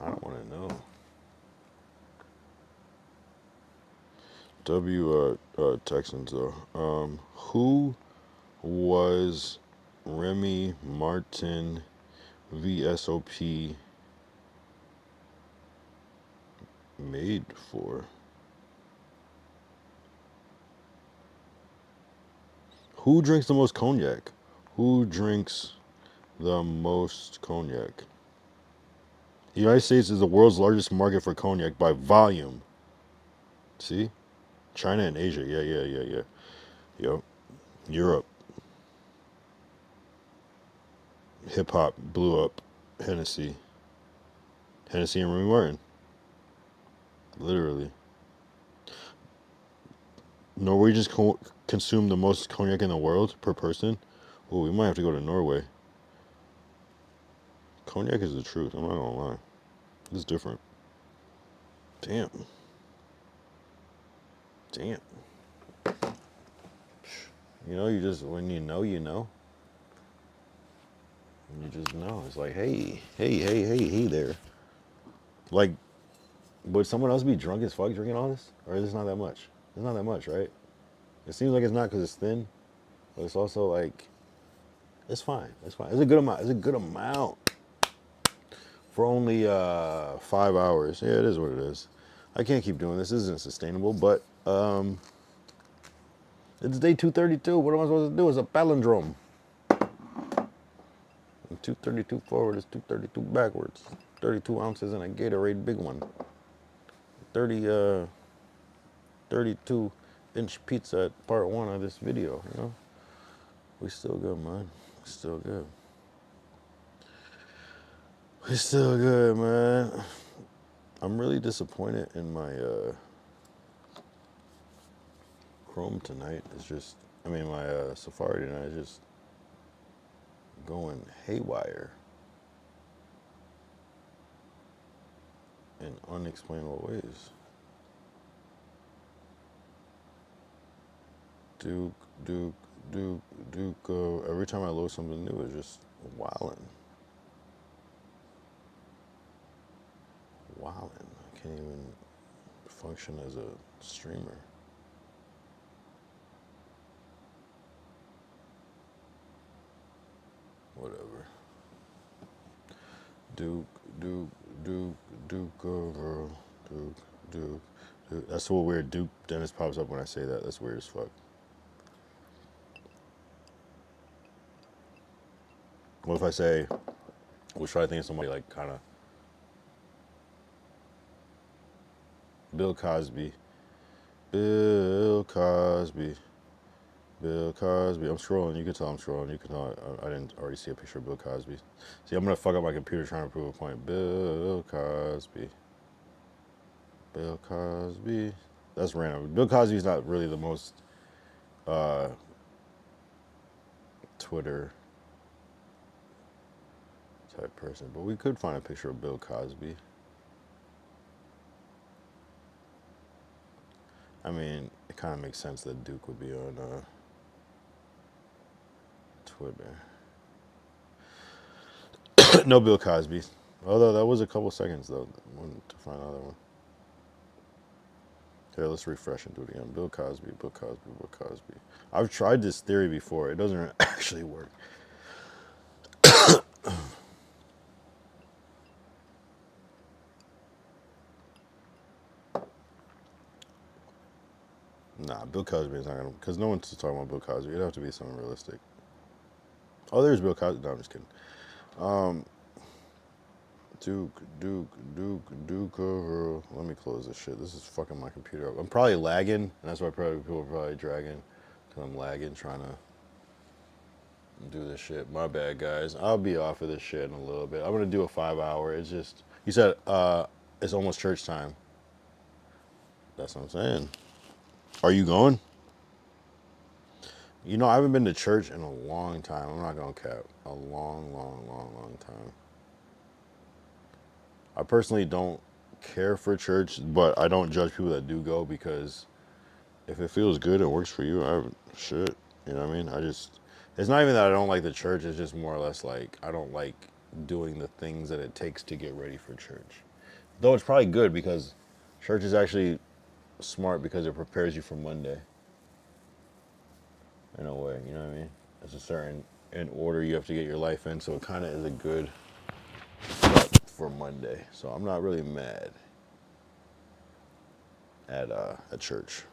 kind of want to know. Texans though. Who was Remy Martin VSOP made for? Who drinks the most cognac? Who drinks the most cognac? The United States is the world's largest market for cognac by volume. See? China and Asia. Yeah. Yep. Europe. Hip hop blew up Hennessy. Hennessy and Remy Martin. Literally. Norwegians consume the most cognac in the world per person. Oh, we might have to go to Norway. Cognac is the truth. I'm not gonna lie. It's different. Damn. You know, you just, when you know, you know. You just know. It's like, hey there. Like, would someone else be drunk as fuck drinking all this? Or is this not that much? It's not that much, right? It seems like it's not because it's thin, but it's also like, it's fine. It's fine. It's a good amount. It's a good amount for only 5 hours. Yeah, it is what it is. I can't keep doing this. This isn't sustainable, but it's day 232. What am I supposed to do? It's a palindrome. 232 forward is 232 backwards. 32 ounces in a Gatorade big one. 32-inch pizza at part 1 of this video, you know? We still good, man. We still good. We still good, man. I'm really disappointed in my Chrome tonight. It's just, my Safari tonight is just going haywire in unexplainable ways. Duke. Every time I load something new, it's just wildin'. I can't even function as a streamer. Whatever. Duke. That's so weird. Duke Dennis pops up when I say that. That's weird as fuck. What if I say, what should I think of somebody like kind of Bill Cosby? I'm scrolling. You can tell I'm scrolling. You can tell I didn't already see a picture of Bill Cosby. See, I'm going to fuck up my computer trying to prove a point. Bill Cosby. That's random. Bill Cosby's not really the most Twitter type person, but we could find a picture of Bill Cosby. It kind of makes sense that Duke would be on Twitter. No Bill Cosby. Although that was a couple seconds though to find another one. Here, let's refresh and do it again. Bill Cosby. I've tried this theory before. It doesn't actually work. Nah, Bill Cosby is not gonna, because no one's talking about Bill Cosby. It'd have to be something realistic. Oh, there's Bill Cosby. No, I'm just kidding. Duke over. Let me close this shit. This is fucking my computer up. I'm probably lagging, and that's why people are probably dragging, because I'm lagging trying to do this shit. My bad, guys. I'll be off of this shit in a little bit. I'm gonna do a 5 hour. It's just, you said it's almost church time. That's what I'm saying. Are you going? You know, I haven't been to church in a long time. I'm not gonna cap. A long time. I personally don't care for church, but I don't judge people that do go, because if it feels good and works for you, shit. You know what I mean? It's not even that I don't like the church. It's just more or less like I don't like doing the things that it takes to get ready for church. Though it's probably good because church is actually smart because it prepares you for Monday. In a way, you know what I mean? It's a certain in order you have to get your life in, so it kind of is a good start for Monday. So I'm not really mad at church.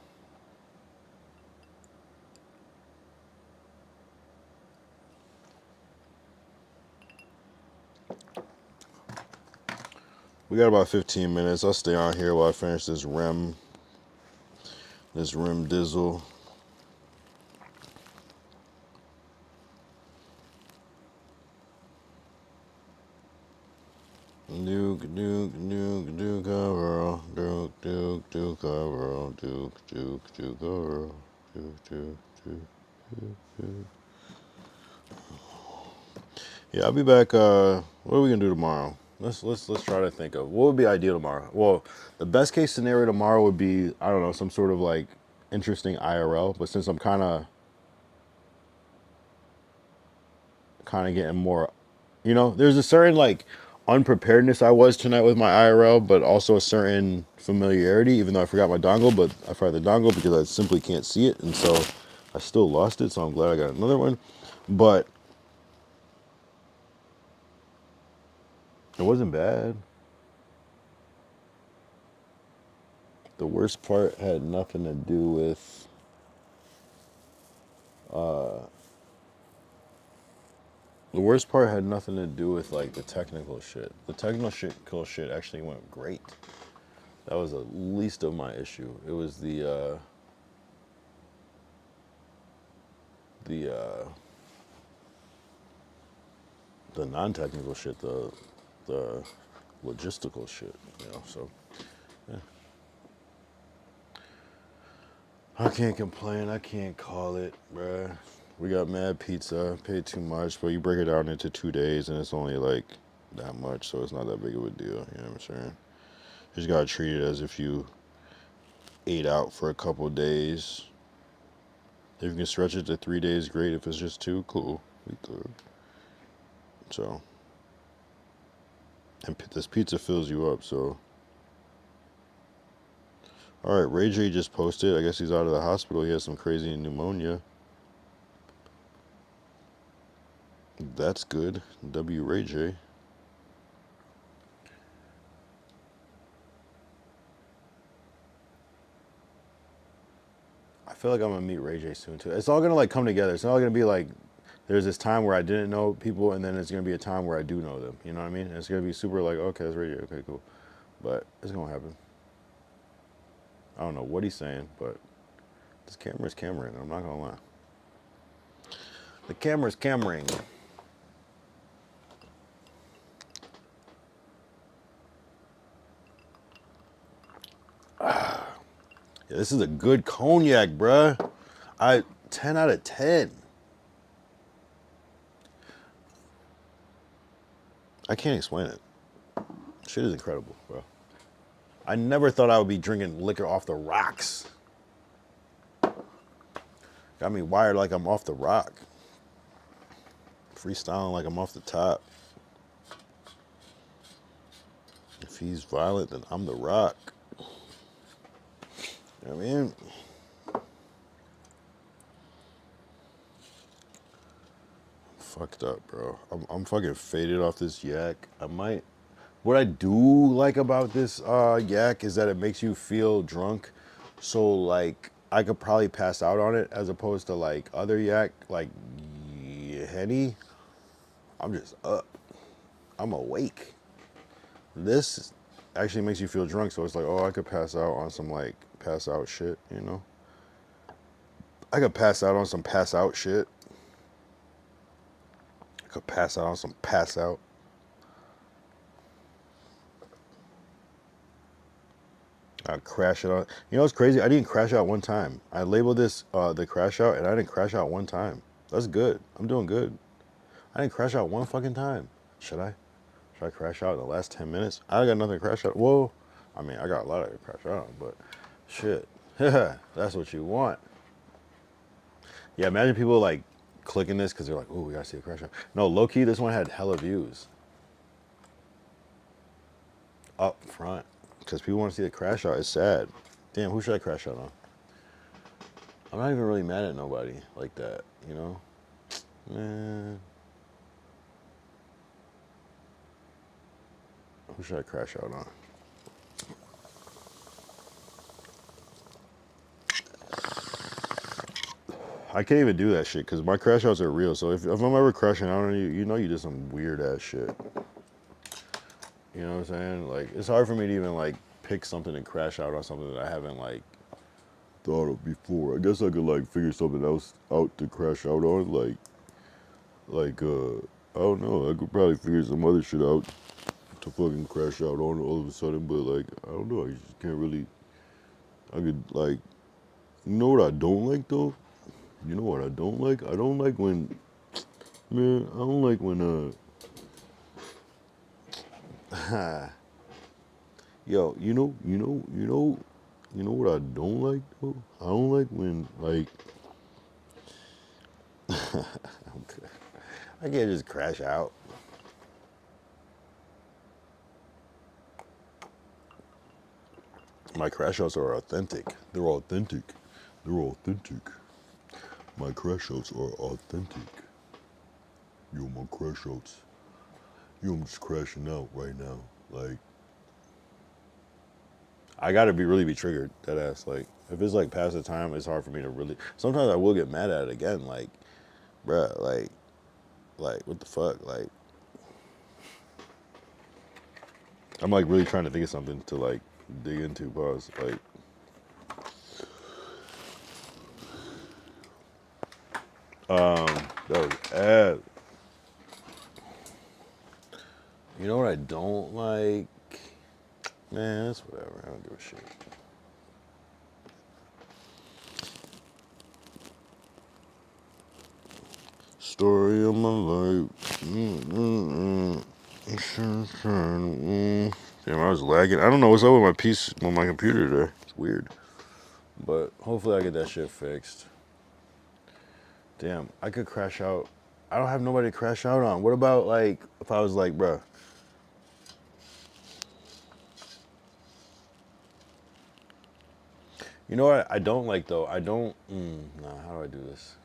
We got about 15 minutes. I'll stay on here while I finish this rim dizzle. Duke, Duke, Duke, Duke, girl, Duke, Duke, Duke, girl, Duke, Duke, Duke, girl, Duke, Duke, Duke, Duke, Duke. Yeah, I'll be back. What are we gonna do tomorrow? Let's try to think of what would be ideal tomorrow. Well, the best case scenario tomorrow would be, I don't know, some sort of like interesting IRL. But since I'm kind of getting more, there's a certain like unpreparedness I was tonight with my IRL, but also a certain familiarity. Even though I forgot my dongle, but I forgot the dongle because I simply can't see it, and so I still lost it. So I'm glad I got another one, but it wasn't bad. The worst part had nothing to do with like the technical shit. The technical shit actually went great. That was the least of my issue. It was the non-technical shit, the logistical shit, so yeah. I can't complain. I can't call it, bruh. We got mad pizza, paid too much, but you break it down into 2 days and it's only like that much, so it's not that big of a deal, you know what I'm saying? You just gotta treat it as if you ate out for a couple days. If you can stretch it to 3 days, great. If it's just 2, cool. We good. So, and this pizza fills you up, so. All right, Ray J just posted. I guess he's out of the hospital. He has some crazy pneumonia. That's good. W. Ray J. I feel like I'm gonna meet Ray J soon too. It's all gonna like come together. It's all gonna be like there's this time where I didn't know people, and then it's gonna be a time where I do know them. You know what I mean? It's gonna be super like, okay, that's Ray J. Okay, cool. But it's gonna happen. I don't know what he's saying, but this camera's cameraing. I'm not gonna lie. The camera's cameraing. Yeah, this is a good cognac, bruh. 10 out of 10. I can't explain it. Shit is incredible, bro. I never thought I would be drinking liquor off the rocks. Got me wired like I'm off the rock. Freestyling like I'm off the top. If he's violent, then I'm the rock. You know what I mean? Fucked up, bro. I'm fucking faded off this yak. What I do like about this yak is that it makes you feel drunk. So like I could probably pass out on it as opposed to like other yak like Henny. I'm just up. I'm awake. This actually makes you feel drunk, so it's like, oh, I could pass out on some like pass out shit, you know? I could pass out on some pass out shit. I could pass out on some pass out. I'd crash it out. You know what's crazy? I didn't crash out one time. I labeled this the crash out, and I didn't crash out one time. That's good. I'm doing good. I didn't crash out one fucking time. Should I? Should I crash out in the last 10 minutes? I got nothing to crash out. Whoa. I mean, I got a lot of crash out on, but shit. That's what you want. Yeah, imagine people like clicking this because they're like, ooh, we gotta see a crash out. No, low key, this one had hella views. up front because people want to see the crash out. It's sad. Damn, who should I crash out on? I'm not even really mad at nobody like that, you know? Man. Who should I crash out on? I can't even do that shit because my crash outs are real. So if I'm ever crashing out on you, you know you did some weird ass shit. You know what I'm saying? Like, it's hard for me to even like pick something and crash out on something that I haven't like thought of before. I guess I could like figure something else out to crash out on. I don't know. I could probably figure some other shit out to fucking crash out on all of a sudden. But like, I don't know. I just can't really. I could like, you know what I don't like though? You know what I don't like? I don't like when, man, I don't like when, yo, you know what I don't like though? I don't like when, like, okay. I can't just crash out. My crash outs are authentic. They're authentic. They're authentic. My crash outs are authentic. Yo, my crash outs. Yo, I'm just crashing out right now. Like, I gotta really be triggered, that ass. Like, if it's like past the time, it's hard for me to really. Sometimes I will get mad at it again. Like, bruh, like what the fuck? Like, I'm like really trying to think of something to like dig into. Pause. Like, that was ass. You know what I don't like? Man, that's whatever. I don't give a shit. Story of my life. Damn, I was lagging. I don't know what's up with my piece on my computer today. It's weird. But hopefully I get that shit fixed. Damn, I could crash out. I don't have nobody to crash out on. What about like if I was like, bruh, you know what I don't like though? I don't, nah, how do I do this?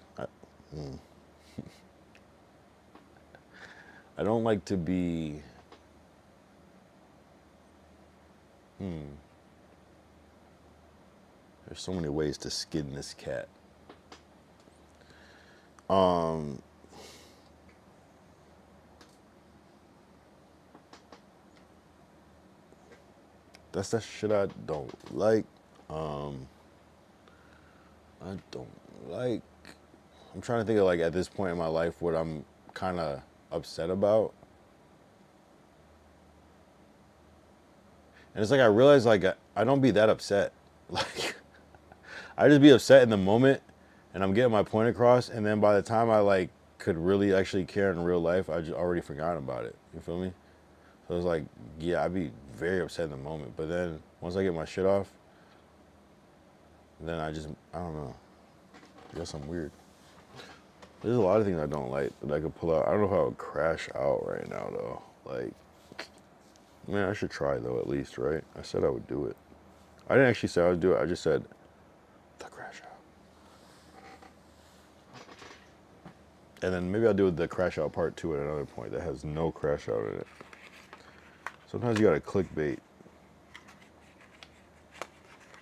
I don't like to be, there's so many ways to skin this cat. That's that shit I don't like. I don't like. I'm trying to think of like at this point in my life what I'm kind of upset about. And it's like I realize like I don't be that upset. Like I just be upset in the moment and I'm getting my point across and then by the time I like could really actually care in real life, I just already forgot about it. You feel me? So it's like, yeah, I'd be very upset in the moment. But then once I get my shit off, then I don't know. I guess I'm weird. There's a lot of things I don't like that I could pull out. I don't know if I would crash out right now though. Like, man, I should try though at least, right? I said I would do it. I didn't actually say I would do it. I just said the crash out. And then maybe I'll do the crash out part 2 at another point that has no crash out in it. Sometimes you gotta clickbait.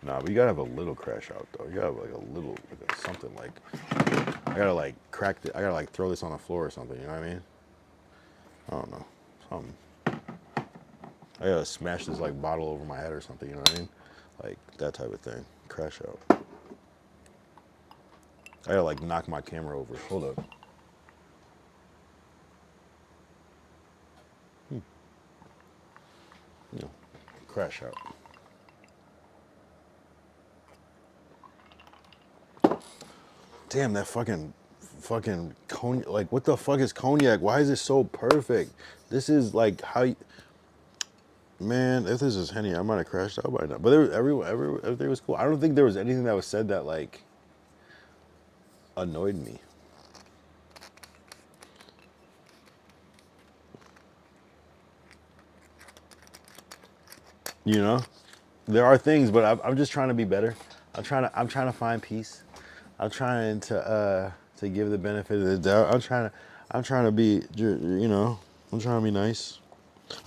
Nah, but you gotta have a little crash out though. You gotta have like a little, like something like, I gotta like crack it. I gotta like throw this on the floor or something, you know what I mean? I don't know, something. I gotta smash this like bottle over my head or something, you know what I mean? Like that type of thing, crash out. I gotta like knock my camera over, hold up. You know, crash out. Damn, that fucking cognac. Like, what the fuck is cognac? Why is it so perfect? This is like how you, man, if this is Henny, I might have crashed out by now. But there was, everything was cool. I don't think there was anything that was said that like annoyed me. You know, there are things, but I'm just trying to be better. I'm trying to find peace. I'm trying to give the benefit of the doubt. I'm trying to be, you know, I'm trying to be nice.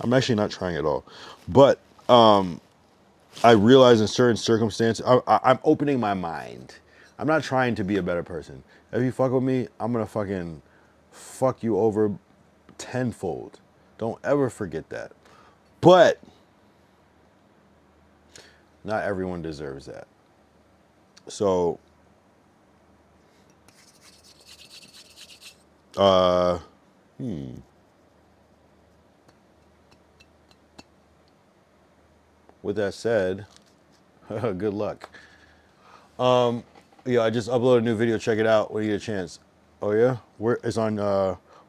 I'm actually not trying at all, but I realize in certain circumstances, I'm opening my mind. I'm not trying to be a better person. If you fuck with me, I'm gonna fucking fuck you over tenfold. Don't ever forget that. But not everyone deserves that. So, uh, with that said, good luck. Yeah, I just uploaded a new video. Check it out when you get a chance. Oh yeah, where it's on?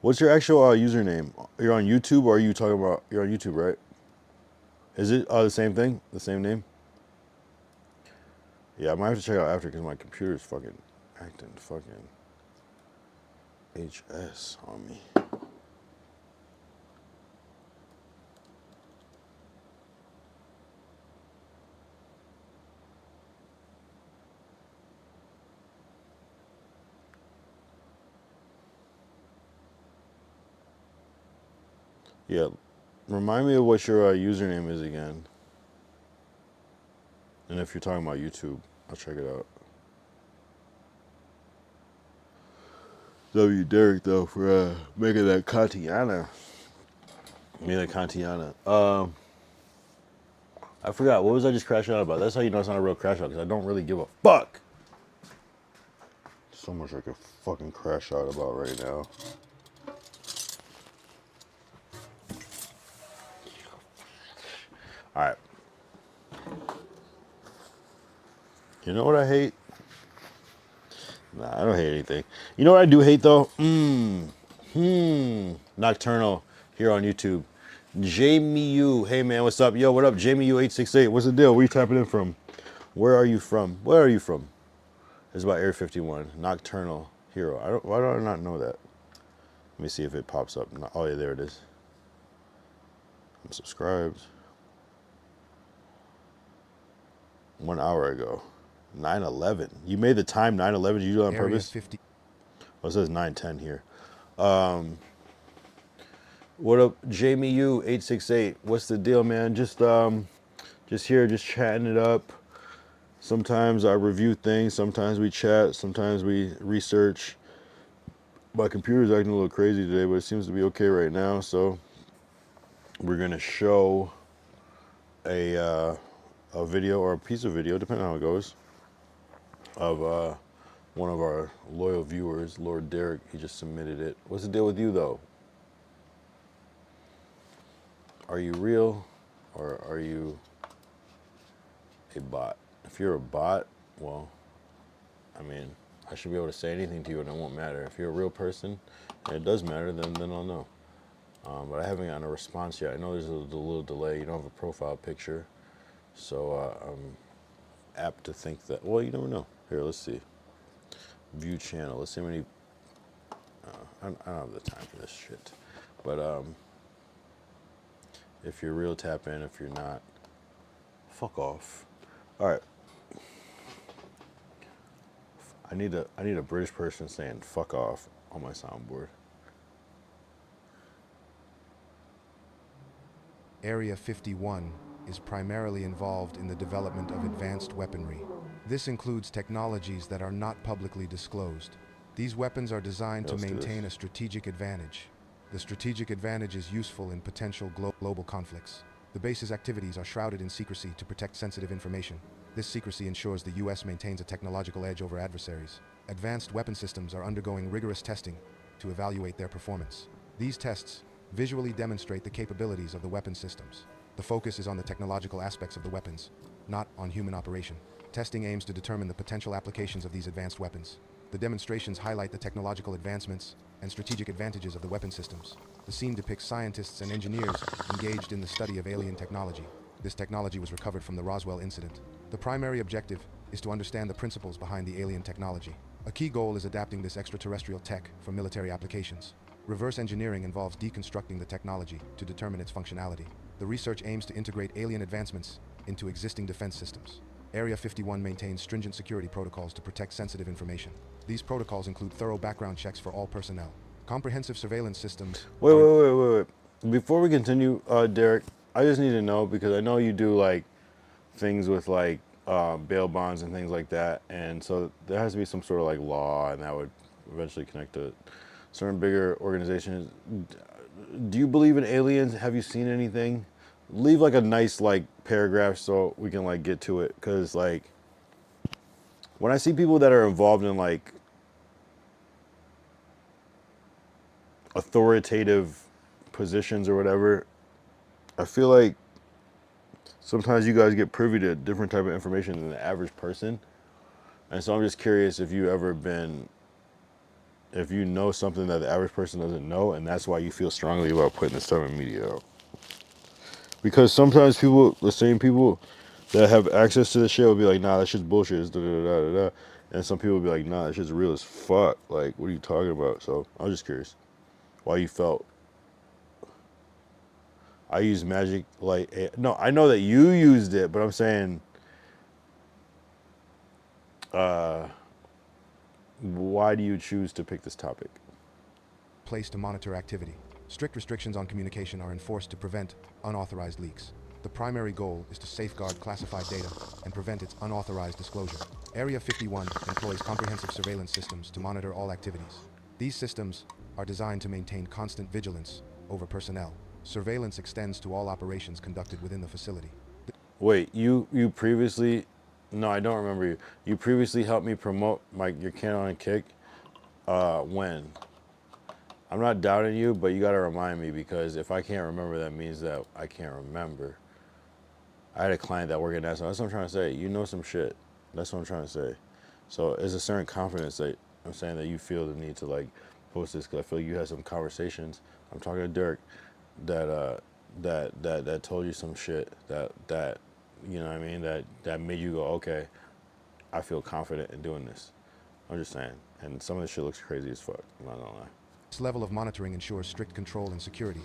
What's your actual username? You're on YouTube, or are you talking about? You're on YouTube, right? Is it the same thing? The same name? Yeah, I might have to check it out after because my computer's fucking acting fucking HS on me. Yeah, remind me of what your username is again. And if you're talking about YouTube, I'll check it out. W Derek though for making that Kantiana. Made a Kantiana. I forgot, what was I just crashing out about? That's how you know it's not a real crash out, because I don't really give a fuck. So much I could fucking crash out about right now. Alright. You know what I hate? Nah, I don't hate anything. You know what I do hate though? Nocturnal here on YouTube. Jamie U. Hey man, what's up? Yo, what up? Jamie U868. What's the deal? Where you tapping in from? Where are you from? Where are you from? It's about Area 51. Nocturnal Hero. Why do I not know that? Let me see if it pops up. Oh yeah, there it is. I'm subscribed. 1 hour ago. 9/11. You made the time 9/11. Did you do it on purpose? 50. Oh, it says 9:10 here. What up, Jamie U 868? What's the deal, man? Just here, just chatting it up. Sometimes I review things. Sometimes we chat. Sometimes we research. My computer's acting a little crazy today, but it seems to be okay right now. So we're gonna show a video or a piece of video, depending on how it goes, of one of our loyal viewers, Lord Derek. He just submitted it. What's the deal with you though? Are you real or are you a bot? If you're a bot, well, I mean, I should be able to say anything to you and it won't matter. If you're a real person and it does matter, then I'll know. But I haven't gotten a response yet. I know there's a little delay. You don't have a profile picture. So I'm apt to think that, well, you never know. Here, let's see. View channel. Let's see how many, I don't have the time for this shit. But if you're real, tap in. If you're not, fuck off. All right. I need a British person saying fuck off on my soundboard. Area 51 is primarily involved in the development of advanced weaponry. This includes technologies that are not publicly disclosed. These weapons are designed to maintain a strategic advantage. The strategic advantage is useful in potential global conflicts. The base's activities are shrouded in secrecy to protect sensitive information. This secrecy ensures the U.S. maintains a technological edge over adversaries. Advanced weapon systems are undergoing rigorous testing to evaluate their performance. These tests visually demonstrate the capabilities of the weapon systems. The focus is on the technological aspects of the weapons, not on human operation. Testing aims to determine the potential applications of these advanced weapons. The demonstrations highlight the technological advancements and strategic advantages of the weapon systems. The scene depicts scientists and engineers engaged in the study of alien technology. This technology was recovered from the Roswell incident. The primary objective is to understand the principles behind the alien technology. A key goal is adapting this extraterrestrial tech for military applications. Reverse engineering involves deconstructing the technology to determine its functionality. The research aims to integrate alien advancements into existing defense systems. Area 51 maintains stringent security protocols to protect sensitive information. These protocols include thorough background checks for all personnel, comprehensive surveillance systems. Wait. Before we continue, Derek, I just need to know because I know you do like things with like bail bonds and things like that, and so there has to be some sort of like law, and that would eventually connect to certain bigger organizations. Do you believe in aliens? Have you seen anything? Leave like a nice like paragraph so we can like get to it, because like when I see people that are involved in like authoritative positions or whatever, I feel like sometimes you guys get privy to different type of information than the average person. And so I'm just curious if you ever been, if you know something that the average person doesn't know, and that's why you feel strongly about putting this type of media out. Because sometimes people, the same people that have access to the shit will be like, nah, that shit's bullshit. It's da, da, da, da, da. And some people will be like, nah, that shit's real as fuck. Like, what are you talking about? So I was just curious why you felt. I use magic light. No, I know that you used it, but I'm saying, why do you choose to pick this topic? Place to monitor activity. Strict restrictions on communication are enforced to prevent unauthorized leaks. The primary goal is to safeguard classified data and prevent its unauthorized disclosure. Area 51 employs comprehensive surveillance systems to monitor all activities. These systems are designed to maintain constant vigilance over personnel. Surveillance extends to all operations conducted within the facility. Wait, you previously, no, I don't remember you. You previously helped me promote your Canon Kick. When? I'm not doubting you, but you got to remind me, because if I can't remember, that means that I can't remember. I had a client that worked in that, so that's what I'm trying to say. You know some shit. That's what I'm trying to say. So it's a certain confidence that I'm saying that you feel the need to like post this, because I feel like you had some conversations. I'm talking to Dirk that told you some shit that you know what I mean, that made you go, okay, I feel confident in doing this. I'm just saying. And some of this shit looks crazy as fuck. I'm not gonna lie. This level of monitoring ensures strict control and security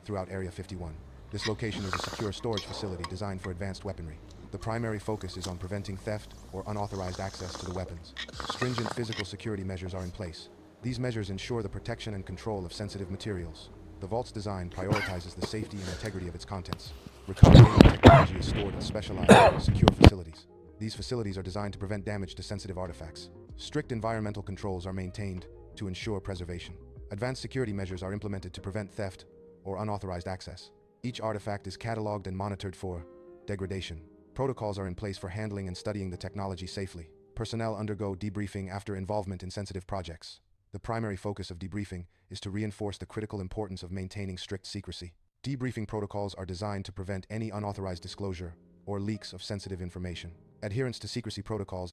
throughout Area 51. This location is a secure storage facility designed for advanced weaponry. The primary focus is on preventing theft or unauthorized access to the weapons. Stringent physical security measures are in place. These measures ensure the protection and control of sensitive materials. The vault's design prioritizes the safety and integrity of its contents. Recovery technology is stored in specialized, secure facilities. These facilities are designed to prevent damage to sensitive artifacts. Strict environmental controls are maintained to ensure preservation. Advanced security measures are implemented to prevent theft or unauthorized access. Each artifact is cataloged and monitored for degradation. Protocols are in place for handling and studying the technology safely. Personnel undergo debriefing after involvement in sensitive projects. The primary focus of debriefing is to reinforce the critical importance of maintaining strict secrecy. Debriefing protocols are designed to prevent any unauthorized disclosure or leaks of sensitive information. Adherence to secrecy protocols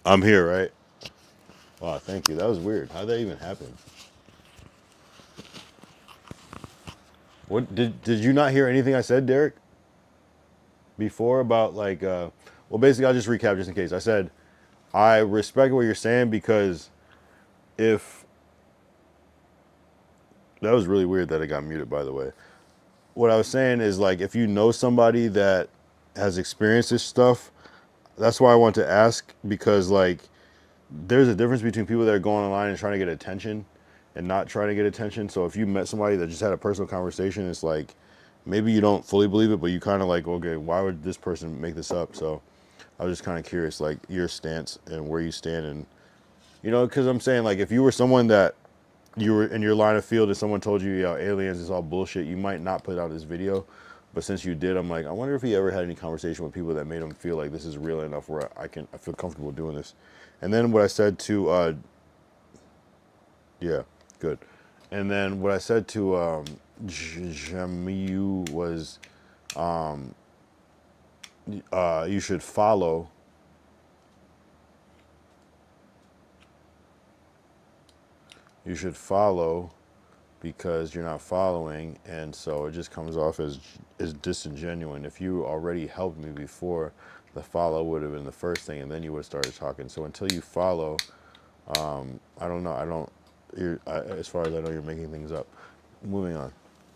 I'm here, right? Wow, thank you. That was weird. How'd that even happen? What did you not hear anything I said, Derek? Before about like well, basically I'll just recap just in case. I said I respect what you're saying, because if that was really weird that it got muted, by the way. What I was saying is, like, if you know somebody that has experienced this stuff, that's why I want to ask, because like there's a difference between people that are going online and trying to get attention and not trying to get attention. So if you met somebody that just had a personal conversation, it's like maybe you don't fully believe it, but you kind of like, okay, why would this person make this up? So I was just kind of curious, like your stance and where you stand, and because I'm saying, like, if you were someone that you were in your line of field and someone told you, aliens is all bullshit, you might not put out this video. But since you did, I'm like, I wonder if he ever had any conversation with people that made him feel like this is real enough where I feel comfortable doing this. And then what I said to, yeah, good. And then what I said to Jamiu was, you should follow. You should follow because you're not following, and so it just comes off as disingenuous. If you already helped me before, the follow would have been the first thing, and then you would have started talking. So until you follow, I don't know. As far as I know, you're making things up. Moving on.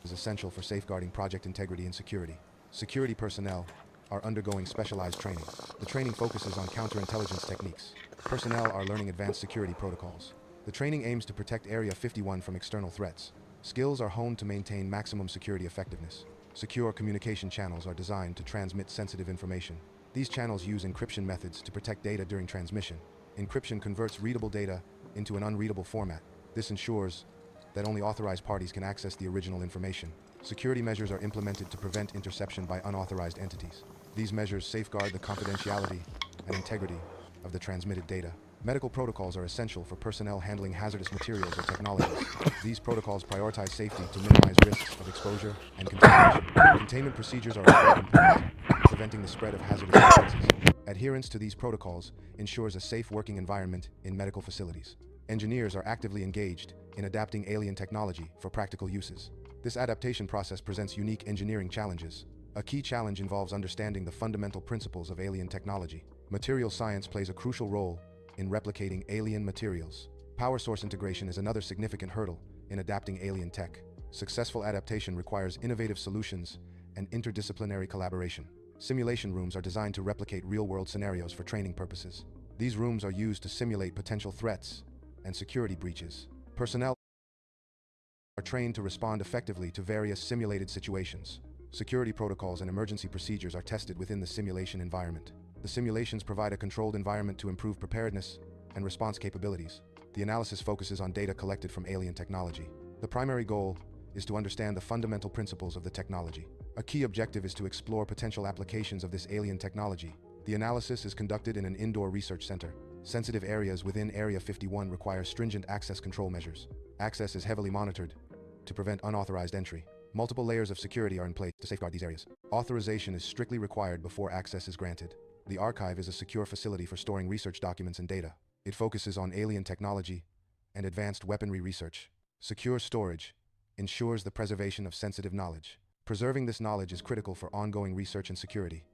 Is essential for safeguarding project integrity and security. Security personnel are undergoing specialized training. The training focuses on counterintelligence techniques. Personnel are learning advanced security protocols. The training aims to protect Area 51 from external threats. Skills are honed to maintain maximum security effectiveness. Secure communication channels are designed to transmit sensitive information. These channels use encryption methods to protect data during transmission. Encryption converts readable data into an unreadable format. This ensures that only authorized parties can access the original information. Security measures are implemented to prevent interception by unauthorized entities. These measures safeguard the confidentiality and integrity of the transmitted data. Medical protocols are essential for personnel handling hazardous materials or technologies. These protocols prioritize safety to minimize risks of exposure and contamination. Containment procedures are a core component, preventing the spread of hazardous substances. Adherence to these protocols ensures a safe working environment in medical facilities. Engineers are actively engaged in adapting alien technology for practical uses. This adaptation process presents unique engineering challenges. A key challenge involves understanding the fundamental principles of alien technology. Material science plays a crucial role in replicating alien materials. Power source integration is another significant hurdle in adapting alien tech. Successful adaptation requires innovative solutions and interdisciplinary collaboration. Simulation rooms are designed to replicate real-world scenarios for training purposes. These rooms are used to simulate potential threats and security breaches. Personnel are trained to respond effectively to various simulated situations. Security protocols and emergency procedures are tested within the simulation environment. The simulations provide a controlled environment to improve preparedness and response capabilities. The analysis focuses on data collected from alien technology. The primary goal is to understand the fundamental principles of the technology. A key objective is to explore potential applications of this alien technology. The analysis is conducted in an indoor research center. Sensitive areas within Area 51 require stringent access control measures. Access is heavily monitored to prevent unauthorized entry. Multiple layers of security are in place to safeguard these areas. Authorization is strictly required before access is granted. The archive is a secure facility for storing research documents and data. It focuses on alien technology and advanced weaponry research. Secure storage ensures the preservation of sensitive knowledge. Preserving this knowledge is critical for ongoing research and security.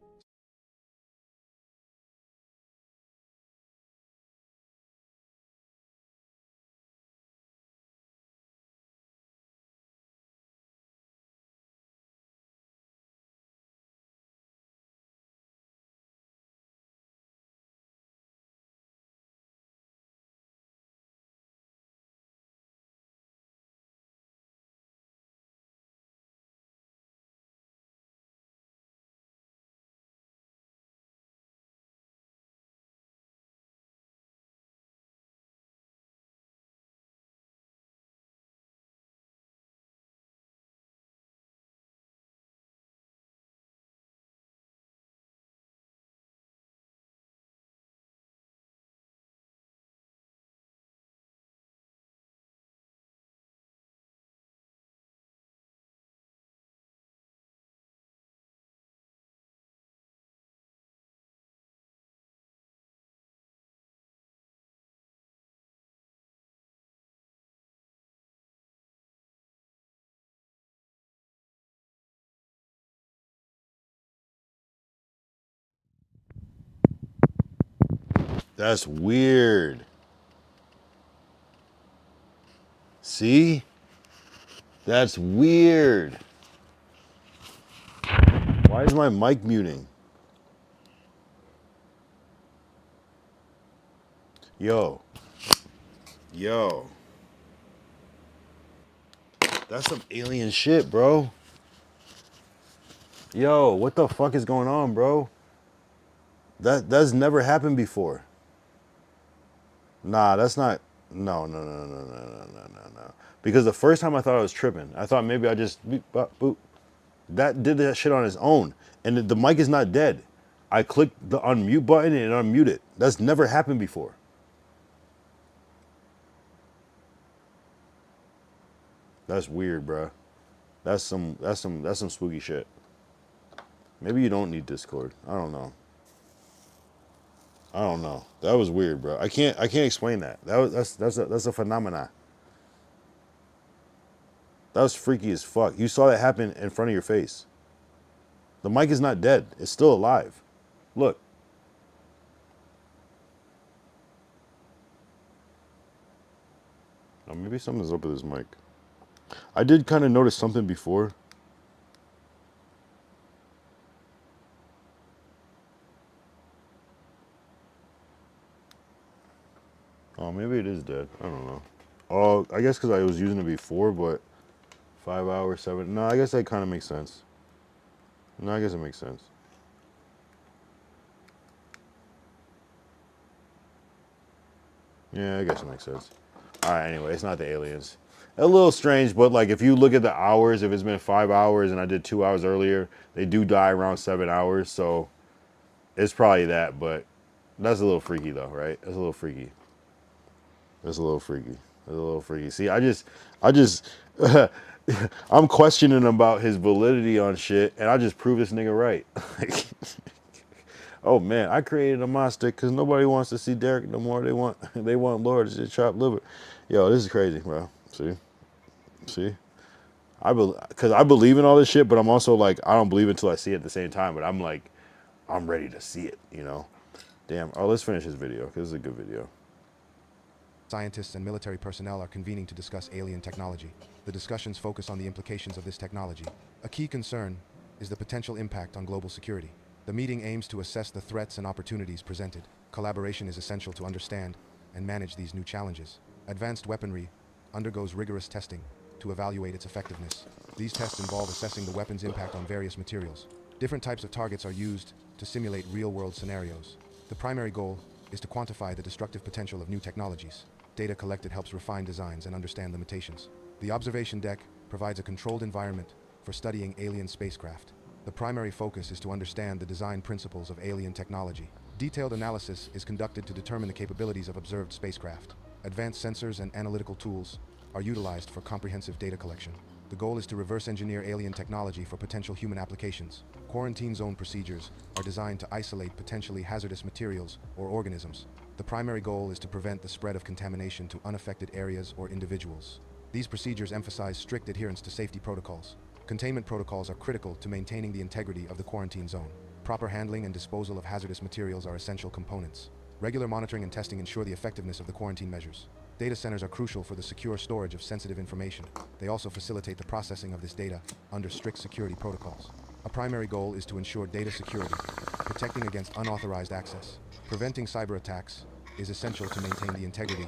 That's weird. See? That's weird. Why is my mic muting? Yo. Yo. That's some alien shit, bro. Yo, what the fuck is going on, bro? That's never happened before. Nah, that's not. No, no, no, no, no, no, no, no, no. Because the first time I thought I was tripping. I thought maybe I just boop, bop, boop. That did that shit on its own, and the mic is not dead. I clicked the unmute button and it unmuted. That's never happened before. That's weird, bro. That's some spooky shit. Maybe you don't need Discord. I don't know. I don't know. That was weird, bro. I can't explain that. That's a phenomena. That was freaky as fuck. You saw that happen in front of your face. The mic is not dead. It's still alive. Look. Oh, maybe something's up with this mic. I did kind of notice something before. Oh, maybe it is dead. I don't know. Oh, I guess because I was using it before, but 5 hours, 7. No, I guess that kind of makes sense. No, I guess it makes sense. Yeah, I guess it makes sense. All right, anyway, it's not the aliens. A little strange, but like if you look at the hours, if it's been 5 hours and I did 2 hours earlier, they do die around 7 hours. So it's probably that, but that's a little freaky though, right? That's a little freaky. That's a little freaky. That's a little freaky. See, I just, I'm questioning about his validity on shit, and I just prove this nigga right. Oh man, I created a monster because nobody wants to see Derek no more. They want Lord to just chop liver. Yo, this is crazy, bro. See, because I believe in all this shit, but I'm also like, I don't believe until I see it at the same time. But I'm like, I'm ready to see it, you know. Damn. Oh, let's finish this video because this is a good video. Scientists and military personnel are convening to discuss alien technology. The discussions focus on the implications of this technology. A key concern is the potential impact on global security. The meeting aims to assess the threats and opportunities presented. Collaboration is essential to understand and manage these new challenges. Advanced weaponry undergoes rigorous testing to evaluate its effectiveness. These tests involve assessing the weapon's impact on various materials. Different types of targets are used to simulate real-world scenarios. The primary goal is to quantify the destructive potential of new technologies. Data collected helps refine designs and understand limitations. The observation deck provides a controlled environment for studying alien spacecraft. The primary focus is to understand the design principles of alien technology. Detailed analysis is conducted to determine the capabilities of observed spacecraft. Advanced sensors and analytical tools are utilized for comprehensive data collection. The goal is to reverse engineer alien technology for potential human applications. Quarantine zone procedures are designed to isolate potentially hazardous materials or organisms. The primary goal is to prevent the spread of contamination to unaffected areas or individuals. These procedures emphasize strict adherence to safety protocols. Containment protocols are critical to maintaining the integrity of the quarantine zone. Proper handling and disposal of hazardous materials are essential components. Regular monitoring and testing ensure the effectiveness of the quarantine measures. Data centers are crucial for the secure storage of sensitive information. They also facilitate the processing of this data under strict security protocols. A primary goal is to ensure data security, protecting against unauthorized access. Preventing cyber attacks is essential to maintain the integrity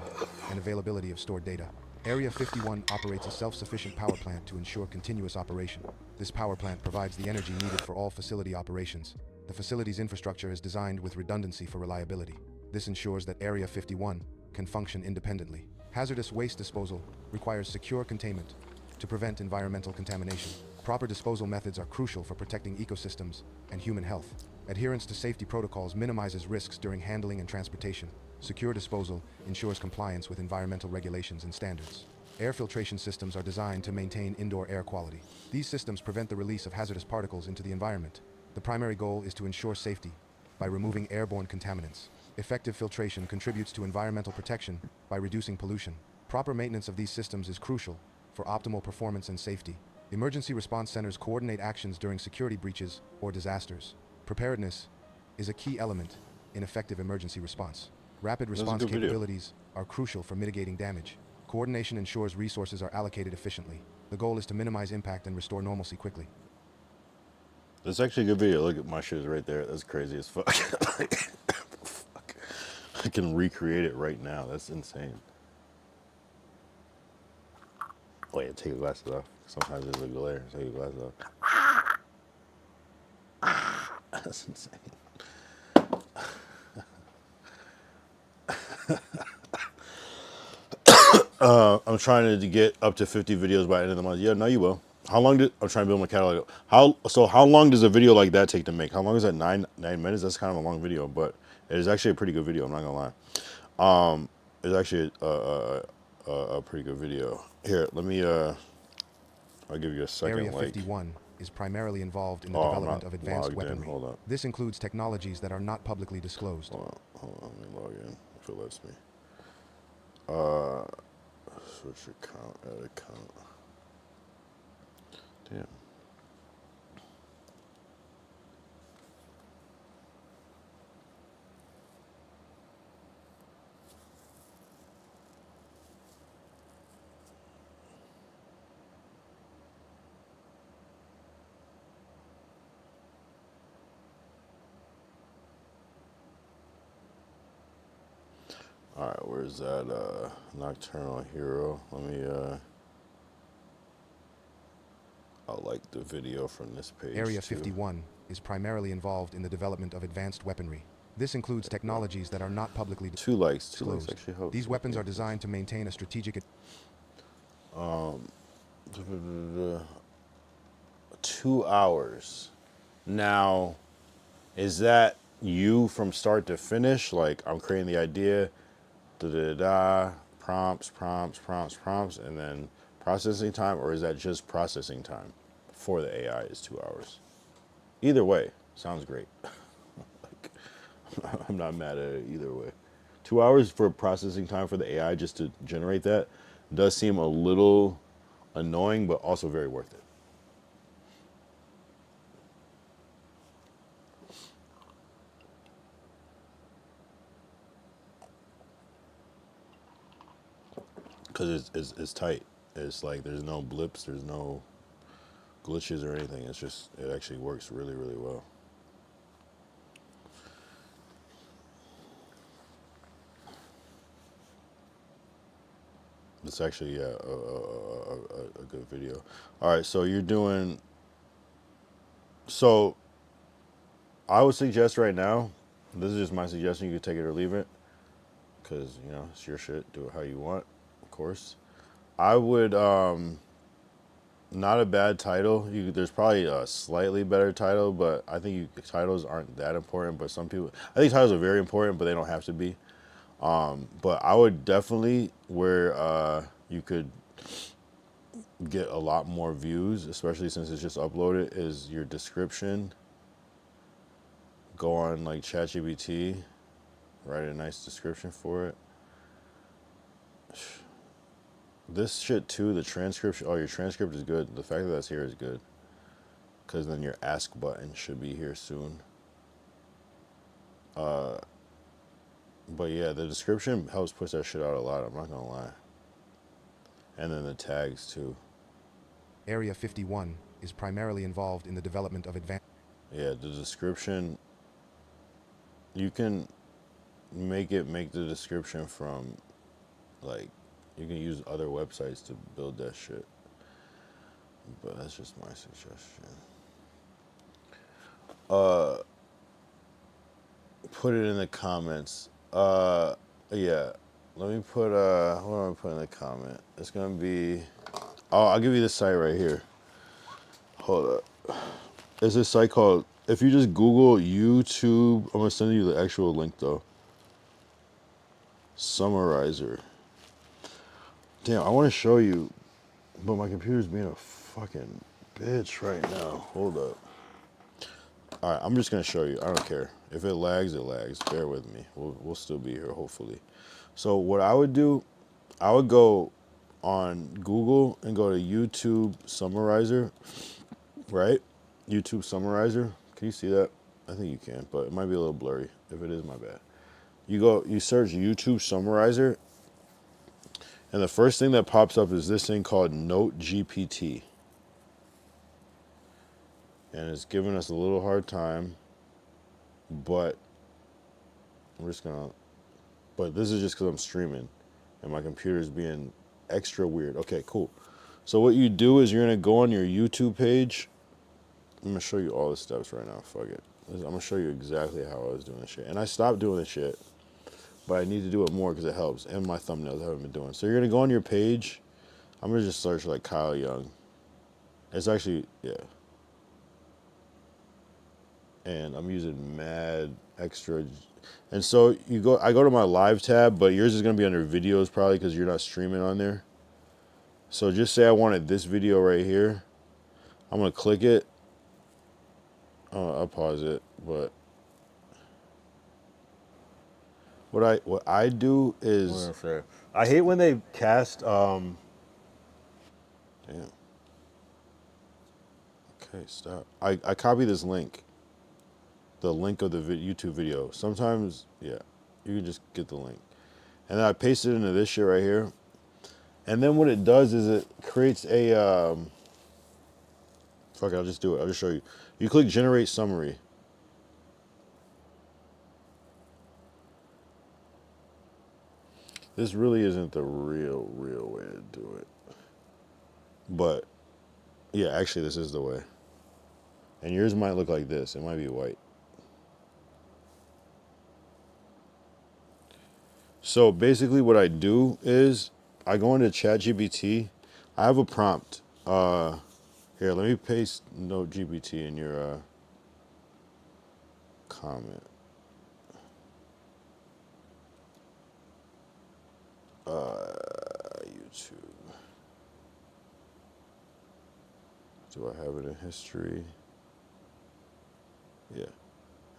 and availability of stored data. Area 51 operates a self-sufficient power plant to ensure continuous operation. This power plant provides the energy needed for all facility operations. The facility's infrastructure is designed with redundancy for reliability. This ensures that Area 51 can function independently. Hazardous waste disposal requires secure containment to prevent environmental contamination. Proper disposal methods are crucial for protecting ecosystems and human health. Adherence to safety protocols minimizes risks during handling and transportation. Secure disposal ensures compliance with environmental regulations and standards. Air filtration systems are designed to maintain indoor air quality. These systems prevent the release of hazardous particles into the environment. The primary goal is to ensure safety by removing airborne contaminants. Effective filtration contributes to environmental protection by reducing pollution. Proper maintenance of these systems is crucial for optimal performance and safety. Emergency response centers coordinate actions during security breaches or disasters. Preparedness is a key element in effective emergency response. Rapid response capabilities are crucial for mitigating damage. Coordination ensures resources are allocated efficiently. The goal is to minimize impact and restore normalcy quickly. That's actually a good video. Look at my shit is right there. That's crazy as fuck. Fuck. I can recreate it right now. That's insane. Wait, take your glasses off. Sometimes there's a glare. Take your glasses off. That's insane. I'm trying to get up to 50 videos by the end of the month. Yeah, no, you will. How long did I'm trying to build my catalog? How long does a video like that take to make? How long is that? Nine minutes? That's kind of a long video, but it is actually a pretty good video. I'm not gonna lie. It's actually a pretty good video. Here, let me. I'll give you a second. Area like, 51 is primarily involved in the I'm development not of advanced logged in. weaponry. Hold up. This includes technologies that are not publicly disclosed. Hold on. Let me log in if it lets me. Switch account, add account. Damn. All right, where's that Nocturnal Hero? Let me I'll like the video from this page. Area too. 51 is primarily involved in the development of advanced weaponry. This includes technologies that are not publicly Two likes disclosed. actually helps. These weapons are designed to maintain a strategic 2 hours. Now, is that you from start to finish? Like I'm creating the idea, prompts, and then processing time, or is that just processing time for the AI is 2 hours? Either way, sounds great. Like, I'm not mad at it either way. 2 hours for processing time for the AI just to generate that does seem a little annoying, but also very worth it. Because it's tight. It's like there's no blips, there's no glitches or anything. It's just, it actually works really, really well. It's actually, yeah, a good video. All right, so you're doing, so I would suggest right now, this is just my suggestion, you could take it or leave it, because, you know, it's your shit, do it how you want, of course. I would, not a bad title. There's probably a slightly better title, but I think titles aren't that important. But some people, I think titles are very important, but they don't have to be. But I would definitely, where you could get a lot more views, especially since it's just uploaded, is your description. Go on like ChatGPT, write a nice description for it. This shit too, the transcription, oh, your transcript is good. The fact that that's here is good. Because then your ask button should be here soon. But yeah, the description helps push that shit out a lot, I'm not gonna lie. And then the tags too. Area 51 is primarily involved in the development of advanced. Yeah, the description, you can make the description from, like, you can use other websites to build that shit. But that's just my suggestion. Put it in the comments. Yeah. Let me put what am I put in the comment? It's gonna be, oh, I'll give you this site right here. Hold up. There's this site called, if you just Google YouTube, I'm gonna send you the actual link though. Summarizer. Damn, I want to show you, but my computer's being a fucking bitch right now. Hold up. All right, I'm just gonna show you. I don't care if it lags. It lags. Bear with me. We'll still be here hopefully. So what I would do, I would go on Google and go to YouTube Summarizer, right? YouTube Summarizer. Can you see that? I think you can, but it might be a little blurry. If it is, my bad. You search YouTube Summarizer, and the first thing that pops up is this thing called NoteGPT. And it's giving us a little hard time, but we're just gonna But this is just because I'm streaming and my computer's being extra weird. Okay, cool. So what you do is you're going to go on your YouTube page. I'm going to show you all the steps right now. Fuck it. I'm going to show you exactly how I was doing this shit. And I stopped doing this shit, but I need to do it more because it helps. And my thumbnails I haven't been doing. So you're going to go on your page. I'm going to just search like Kyle Young. It's actually, yeah. And I'm using mad extra. And so I go to my live tab, but yours is going to be under videos probably because you're not streaming on there. So just say I wanted this video right here. I'm going to click it. I'll pause it, but what I do is I hate when they cast damn. Okay, stop. I copy this link. The link of the YouTube video. Sometimes, yeah, you can just get the link. And then I paste it into this shit right here. And then what it does is it creates a, fuck it, I'll just do it. I'll just show you. You click generate summary. This really isn't the real way to do it. But, yeah, actually this is the way. And yours might look like this. It might be white. So basically what I do is I go into ChatGPT. I have a prompt. Here, let me paste NoteGPT in your comment. YouTube. Do I have it in history? Yeah,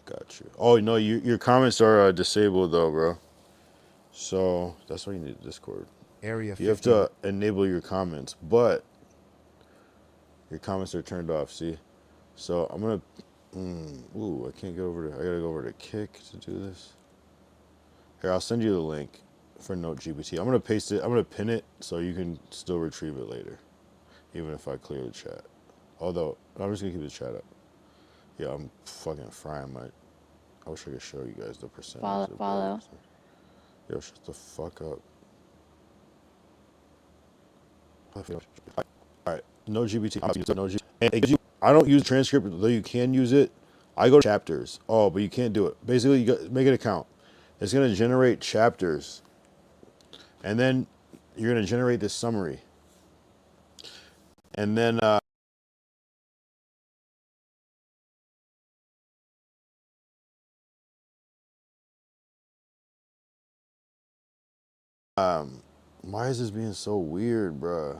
got you. Oh, no, your comments are disabled though, bro. So that's why you need Discord. Area 50. You have to enable your comments, but your comments are turned off. See, so I'm gonna. Ooh, I can't go over to. I gotta go over to Kick to do this. Here, I'll send you the link for NoteGPT. I'm gonna paste it. I'm gonna pin it so you can still retrieve it later, even if I clear the chat. Although I'm just gonna keep the chat up. Yeah, I'm fucking frying my. I wish I could show you guys the percentage. Follow. Yo, shut the fuck up. Alright, NoteGPT. And it gives you, I don't use transcript, though you can use it. I go to chapters. Oh, but you can't do it. Basically, you got make an account. It's going to generate chapters. And then you're going to generate this summary. And then why is this being so weird, bruh?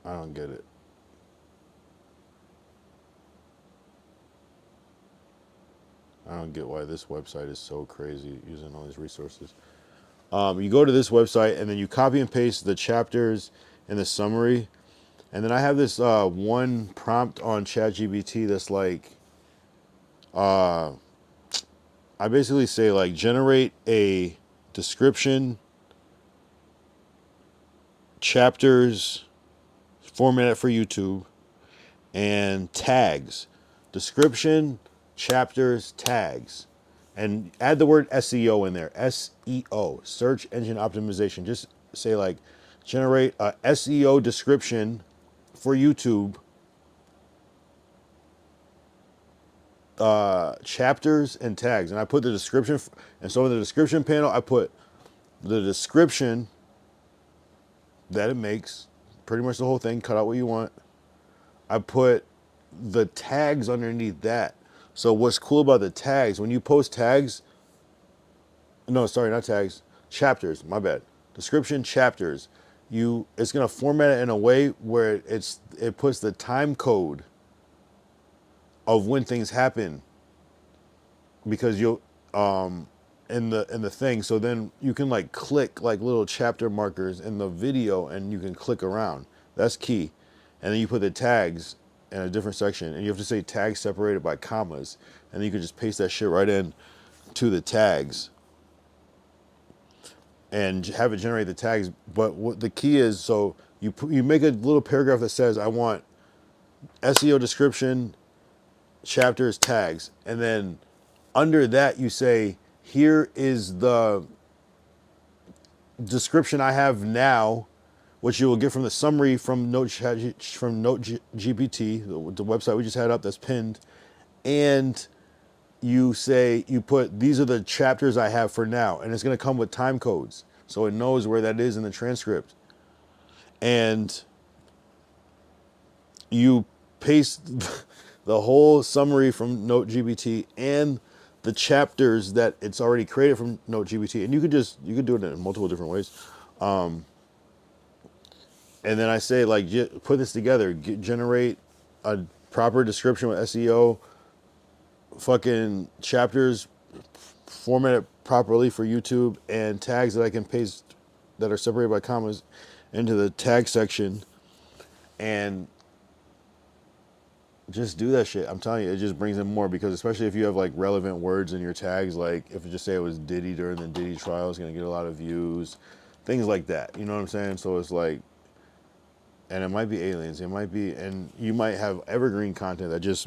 I don't get it. I don't get why this website is so crazy using all these resources. You go to this website and then you copy and paste the chapters and the summary. And then I have this one prompt on ChatGPT that's like, I basically say like generate a description, chapters, format for YouTube, and tags. Description, chapters, tags. And add the word SEO in there. SEO, search engine optimization. Just say like generate a SEO description for YouTube, chapters and tags. And I put the description, and so in the description panel, I put the description that it makes, pretty much the whole thing, cut out what you want. I put the tags underneath that. So what's cool about the tags, when you post tags, no, sorry, not tags, chapters, my bad. Description, chapters. It's gonna format it in a way where it puts the time code of when things happen, because you'll in the thing. So then you can like click like little chapter markers in the video and you can click around. That's key. And then you put the tags in a different section, and you have to say tags separated by commas, and then you can just paste that shit right in to the tags and have it generate the tags. But what the key is, so you make a little paragraph that says, I want SEO description, chapters, tags, and then under that you say, here is the description I have now, which you will get from the summary from GPT, the website we just had up that's pinned, and you say, you put, these are the chapters I have for now, and it's going to come with time codes, so it knows where that is in the transcript. And you paste the whole summary from NoteGPT and the chapters that it's already created from NoteGPT, and you could do it in multiple different ways. And then I say, like, put this together, generate a proper description with SEO, fucking chapters formatted properly for YouTube, and tags that I can paste that are separated by commas into the tag section, and just do that shit. I'm telling you, it just brings in more, because especially if you have like relevant words in your tags, like if you just say it was Diddy during the Diddy trial, it's gonna get a lot of views, things like that. You know what I'm saying? So it's like, and it might be aliens, it might be, and you might have evergreen content that just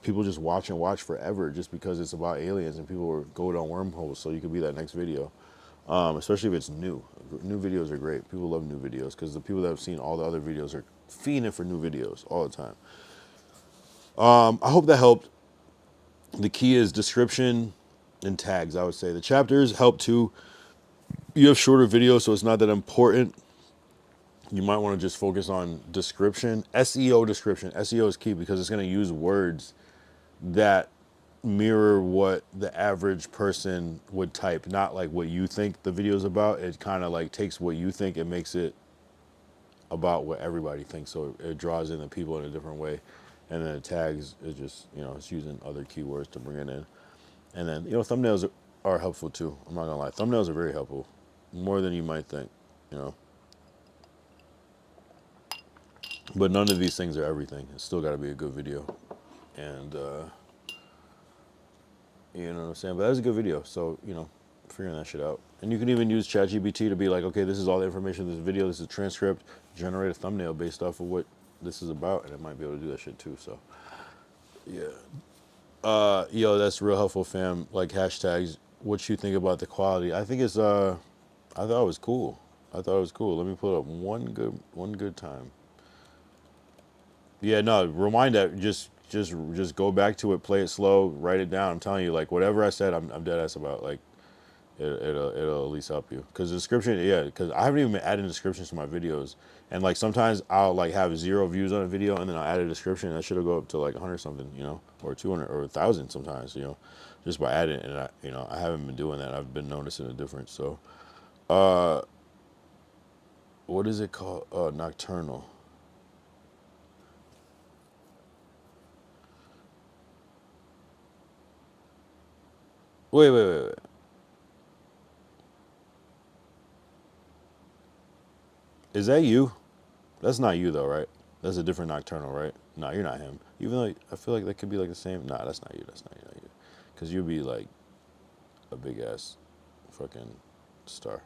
people just watch and watch forever just because it's about aliens, and people will go down wormholes. So you could be that next video, especially if it's new. New videos are great. People love new videos because the people that have seen all the other videos are fiending for new videos all the time. I hope that helped. The key is description and tags, I would say. The chapters help too. You have shorter videos, so it's not that important. You might want to just focus on description. SEO description. SEO is key because it's going to use words that mirror what the average person would type, not like what you think the video is about. It kind of like takes what you think and makes it about what everybody thinks. So it draws in the people in a different way. And then the tags is just, it's using other keywords to bring it in. And then, thumbnails are helpful too. I'm not gonna lie. Thumbnails are very helpful. More than you might think, But none of these things are everything. It's still gotta be a good video. And, you know what I'm saying? But that's a good video. So, figuring that shit out. And you can even use ChatGPT to be like, okay, this is all the information in this video. This is a transcript. Generate a thumbnail based off of what this is about, and it might be able to do that shit too. So yeah, yo, that's real helpful, fam. Like hashtags, what you think about the quality? I think it's I thought it was cool. Let me pull it up one good time. Yeah, no, rewind that. Just go back to it, play it slow, write it down. I'm telling you, like whatever I said, I'm dead ass about. Like it'll at least help you. Cause the description, yeah, cause I haven't even been adding descriptions to my videos. And like sometimes I'll like have 0 views on a video, and then I'll add a description, and that shit'll go up to like 100 something, or 200 or 1,000 sometimes, just by adding it. And I haven't been doing that. I've been noticing a difference. So, what is it called? Nocturnal. Wait. Is that you? That's not you though, right? That's a different Nocturnal, right? No, you're not him. Even though I feel like that could be like the same. Nah, that's not you. Not you. Because you'd be like a big ass fucking star.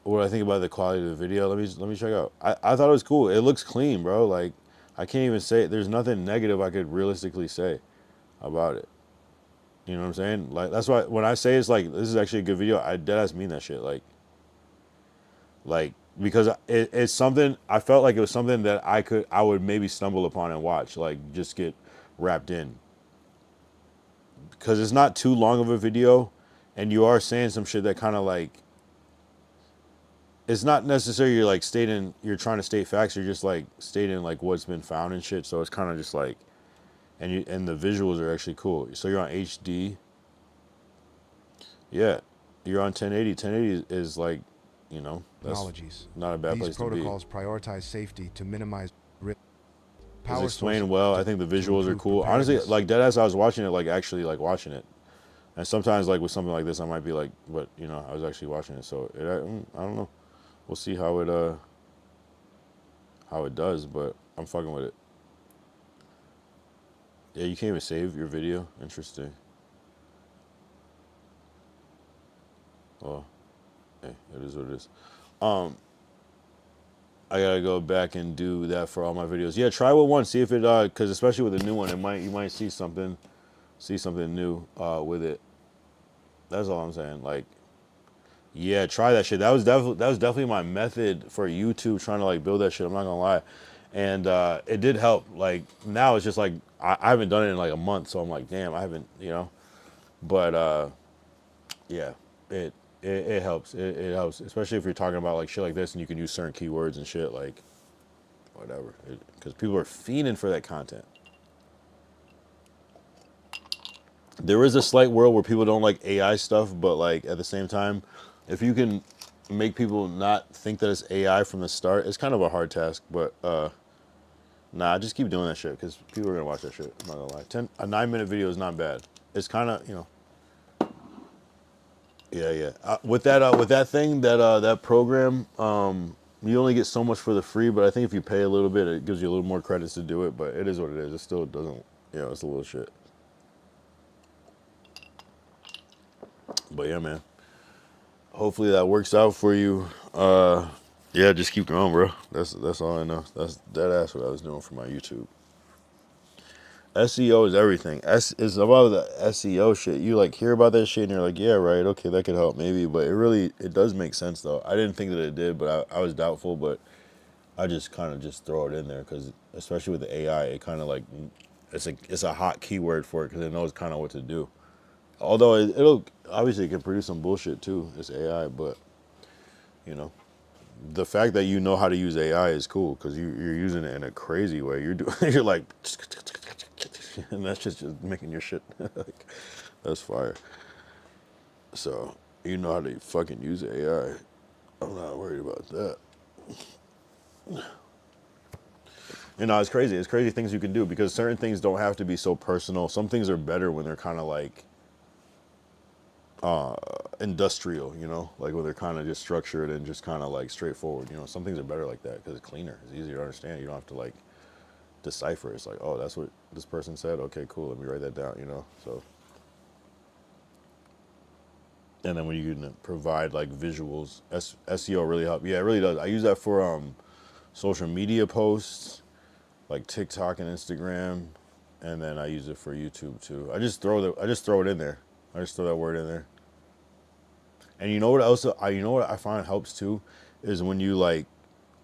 What do I think about the quality of the video? Let me check out. I thought it was cool. It looks clean, bro. Like I can't even say there's nothing negative I could realistically say about it. You know what I'm saying? Like that's why when I say it's like this is actually a good video, I deadass mean that shit. Like because it's something I felt like it was something that I would maybe stumble upon and watch, like just get wrapped in. Because it's not too long of a video, and you are saying some shit that kind of like it's not necessarily you're trying to state facts, you're just like stating like what's been found and shit. So it's kind of just like and the visuals are actually cool. So you're on HD. Yeah. You're on 1080. 1080 is like, that's Technologies. not a bad place These to be. protocols prioritize safety to minimize risk. It's explained well. I think the visuals are cool. Honestly, like deadass, I was watching it, like actually like watching it. And sometimes like with something like this, I might be like, but I was actually watching it. So I don't know. We'll see how it does, but I'm fucking with it. Yeah, you can't even save your video. Interesting. Well, hey, it is what it is. I gotta go back and do that for all my videos. Yeah, try with one. See if it because especially with a new one, you might see something new with it. That's all I'm saying. Like, yeah, try that shit. That was definitely my method for YouTube, trying to like build that shit. I'm not gonna lie, and it did help. Like now it's just like I haven't done it in like a month, so I'm like, damn, I haven't, you know. But yeah, it helps. It helps, especially if you're talking about like shit like this, and you can use certain keywords and shit like whatever, because people are fiending for that content. There is a slight world where people don't like AI stuff, but like at the same time, if you can make people not think that it's AI from the start, it's kind of a hard task. But nah, just keep doing that shit because people are gonna watch that shit. I'm not gonna lie. A 9-minute video is not bad. It's kind of, you know. Yeah. With that thing, that program, you only get so much for the free. But I think if you pay a little bit, it gives you a little more credits to do it. But it is what it is. It still doesn't, you know, it's a little shit. But yeah, man. Hopefully that works out for you. Yeah, just keep going, bro. That's all I know. That's what I was doing for my YouTube. SEO is everything. It's about the SEO shit. You like hear about that shit and you're like, yeah, right, okay, that could help maybe. But it does make sense though. I didn't think that it did, but I was doubtful. But I just kind of just throw it in there because especially with the AI, it kind of like it's a hot keyword for it because it knows kind of what to do. Although it'll obviously it can produce some bullshit too. It's AI, but you know, the fact that you know how to use AI is cool because you're using it in a crazy way. You're like, and that's just making your shit. Like, that's fire. So you know how to fucking use AI. I'm not worried about that. You know, it's crazy. It's crazy things you can do because certain things don't have to be so personal. Some things are better when they're kind of like industrial, you know, like when they're kind of just structured and just kind of like straightforward. You know, some things are better like that because it's cleaner. It's easier to understand. You don't have to like decipher. It's like, oh, that's what this person said. Okay, cool. Let me write that down, you know? So, and then when you can provide like visuals, SEO really help. Yeah, it really does. I use that for social media posts, like TikTok and Instagram, and then I use it for YouTube too. I just throw it in there. I just throw that word in there. And you know what else? You know what I find helps too, is when you like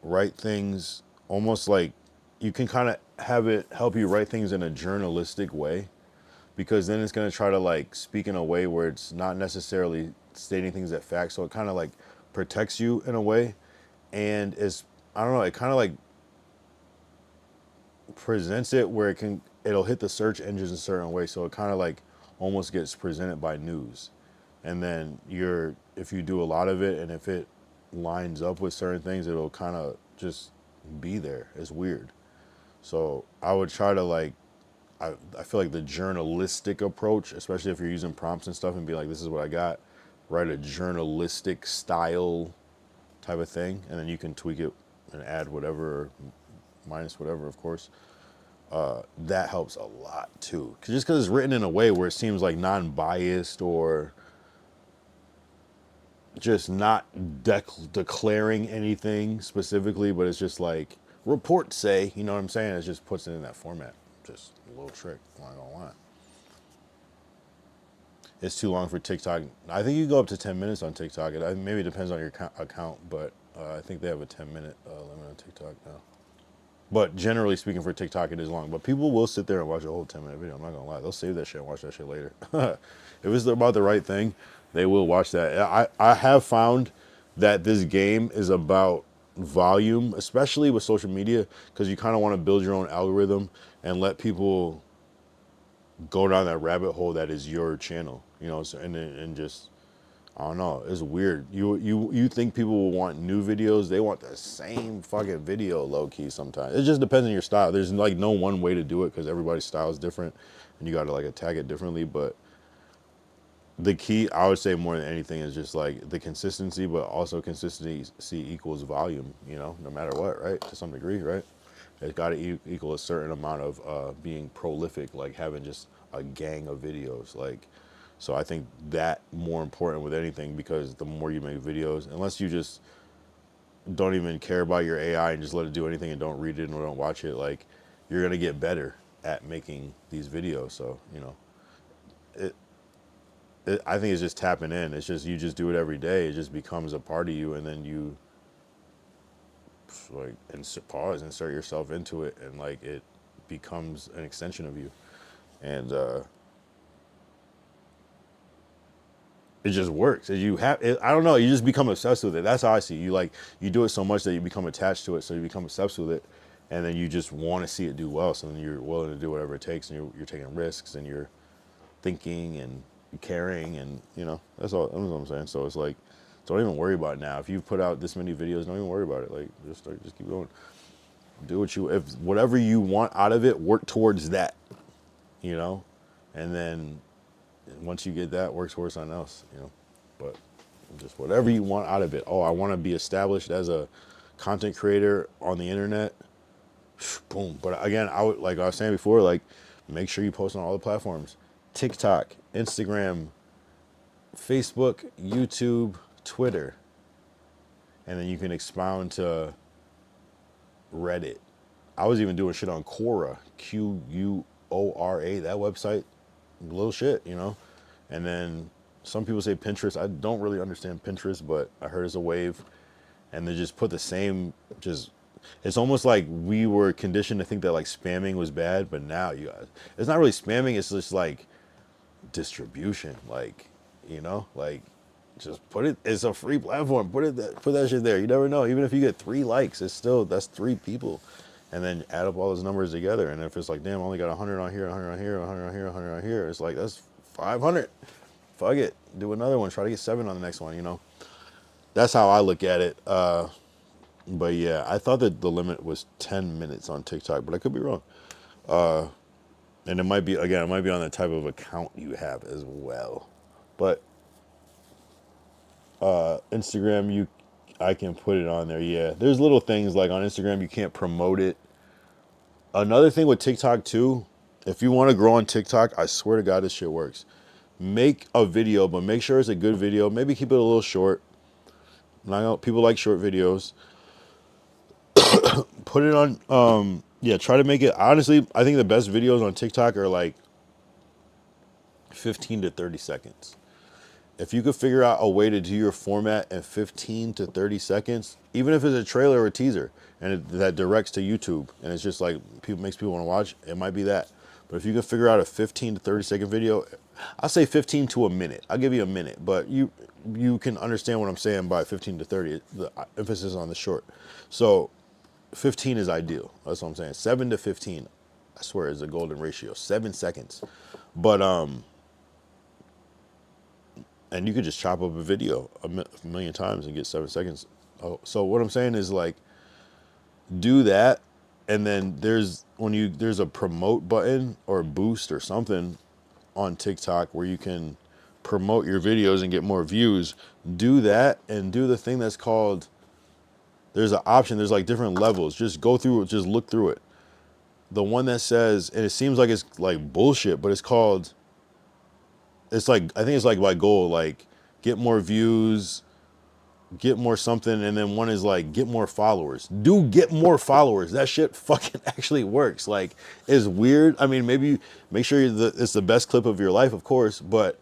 write things almost like you can kind of have it help you write things in a journalistic way, because then it's gonna try to like speak in a way where it's not necessarily stating things at fact. So it kind of like protects you in a way, and I don't know. It kind of like presents it where it'll hit the search engines in a certain way. So it kind of like almost gets presented by news, and then if you do a lot of it and if it lines up with certain things, it'll kind of just be there. It's weird. So I would try to like I feel like the journalistic approach, especially if you're using prompts and stuff, and be like, this is what I got, write a journalistic style type of thing, and then you can tweak it and add whatever, minus whatever, of course. That helps a lot too. Just because it's written in a way where it seems like non-biased or just not declaring anything specifically, but it's just like, reports say, you know what I'm saying? It just puts it in that format. Just a little trick, I'm not gonna lie. It's too long for TikTok. I think you go up to 10 minutes on TikTok. Maybe it depends on your account, but I think they have a 10-minute limit on TikTok now. But generally speaking, for TikTok, it is long. But people will sit there and watch a whole 10-minute video. I'm not gonna lie. They'll save that shit and watch that shit later. If it's about the right thing, they will watch that. I have found that this game is about volume, especially with social media, because you kind of want to build your own algorithm and let people go down that rabbit hole that is your channel, you know. So, and just, I don't know, it's weird. You think people will want new videos? They want the same fucking video, low key. Sometimes it just depends on your style. There's like no one way to do it because everybody's style is different, and you got to like attack it differently. But the key, I would say, more than anything, is just like the consistency, but also consistency equals volume. You know, no matter what, right? To some degree, right? It's got to equal a certain amount of being prolific, like having just a gang of videos, like. So I think that more important with anything, because the more you make videos, unless you just don't even care about your AI and just let it do anything and don't read it and don't watch it, like you're gonna get better at making these videos. So I think it's just tapping in. It's just you just do it every day. It just becomes a part of you, and then you like insert yourself into it, and like it becomes an extension of you, and it just works. I don't know. You just become obsessed with it. That's how I see it. You do it so much that you become attached to it. So you become obsessed with it, and then you just want to see it do well. So then you're willing to do whatever it takes, and you're taking risks, and you're thinking and caring, and that's all. That's what I'm saying. So it's like, don't even worry about it now. If you've put out this many videos, don't even worry about it. Like just keep going. Do whatever you want out of it, work towards that. And then once you get that, work towards something else, but just whatever you want out of it. Oh, I want to be established as a content creator on the internet. Boom. But again, like I was saying before, like make sure you post on all the platforms: TikTok, Instagram, Facebook, YouTube, Twitter. And then you can expound to Reddit. I was even doing shit on Quora, Quora, that website. Little shit, and then some people say Pinterest. I don't really understand Pinterest, but I heard it's a wave, and they just put the same, it's almost like we were conditioned to think that like spamming was bad, but now it's not really spamming, it's just like distribution, like just it's a free platform, put that shit there. You never know, even if you get 3 likes, that's 3 people. And then add up all those numbers together. And if it's like, damn, I only got 100 on here, 100 on here, 100 on here, 100 on here, it's like, that's 500. Fuck it. Do another one. Try to get 7 on the next one, That's how I look at it. But yeah, I thought that the limit was 10 minutes on TikTok, but I could be wrong. And it might be on the type of account you have as well. But Instagram, I can put it on there. Yeah, there's little things like on Instagram you can't promote it. Another thing with TikTok too, if you want to grow on TikTok, I swear to God this shit works. Make a video, but make sure it's a good video. Maybe keep it a little short. People like short videos. Put it on. Try to make it. Honestly, I think the best videos on TikTok are like 15 to 30 seconds. If you could figure out a way to do your format in 15 to 30 seconds, even if it's a trailer or a teaser, and that directs to YouTube, and it's just like makes people want to watch, it might be that. But if you can figure out a 15 to 30 second video, I'll say 15 to a minute. I'll give you a minute, but you can understand what I'm saying by 15 to 30. The emphasis on the short. So 15 is ideal. That's what I'm saying. 7 to 15, I swear, is a golden ratio. 7 seconds. But and you could just chop up a video a million times and get 7 seconds. Oh, so what I'm saying is like, do that, and then there's a promote button or boost or something on TikTok where you can promote your videos and get more views. Do that, and do the thing that's called, there's an option, there's like different levels. Just go through it, just look through it. The one that says, and it seems like it's like bullshit, but it's called, it's like, I think it's like by goal, like get more views, get more something, and then one is like get more followers. Get more followers. That shit fucking actually works. Like, it's weird. I mean, maybe make sure it's the best clip of your life, of course, but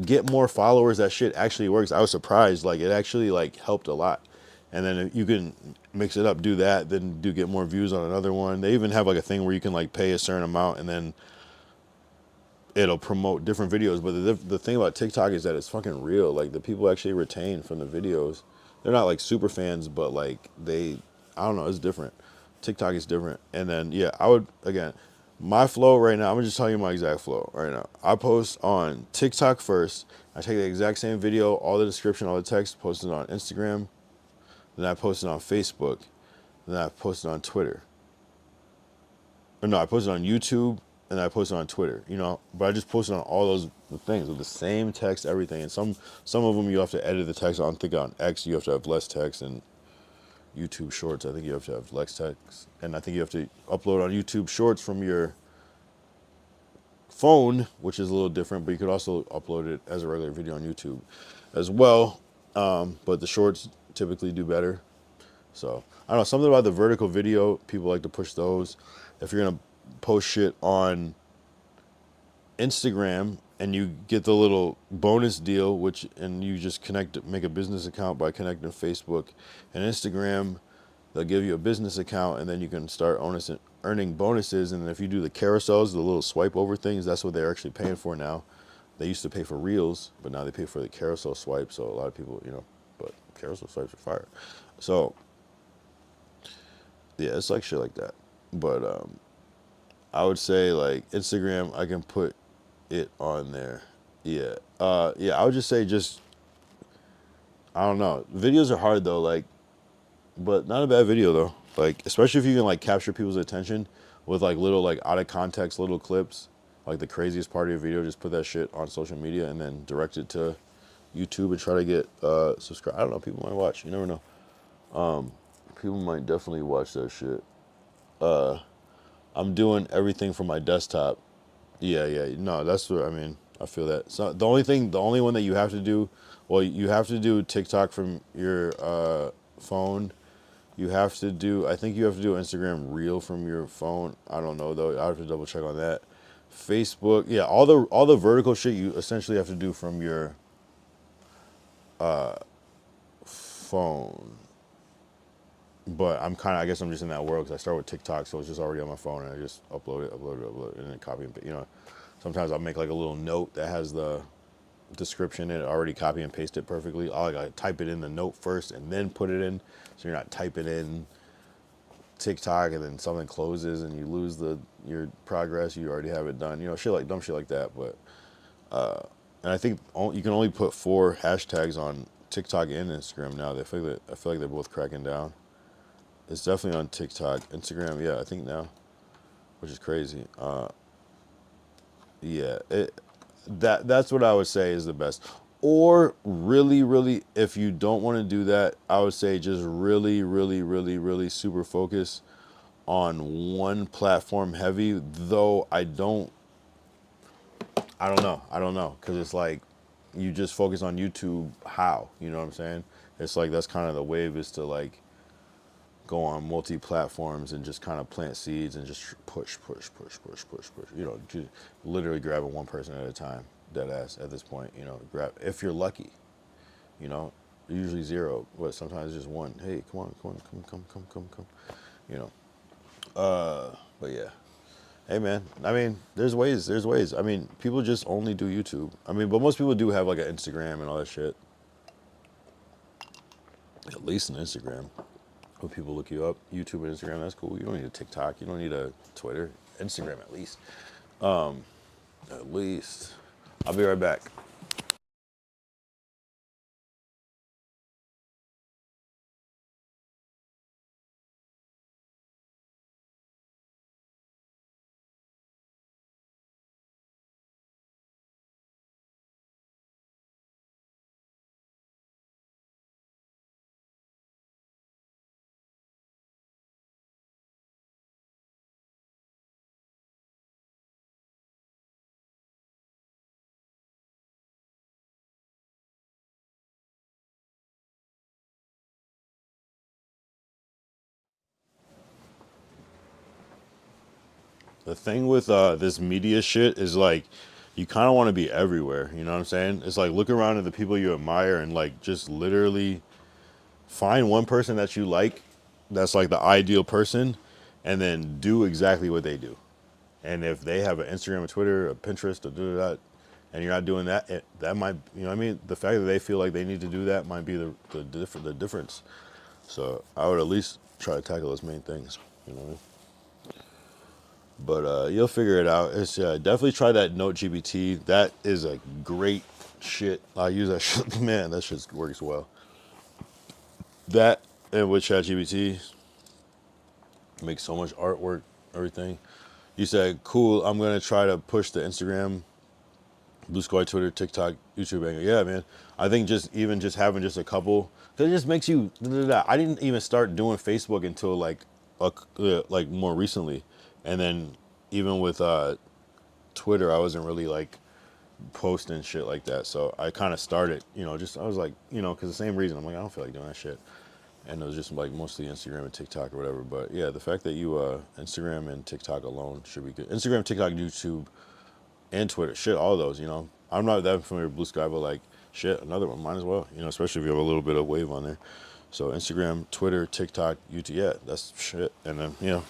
get more followers. That shit actually works. I was surprised. Like, it actually like helped a lot. And then you can mix it up, do that, then get more views on another one. They even have like a thing where you can like pay a certain amount and then it'll promote different videos. But the thing about TikTok is that it's fucking real. Like, the people actually retain from the videos. They're not like super fans, but like I don't know, it's different. TikTok is different. And then, yeah, I would, again, my flow right now, I'm gonna just tell you my exact flow right now. I post on TikTok first. I take the exact same video, all the description, all the text, post it on Instagram. Then I post it on Facebook. Then I post it on Twitter. Or no, I post it on YouTube. And I post it on Twitter, but I just posted on all those things with the same text, everything. And some of them you have to edit the text. I think on X you have to have less text, and YouTube Shorts I think you have to have less text. And I think you have to upload on YouTube Shorts from your phone, which is a little different, but you could also upload it as a regular video on YouTube as well. But the Shorts typically do better. So I don't know, something about the vertical video. People like to push those. If you're gonna post shit on Instagram and you get the little bonus deal, and you just make a business account by connecting Facebook and Instagram, they'll give you a business account and then you can start earning bonuses. And if you do the carousels, the little swipe over things, that's what they're actually paying for now. They used to pay for reels, but now they pay for the carousel swipe. So a lot of people, but carousel swipes are fire. So yeah, it's like shit like that. But I would say like Instagram, I can put it on there. Yeah. Yeah, I would just say I don't know. Videos are hard though, like, but not a bad video though. Like, especially if you can like capture people's attention with like little like out of context little clips, like the craziest part of your video, just put that shit on social media and then direct it to YouTube and try to get subscribe. I don't know, people might watch. You never know. People might definitely watch that shit. I'm doing everything from my desktop. Yeah. No, that's what I mean. I feel that. So the only one that you have to do, well, you have to do TikTok from your phone. I think you have to do Instagram Reel from your phone. I don't know though. I have to double check on that. Facebook, yeah, all the vertical shit you essentially have to do from your phone. But I guess I'm just in that world because I start with TikTok, so it's just already on my phone, and I just upload it, and then copy and sometimes I'll make like a little note that has the description in it, already copy and paste it perfectly. I like type it in the note first and then put it in, so you're not typing in TikTok and then something closes and you lose your progress. You already have it done, dumb shit like that. But and I think you can only put 4 hashtags on TikTok and Instagram now. I feel like they're both cracking down. It's definitely on TikTok. Instagram, yeah, I think now, which is crazy. Yeah, that's what I would say is the best. Or really, really, if you don't want to do that, I would say just really, really, really, really super focus on one platform heavy. Though I don't know, because it's like you just focus on YouTube. How? You know what I'm saying? It's like that's kind of the wave, is to like go on multi-platforms and just kind of plant seeds and just push. Just literally grabbing one person at a time, dead ass at this point. Grab if you're lucky. Usually 0, but sometimes just 1. Hey, come. But yeah. Hey man, I mean, there's ways. I mean, people just only do YouTube. I mean, but most people do have like an Instagram and all that shit. At least an Instagram. When people look you up, YouTube and Instagram, that's cool. You don't need a TikTok. You don't need a Twitter. Instagram at least. At least. I'll be right back. The thing with this media shit is like, you kind of want to be everywhere. You know what I'm saying? It's like, look around at the people you admire and like just literally find one person that you like, that's like the ideal person, and then do exactly what they do. And if they have an Instagram, a Twitter, a Pinterest, and you're not doing that, that might, what I mean? The fact that they feel like they need to do that might be the difference. So I would at least try to tackle those main things. You know what I mean? But you'll figure it out. It's definitely try that NoteGPT. That is a great shit. I use that shit. Man, that shit works well. That and with ChatGPT, make so much artwork, everything. You said, cool, I'm going to try to push the Instagram, Blue Sky, Twitter, TikTok, YouTube angle. Yeah, man. I think just having just a couple, because it just makes you, I didn't even start doing Facebook until like more recently. And then even with Twitter, I wasn't really like posting shit like that. So I kind of started, I was like, because the same reason. I'm like, I don't feel like doing that shit. and it was just like mostly Instagram and TikTok or whatever. But yeah, the fact that you Instagram and TikTok alone should be good. Instagram, TikTok, YouTube, and Twitter, shit, all of those. You know, I'm not that familiar with Blue Sky, but like shit, another one, might as well. You know, especially if you have a little bit of wave on there. So Instagram, Twitter, TikTok, YouTube, yeah, that's shit. And then you know,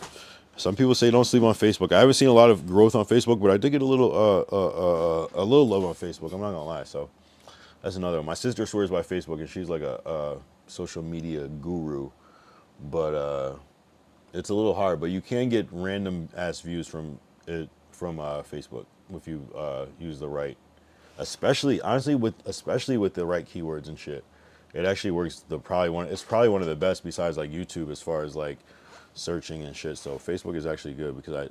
some people say don't sleep on Facebook. I haven't seen a lot of growth on Facebook, but I did get a little love on Facebook. I'm not gonna lie. So that's another one. My sister swears by Facebook, and she's like a social media guru, but it's a little hard. But you can get random ass views from it from Facebook if you use the right, especially with the right keywords and shit. It actually works. It's probably one of the best besides like YouTube as far as like searching and shit. So Facebook is actually good because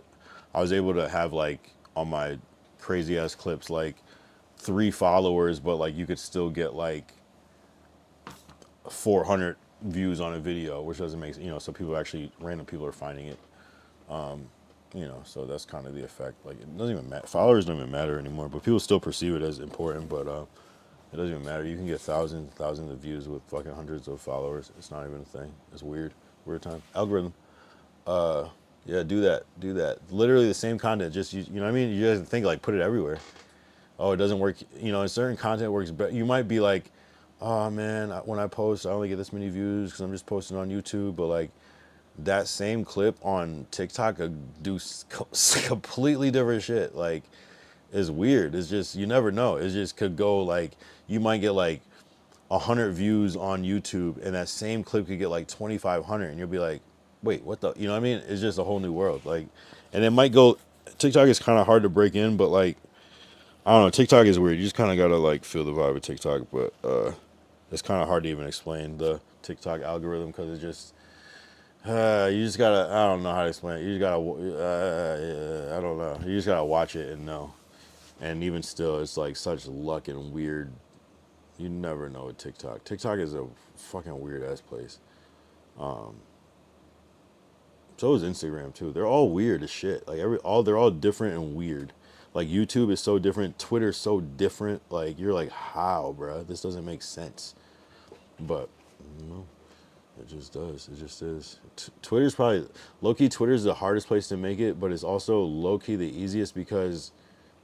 I was able to have like on my crazy ass clips like 3 followers, but like you could still get like 400 views on a video, which doesn't make, you know, so random people are finding it. You know, so that's kind of the effect. Like it doesn't even matter. Followers don't even matter anymore, but people still perceive it as important, but it doesn't even matter. You can get thousands of views with fucking hundreds of followers. It's not even a thing. It's weird time. Algorithm. Yeah, do that. Literally the same content, just you know what I mean? You guys think like put it everywhere. Oh, it doesn't work. You know, certain content works better. You might be like, oh man, when I post, I only get this many views because I'm just posting on YouTube. But like that same clip on TikTok could do completely different shit. Like it's weird. It's just, you never know. It just could go like, you might get like 100 views on YouTube and that same clip could get like 2,500 and you'll be like, wait, what the, you know what I mean? It's just a whole new world. Like, and it might go, TikTok is kind of hard to break in, but like, I don't know, TikTok is weird. You just kind of got to like feel the vibe of TikTok, but it's kind of hard to even explain the TikTok algorithm because it's just, you just gotta, I don't know how to explain it. You just gotta, I don't know. You just gotta watch it and know. And even still, it's like such luck and weird. You never know with TikTok. TikTok is a fucking weird ass place. So is Instagram too. They're all weird as shit. Like they're all different and weird. Like YouTube is so different. Twitter's so different. Like you're like, how, bruh? This doesn't make sense. But you know, it just does. It just is. Twitter's probably low-key. Twitter's the hardest place to make it, but it's also low-key the easiest because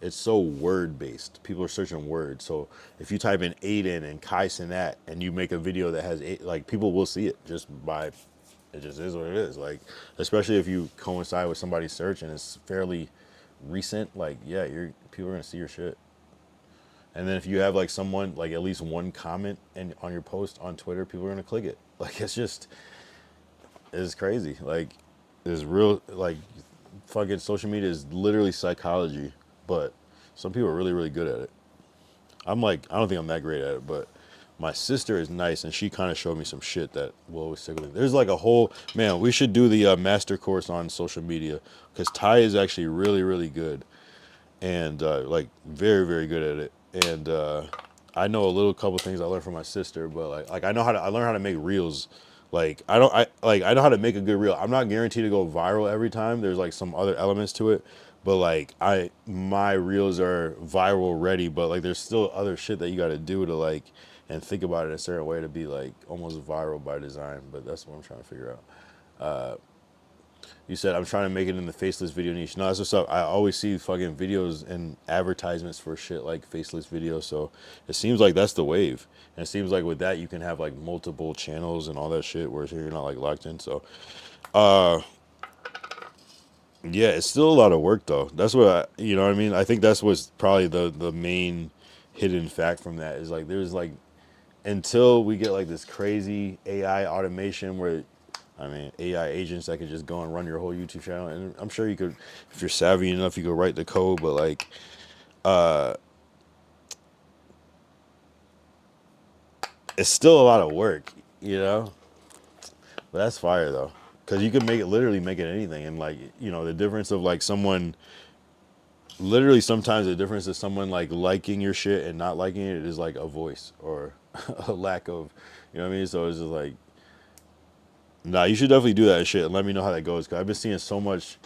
it's so word-based. People are searching words. So if you type in Aiden and Kai Cenat and you make a video that has like people will see it just by. It just is what it is. Like, especially if you coincide with somebody's search and it's fairly recent, like, yeah, people are gonna see your shit. And then if you have like someone, like at least one comment on your post on Twitter, people are gonna click it. Like, it's crazy. Like, it's real, like, fucking social media is literally psychology, but some people are really, really good at it. I'm like, I don't think I'm that great at it, but my sister is nice, and she kind of showed me some shit that will always stick with me. There's like a whole, man, we should do the master course on social media, because Ty is actually really, really good, and like very, very good at it. And I know a little couple things I learned from my sister, but like I learned how to make reels. Like I know how to make a good reel. I'm not guaranteed to go viral every time. There's like some other elements to it. But like my reels are viral ready, but like there's still other shit that you got to do to like and think about it a certain way to be like almost viral by design. But that's what I'm trying to figure out. You said I'm trying to make it in the faceless video niche. No, that's what's up. I always see fucking videos and advertisements for shit like faceless videos. So it seems like that's the wave. And it seems like with that you can have like multiple channels and all that shit, whereas here you're not like locked in. So yeah, it's still a lot of work though. That's what you know what I mean? I think that's what's probably the main hidden fact from that is like there's like until we get like this crazy AI automation where I mean AI agents that could just go and run your whole YouTube channel, and I'm sure you could, if you're savvy enough, you could write the code, but like it's still a lot of work, you know? But that's fire though. Because you can literally make it anything. And like, you know, the difference of like someone, literally sometimes the difference of someone like liking your shit and not liking it is like a voice or a lack of, you know what I mean? So it's just like, nah, you should definitely do that shit and let me know how that goes. Because I've been seeing so much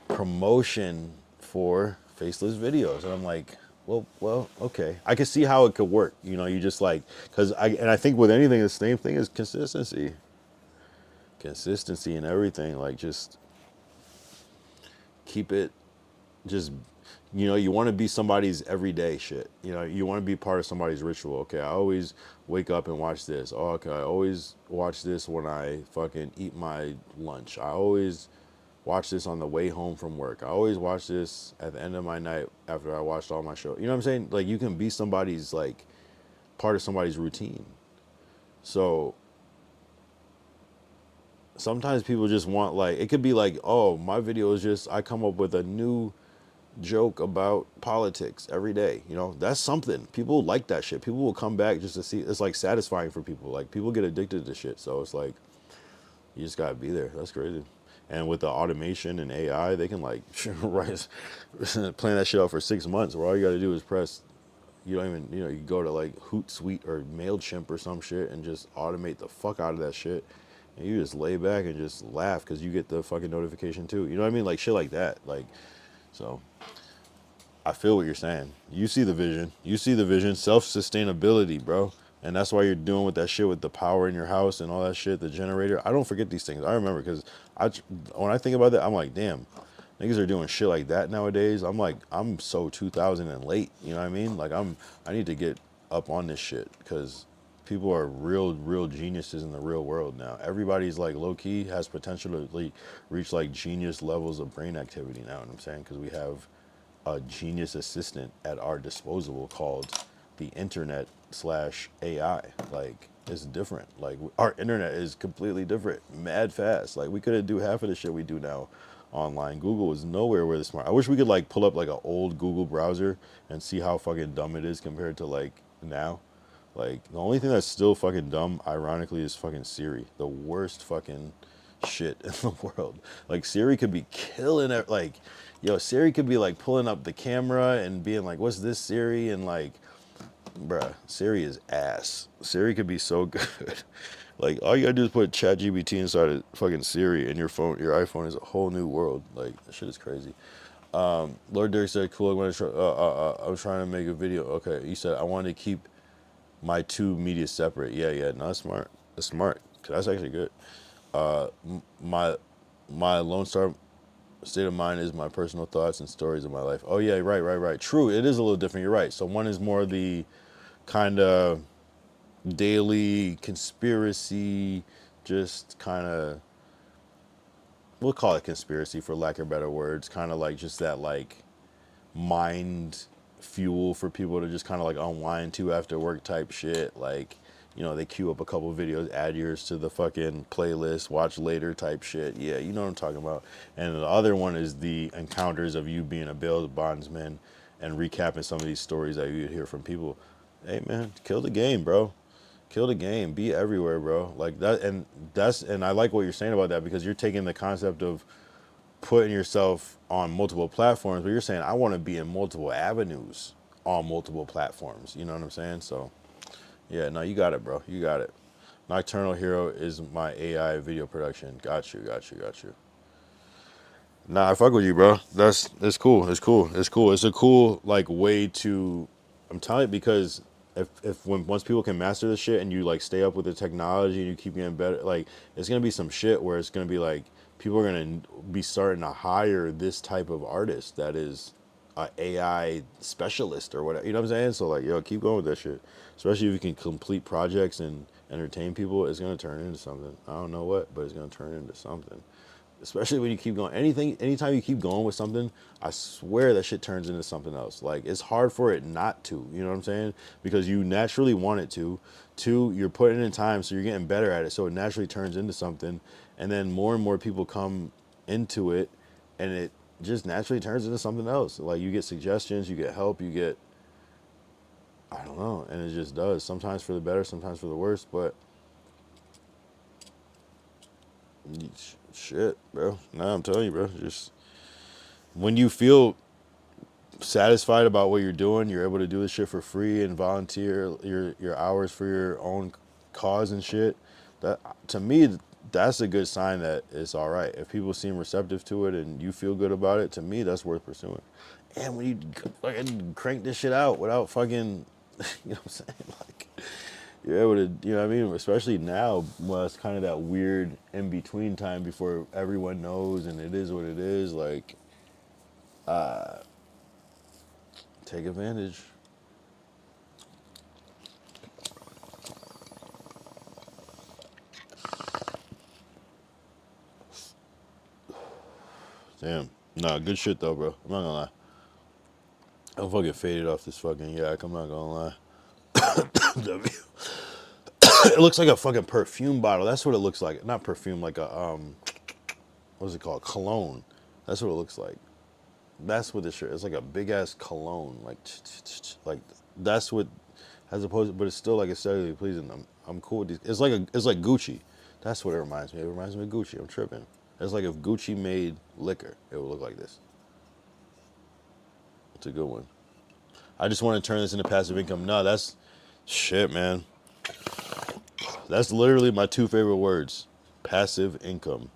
promotion for faceless videos. And I'm like, well, okay. I can see how it could work. You know, you just like, I think with anything, the same thing is consistency. consistency and everything. Like, just keep it, just, you know, you want to be somebody's everyday shit. You know, you want to be part of somebody's ritual. Okay, I always wake up and watch this. Oh, okay, I always watch this when I fucking eat my lunch. I always watch this on the way home from work. I always watch this at the end of my night after I watched all my shows. You know what I'm saying? Like, you can be somebody's, like, part of somebody's routine. So sometimes people just want, like, it could be like, oh, my video is just, I come up with a new joke about politics every day. You know, that's something. People like that shit. People will come back just to see. It's like satisfying for people. Like, people get addicted to shit. So it's like, you just gotta be there. That's crazy. And with the automation and AI, they can, like, plan that shit out for 6 months, where all you gotta do is press, you don't even, you know, you go to like Hootsuite or MailChimp or some shit and just automate the fuck out of that shit. And you just lay back and just laugh because you get the fucking notification too. You know what I mean? Like, shit like that. Like, so I feel what you're saying. You see the vision. You see the vision. Self-sustainability, bro. And that's why you're doing with that shit with the power in your house and all that shit, the generator. I don't forget these things. I remember, because when I think about that, I'm like, damn, niggas are doing shit like that nowadays. I'm like, I'm so 2000 and late. You know what I mean? Like, I need to get up on this shit, because people are real geniuses in the real world now. Everybody's like low-key has potential to like reach like genius levels of brain activity now. You know what I'm saying? Because we have a genius assistant at our disposal called the internet / AI. Like, it's different. Like, our internet is completely different, mad fast. Like, we couldn't do half of the shit we do now online. Google is nowhere where the smart. I wish we could like pull up like an old Google browser and see how fucking dumb it is compared to like now. Like, the only thing that's still fucking dumb, ironically, is fucking Siri. The worst fucking shit in the world. Like, Siri could be killing it. Like, yo, Siri could be like pulling up the camera and being like, what's this, Siri? And like, bruh, Siri is ass. Siri could be so good. Like, all you gotta do is put ChatGPT inside of fucking Siri, and your iPhone is a whole new world. Like, that shit is crazy. Lord Derek said, cool, I was trying to make a video. Okay, he said, I wanted to keep my two media separate. Yeah, no, that's smart. That's smart. 'Cause that's actually good. My Lone Star state of mind is my personal thoughts and stories of my life. Oh yeah, right. True, it is a little different. You're right. So one is more the kind of daily conspiracy, just kind of, we'll call it conspiracy for lack of better words, kind of like just that like mind fuel for people to just kind of like unwind to after work type shit. Like, you know, they queue up a couple videos, add yours to the fucking playlist, watch later type shit. Yeah, you know what I'm talking about. And the other one is the encounters of you being a bail bondsman and recapping some of these stories that you hear from people. Hey man, kill the game, bro. Kill the game. Be everywhere, bro. Like that, and I like what you're saying about that, because you're taking the concept of putting yourself on multiple platforms, but you're saying, I want to be in multiple avenues on multiple platforms. You know what I'm saying? So yeah, no, you got it, bro. You got it. Nocturnal Hero is my AI video production. Got you. Nah, I fuck with you, bro. It's cool. It's a cool like way to, I'm telling you, because once people can master the shit and you like stay up with the technology and you keep getting better, like, it's gonna be some shit where it's gonna be like, people are gonna be starting to hire this type of artist that is a AI specialist or whatever. You know what I'm saying? So like, yo, keep going with that shit. Especially if you can complete projects and entertain people, it's gonna turn into something. I don't know what, but it's gonna turn into something. Especially when you keep going. Anytime you keep going with something, I swear that shit turns into something else. Like, it's hard for it not to, you know what I'm saying? Because you naturally want it to. Two, you're putting in time, so you're getting better at it, so it naturally turns into something. And then more and more people come into it, and it just naturally turns into something else. Like, you get suggestions, you get help, you get, I don't know, and it just does. Sometimes for the better, sometimes for the worse, but shit, bro. Nah, I'm telling you, bro. Just when you feel satisfied about what you're doing, you're able to do this shit for free and volunteer your hours for your own cause and shit. That, to me, that's a good sign that it's all right. If people seem receptive to it and you feel good about it, to me, that's worth pursuing. And when you fucking crank this shit out without fucking, you know what I'm saying? Like, you're able to, you know what I mean? Especially now, well, it's kind of that weird in between time before everyone knows and it is what it is. Like, take advantage. Damn. Nah, good shit though, bro. I'm not gonna lie. I'm fucking faded off this fucking yak. I'm not gonna lie. It looks like a fucking perfume bottle. That's what it looks like. Not perfume, like a what's it called? Cologne. That's what it looks like. That's what this shirt. It's like a big ass cologne. Like that's what, as opposed, but it's still like aesthetically pleasing. I'm cool with these. It's like Gucci. That's what it reminds me. It reminds me of Gucci. I'm tripping. It's like if Gucci made liquor, it would look like this. It's a good one. I just want to turn this into passive income. No, that's shit, man. That's literally my two favorite words. Passive income.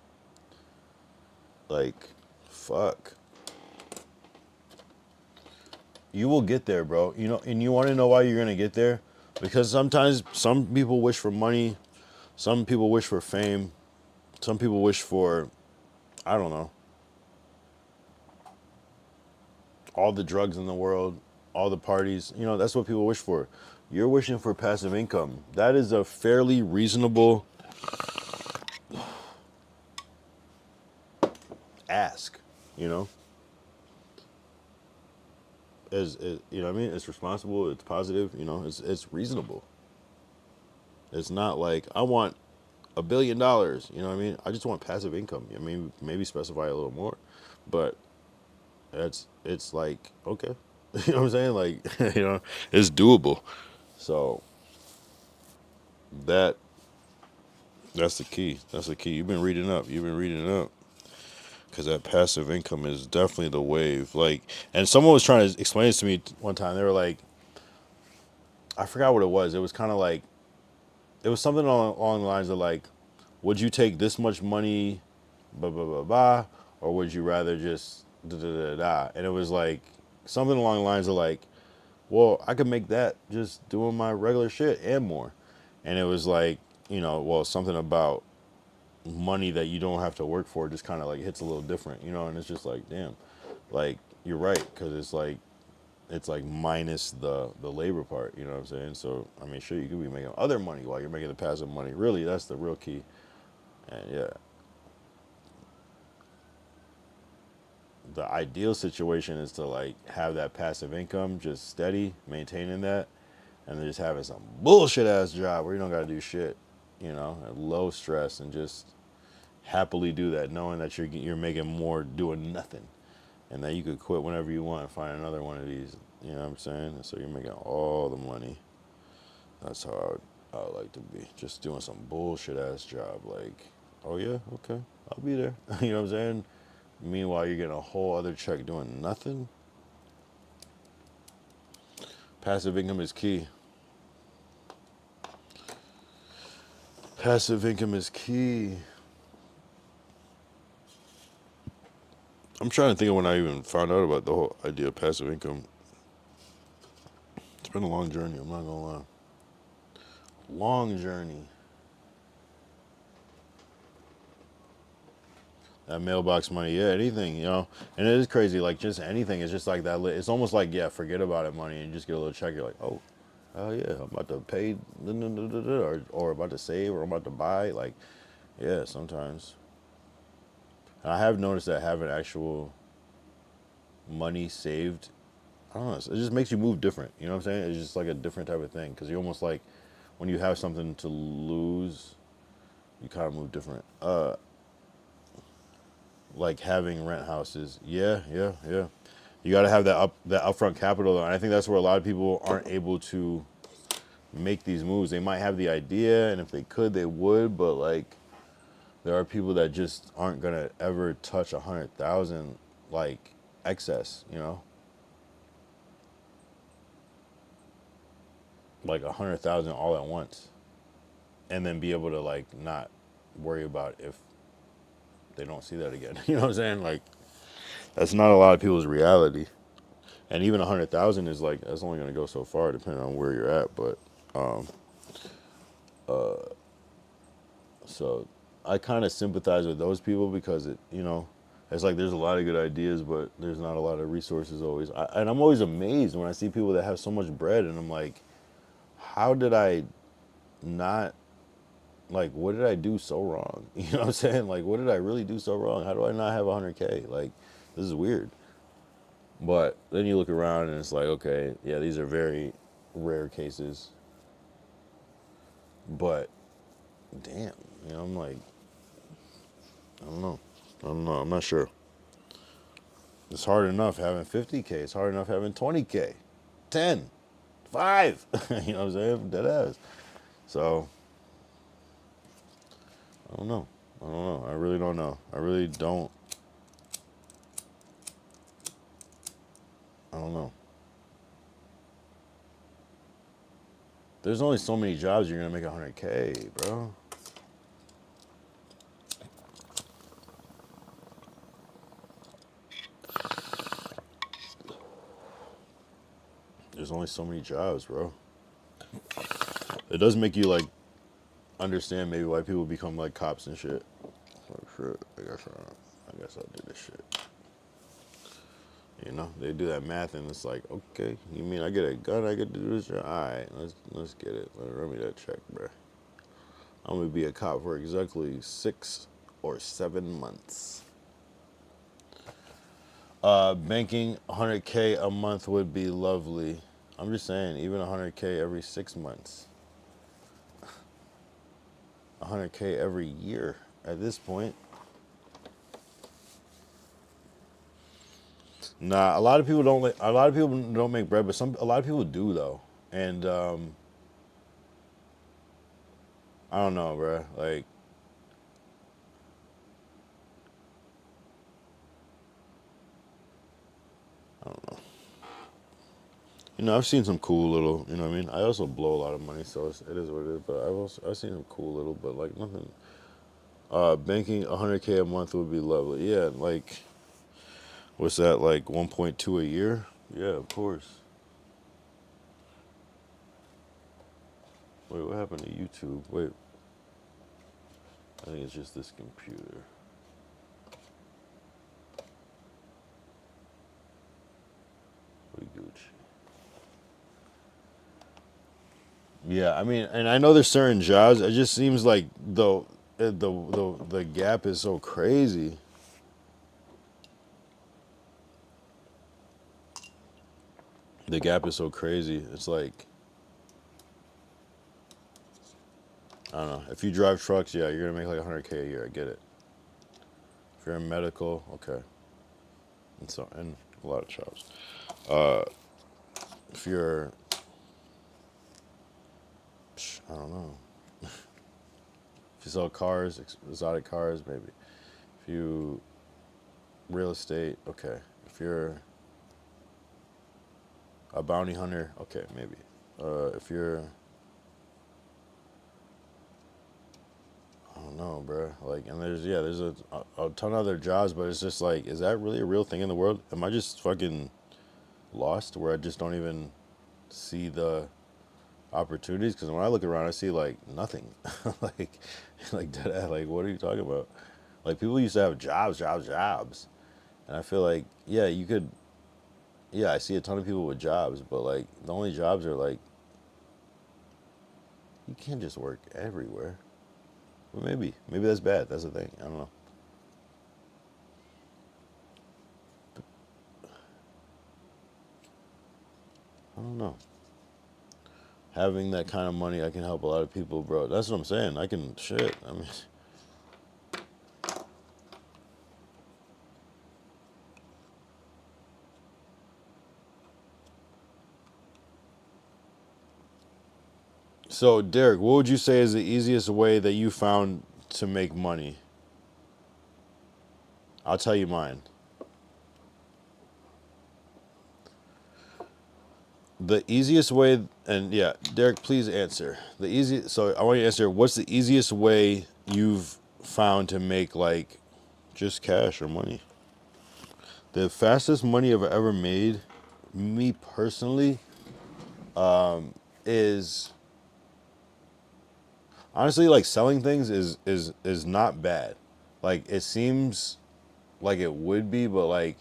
Like, fuck. You will get there, bro. You know, and you want to know why you're going to get there? Because sometimes some people wish for money. Some people wish for fame. Some people wish for, I don't know, all the drugs in the world, all the parties. You know, that's what people wish for. You're wishing for passive income. That is a fairly reasonable ask, you know? You know what I mean? It's responsible, it's positive, you know, it's reasonable. It's not like, I want $1 billion, you know what I mean? I just want passive income. I mean, maybe specify a little more, but it's like, okay. You know what I'm saying? Like, you know, it's doable. So that's the key. That's the key. You've been reading up. Because that passive income is definitely the wave. Like, and someone was trying to explain this to me one time. They were like, I forgot what it was. It was kind of like, it was something along the lines of like, would you take this much money, blah, blah, blah, blah, or would you rather just da, da, da, da? And it was like, something along the lines of like, well, I could make that just doing my regular shit and more. And it was like, you know, well, something about money that you don't have to work for just kind of like hits a little different, you know, and it's just like, damn, like, you're right, because it's like minus the labor part, you know what I'm saying? So, I mean, sure, you could be making other money while you're making the passive money. Really, that's the real key. And yeah. The ideal situation is to like have that passive income just steady, maintaining that, and then just having some bullshit ass job where you don't gotta do shit, you know, at low stress, and just happily do that, knowing that you're making more doing nothing, and that you could quit whenever you want and find another one of these. You know what I'm saying? And so you're making all the money. That's how I would like to be. Just doing some bullshit ass job. Like, oh yeah, okay, I'll be there. You know what I'm saying? Meanwhile, you're getting a whole other check doing nothing. Passive income is key. Passive income is key. I'm trying to think of when I even found out about the whole idea of passive income. It's been a long journey, I'm not gonna lie. Long journey. That mailbox money, yeah, anything, you know. And it is crazy, like just anything. It's just like that. It's almost like, yeah, forget about it money, and you just get a little check. You're like, oh yeah, I'm about to pay, or about to save, or I'm about to buy. Like, yeah, sometimes. And I have noticed that having actual money saved, I don't know, it just makes you move different. You know what I'm saying? It's just like a different type of thing, because you're almost like, when you have something to lose, you kind of move different. Like having rent houses. Yeah. You got to have that upfront capital, though. And I think that's where a lot of people aren't able to make these moves. They might have the idea, and if they could, they would. But like, there are people that just aren't gonna ever touch 100,000 like excess. You know, like 100,000 all at once, and then be able to like not worry about if they don't see that again. You know what I'm saying? Like, that's not a lot of people's reality. And even 100,000 is like, that's only going to go so far depending on where you're at. But So I kind of sympathize with those people because it's like there's a lot of good ideas, but there's not a lot of resources always. And I'm always amazed when I see people that have so much bread, and I'm like, how did I not, like, what did I do so wrong? You know what I'm saying? Like, what did I really do so wrong? How do I not have 100K? Like, this is weird. But then you look around and it's like, okay, yeah, these are very rare cases. But damn, I'm like, I don't know. I'm not sure. It's hard enough having 50K. It's hard enough having 20K, 10, 5. You know what I'm saying? Dead ass. So, I don't know. I really don't know. I really don't. I don't know. There's only so many jobs you're going to make 100K, bro. There's only so many jobs, bro. It does make you, like, understand maybe why people become, like, cops and shit. Like, shit, I guess I'll do this shit. They do that math and it's like, okay, you mean I get a gun, I get to do this job? All right, let's get it. Run me that check, bro. I'm gonna be a cop for exactly 6 or 7 months. Banking 100K a month would be lovely. I'm just saying, even 100K every 6 months. 100K every year at this point. Nah, a lot of people don't make bread, but a lot of people do though. And I don't know, bro. Like, I don't know. I've seen some cool little, you know what I mean? I also blow a lot of money, so it is what it is, but I've seen some cool little, but like nothing. Banking 100K a month would be lovely. Yeah, like, what's that, like 1.2 a year? Yeah, of course. Wait, what happened to YouTube? Wait. I think it's just this computer. We Gucci. Yeah, I mean, and I know there's certain jobs. It just seems like the gap is so crazy. The gap is so crazy. It's like, I don't know. If you drive trucks, yeah, you're gonna make like 100K a year. I get it. If you're in medical, okay. And a lot of jobs. If you're, I don't know. If you sell cars, exotic cars, maybe. If you real estate, okay. If you're a bounty hunter, okay, maybe. If you're, I don't know, bro. Like, and there's a ton of other jobs, but it's just like, is that really a real thing in the world? Am I just fucking lost where I just don't even see the opportunities? Because when I look around, I see like nothing. like dead. Like, what are you talking about? Like, people used to have jobs, and I feel like, yeah, you could. Yeah, I see a ton of people with jobs, but like the only jobs are like, you can't just work everywhere. Well, maybe that's bad. That's the thing. I don't know. I don't know. Having that kind of money, I can help a lot of people, bro. That's what I'm saying. I mean. So, Derek, what would you say is the easiest way that you found to make money? I'll tell you mine. The easiest way, and yeah, Derek, please answer. So I want you to answer, what's the easiest way you've found to make, like, just cash or money? The fastest money I've ever made, me personally, is, honestly, like selling things is not bad. Like it seems like it would be, but like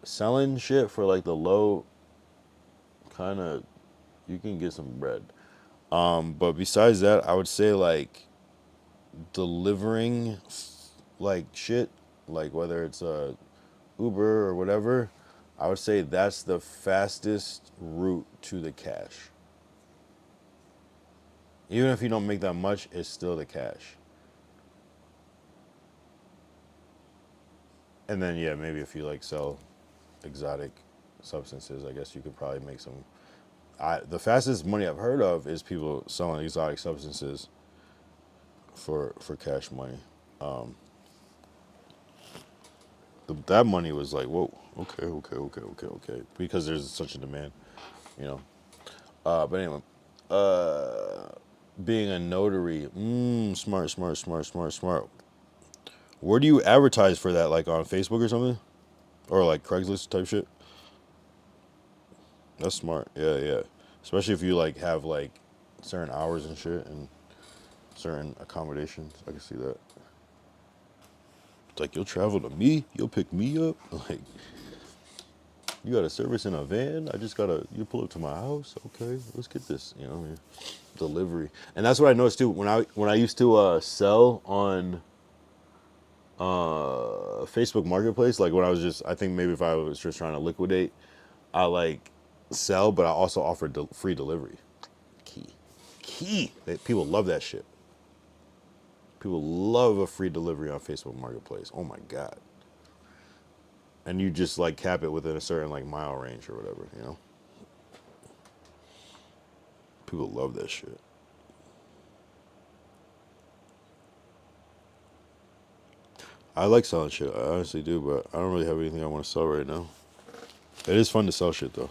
selling shit for like the low kind of, you can get some bread. But besides that, I would say like delivering like shit, like whether it's a Uber or whatever, I would say that's the fastest route to the cash. Even if you don't make that much, it's still the cash. And then yeah, maybe if you like sell exotic substances, I guess you could probably make some. The fastest money I've heard of is people selling exotic substances for cash money. That money was like, whoa, okay, because there's such a demand, you know. But anyway, being a notary, smart. Where do you advertise for that? Like on Facebook or something, or like Craigslist type shit? That's smart. Yeah. Especially if you like have like certain hours and shit and certain accommodations. I can see that. It's like you'll travel to me, you'll pick me up. Like you got a service in a van. You pull up to my house. Okay, let's get this. You know what I mean? Delivery, and that's what I noticed too. When I used to sell on Facebook Marketplace, like when I think maybe if I was just trying to liquidate, I like sell, but I also offer free delivery. Key. People love that shit. People love a free delivery on Facebook Marketplace. Oh my god. And you just like cap it within a certain like mile range or whatever, you know? People love that shit. I like selling shit. I honestly do, but I don't really have anything I want to sell right now. It is fun to sell shit though.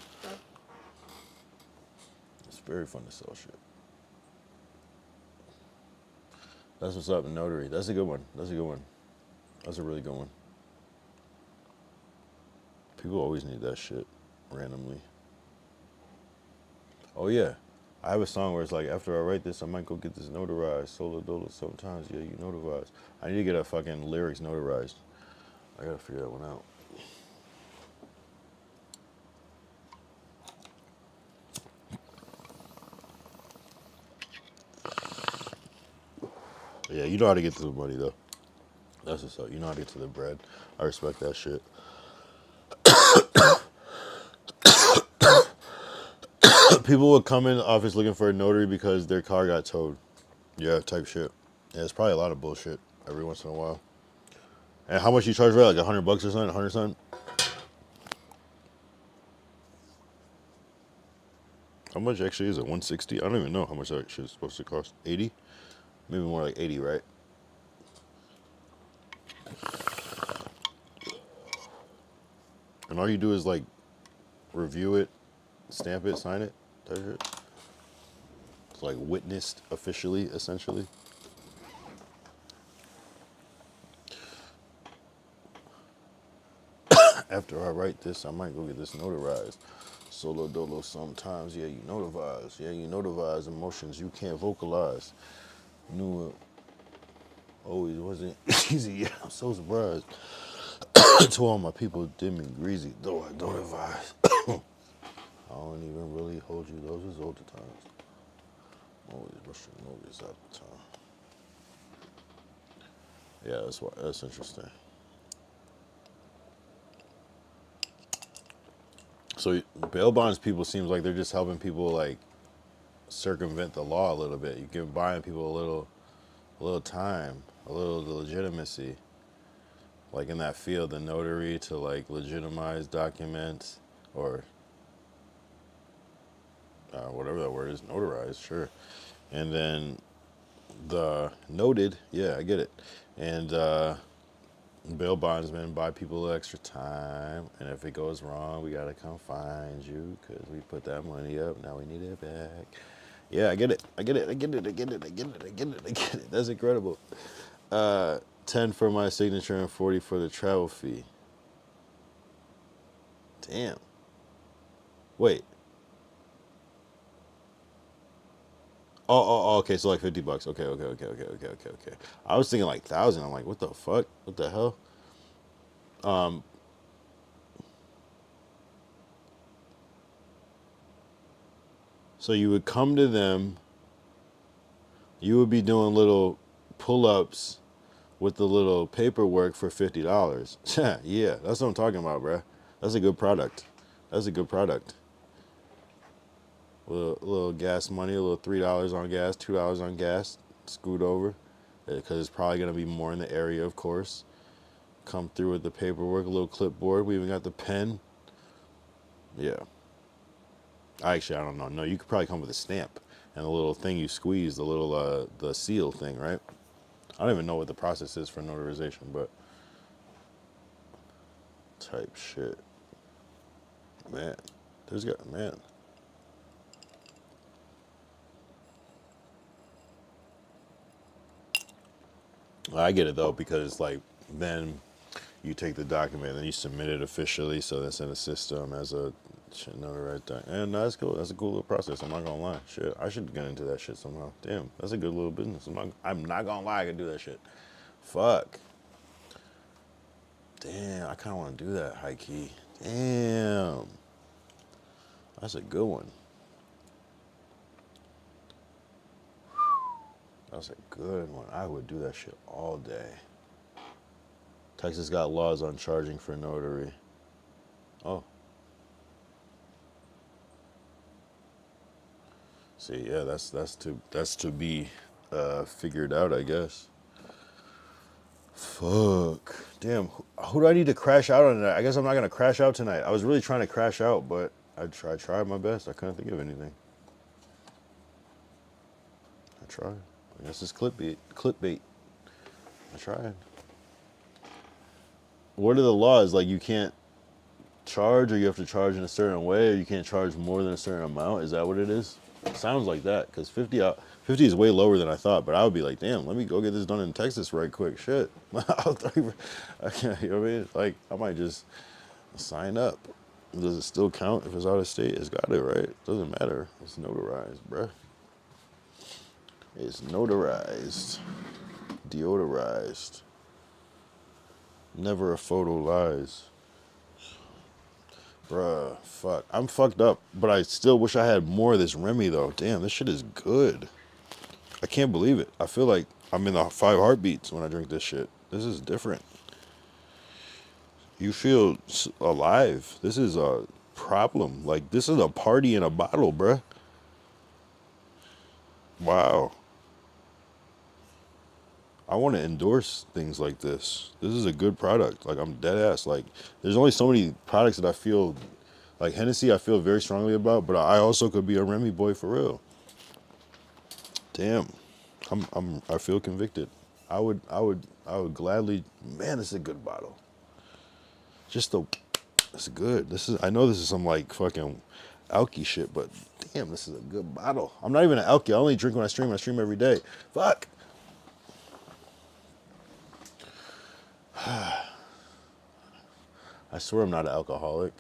It's very fun to sell shit. That's what's up, notary. That's a good one. That's a really good one. People always need that shit randomly. Oh yeah. I have a song where it's like, after I write this, I might go get this notarized. Solo dolo sometimes, yeah, you notarized. I need to get a fucking lyrics notarized. I gotta figure that one out. Yeah, you know how to get to the money though. That's what's up. You know how to get to the bread. I respect that shit. People would come in the office looking for a notary because their car got towed. Yeah, type shit. Yeah, it's probably a lot of bullshit every once in a while. And how much you charge for that? Like $100 or something? 100 something? How much actually is it? 160? I don't even know how much that shit is supposed to cost. 80? Maybe more like 80, right? And all you do is like review it, stamp it, sign it, type shit. It's like witnessed officially, essentially. After I write this, I might go get this notarized. Solo dolo sometimes, yeah, you notarize. Yeah, you notarize emotions you can't vocalize. Knew it always wasn't easy. Yeah, I'm so surprised. To all my people did me greasy, though I don't advise. I don't even really hold you, those is older times. Always rushing movies at the time. Yeah, that's interesting. So bail bonds people seems like they're just helping people like circumvent the law a little bit. You give buying people a little time, a little legitimacy. Like in that field, the notary to like legitimize documents or whatever that word is, notarize, sure. And then the noted, yeah, I get it. And bail bondsmen buy people extra time, and if it goes wrong, we gotta come find you because we put that money up. Now we need it back. Yeah, I get it. That's incredible. 10 for my signature and 40 for the travel fee. Damn. Wait. Okay, so like 50 bucks. Okay. I was thinking like 1,000. I'm like, what the fuck? What the hell? So you would come to them, you would be doing little pull-ups with the little paperwork for $50. Yeah, that's what I'm talking about, bruh. That's a good product. That's a good product. Little gas money, a little $3 on gas, $2 on gas, scoot over, because it's probably gonna be more in the area, of course. Come through with the paperwork, a little clipboard. We even got the pen. Yeah. Actually, I don't know. No, you could probably come with a stamp and the little thing you squeeze, the little the seal thing, right? I don't even know what the process is for notarization, but type shit. Man, man. I get it though, because like then you take the document and then you submit it officially, so that's in the system as a shit notarized doc. And that's cool. That's a cool little process. I'm not gonna lie. Shit, I should get into that shit somehow. Damn, that's a good little business. I'm not gonna lie. I can do that shit. Fuck. Damn, I kind of want to do that high key. Damn, that's a good one. That's a good one. I would do that shit all day. Texas got laws on charging for notary. Oh. See, yeah, that's to be figured out, I guess. Fuck. Damn. Who do I need to crash out on tonight? I guess I'm not gonna crash out tonight. I was really trying to crash out, but I tried my best. I couldn't think of anything. I tried. I guess it's clickbait. I tried. What are the laws? Like you can't charge, or you have to charge in a certain way, or you can't charge more than a certain amount? Is that what it is? Sounds like that, because 50 is way lower than I thought, but I would be like, damn, let me go get this done in Texas right quick. Shit. You know what I mean? Like, I might just sign up. Does it still count if it's out of state? It's got it, right? Doesn't matter. It's notarized, bruh. It's notarized. Deodorized. Never a photo lies. Bruh, fuck. I'm fucked up, but I still wish I had more of this Remy, though. Damn, this shit is good. I can't believe it. I feel like I'm in the 5 heartbeats when I drink this shit. This is different. You feel alive. This is a problem. Like, this is a party in a bottle, bruh. Wow. I want to endorse things like this. This is a good product. Like, I'm dead ass. Like, there's only so many products that I feel, like Hennessy I feel very strongly about, but I also could be a Remy boy for real. Damn. I feel convicted. I would gladly, man, this is a good bottle. It's good. I know this is some like fucking alky shit, but damn, this is a good bottle. I'm not even an alky. I only drink when I stream. I stream every day. Fuck. I swear I'm not an alcoholic.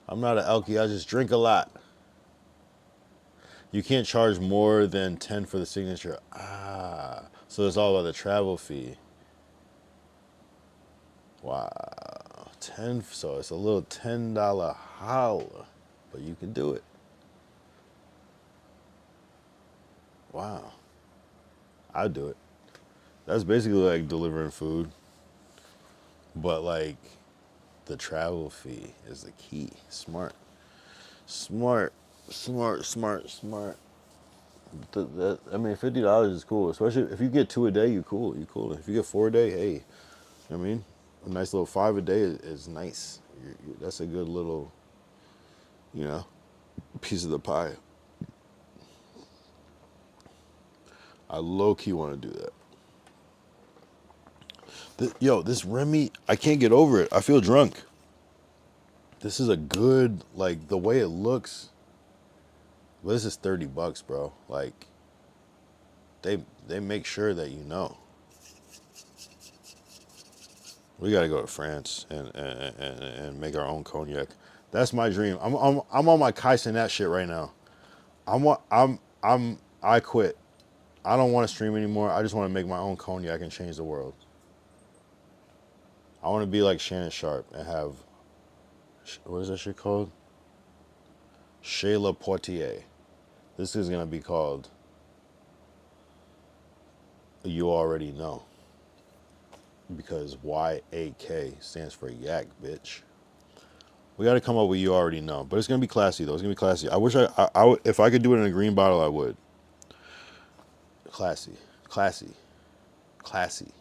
I'm not an alky. I just drink a lot. You can't charge more than 10 for the signature. So it's all about the travel fee. Wow. 10, so it's a little $10 holla, but you can do it. Wow. I'd do it. That's basically like delivering food. But like the travel fee is the key. Smart. I mean, $50 is cool, especially if you get 2 a day. You cool. If you get 4 a day, hey, you know what I mean, a nice little 5 a day is nice. That's a good little, piece of the pie. I low key want to do that. This Remy, I can't get over it. I feel drunk. This is a good, like, the way it looks. Well, this is $30, bro. Like, they make sure that you know. We gotta go to France and make our own cognac. That's my dream. I'm on my Kai Cenat shit right now. I quit. I don't want to stream anymore. I just want to make my own cognac and change the world. I want to be like Shannon Sharp and have, what is that shit called? Shayla Portier. This is gonna be called You Already Know. Because YAK stands for yak, bitch. We got to come up with You Already Know, but it's gonna be classy though. It's gonna be classy. I wish if I could do it in a green bottle, I would. Classy, classy, classy.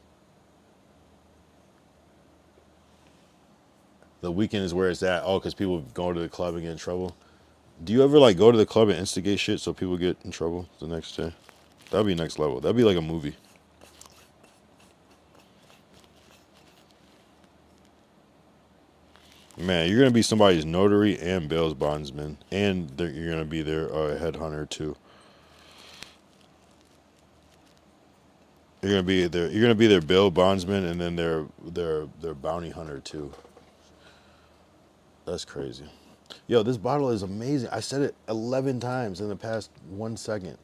The weekend is where it's at. Oh, because people go to the club and get in trouble. Do you ever like go to the club and instigate shit so people get in trouble the next day? That'd be next level. That'd be like a movie. Man, you're gonna be somebody's notary and bail bondsman, and you're gonna be their headhunter too. You're gonna be their bail bondsman, and then their bounty hunter too. That's crazy. Yo, this bottle is amazing. I said it 11 times in the past 1 second.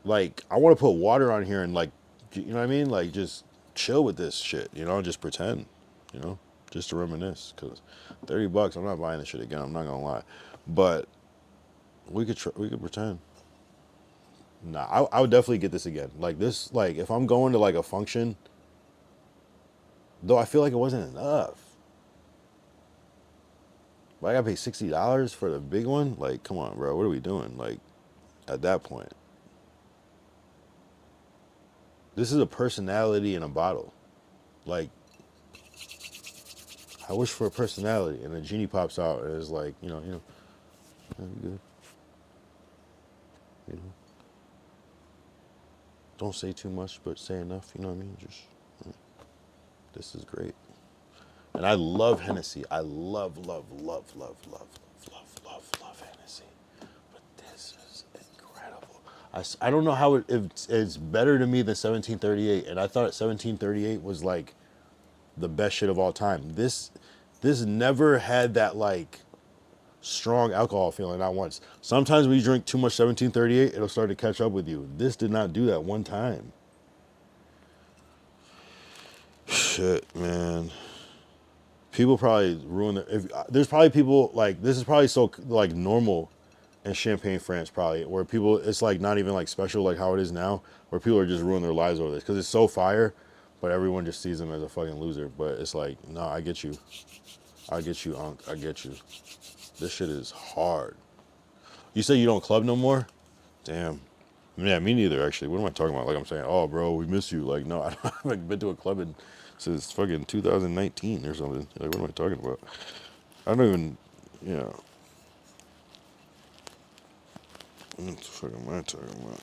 Like, I want to put water on here and like, you know what I mean? Like, just chill with this shit, you know, just pretend, you know, just to reminisce. Cause $30, I'm not buying this shit again. I'm not gonna lie, but we could pretend. Nah, I would definitely get this again. Like this, like if I'm going to like a function, though I feel like it wasn't enough. But I gotta pay $60 for the big one? Like, come on, bro, what are we doing? Like, at that point. This is a personality in a bottle. Like, I wish for a personality, and the genie pops out and is like, you know, you good. You know. Don't say too much, but say enough, you know what I mean? Just, this is great. And I love Hennessy. I love Hennessy. But this is incredible. I don't know how it's better to me than 1738. And I thought 1738 was like the best shit of all time. This never had that like strong alcohol feeling, not once. Sometimes when you drink too much 1738, it'll start to catch up with you. This did not do that one time. Shit, man. People probably ruin there's probably people like, this is probably so like normal in Champagne, France, probably, where people, it's like not even like special like how it is now, where people are just ruining their lives over this because it's so fire, but everyone just sees them as a fucking loser. But it's like, no, I get you, Unc, I get you. This shit is hard. You say you don't club no more? Damn. Yeah, me neither, actually. What am I talking about? Like I'm saying, oh, bro, we miss you. Like, no, I haven't been to a club since fucking 2019 or something. Like, what am I talking about? I don't even, you know. What the fuck am I talking about?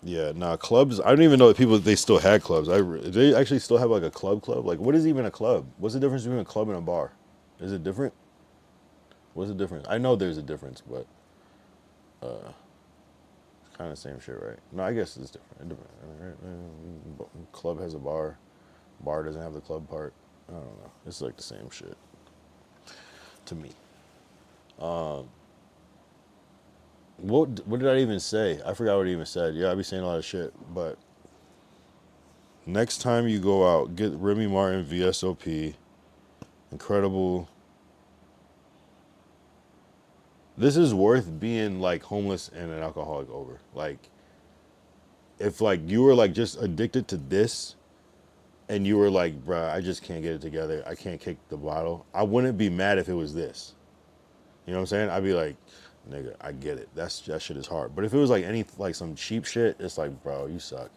Yeah, nah, clubs. I don't even know that they still had clubs. They actually still have like a club. Like, what is even a club? What's the difference between a club and a bar? Is it different? What's the difference? I know there's a difference, but it's kind of the same shit, right? No, I guess it's different. Club has a bar. Bar doesn't have the club part. I don't know. It's like the same shit to me. What did I even say? I forgot what I even said. Yeah, I be saying a lot of shit, but next time you go out, get Remy Martin VSOP. Incredible. This is worth being like homeless and an alcoholic over. Like, if like you were like just addicted to this and you were like, bruh, I just can't get it together. I can't kick the bottle. I wouldn't be mad if it was this. You know what I'm saying? I'd be like, nigga, I get it. That shit is hard. But if it was like some cheap shit, it's like, bro, you suck.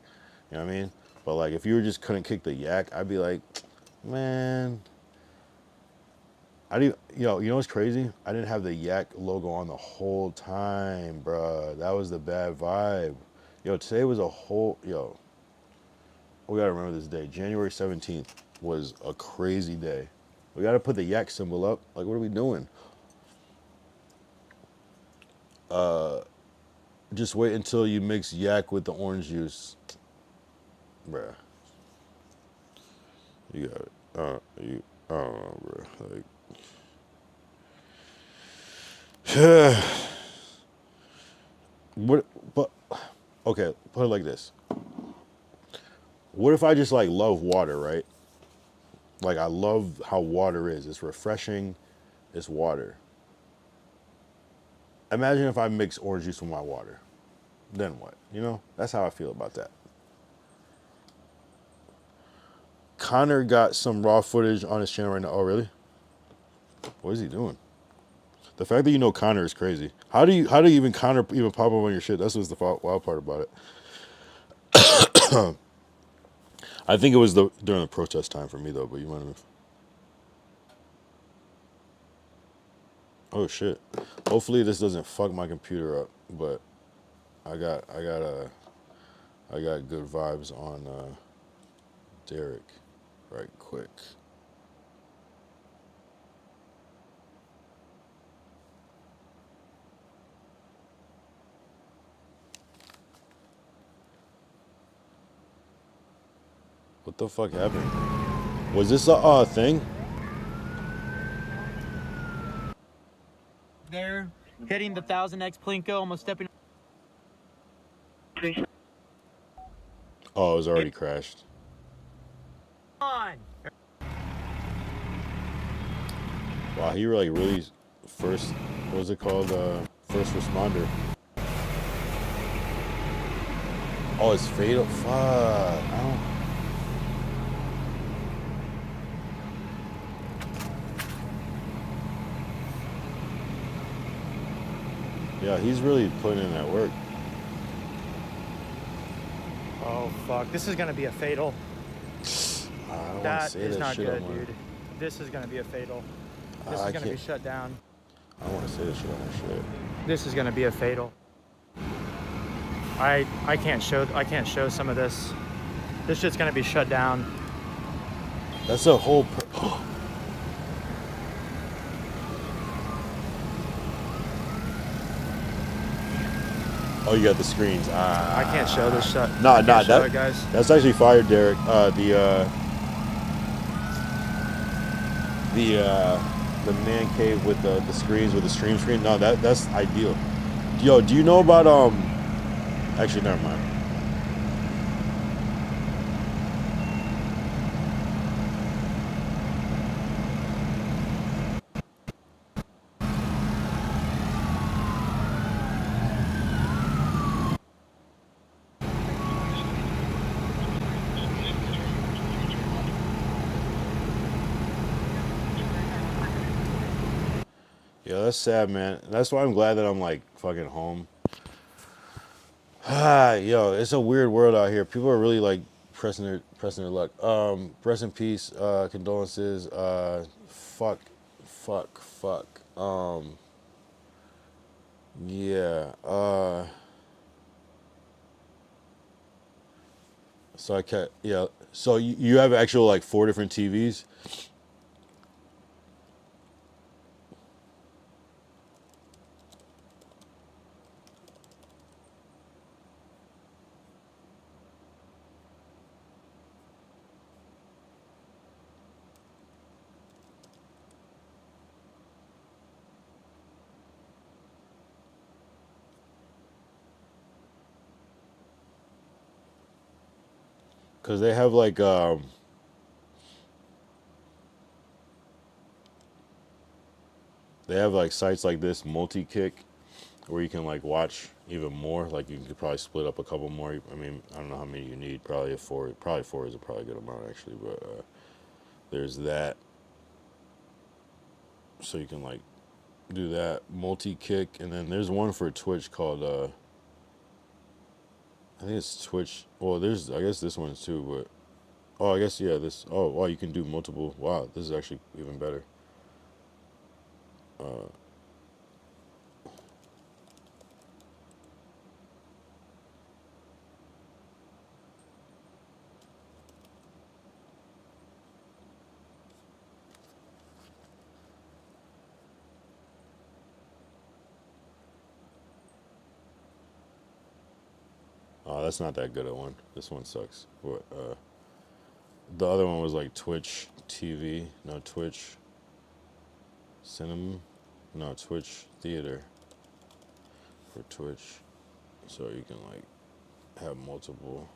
You know what I mean? But like if you just couldn't kick the yak, I'd be like, man. You know what's crazy? I didn't have the yak logo on the whole time, bro. That was the bad vibe. Yo, today was we gotta remember this day. January 17th was a crazy day. We gotta put the yak symbol up. Like, what are we doing? Just wait until you mix yak with the orange juice. Bruh. You got it. I don't know, bro. Like, what? But okay, put it like this. What if I just like love water, right? Like I love how water is. It's refreshing. It's water. Imagine if I mix orange juice with my water. Then what? You know? That's how I feel about that. Connor got some raw footage on his channel right now. Oh, really? What is he doing? The fact that you know Connor is crazy. How do you even Connor even pop up on your shit? That's what's the wild part about it. I think it was during the protest time for me though, but you might have. Oh shit. Hopefully this doesn't fuck my computer up, but I got good vibes on Derek right quick. What the fuck happened? Was this a thing? There, hitting the 1000X Plinko, almost stepping. Oh, it was already crashed. On. Wow, he really first, what was it called? First responder. Oh, it's fatal. Fuck. I don't. Yeah, he's really putting in that work. Oh fuck! This is gonna be a fatal. I don't want to That say is that not shit good, on my- dude. This is gonna be a fatal. This I is gonna be can't- shut down. I don't want to say that shit on my shit. This is gonna be a fatal. I can't show some of this. This shit's gonna be shut down. That's a whole. Oh, you got the screens. I can't show this shut. Nah, I can't show that it, guys. that's actually fire, Derek. The man cave with the screens with the stream screen. No, that's ideal. Yo, do you know about Actually, never mind. Yeah, that's sad, man. That's why I'm glad that I'm like fucking home. Yo, it's a weird world out here. People are really like pressing their luck. Rest in peace, condolences. Fuck. Yeah. So I can't. Yeah. So you have actual like 4 different TVs. Cause they have like sites like this, multi-kick, where you can like watch even more. Like you could probably split up a couple more. I mean, I don't know how many you need. Probably 4. Probably 4 is a probably good amount actually. But there's that. So you can like do that multi-kick, and then there's one for Twitch called I think it's Twitch. Well, there's I guess this one's too, but oh, I guess yeah. This wow, you can do multiple. Wow, this is actually even better. Oh, that's not that good a one. This one sucks. What? The other one was like Twitch TV, no Twitch Cinema, no Twitch Theater for Twitch, so you can like have multiple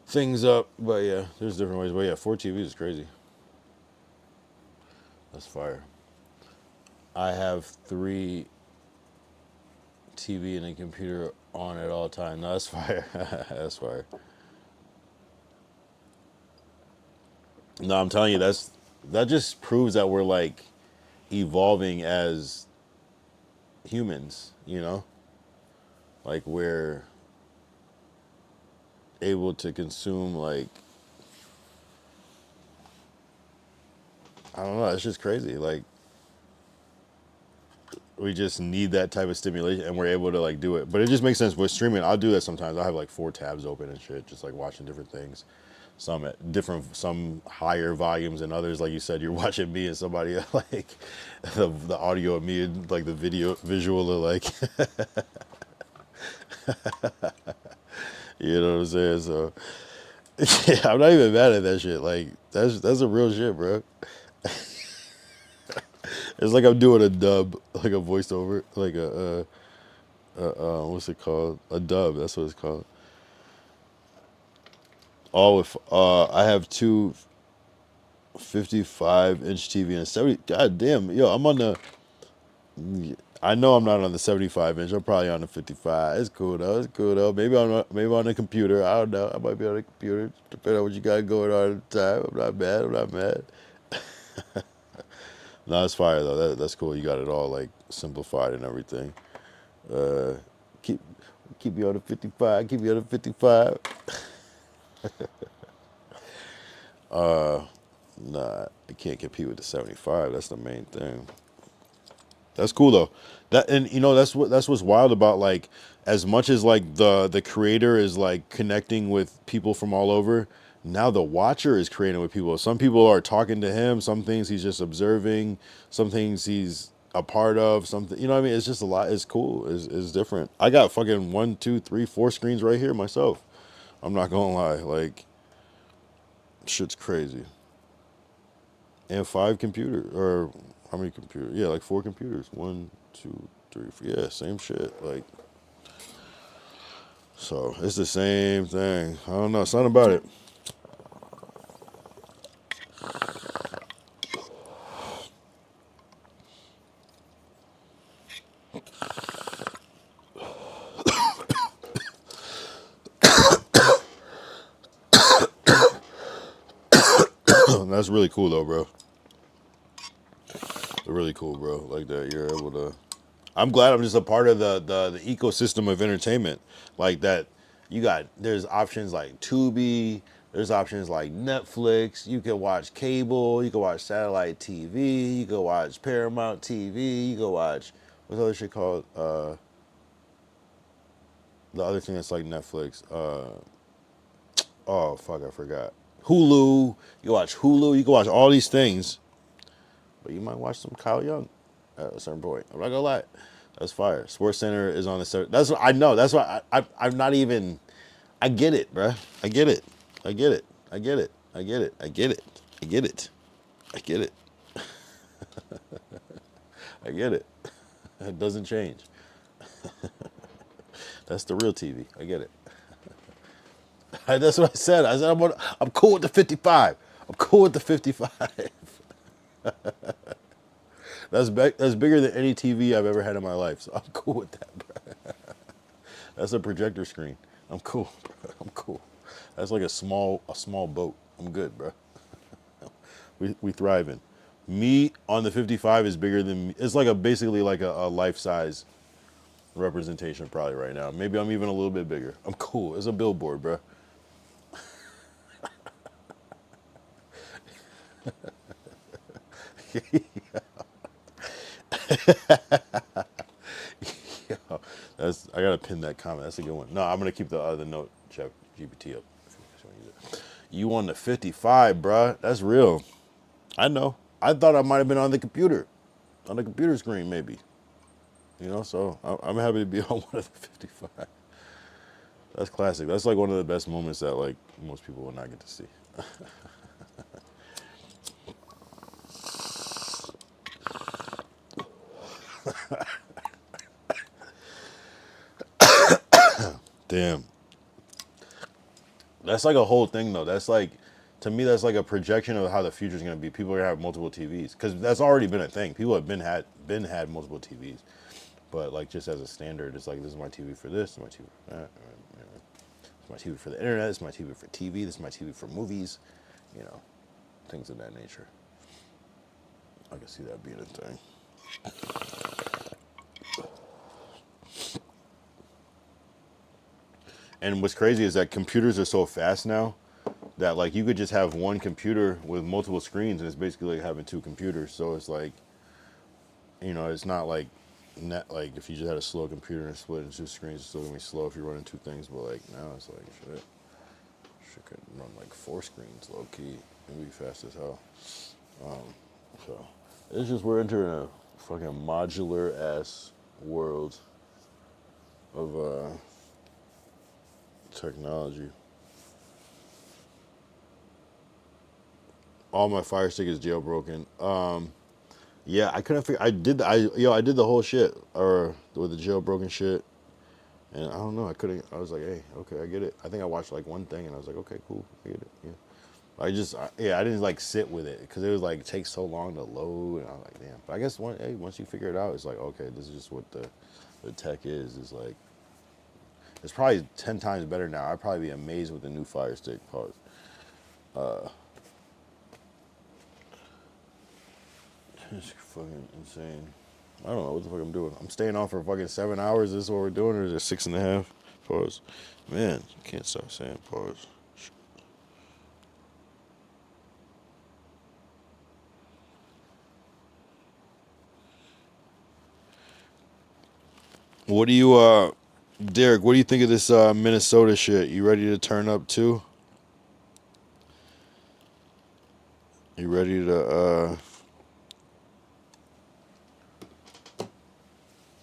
things up. But yeah, there's different ways. But yeah, 4 TVs is crazy. That's fire. I have 3 TV and a computer on at all times. No, that's fire. That's fire. No, I'm telling you, that just proves that we're like evolving as humans, you know? Like we're able to consume like, I don't know, it's just crazy. Like we just need that type of stimulation and we're able to like do it. But it just makes sense with streaming. I'll do that sometimes. I have like 4 tabs open and shit, just like watching different things. Some at different, some higher volumes than others. Like you said, you're watching me and somebody like the audio of me and like the visual of like, you know what I'm saying? So yeah, I'm not even mad at that shit. Like that's a real shit, bro. It's like I'm doing a dub, like a voiceover, like what's it called? A dub. That's what it's called. All with I have 2 55-inch TV and a 70. God damn, yo, I'm on the. I know I'm not on the 75-inch. I'm probably on the 55. It's cool though. It's cool though. Maybe on the computer. I don't know. I might be on the computer. Depending on what you got going on at the time. I'm not mad. I'm not mad. No, it's fire though. That's cool. You got it all like simplified and everything. Keep me on the 55. Keep me on the 55. Nah, I can't compete with the 75. That's the main thing. That's cool though. That, and you know, that's what's wild about like, as much as like the creator is like connecting with people from all over, now the watcher is creating with people. Some people are talking to him, some things he's just observing, some things he's a part of, something, you know what I mean? It's just a lot. It's cool. It's different. I got fucking 1, 2, 3, 4 screens right here myself. I'm not gonna lie, like shit's crazy. And 5 computers, or how many computers? Yeah, like 4 computers. 1, 2, 3, 4. Yeah, same shit. Like, so it's the same thing. I don't know, something about it. That's really cool though, bro. Really cool, bro. Like that you're able to. I'm glad I'm just a part of the ecosystem of entertainment. Like that, there's options like Tubi. There's options like Netflix. You can watch cable. You can watch satellite TV. You can watch Paramount TV. You can watch what's the other shit called? The other thing that's like Netflix. Oh fuck, I forgot. Hulu. You watch Hulu. You can watch all these things. But you might watch some Kyle Young at a certain point. I'm not gonna lie, that's fire. Sports Center is on the. That's what I know. That's why I'm not even. I get it, bruh. I get it. I get it. I get it. I get it. I get it. I get it. I get it. I get it. It doesn't change. That's the real TV. I get it. That's what I said. I said I'm cool with the 55. I'm cool with the 55. That's bigger than any TV I've ever had in my life, so I'm cool with that, bro. That's a projector screen. I'm cool, bro. I'm cool. That's like a small boat. I'm good, bro. we thriving. Me on the 55 is bigger than me. It's like basically like a life-size representation probably right now. Maybe I'm even a little bit bigger. I'm cool. It's a billboard, bro. Yo, I gotta pin that comment. That's a good one. No, I'm gonna keep the note chat GPT up. You on the 55, bruh. That's real. I know. I thought I might have been on the computer screen, maybe. You know, so I'm happy to be on one of the 55. That's classic. That's like one of the best moments that like most people will not get to see. Damn. That's like a whole thing, though. That's like, to me, that's like a projection of how the future is going to be. People are going to have multiple TVs because that's already been a thing. People have been had multiple TVs, but like just as a standard, it's like this is my TV for this, this is my TV for that. This is my TV for the internet. This is my TV for TV. This is my TV for movies. You know, things of that nature. I can see that being a thing. And what's crazy is that computers are so fast now that like you could just have one computer with multiple screens and it's basically like having two computers. So it's like, you know, it's not like like if you just had a slow computer and split into two screens, it's still gonna be slow if you're running two things. But like now it's like shit could run like 4 screens low key and be fast as hell. So it's just we're entering a fucking modular ass world of technology. All my Fire Stick is jailbroken. Yeah, I couldn't figure. I did the whole shit or with the jailbroken shit, and I don't know. I couldn't. I was like, hey, okay, I get it. I think I watched like one thing, and I was like, okay, cool, I get it. Yeah. I didn't like sit with it because it was like take so long to load, and I was like, damn. But I guess once you figure it out, it's like, okay, this is just what the tech is. It's like. It's probably 10 times better now. I'd probably be amazed with the new Fire Stick. Pause. It's fucking insane. I don't know what the fuck I'm doing. I'm staying on for fucking 7 hours. This is what we're doing, or is it 6.5? Pause. Man, can't stop saying pause. What do you, Derek, what do you think of this Minnesota shit? You ready to turn up too? You ready to,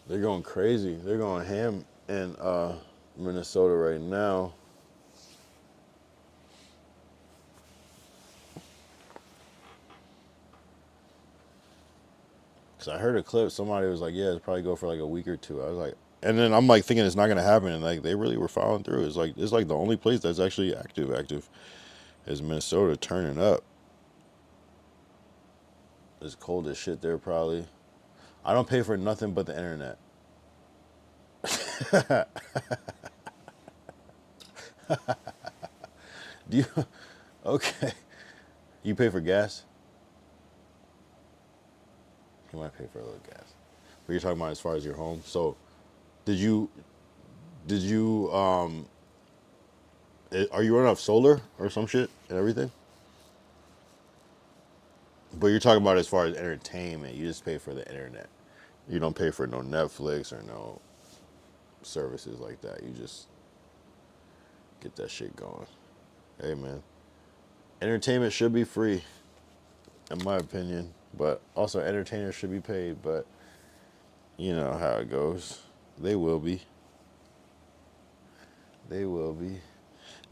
they're going crazy. They're going ham in Minnesota right now. Cause I heard a clip, somebody was like, yeah, it'll probably go for like a week or two. I was like, and then I'm like thinking it's not gonna happen, and like they really were following through. It's like the only place that's actually active is Minnesota turning up. It's cold as shit there probably. I don't pay for nothing but the internet. Do you? Okay. You pay for gas? You might pay for a little gas. But you're talking about as far as your home. So, did you are you running off solar or some shit and everything? But you're talking about as far as entertainment, you just pay for the internet. You don't pay for no Netflix or no services like that. You just get that shit going. Hey man, entertainment should be free, in my opinion. But also entertainers should be paid. But you know how it goes. They will be. They will be.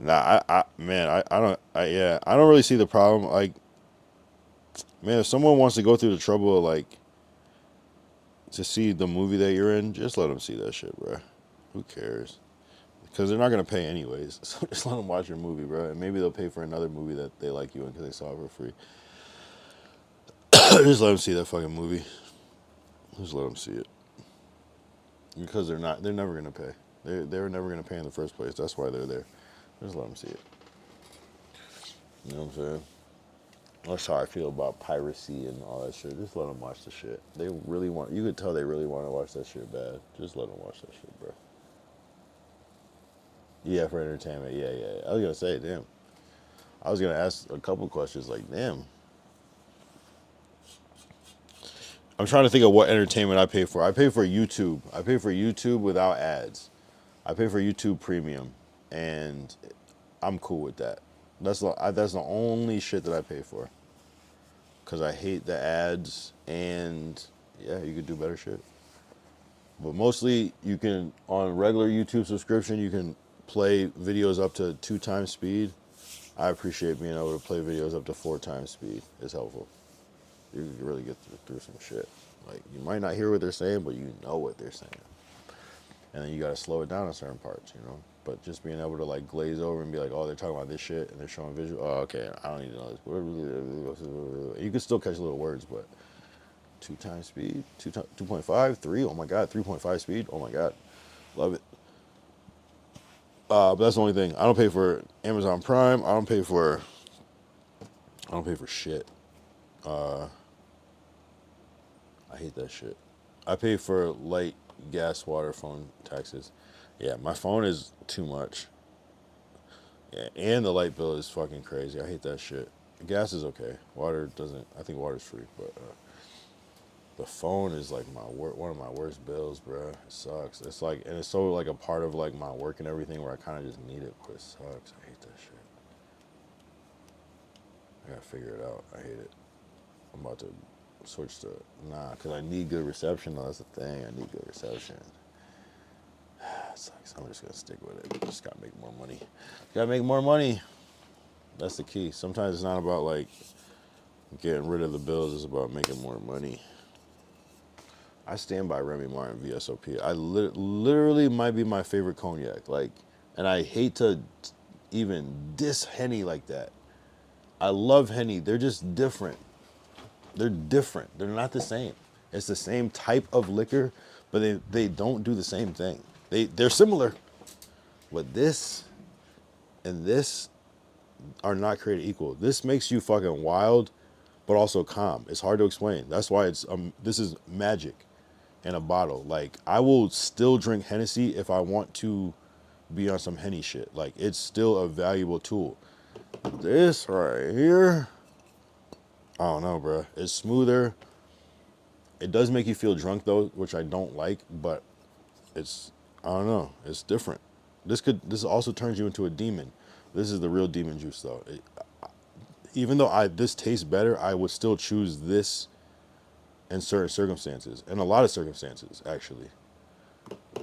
Nah, I don't really see the problem. Like, man, if someone wants to go through the trouble of like to see the movie that you're in, just let them see that shit, bro. Who cares? Because they're not gonna pay anyways. So just let them watch your movie, bro. And maybe they'll pay for another movie that they like you in because they saw it for free. Just let them see that fucking movie. Just let them see it. Because they're never gonna pay. They were never gonna pay in the first place. That's why they're there. Just let them see it. You know what I'm saying? That's how I feel about piracy and all that shit. Just let them watch the shit. They really want. You could tell they really want to watch that shit bad. Just let them watch that shit, bro. Yeah, for entertainment. Yeah. I was gonna say, damn. I was gonna ask a couple questions like, damn. I'm trying to think of what entertainment I pay for. I pay for YouTube. I pay for YouTube without ads. I pay for YouTube Premium, and I'm cool with that. That's the only shit that I pay for. Cause I hate the ads, and yeah, you could do better shit. But mostly, you can on regular YouTube subscription, you can play videos up to 2 times speed, I appreciate being able to play videos up to 4 times speed. It's helpful. You can really get through some shit. Like, you might not hear what they're saying, but you know what they're saying. And then you gotta slow it down in certain parts, you know? But just being able to, like, glaze over and be like, oh, they're talking about this shit, and they're showing visual. Oh, okay, I don't need to know this. You can still catch little words, but 2 times speed, 2.5, 3, oh my God, 3.5 speed, oh my God, love it. But that's the only thing. I don't pay for Amazon Prime. I don't pay for shit. I hate that shit. I pay for light, gas, water, phone, taxes. Yeah, my phone is too much. Yeah, and the light bill is fucking crazy. I hate that shit. Gas is okay. Water doesn't. I think water's free, but the phone is like one of my worst bills, bro. It sucks. It's like, and it's so like a part of like my work and everything where I kind of just need it, but it sucks. I hate that shit. I gotta figure it out. I hate it. I'm about to switch to because I need good reception. Though. That's the thing. I need good reception. It sucks. I'm just gonna stick with it. Just gotta make more money. Gotta make more money. That's the key. Sometimes it's not about like getting rid of the bills. It's about making more money. I stand by Remy Martin VSOP. I literally might be my favorite cognac. Like, and I hate to even diss Henny like that. I love Henny. They're just different. They're different. They're not the same. It's the same type of liquor, but they don't do the same thing. They're similar, but this and this are not created equal. This makes you fucking wild, but also calm. It's hard to explain. That's why it's this is magic in a bottle. Like, I will still drink Hennessy if I want to be on some Henny shit. Like, it's still a valuable tool. This right here, I don't know, bro. It's smoother. It does make you feel drunk though, which I don't like, but it's, I don't know, it's different. This also turns you into a demon. This is the real demon juice though. Even though this tastes better, I would still choose this in certain circumstances, in a lot of circumstances actually.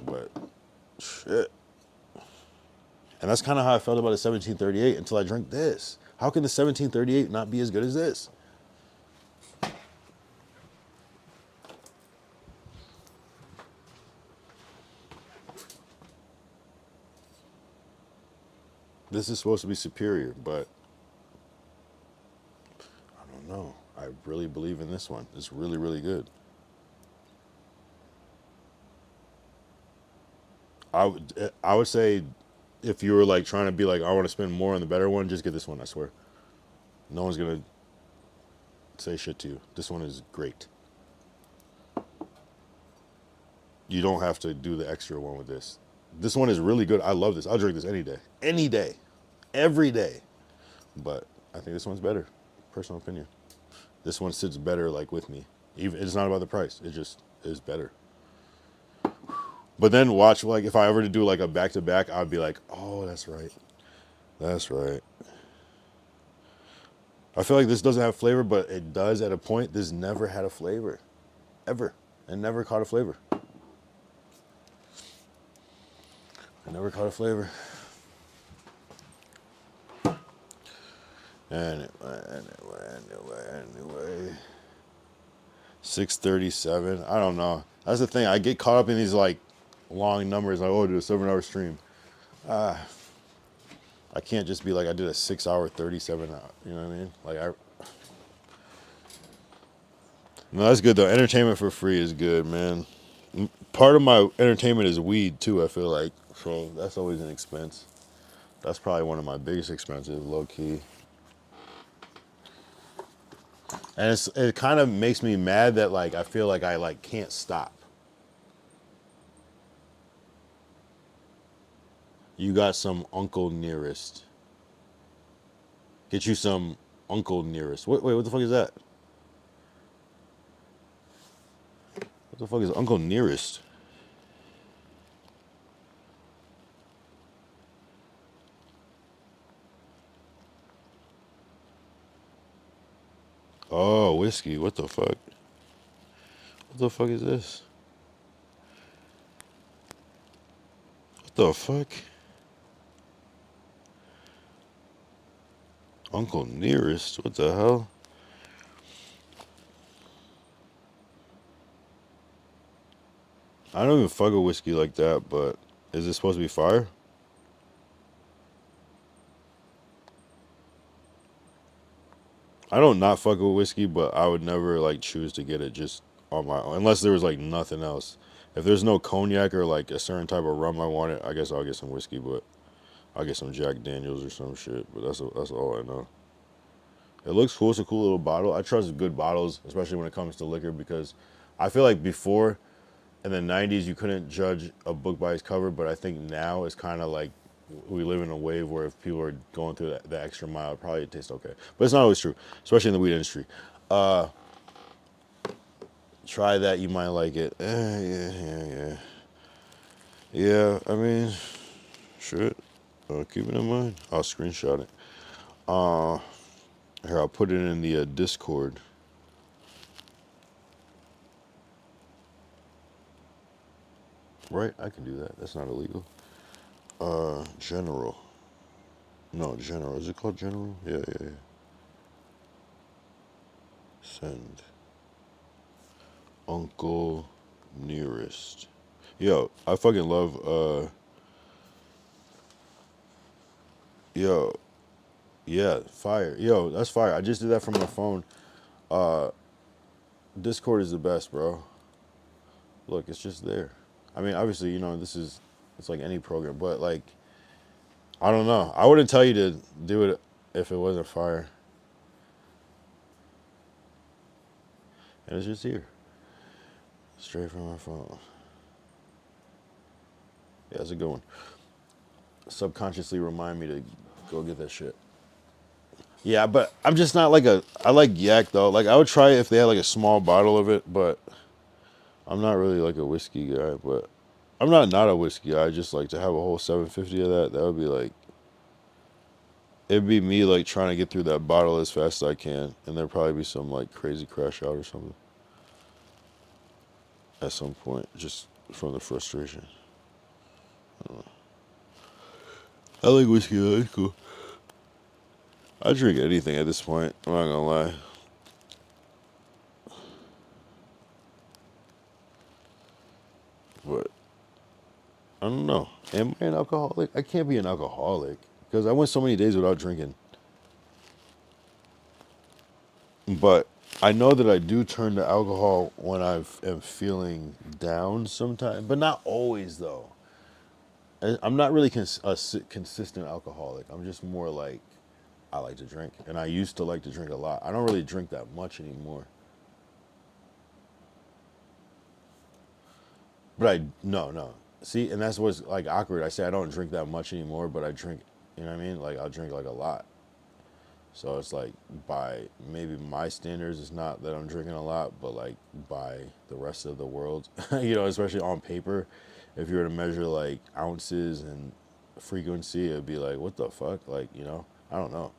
But shit. And that's kind of how I felt about the 1738 until I drank this. How can the 1738 not be as good as this? This is supposed to be superior, but I don't know. I really believe in this one. It's really, really good. I would say if you were like trying to be like, I want to spend more on the better one, just get this one, I swear. No one's going to say shit to you. This one is great. You don't have to do the extra one with this. This one is really good. I love this. I'll drink this any day. Any day. Every day. But I think this one's better. Personal opinion. This one sits better like with me. Even it's not about the price. It just is better. But then watch, like, if I ever to do like a back-to-back, I'd be like, oh, that's right. That's right. I feel like this doesn't have flavor, but it does at a point. This never had a flavor. Ever. It never caught a flavor. I never caught a flavor. Anyway. 637. I don't know. That's the thing. I get caught up in these like long numbers. Like, oh, do a 7-hour stream. I can't just be like, I did a 6-hour, 37 hour. You know what I mean? Like, no, that's good though. Entertainment for free is good, man. Part of my entertainment is weed too, I feel like. So that's always an expense. That's probably one of my biggest expenses, low key. And it kind of makes me mad that like I feel like I like can't stop. You got some Uncle Nearest. Get you some Uncle Nearest. Wait, what the fuck is that? What the fuck is Uncle Nearest? Oh, whiskey. What the fuck? What the fuck is this? What the fuck? Uncle Nearest? What the hell? I don't even fuck with whiskey like that, but is it supposed to be fire? I don't not fuck with whiskey, but I would never like choose to get it just on my own unless there was like nothing else. If there's no cognac or like a certain type of rum I want it, I guess I'll get some whiskey, but I'll get some Jack Daniels or some shit. But that's all I know. It looks cool. It's a cool little bottle. I trust good bottles, especially when it comes to liquor, because I feel like before in the 90s you couldn't judge a book by its cover, but I think now it's kind of like we live in a wave where if people are going through the extra mile, it probably tastes okay. But it's not always true, especially in the weed industry. Try that, you might like it. Yeah, I mean, shit. Keep it in mind. I'll screenshot it. Here, I'll put it in the Discord. Right? I can do that. That's not illegal. General. No, General. Is it called General? Yeah. Send. Uncle Nearest. Yo, I fucking love, yo. Yeah, fire. Yo, that's fire. I just did that from my phone. Discord is the best, bro. Look, it's just there. I mean, obviously, it's like any program, but like, I don't know. I wouldn't tell you to do it if it wasn't fire. And it's just here. Straight from my phone. Yeah, it's a good one. Subconsciously remind me to go get that shit. Yeah, but I'm just not like I like yak though. Like I would try it if they had like a small bottle of it, but I'm not really like a whiskey guy, but I'm not a whiskey guy. I just like to have a whole 750 of that. That would be like, it'd be me like trying to get through that bottle as fast as I can, and there'd probably be some like crazy crash out or something at some point, just from the frustration. I like whiskey though. It's cool. I drink anything at this point. I'm not gonna lie. But I don't know. Am I an alcoholic? I can't be an alcoholic because I went so many days without drinking. But I know that I do turn to alcohol when I am feeling down sometimes, but not always though. I'm not really a consistent alcoholic. I'm just more like, I like to drink, and I used to like to drink a lot. I don't really drink that much anymore. But no. See, and that's what's like awkward. I say I don't drink that much anymore, but I drink, you know what I mean? Like I'll drink like a lot. So it's like by maybe my standards, it's not that I'm drinking a lot, but like by the rest of the world, especially on paper, if you were to measure like ounces and frequency, it'd be like, what the fuck? Like, I don't know.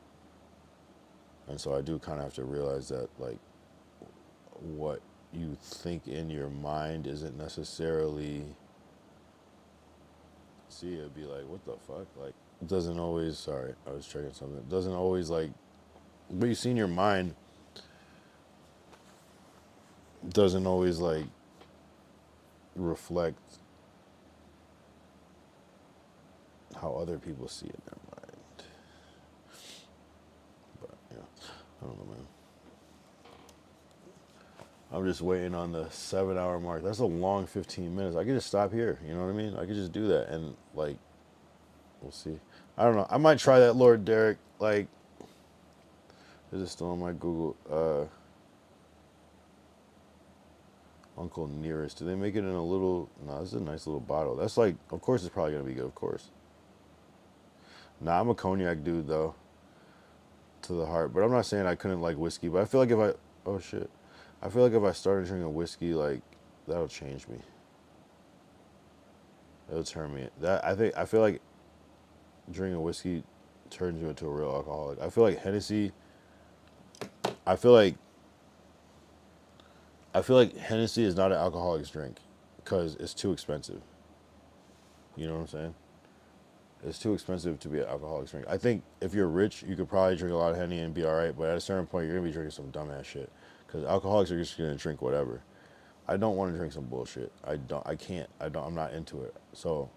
And so I do kind of have to realize that like what you think in your mind isn't necessarily, it'd be like, what the fuck? Like, it doesn't always, sorry, I was checking something. It doesn't always like, what you see in your mind doesn't always like reflect how other people see it in their mind. But yeah, I don't know, man. I'm just waiting on the 7-hour mark. That's a long 15 minutes. I could just stop here. You know what I mean? I could just do that. And like, we'll see. I don't know. I might try that Lord Derek. Like, is it still on my Google? Uncle Nearest. Do they make it in a little? No, this is a nice little bottle. That's like, of course it's probably going to be good, of course. Nah, I'm a cognac dude, though. To the heart. But I'm not saying I couldn't like whiskey. But I feel like I feel like if I started drinking whiskey, like, that'll change me. It'll turn me. I feel like drinking whiskey turns you into a real alcoholic. I feel like Hennessy. I feel like Hennessy is not an alcoholic's drink because it's too expensive. You know what I'm saying? It's too expensive to be an alcoholic drink. I think if you're rich, you could probably drink a lot of Henny and be all right. But at a certain point, you're gonna be drinking some dumbass shit. Because alcoholics are just gonna drink whatever. I don't want to drink some bullshit. I don't. I can't. I don't. I'm not into it. So,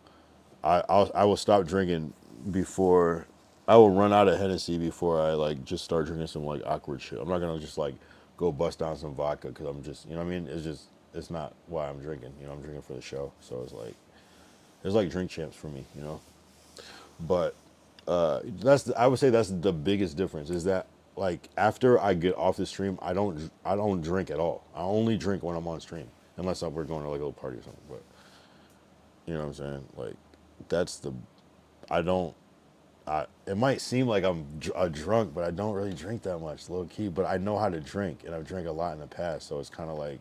I will stop drinking before. I will run out of Hennessy before I like just start drinking some like awkward shit. I'm not gonna just like go bust down some vodka because I'm just, you know what I mean. It's not why I'm drinking. You know, I'm drinking for the show. So it's like drink champs for me. You know. But I would say that's the biggest difference is that like after I get off the stream, I don't drink at all. I only drink when I'm on stream, unless we're going to like a little party or something. But you know what I'm saying? Like that's the I don't. It might seem like I'm a drunk, but I don't really drink that much, low key. But I know how to drink, and I've drank a lot in the past, so it's kind of like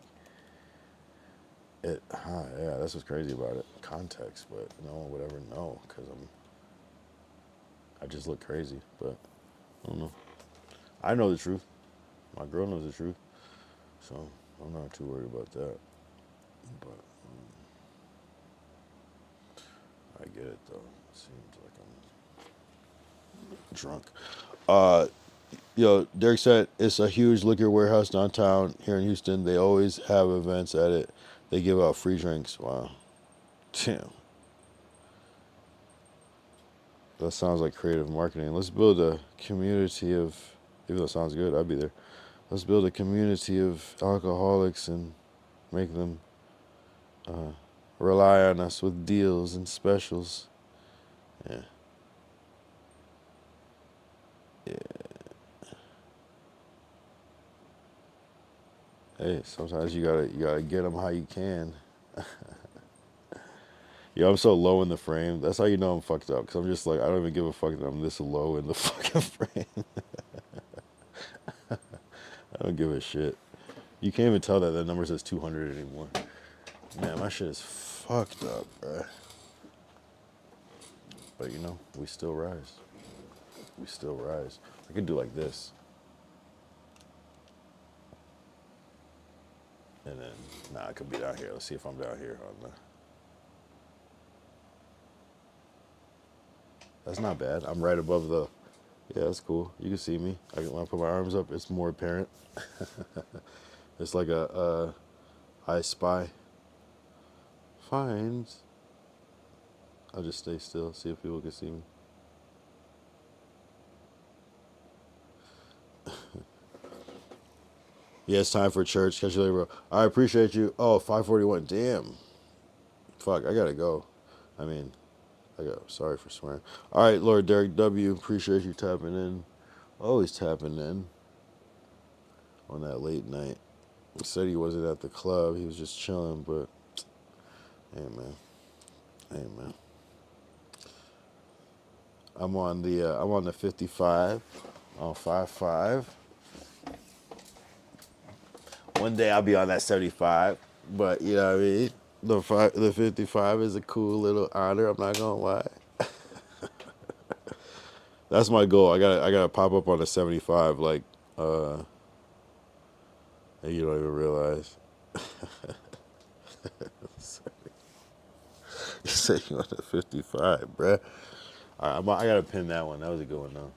it. Yeah, that's what's crazy about it. Context, but no one would ever know because I just look crazy, but I don't know. I know the truth. My girl knows the truth, so I'm not too worried about that. But I get it though. It seems like I'm drunk. Yo, Derek said it's a huge liquor warehouse downtown here in Houston. They always have events at it. They give out free drinks. Wow. Damn. That sounds like creative marketing. Let's build a community of, even though it sounds good, I'd be there. Let's build a community of alcoholics and make them rely on us with deals and specials. Yeah. Yeah. Hey, sometimes you gotta get them how you can. Yo, I'm so low in the frame. That's how you know I'm fucked up. Cause I'm just like I don't even give a fuck that I'm this low in the fucking frame. I don't give a shit. You can't even tell that the number says 200 anymore. Man, my shit is fucked up, bruh. But you know, we still rise. We still rise. I could do like this. And then, nah, I could be down here. Let's see if I'm down here on the. That's not bad. I'm right above the. Yeah, that's cool. You can see me. When I put my arms up, it's more apparent. It's like I spy. Finds. I'll just stay still, see if people can see me. Yeah, it's time for church. Catch you later, bro. I appreciate you. Oh, 5:41. Damn. Fuck, I gotta go. I mean, sorry for swearing. All right, Lord Derek W. Appreciate you tapping in. Always tapping in on that late night. He said he wasn't at the club. He was just chilling, but hey, man. Hey, man. I'm on the 55 on 5.5. One day I'll be on that 75, but you know what I mean? The 55 is a cool little honor, I'm not gonna lie. That's my goal. I gotta pop up on the 75 like and you don't even realize. You say you on the 55, bruh. All right, I gotta pin that one. That was a good one though.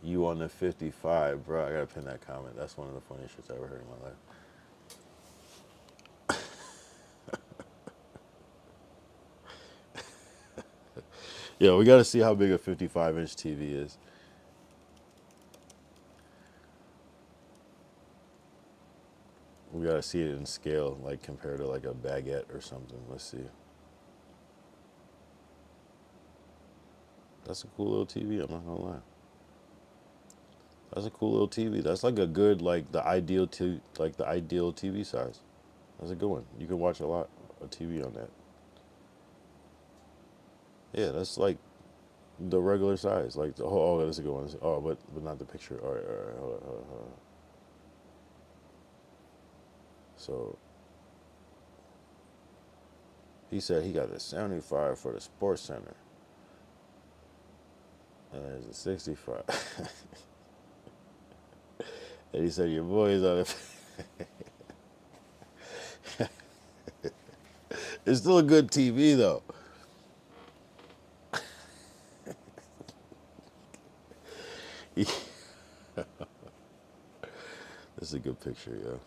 You on the 55, bro. I gotta pin that comment. That's one of the funniest shits I ever heard in my life. Yo, we gotta see how big a 55-inch TV is. We gotta see it in scale, like compared to like a baguette or something. Let's see. That's a cool little TV, I'm not gonna lie. That's a cool little TV. That's like a good, like the ideal TV size. That's a good one. You can watch a lot of TV on that. Yeah, that's like the regular size. Like the whole. Oh, that's a good one. Oh, but not the picture. All right. Hold on. So he said he got a 75 for the Sports Center, and there's a 65. And he said your boy is on it. It's still a good TV though. This is a good picture, yo.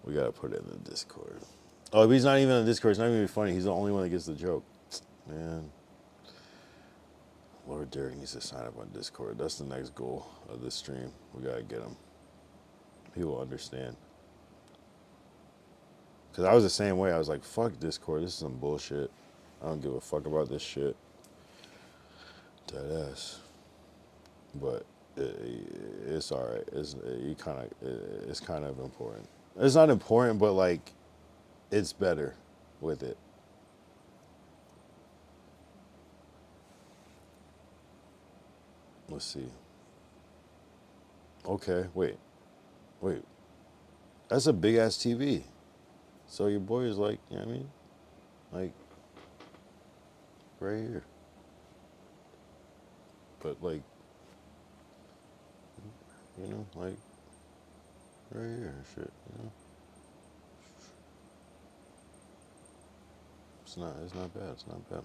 We gotta put it in the Discord. Oh, if he's not even in the Discord, it's not even funny. He's the only one that gets the joke. Man. Lord Derek needs to sign up on Discord. That's the next goal of this stream. We gotta get him. He will understand. Because I was the same way. I was like, fuck Discord. This is some bullshit. I don't give a fuck about this shit. Deadass. But it's alright. It's kind of important. It's not important, but like, it's better with it. Let's see. Okay, wait. That's a big ass TV. So your boy is like, you know what I mean? Like, right here. But like, you know, like, right here and shit, you know? It's not bad, it's not bad.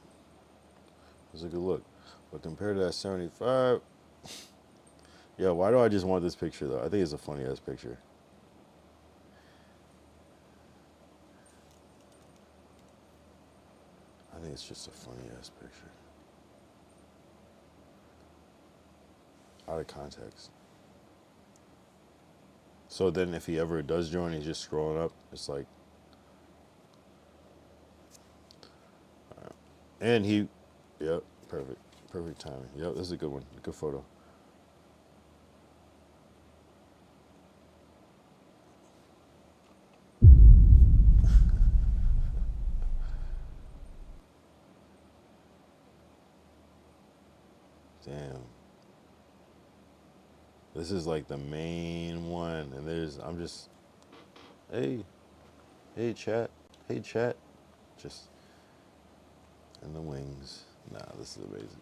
It's a good look. But compared to that 75, yeah, why do I just want this picture though? I think it's a funny ass picture. I think it's just a funny ass picture. Out of context. So then if he ever does join, he's just scrolling up. It's like, and he, yep, perfect timing. Yep, this is a good one, good photo. Damn. This is like the main one, and I'm just, hey chat, just in the wings. Nah, this is amazing.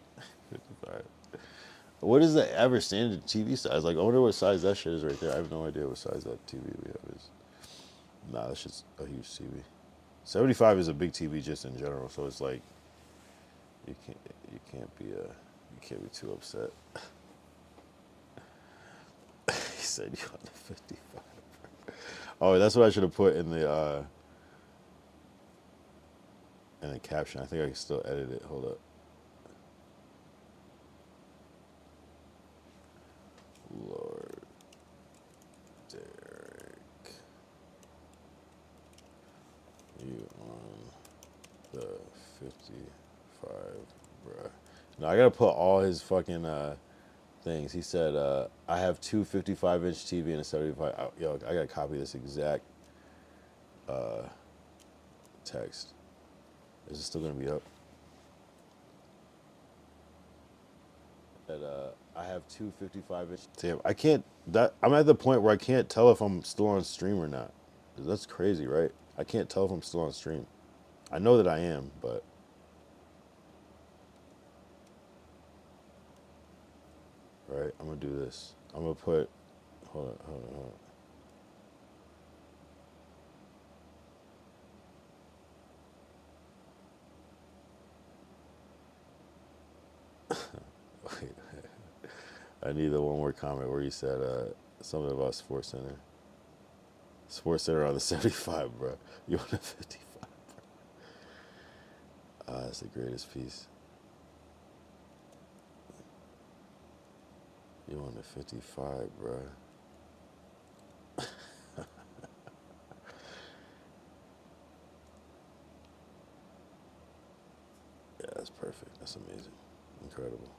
55. What is the average standard TV size? Like, I wonder what size that shit is right there. I have no idea what size that TV we have is. Nah, that's just a huge TV. 75 is a big TV just in general, so it's like, you can't be too upset. He said you on the 55. Oh, that's what I should have put in the caption. I think I can still edit it. Hold up. Lord Derek, you on the 55, bruh. No, I gotta put all his fucking things. He said, I have two 55-inch TV and a 75. Yo, I gotta copy this exact text. Is it still gonna be up? That I have two 55-inch. Damn, I can't. I'm at the point where I can't tell if I'm still on stream or not. That's crazy, right? I can't tell if I'm still on stream. I know that I am, but. Right, I'm gonna do this. I'm gonna put, hold on. Wait, I need the one more comment where you said something about Sports Center. Sports Center on the 75, bro. You on the 55, bro. That's the greatest piece. You on the 55, bro. Yeah, that's perfect. That's amazing. Incredible.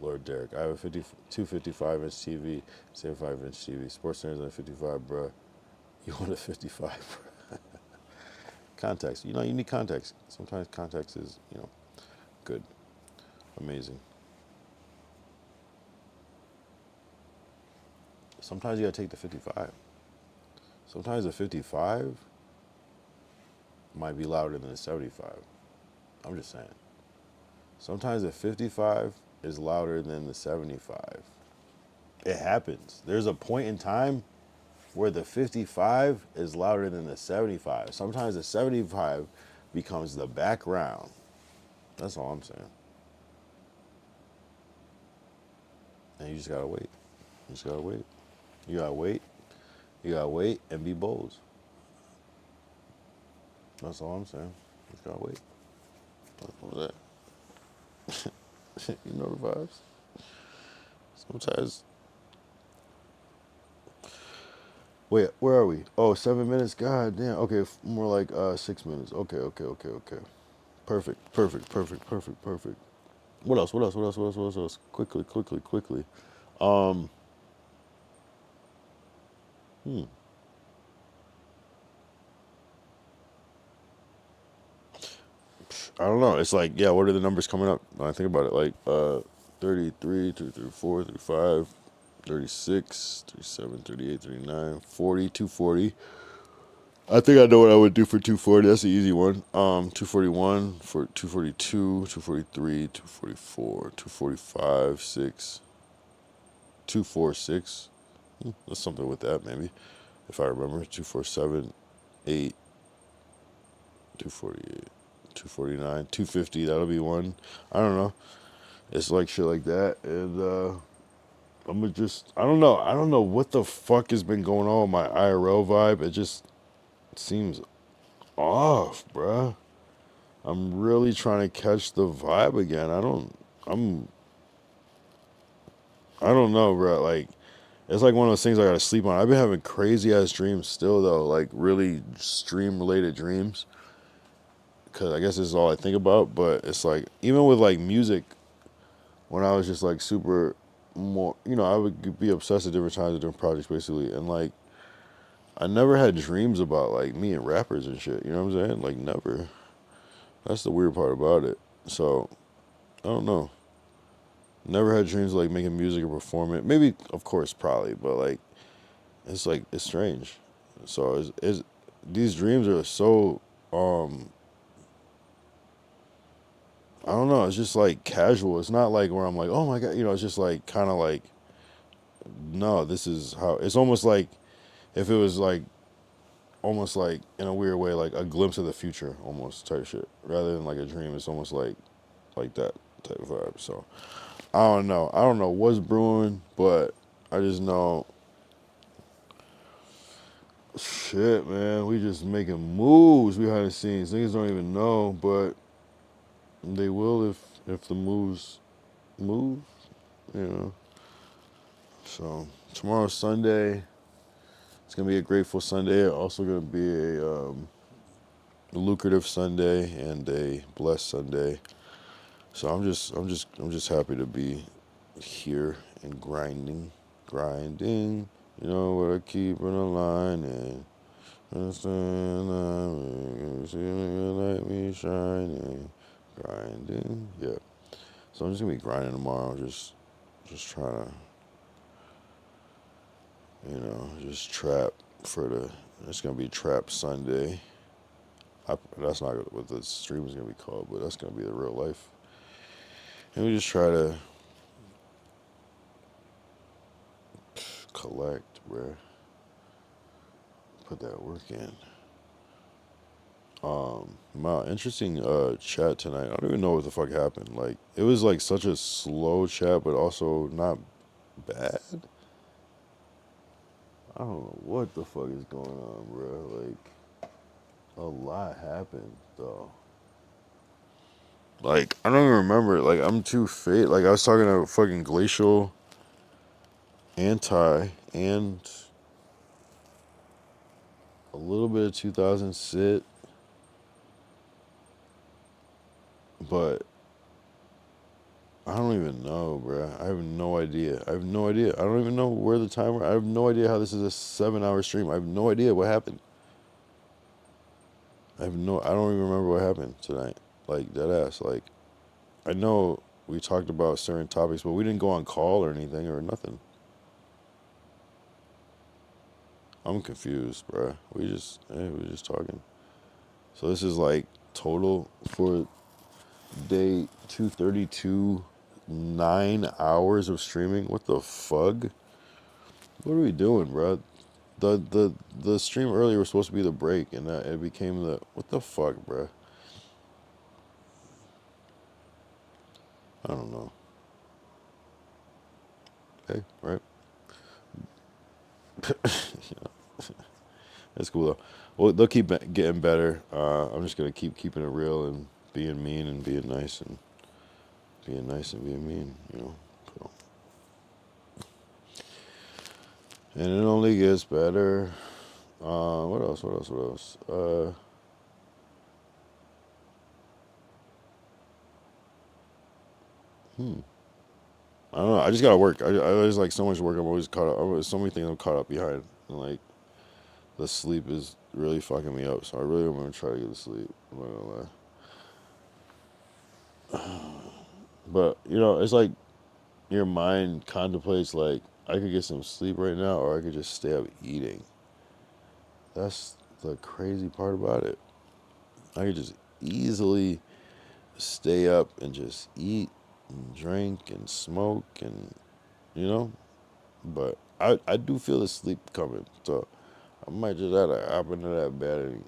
Lord Derek, I have a 2 55-inch TV, 75-inch TV. Sports Center's on the 55, bro. You on the 55, bro. Context. You know, you need context. Sometimes context is, you know, good. Amazing. Sometimes you gotta take the 55. Sometimes the 55 might be louder than the 75. I'm just saying. Sometimes the 55 is louder than the 75. It happens. There's a point in time where the 55 is louder than the 75. Sometimes the 75 becomes the background. That's all I'm saying. And you just gotta wait. You just gotta wait. You gotta wait. You gotta wait and be bold. That's all I'm saying. You just gotta wait. What was that? You know the vibes. Sometimes. Wait, where are we? Oh, 7 minutes? God damn. Okay, more like 6 minutes. Okay. Perfect. What else? Quickly. Um, hmm. I don't know. It's like, yeah, what are the numbers coming up? When I think about it, like 33, 34, 35, 36, 37, 38, 39, 40, 240. I think I know what I would do for 240. That's the easy one. 241 for 242, 243, 244, 245, 6, 246. There's something with that maybe, if I remember. 247, 8, 248, 249, 250. That'll be one. I don't know. It's like shit like that, and I'm gonna just. I don't know. I don't know what the fuck has been going on with my IRL vibe. It just seems off, bruh. I'm really trying to catch the vibe again. I don't know, bro. Like, it's like one of those things I gotta sleep on. I've been having crazy ass dreams still, though. Like, really stream related dreams. Because I guess this is all I think about. But it's like, even with like music, when I was just like super more, I would be obsessed at different times with different projects, basically. And like, I never had dreams about like me and rappers and shit. You know what I'm saying? Like, never. That's the weird part about it. So, I don't know. Never had dreams of, like, making music or performing it. Maybe, of course, probably, but like, it's strange. So these dreams are so I don't know. It's just like casual. It's not like where I'm like, oh my god, It's just like kind of like, no, this is how. It's almost like if it was like almost like in a weird way, like a glimpse of the future, almost type shit, rather than like a dream. It's almost like that type of vibe. So I don't know. I don't know what's brewing, but I just know, shit, man. We just making moves behind the scenes. Niggas don't even know, but they will if the moves move, So tomorrow's Sunday. It's gonna be a grateful Sunday. Also gonna be a lucrative Sunday and a blessed Sunday. So I'm just happy to be here and grinding. What I keep on the line and understand let me shining, grinding. Yeah. So I'm just gonna be grinding tomorrow. Just trying to, just trap it's gonna be Trap Sunday. That's not what the stream is gonna be called, but that's gonna be the real life. And we just try to collect, bruh. Put that work in. Wow, interesting chat tonight. I don't even know what the fuck happened. Like, it was like such a slow chat, but also not bad. I don't know what the fuck is going on, bro. Like, a lot happened, though. Like, I don't even remember. Like, I'm too fit. Like, I was talking to fucking Glacial, Anti, and a little bit of 2000 Sit. But I don't even know, bruh. I have no idea. I don't even know where the timer. I have no idea how this is a 7-hour stream. I have no idea what happened. I don't even remember what happened tonight. Like, deadass. Like, I know we talked about certain topics, but we didn't go on call or anything or nothing. I'm confused, bruh. We were just talking. So this is like total for day 232, 9 hours of streaming. What the fuck? What are we doing, bruh? The stream earlier was supposed to be the break, and it became the what the fuck, bruh? I don't know. Hey, right? That's cool though. Well, they'll keep getting better. I'm just gonna keep keeping it real and being mean and being nice and being nice and being mean. You know. So. And it only gets better. What else? What else? What else? I don't know. I just gotta work. I always like so much work. I'm always caught up. So many things I'm caught up behind. And like the sleep is really fucking me up. So I really am gonna try to get to sleep. I'm not gonna lie. But you know, it's like your mind contemplates like I could get some sleep right now, or I could just stay up eating. That's the crazy part about it. I could just easily stay up and just eat and drink and smoke and you know. But I do feel the sleep coming, so I might just have to hop into that bed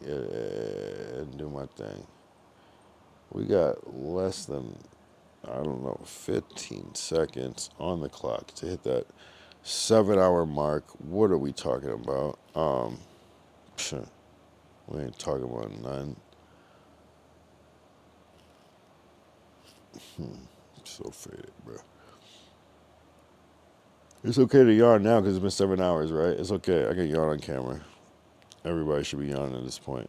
and do my thing. We got less than, I don't know, 15 seconds on the clock to hit that 7-hour mark. What are we talking about? We ain't talking about none. So faded, bro. It's okay to yawn now because it's been 7 hours, right? It's okay. I can yawn on camera. Everybody should be yawning at this point.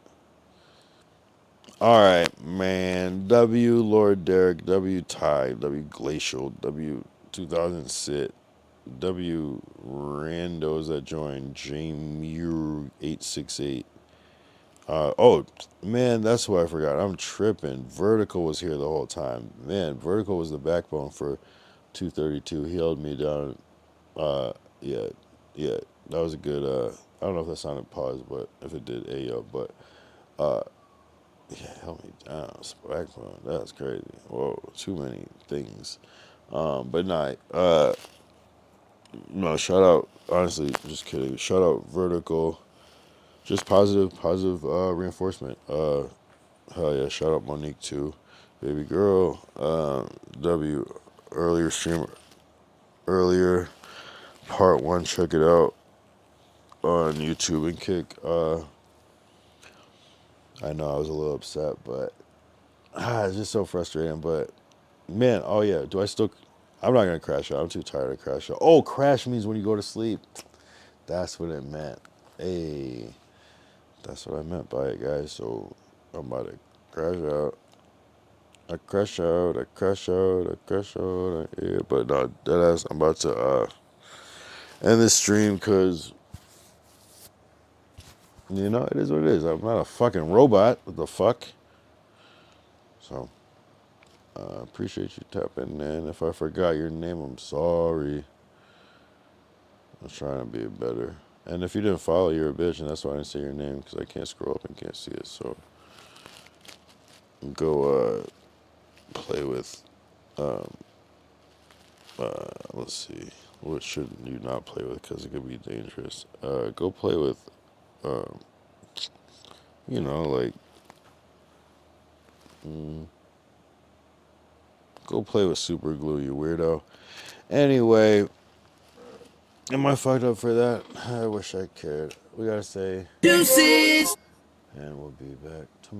All right, man. W. Lord Derek. W. Ty. W. Glacial. W. 2000 Sit. W. Randos that joined. Jamur 868. Oh, man, that's what I forgot. I'm tripping. Vertical was here the whole time. Man, Vertical was the backbone for 232. He held me down. Yeah, that was a good, I don't know if that sounded pause, but if it did, ayo, but, yeah, held me down, backbone, that's crazy, whoa, too many things, but nah, no, shout out, honestly, just kidding, shout out Vertical, just positive, reinforcement, hell yeah, shout out Monique too, baby girl, W, earlier, part 1, check it out on YouTube and Kick. I know I was a little upset, but it's just so frustrating. But man, oh yeah, I'm not gonna crash out. I'm too tired to crash out. Oh, crash means when you go to sleep. That's what it meant. Hey, that's what I meant by it, guys. So I'm about to crash out. I crash out. Yeah, but no, deadass. I'm about to end this stream because. You know, it is what it is. I'm not a fucking robot. What the fuck? So, appreciate you tapping in. If I forgot your name, I'm sorry. I'm trying to be better. And if you didn't follow, you're a bitch, and that's why I didn't say your name, because I can't scroll up and can't see it. So, go play with, let's see. What should you not play with, because it could be dangerous. Go play with, you know, like, go play with super glue, you weirdo. Anyway, am I fucked up for that? I wish I cared. We gotta say deuces, and we'll be back tomorrow.